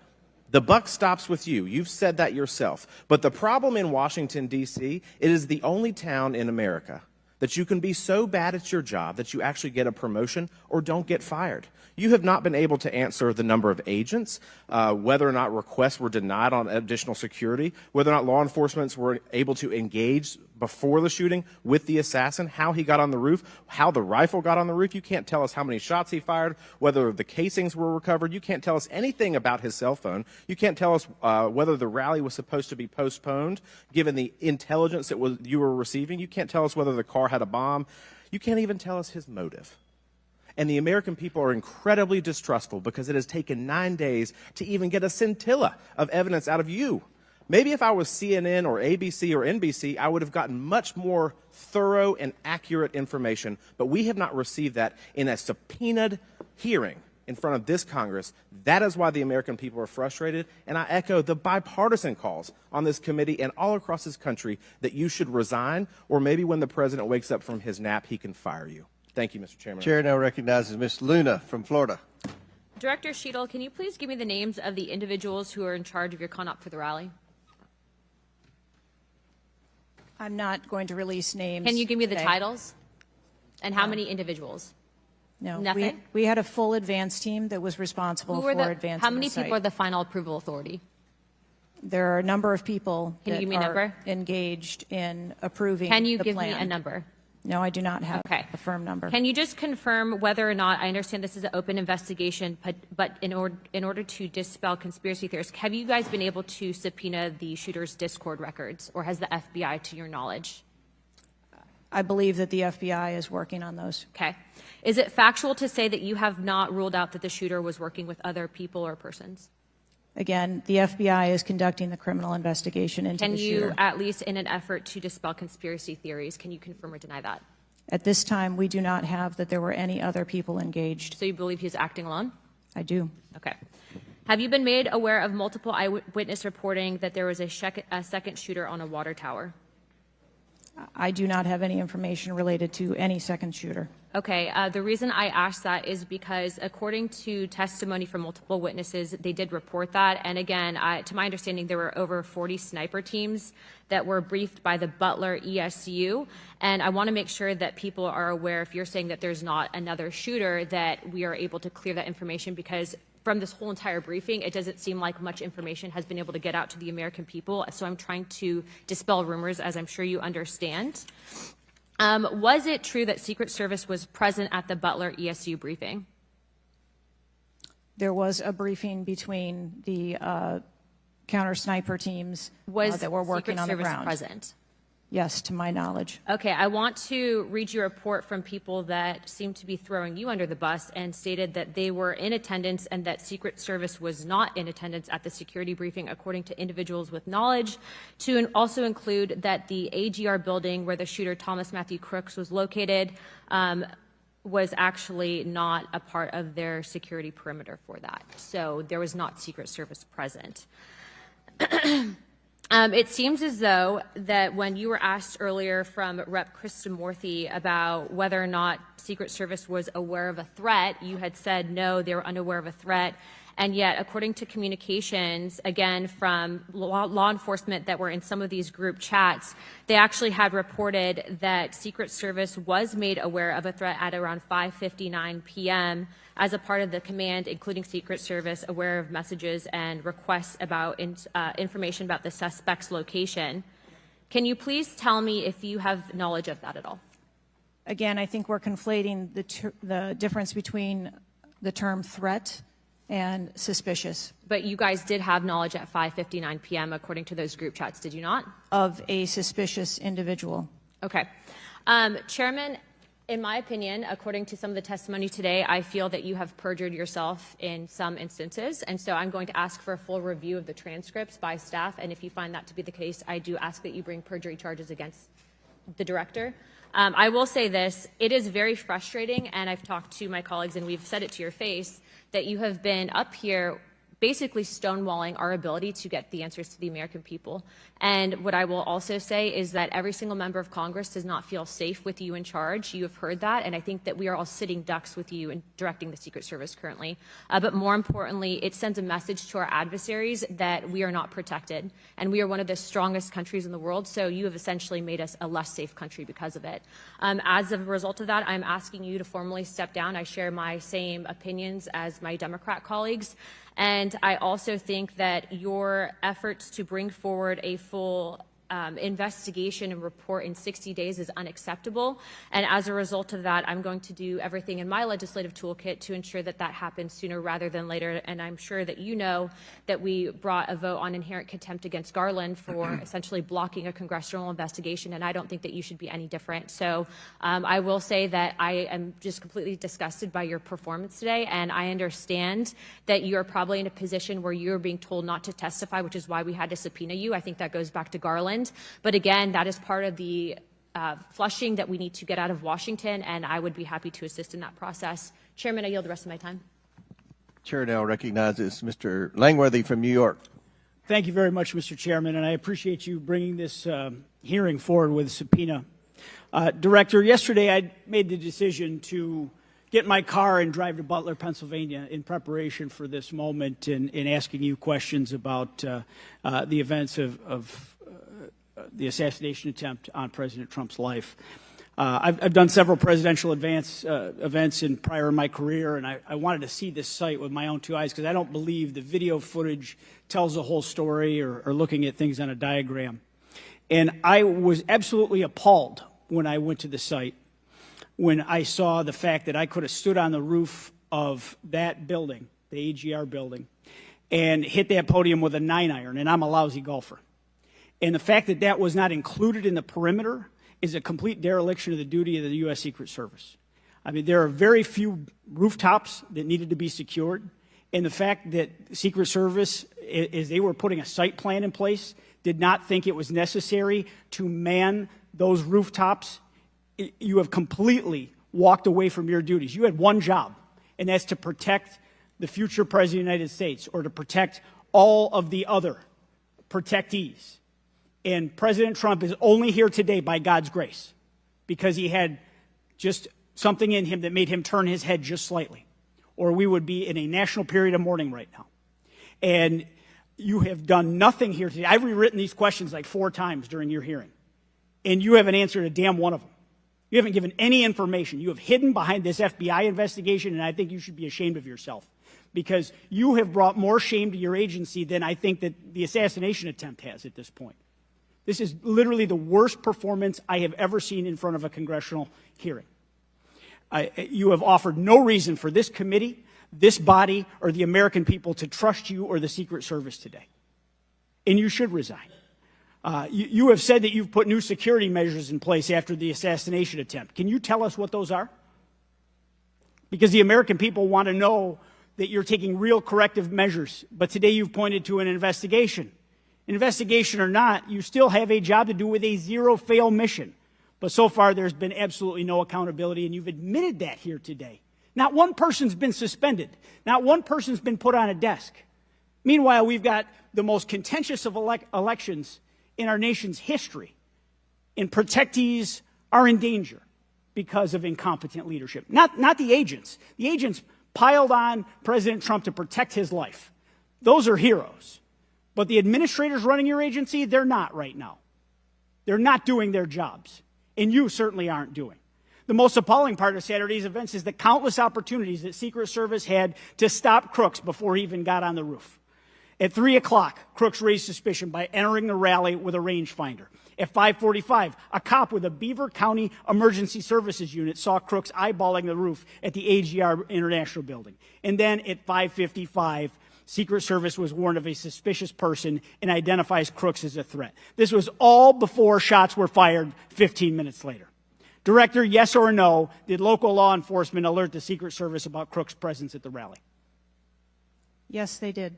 The buck stops with you. You've said that yourself. But the problem in Washington, D.C., it is the only town in America that you can be so bad at your job that you actually get a promotion or don't get fired. You have not been able to answer the number of agents, whether or not requests were denied on additional security, whether or not law enforcement were able to engage before the shooting with the assassin, how he got on the roof, how the rifle got on the roof. You can't tell us how many shots he fired, whether the casings were recovered. You can't tell us anything about his cell phone. You can't tell us whether the rally was supposed to be postponed, given the intelligence that you were receiving. You can't tell us whether the car had a bomb. You can't even tell us his motive. And the American people are incredibly distrustful because it has taken 9 days to even get a scintilla of evidence out of you. Maybe if I was CNN or ABC or NBC, I would have gotten much more thorough and accurate information, but we have not received that in a subpoenaed hearing in front of this Congress. That is why the American people are frustrated, and I echo the bipartisan calls on this committee and all across this country that you should resign, or maybe when the president wakes up from his nap, he can fire you. Thank you, Mr. Chairman. Chair now recognizes Ms. Luna from Florida. Director Cheadle, can you please give me the names of the individuals who are in charge of your conduct for the rally? I'm not going to release names. Can you give me the today. titles? And how many individuals? No. Nothing? We had a full advance team that was responsible Who for are advancing how many the site. people are the final approval authority? There are a number of people Can you that give me a are number? engaged in approving Can you the give plan. me a number? No, I do not have Okay. a firm number. Can you just confirm whether or not, I understand this is an open investigation, but in order to dispel conspiracy theories, have you guys been able to subpoena the shooter's Discord records, or has the FBI, to your knowledge? I believe that the FBI is working on those. Okay. Is it factual to say that you have not ruled out that the shooter was working with other people or persons? Again, the FBI is conducting the criminal investigation into Can the you, shooter. at least in an effort to dispel conspiracy theories, can you confirm or deny that? At this time, we do not have that there were any other people engaged. So you believe he was acting alone? I do. Okay. Have you been made aware of multiple eyewitness reporting that there was a second shooter on a water tower? I do not have any information related to any second shooter. Okay, the reason I asked that is because according to testimony from multiple witnesses, they did report that. And again, to my understanding, there were over 40 sniper teams that were briefed by the Butler ESU. And I want to make sure that people are aware, if you're saying that there's not another shooter, that we are able to clear that information, because from this whole entire briefing, it doesn't seem like much information has been able to get out to the American people. So I'm trying to dispel rumors, as I'm sure you understand. Was it true that Secret Service was present at the Butler ESU briefing? There was a briefing between the counter sniper teams that were working on the ground. Secret Service present? Yes, to my knowledge. Okay, I want to read you a report from people that seem to be throwing you under the bus and stated that they were in attendance and that Secret Service was not in attendance at the security briefing, according to individuals with knowledge, to also include that the AGR building where the shooter Thomas Matthew Crooks was located was actually not a part of their security perimeter for that. So there was not Secret Service present. It seems as though that when you were asked earlier from Rep. Krishnamurthy about whether or not Secret Service was aware of a threat, you had said no, they were unaware of a threat. And yet, according to communications, again, from law enforcement that were in some of these group chats, they actually had reported that Secret Service was made aware of a threat at around 5:59 p.m. as a part of the command, including Secret Service, aware of messages and requests about information about the suspect's location. Can you please tell me if you have knowledge of that at all? Again, I think we're conflating the difference between the term threat and suspicious. But you guys did have knowledge at 5:59 p.m. according to those group chats, did you not? Of a suspicious individual. Okay. Chairman, in my opinion, according to some of the testimony today, I feel that you have perjured yourself in some instances, and so I'm going to ask for a full review of the transcripts by staff, and if you find that to be the case, I do ask that you bring perjury charges against the director. I will say this, it is very frustrating, and I've talked to my colleagues and we've said it to your face, that you have been up here basically stonewalling our ability to get the answers to the American people. And what I will also say is that every single member of Congress does not feel safe with you in charge. You have heard that, and I think that we are all sitting ducks with you in directing the Secret Service currently. But more importantly, it sends a message to our adversaries that we are not protected, and we are one of the strongest countries in the world, so you have essentially made us a less safe country because of it. As a result of that, I'm asking you to formally step down. I share my same opinions as my Democrat colleagues. And I also think that your efforts to bring forward a full investigation and report in 60 days is unacceptable. And as a result of that, I'm going to do everything in my legislative toolkit to ensure that that happens sooner rather than later. And I'm sure that you know that we brought a vote on inherent contempt against Garland for essentially blocking a congressional investigation, and I don't think that you should be any different. So I will say that I am just completely disgusted by your performance today, and I understand that you're probably in a position where you're being told not to testify, which is why we had to subpoena you. I think that goes back to Garland. But again, that is part of the flushing that we need to get out of Washington, and I would be happy to assist in that process. Chairman, I yield the rest of my time. Chair now recognizes Mr. Langworthy from New York. Thank you very much, Mr. Chairman, and I appreciate you bringing this hearing forward with a subpoena. Director, yesterday I made the decision to get in my car and drive to Butler, Pennsylvania in preparation for this moment and asking you questions about the events of the assassination attempt on President Trump's life. I've done several presidential events prior in my career, and I wanted to see this site with my own two eyes because I don't believe the video footage tells the whole story or looking at things on a diagram. And I was absolutely appalled when I went to the site, when I saw the fact that I could have stood on the roof of that building, the AGR building, and hit that podium with a 9-iron, and I'm a lousy golfer. And the fact that that was not included in the perimeter is a complete dereliction of the duty of the U.S. Secret Service. I mean, there are very few rooftops that needed to be secured, and the fact that Secret Service, as they were putting a site plan in place, did not think it was necessary to man those rooftops, you have completely walked away from your duties. You had one job, and that's to protect the future President of the United States or to protect all of the other protectees. And President Trump is only here today by God's grace because he had just something in him that made him turn his head just slightly, or we would be in a national period of mourning right now. And you have done nothing here today. I've rewritten these questions like 4 times during your hearing, and you haven't answered a damn one of them. You haven't given any information. You have hidden behind this FBI investigation, and I think you should be ashamed of yourself because you have brought more shame to your agency than I think that the assassination attempt has at this point. This is literally the worst performance I have ever seen in front of a congressional hearing. You have offered no reason for this committee, this body, or the American people to trust you or the Secret Service today. And you should resign. You have said that you've put new security measures in place after the assassination attempt. Can you tell us what those are? Because the American people want to know that you're taking real corrective measures. But today you've pointed to an investigation. Investigation or not, you still have a job to do with a zero-fail mission. But so far, there's been absolutely no accountability, and you've admitted that here today. Not one person's been suspended. Not one person's been put on a desk. Meanwhile, we've got the most contentious of elections in our nation's history, and protectees are in danger because of incompetent leadership. Not the agents. The agents piled on President Trump to protect his life. Those are heroes. But the administrators running your agency, they're not right now. They're not doing their jobs. And you certainly aren't doing. The most appalling part of Saturday's events is the countless opportunities that Secret Service had to stop Crooks before he even got on the roof. At 3 o'clock, Crooks raised suspicion by entering the rally with a rangefinder. At 5:45, a cop with a Beaver County Emergency Services unit saw Crooks eyeballing the roof at the AGR International Building. And then at 5:55, Secret Service was warned of a suspicious person and identifies Crooks as a threat. This was all before shots were fired 15 minutes later. Director, yes or no, did local law enforcement alert the Secret Service about Crooks' presence at the rally? Yes, they did.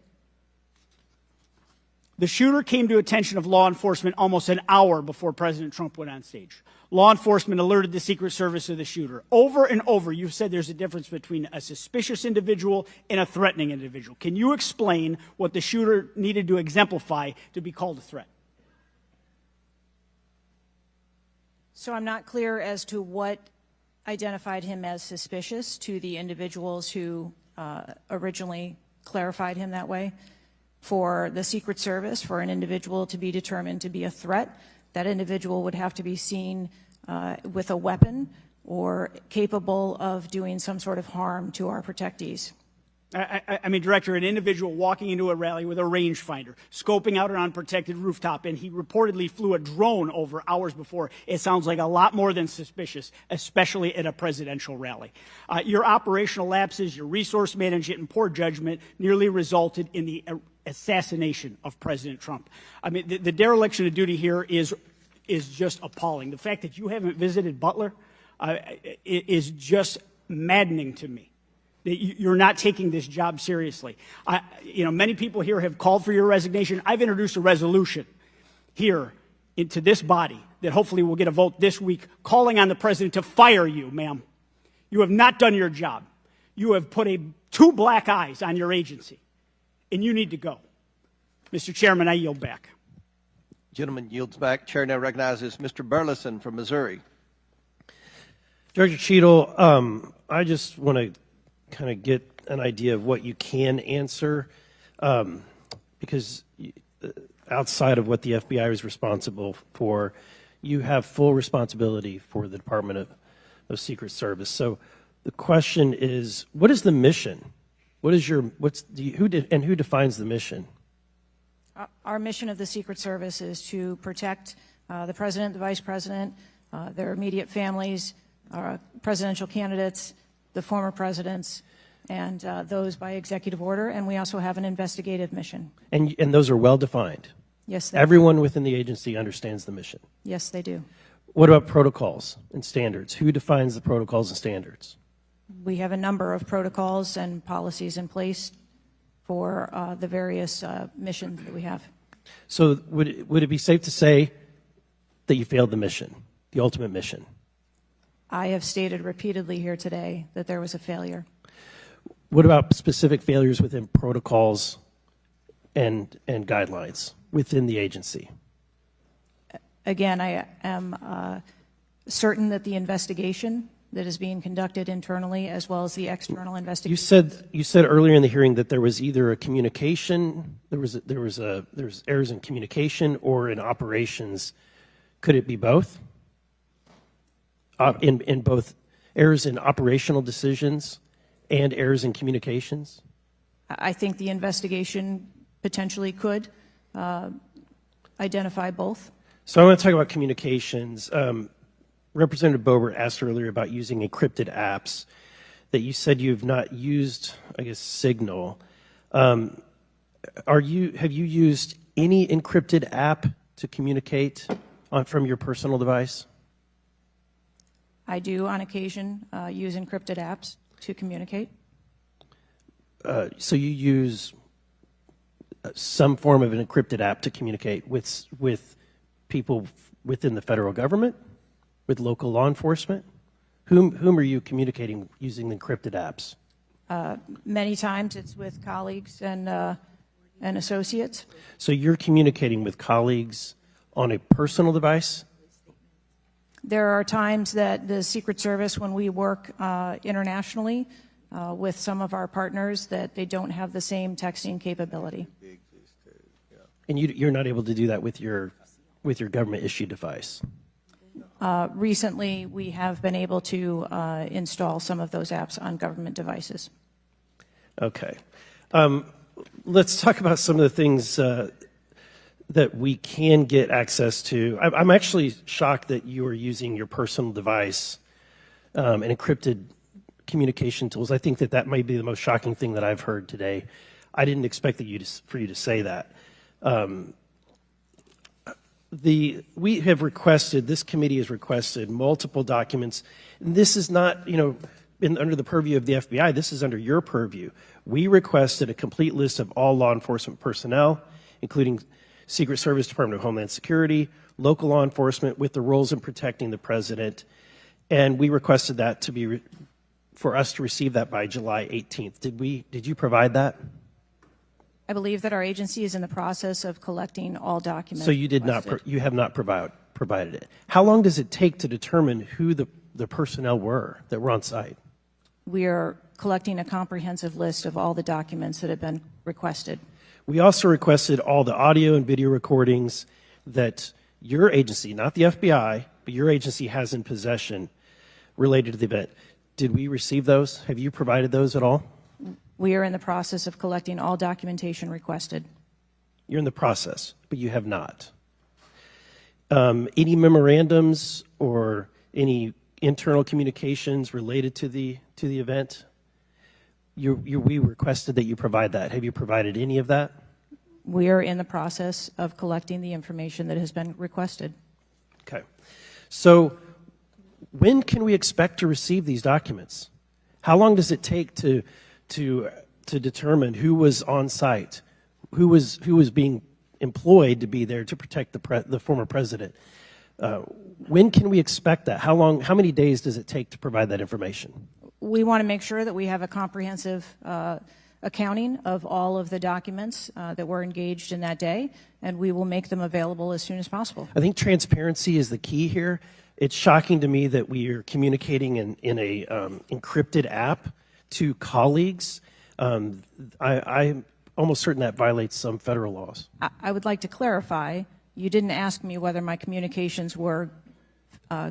The shooter came to attention of law enforcement almost an hour before President Trump went on stage. Law enforcement alerted the Secret Service of the shooter. Over and over, you've said there's a difference between a suspicious individual and a threatening individual. Can you explain what the shooter needed to exemplify to be called a threat? So I'm not clear as to what identified him as suspicious to the individuals who originally clarified him that way. For the Secret Service, for an individual to be determined to be a threat, that individual would have to be seen with a weapon or capable of doing some sort of harm to our protectees. I mean, Director, an individual walking into a rally with a rangefinder, scoping out an unprotected rooftop, and he reportedly flew a drone over hours before. It sounds like a lot more than suspicious, especially at a presidential rally. Your operational lapses, your resource management, and poor judgment nearly resulted in the assassination of President Trump. I mean, the dereliction of duty here is just appalling. The fact that you haven't visited Butler is just maddening to me. That you're not taking this job seriously. Many people here have called for your resignation. I've introduced a resolution here into this body that hopefully will get a vote this week calling on the president to fire you, ma'am. You have not done your job. You have put 2 black eyes on your agency, and you need to go. Mr. Chairman, I yield back. Gentleman yields back. Chair now recognizes Mr. Burleson from Missouri. Director Cheadle, I just want to kind of get an idea of what you can answer, because outside of what the FBI is responsible for, you have full responsibility for the Department of Secret Service. So the question is, what is the mission? Who defines the mission? Our mission of the Secret Service is to protect the president, the vice president, their immediate families, presidential candidates, the former presidents, and those by executive order. And we also have an investigative mission. And those are well defined? Yes, they Everyone within the agency understands the mission? Yes, they do. What about protocols and standards? Who defines the protocols and standards? We have a number of protocols and policies in place for the various missions that we have. So would it be safe to say that you failed the mission, the ultimate mission? I have stated repeatedly here today that there was a failure. What about specific failures within protocols and guidelines within the agency? Again, I am certain that the investigation that is being conducted internally as well as the external investigation. You said earlier in the hearing that there was either a communication, there was errors in communication or in operations. Could it be both? In both errors in operational decisions and errors in communications? I think the investigation potentially could identify both. So I want to talk about communications. Representative Boebert asked earlier about using encrypted apps, that you said you've not used, I guess, Signal. Have you used any encrypted app to communicate from your personal device? I do, on occasion, use encrypted apps to communicate. So you use some form of an encrypted app to communicate with people within the federal government, with local law enforcement? Whom are you communicating using the encrypted apps? Many times it's with colleagues and associates. So you're communicating with colleagues on a personal device? There are times that the Secret Service, when we work internationally with some of our partners, that they don't have the same texting capability. And you're not able to do that with your government-issued device? Recently, we have been able to install some of those apps on government devices. Okay. Let's talk about some of the things that we can get access to. I'm actually shocked that you are using your personal device and encrypted communication tools. I think that might be the most shocking thing that I've heard today. I didn't expect for you to say that. We have requested, this committee has requested multiple documents. And this is not, under the purview of the FBI, this is under your purview. We requested a complete list of all law enforcement personnel, including Secret Service, Department of Homeland Security, local law enforcement with the roles in protecting the president. And we requested that for us to receive that by July 18th. Did you provide that? I believe that our agency is in the process of collecting all documents. So you did not, you have not provided it. How long does it take to determine who the personnel were that were on site? We are collecting a comprehensive list of all the documents that have been requested. We also requested all the audio and video recordings that your agency, not the FBI, but your agency has in possession related to the event. Did we receive those? Have you provided those at all? We are in the process of collecting all documentation requested. You're in the process, but you have not. Any memorandums or any internal communications related to the event? We requested that you provide that. Have you provided any of that? We are in the process of collecting the information that has been requested. Okay. So when can we expect to receive these documents? How long does it take to determine who was on site, who was being employed to be there to protect the former president? When can we expect that? How many days does it take to provide that information? We want to make sure that we have a comprehensive accounting of all of the documents that were engaged in that day, and we will make them available as soon as possible. I think transparency is the key here. It's shocking to me that we are communicating in a encrypted app to colleagues. I'm almost certain that violates some federal laws. I would like to clarify, you didn't ask me whether my communications were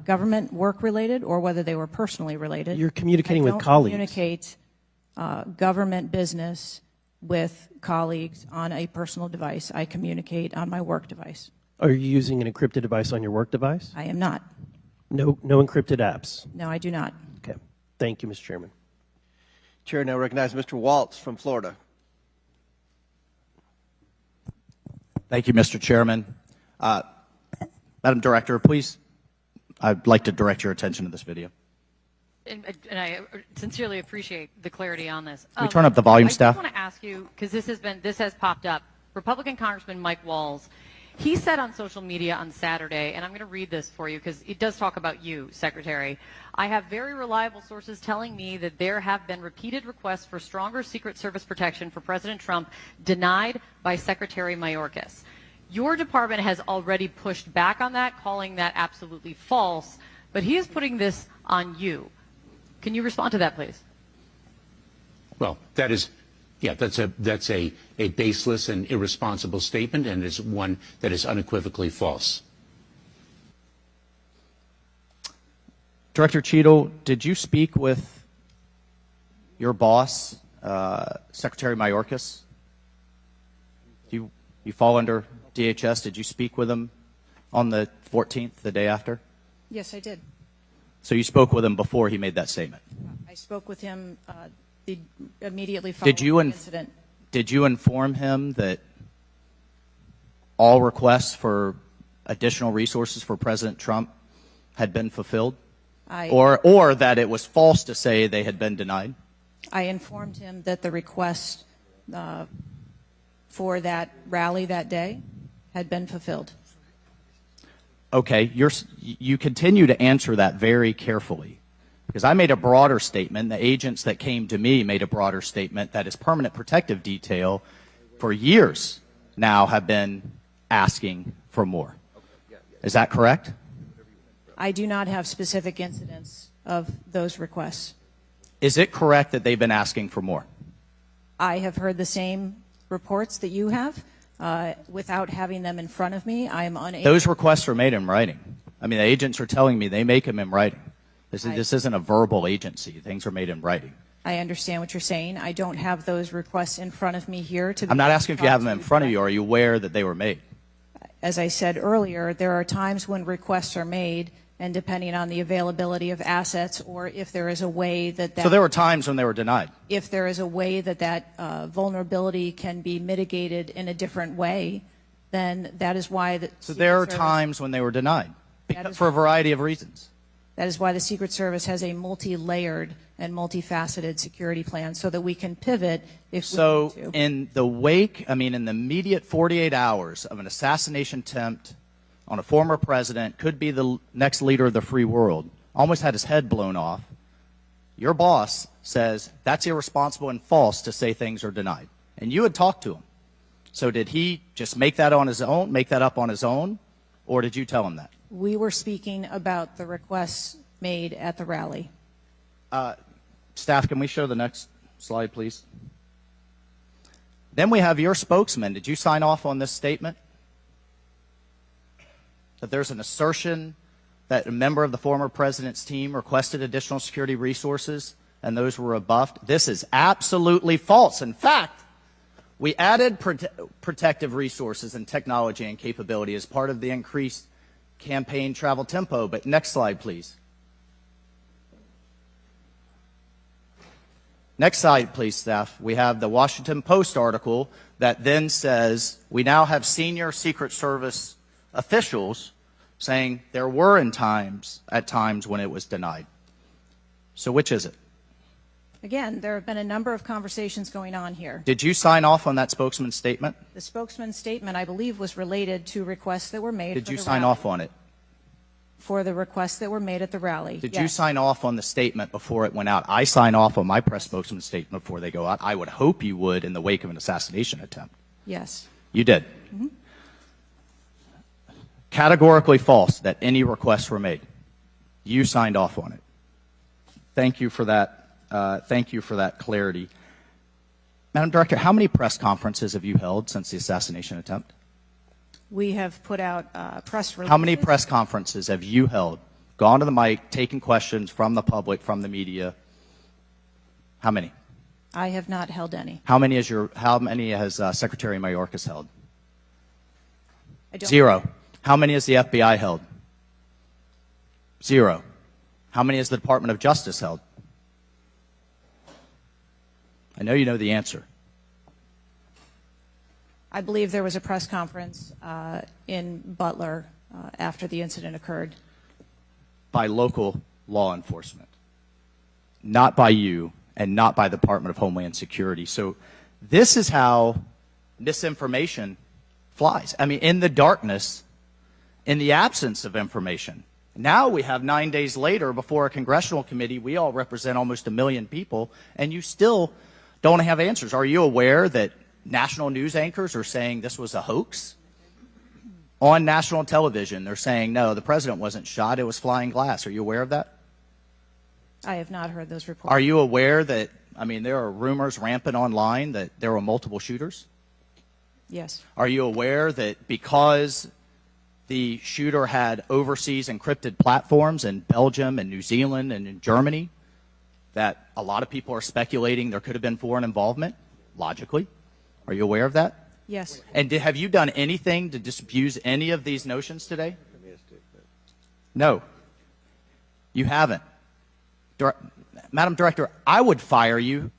government work related or whether they were personally related. You're communicating with colleagues. I don't communicate government business with colleagues on a personal device. I communicate on my work device. Are you using an encrypted device on your work device? I am not. No encrypted apps? No, I do not. Okay. Thank you, Mr. Chairman. Chair now recognizes Mr. Waltz from Florida. Thank you, Mr. Chairman. Madam Director, please, I'd like to direct your attention to this video. And I sincerely appreciate the clarity on this. Can we turn up the volume, staff? I just want to ask you, because this has popped up. Republican Congressman Mike Walz, he said on social media on Saturday, and I'm going to read this for you because it does talk about you, Secretary. I have very reliable sources telling me that there have been repeated requests for stronger Secret Service protection for President Trump denied by Secretary Mayorkas. Your department has already pushed back on that, calling that absolutely false, but he is putting this on you. Can you respond to that, please? Well, that's a baseless and irresponsible statement, and is one that is unequivocally false. Director Cheadle, did you speak with your boss, Secretary Mayorkas? You fall under DHS. Did you speak with him on the 14th, the day after? Yes, I did. So you spoke with him before he made that statement? I spoke with him immediately following the incident. Did you inform him that all requests for additional resources for President Trump had been fulfilled? Or that it was false to say they had been denied? I informed him that the request for that rally that day had been fulfilled. Okay, you continue to answer that very carefully, because I made a broader statement. The agents that came to me made a broader statement that his permanent protective detail for years now have been asking for more. Is that correct? I do not have specific incidents of those requests. Is it correct that they've been asking for more? I have heard the same reports that you have. Without having them in front of me, I am unable. Those requests are made in writing. I mean, the agents are telling me they make them in writing. This isn't a verbal agency. Things are made in writing. I understand what you're saying. I don't have those requests in front of me here. I'm not asking if you have them in front of you. Are you aware that they were made? As I said earlier, there are times when requests are made, and depending on the availability of assets, or if there is a way that So there were times when they were denied. if there is a way that vulnerability can be mitigated in a different way, then that is why the So there are Secret Service- times when they were denied That is- for a variety of reasons. That is why the Secret Service has a multi-layered and multifaceted security plan, so that we can pivot if So we need to. in the wake, in the immediate 48 hours of an assassination attempt on a former president, could be the next leader of the free world, almost had his head blown off, your boss says that's irresponsible and false to say things are denied. And you had talked to him. So did he just make that up on his own, or did you tell him that? We were speaking about the requests made at the rally. Staff, can we show the next slide, please? Then we have your spokesman. Did you sign off on this statement? That there's an assertion that a member of the former president's team requested additional security resources and those were rebuffed? This is absolutely false. In fact, we added protective resources and technology and capability as part of the increased campaign travel tempo. But next slide, please. Next slide, please, staff. We have the Washington Post article that then says we now have senior Secret Service officials saying there were at times when it was denied. So which is it? Again, there have been a number of conversations going on here. Did you sign off on that spokesman's statement? The spokesman's statement, I believe, was related to requests that were made. Did for you the sign rally. off on it? For the requests that were made at the rally. Did yes. you sign off on the statement before it went out? I sign off on my press spokesman's statement before they go out. I would hope you would in the wake of an assassination attempt. Yes. You did. Mm-hmm. Categorically false that any requests were made. You signed off on it. Thank you for that. Thank you for that clarity. Madam Director, how many press conferences have you held since the assassination attempt? We have put out press releases. How many press conferences have you held? Gone to the mic, taken questions from the public, from the media? How many? I have not held any. How many has Secretary Mayorkas held? I don't 0. How many has the FBI held? 0. How many has the Department of Justice held? I know you know the answer. I believe there was a press conference in Butler after the incident occurred. By local law enforcement, not by you and not by the Department of Homeland Security. So this is how misinformation flies. In the darkness, in the absence of information. Now we have 9 days later before a congressional committee, we all represent almost 1 million people, and you still don't have answers. Are you aware that national news anchors are saying this was a hoax? On national television, they're saying, no, the president wasn't shot, it was flying glass. Are you aware of that? I have not heard those reports. Are you aware that, I mean, there are rumors rampant online that there were multiple shooters? Yes. Are you aware that because the shooter had overseas encrypted platforms in Belgium and New Zealand and in Germany, that a lot of people are speculating there could have been foreign involvement, logically? Are you aware of that? Yes. And have you done anything to disabuse any of these notions today? No. You haven't. Madam Director, I would fire you.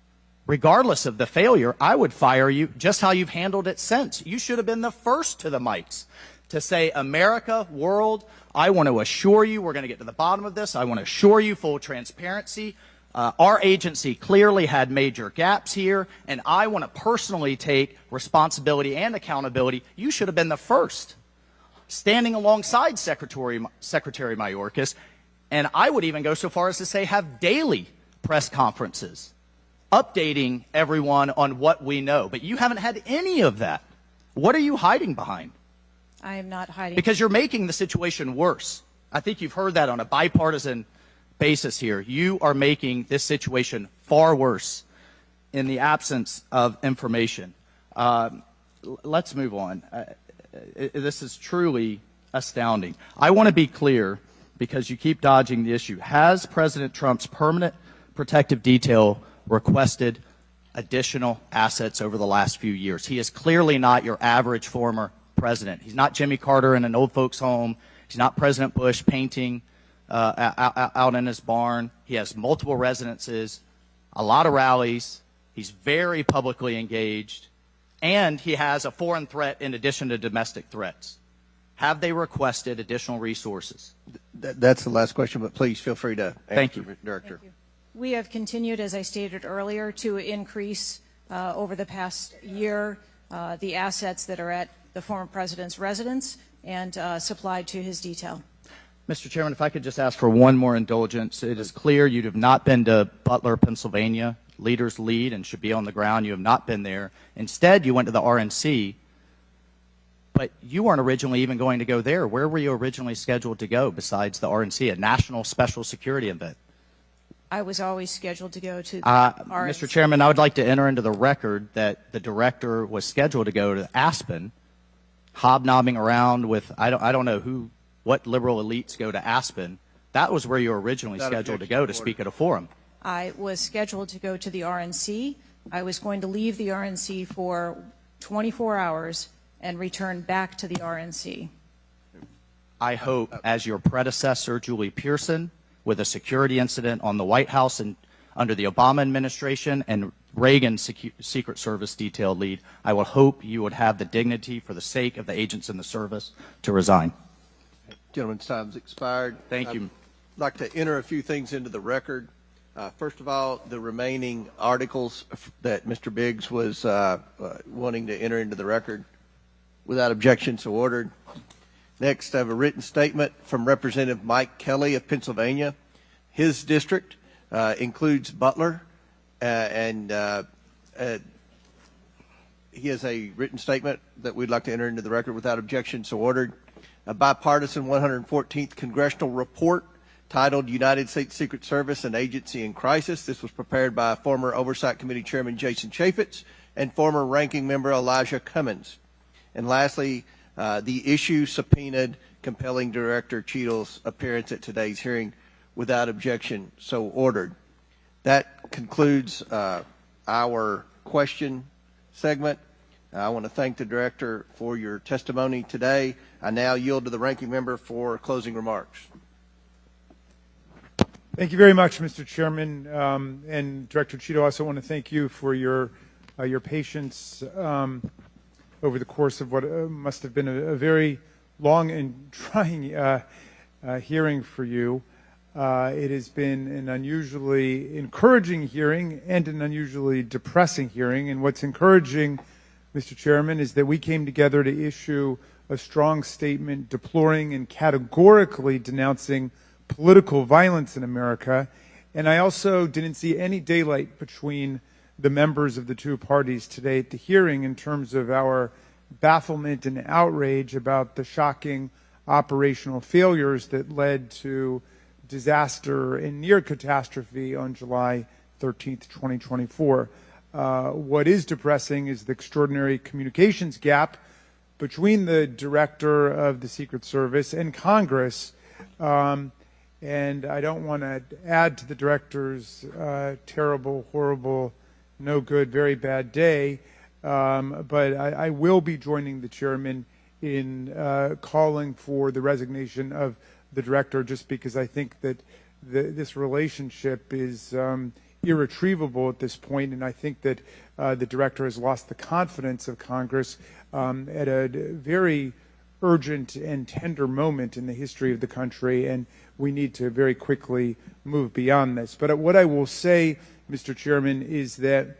Regardless of the failure, I would fire you just how you've handled it since. You should have been the first to the mics to say, America, world, I want to assure you we're going to get to the bottom of this. I want to assure you full transparency. Our agency clearly had major gaps here, and I want to personally take responsibility and accountability. You should have been the first, standing alongside Secretary Mayorkas, and I would even go so far as to say have daily press conferences updating everyone on what we know. But you haven't had any of that. What are you hiding behind? I am not hiding. Because you're making the situation worse. I think you've heard that on a bipartisan basis here. You are making this situation far worse in the absence of information. Let's move on. This is truly astounding. I want to be clear, because you keep dodging the issue. Has President Trump's permanent protective detail requested additional assets over the last few years? He is clearly not your average former president. He's not Jimmy Carter in an old folks' home. He's not President Bush painting out in his barn. He has multiple residences, a lot of rallies. He's very publicly engaged, and he has a foreign threat in addition to domestic threats. Have they requested additional resources? That's the last question, but please feel free to answer. Thank you, Director. Thank you. We have continued, as I stated earlier, to increase over the past year the assets that are at the former president's residence and supplied to his detail. Mr. Chairman, if I could just ask for one more indulgence. It is clear you have not been to Butler, Pennsylvania. Leaders lead and should be on the ground. You have not been there. Instead, you went to the RNC, but you weren't originally even going to go there. Where were you originally scheduled to go besides the RNC, a national special security event? I was always scheduled to go to the RNC. Mr. Chairman, I would like to enter into the record that the director was scheduled to go to Aspen, hobnobbing around with, I don't know what liberal elites go to Aspen. That was where you were originally scheduled to go to speak at a forum. I was scheduled to go to the RNC. I was going to leave the RNC for 24 hours and return back to the RNC. I hope, as your predecessor, Julie Pearson, with a security incident on the White House and under the Obama administration and Reagan's Secret Service detail lead, I will hope you would have the dignity for the sake of the agents in the service to resign. Gentleman's time's expired. Thank you. I'd like to enter a few things into the record. First of all, the remaining articles that Mr. Biggs was wanting to enter into the record, without objection, so ordered. Next, I have a written statement from Representative Mike Kelly of Pennsylvania. His district includes Butler, and he has a written statement that we'd like to enter into the record without objection, so ordered. A bipartisan 114th congressional report titled United States Secret Service, an Agency in Crisis. This was prepared by former Oversight Committee Chairman Jason Chaffetz and former Ranking Member Elijah Cummings. And lastly, the issue subpoenaed compelling Director Cheadle's appearance at today's hearing without objection, so ordered. That concludes our question segment. I want to thank the Director for your testimony today. I now yield to the Ranking Member for closing remarks. Thank you very much, Mr. Chairman. And Director Cheadle, I also want to thank you for your patience over the course of what must have been a very long and trying hearing for you. It has been an unusually encouraging hearing and an unusually depressing hearing. And what's encouraging, Mr. Chairman, is that we came together to issue a strong statement deploring and categorically denouncing political violence in America. And I also didn't see any daylight between the members of the two parties today at the hearing in terms of our bafflement and outrage about the shocking operational failures that led to disaster and near catastrophe on July 13th, 2024. What is depressing is the extraordinary communications gap between the director of the Secret Service and Congress. And I don't want to add to the director's terrible, horrible, no good, very bad day, but I will be joining the chairman in calling for the resignation of the director, just because I think that this relationship is irretrievable at this point, and I think that the director has lost the confidence of Congress at a very urgent and tender moment in the history of the country, and we need to very quickly move beyond this. But what I will say, Mr. Chairman, is that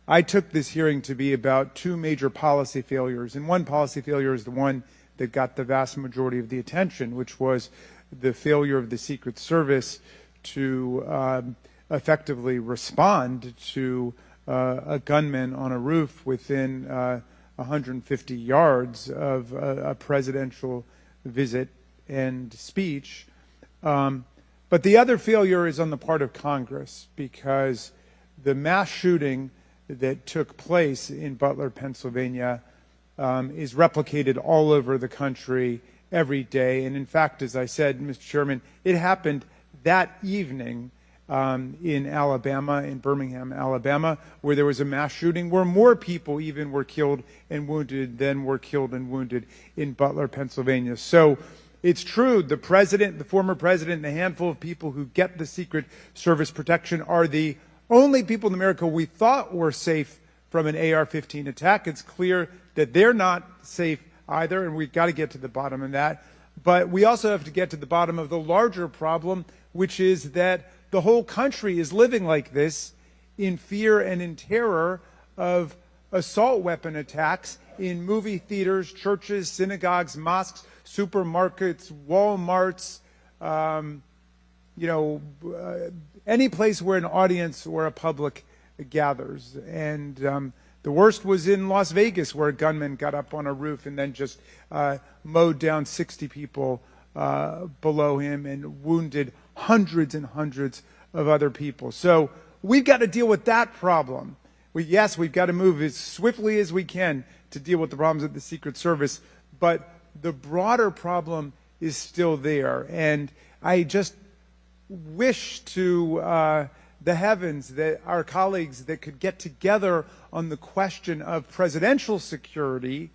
I took this hearing to be about two major policy failures, and one policy failure is the one that got the vast majority of the attention, which was the failure of the Secret Service to effectively respond to a gunman on a roof within 150 yards of a presidential visit and speech. But the other failure is on the part of Congress, because the mass shooting that took place in Butler, Pennsylvania, is replicated all over the country every day. And in fact, as I said, Mr. Chairman, it happened that evening in Alabama, in Birmingham, Alabama, where there was a mass shooting where more people even were killed and wounded than were killed and wounded in Butler, Pennsylvania. So it's true, the president, the former president, and a handful of people who get the Secret Service protection are the only people in America we thought were safe from an AR-15 attack. It's clear that they're not safe either, and we've got to get to the bottom of that. But we also have to get to the bottom of the larger problem, which is that the whole country is living like this, in fear and in terror of assault weapon attacks in movie theaters, churches, synagogues, mosques, supermarkets, Walmarts, any place where an audience or a public gathers. And the worst was in Las Vegas, where a gunman got up on a roof and then just mowed down 60 people below him and wounded hundreds and hundreds of other people. So we've got to deal with that problem. Yes, we've got to move as swiftly as we can to deal with the problems of the Secret Service, but the broader problem is still there. And I just wish to the heavens that our colleagues that could get together on the question of presidential security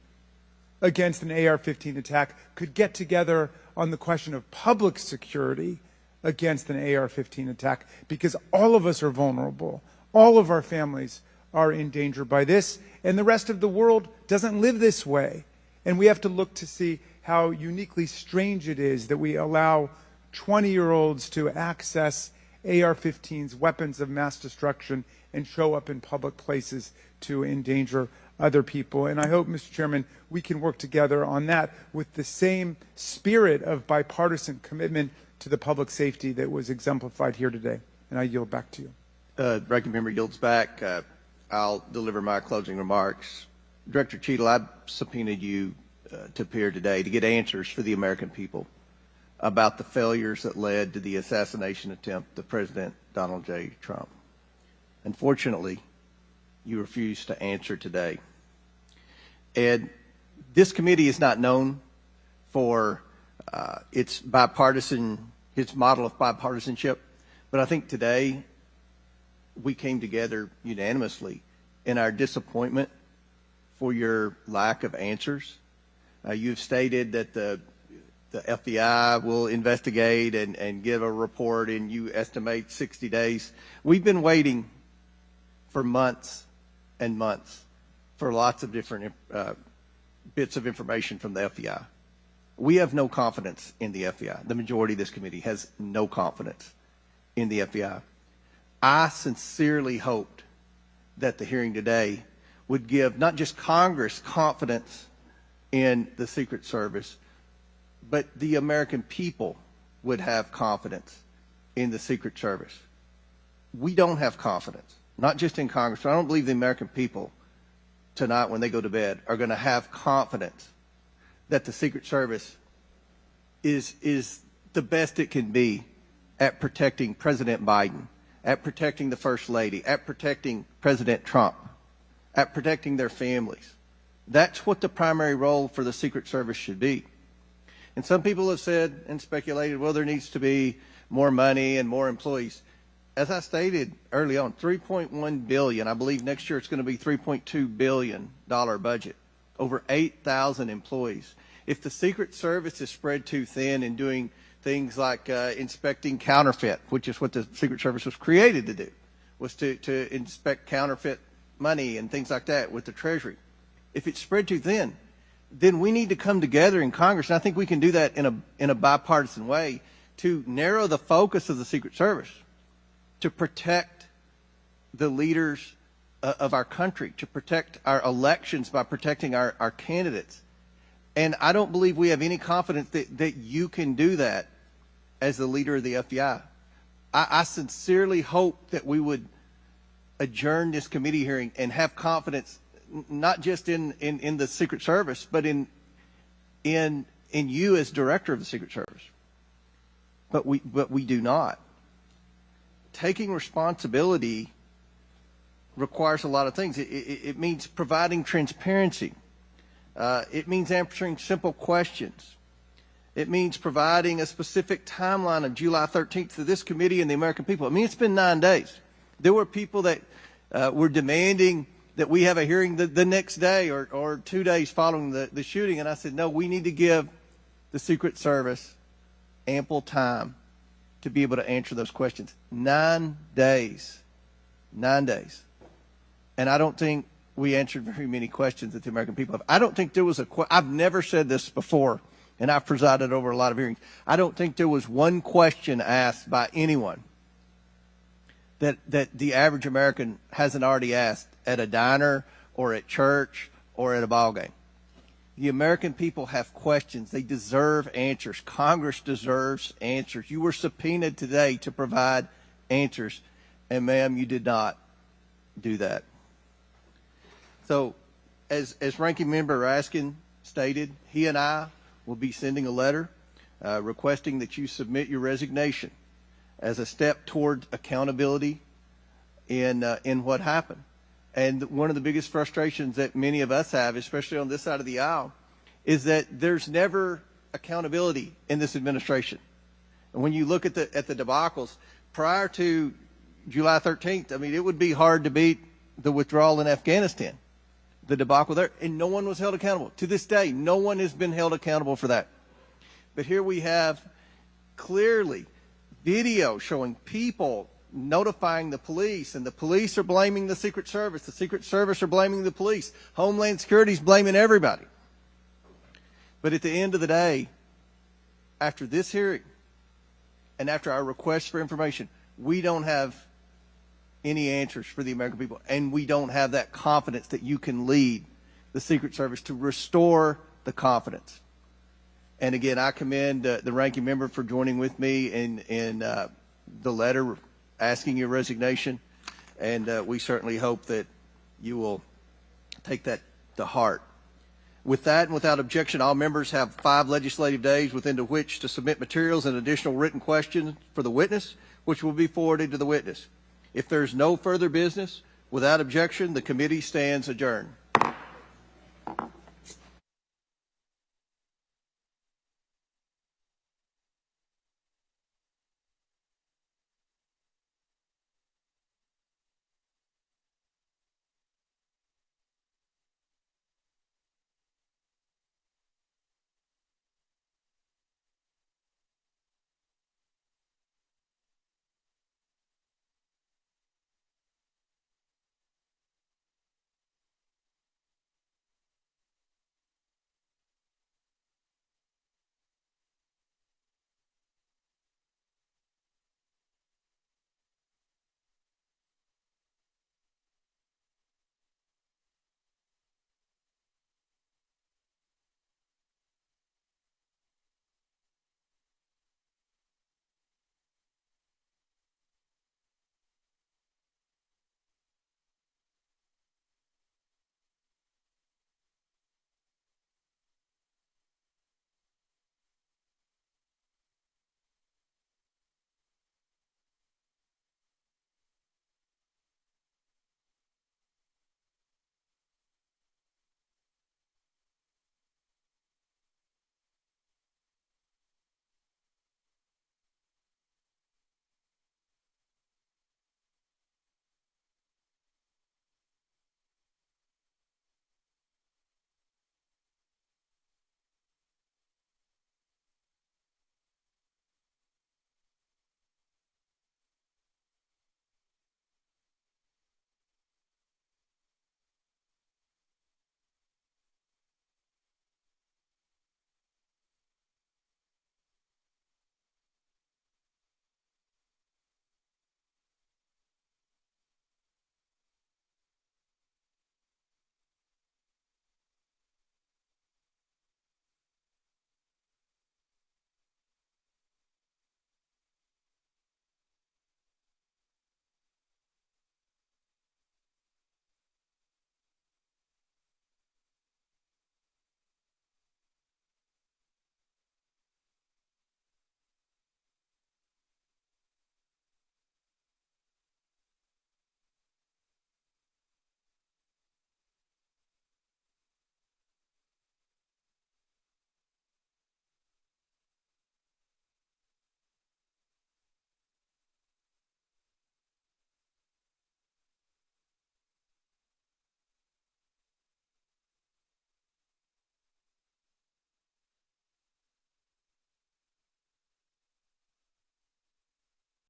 against an AR-15 attack could get together on the question of public security against an AR-15 attack, because all of us are vulnerable. All of our families are in danger by this, and the rest of the world doesn't live this way. And we have to look to see how uniquely strange it is that we allow 20-year-olds to access AR-15s, weapons of mass destruction, and show up in public places to endanger other people. And I hope, Mr. Chairman, we can work together on that with the same spirit of bipartisan commitment to the public safety that was exemplified here today. And I yield back to you. Ranking member yields back. I'll deliver my closing remarks. Director Cheadle, I subpoenaed you to appear today to get answers for the American people about the failures that led to the assassination attempt of President Donald J. Trump. Unfortunately, you refused to answer today. And this committee is not known for its model of bipartisanship, but I think today we came together unanimously in our disappointment for your lack of answers. You've stated that the FBI will investigate and give a report, and you estimate 60 days. We've been waiting for months and months for lots of different bits of information from the FBI. We have no confidence in the FBI. The majority of this committee has no confidence in the FBI. I sincerely hoped that the hearing today would give not just Congress confidence in the Secret Service, but the American people would have confidence in the Secret Service. We don't have confidence, not just in Congress, but I don't believe the American people tonight when they go to bed are going to have confidence that the Secret Service is the best it can be at protecting President Biden, at protecting the First Lady, at protecting President Trump, at protecting their families. That's what the primary role for the Secret Service should be. And some people have said and speculated, well, there needs to be more money and more employees. As I stated early on, $3.1 billion. I believe next year it's going to be $3.2 billion budget. Over 8,000 employees. If the Secret Service is spread too thin in doing things like inspecting counterfeit, which is what the Secret Service was created to do, was to inspect counterfeit money and things like that with the Treasury. If it's spread too thin, then we need to come together in Congress, and I think we can do that in a bipartisan way to narrow the focus of the Secret Service, to protect the leaders of our country, to protect our elections by protecting our candidates. And I don't believe we have any confidence that you can do that as the leader of the FBI. I sincerely hope that we would adjourn this committee hearing and have confidence not just in the Secret Service, but in you as director of the Secret Service. But we do not. Taking responsibility requires a lot of things. It means providing transparency. It means answering simple questions. It means providing a specific timeline of July 13th to this committee and the American people. I mean, it's been 9 days. There were people that were demanding that we have a hearing the next day or 2 days following the shooting. And I said, no, we need to give the Secret Service ample time to be able to answer those questions. 9 days. 9 days. And I don't think we answered very many questions that the American people have. I don't think there was I've never said this before, and I've presided over a lot of hearings. I don't think there was one question asked by anyone that the average American hasn't already asked at a diner or at church or at a ball game. The American people have questions. They deserve answers. Congress deserves answers. You were subpoenaed today to provide answers, and ma'am, you did not do that. So, as Ranking Member Raskin stated, he and I will be sending a letter requesting that you submit your resignation as a step toward accountability in what happened. And one of the biggest frustrations that many of us have, especially on this side of the aisle, is that there's never accountability in this administration. And when you look at the debacles prior to July 13th, I mean, it would be hard to beat the withdrawal in Afghanistan, the debacle there, and no one was held accountable. To this day, no one has been held accountable for that. But here we have clearly video showing people notifying the police, and the police are blaming the Secret Service. The Secret Service are blaming the police. Homeland Security is blaming everybody. But at the end of the day, after this hearing and after our request for information, we don't have any answers for the American people, and we don't have that confidence that you can lead the Secret Service to restore the confidence. And again, I commend the Ranking Member for joining with me in the letter asking your resignation, and we certainly hope that you will take that to heart. With that and without objection, all members have 5 legislative days within which to submit materials and additional written questions for the witness, which will be forwarded to the witness. If there's no further business, without objection, the committee stands adjourned.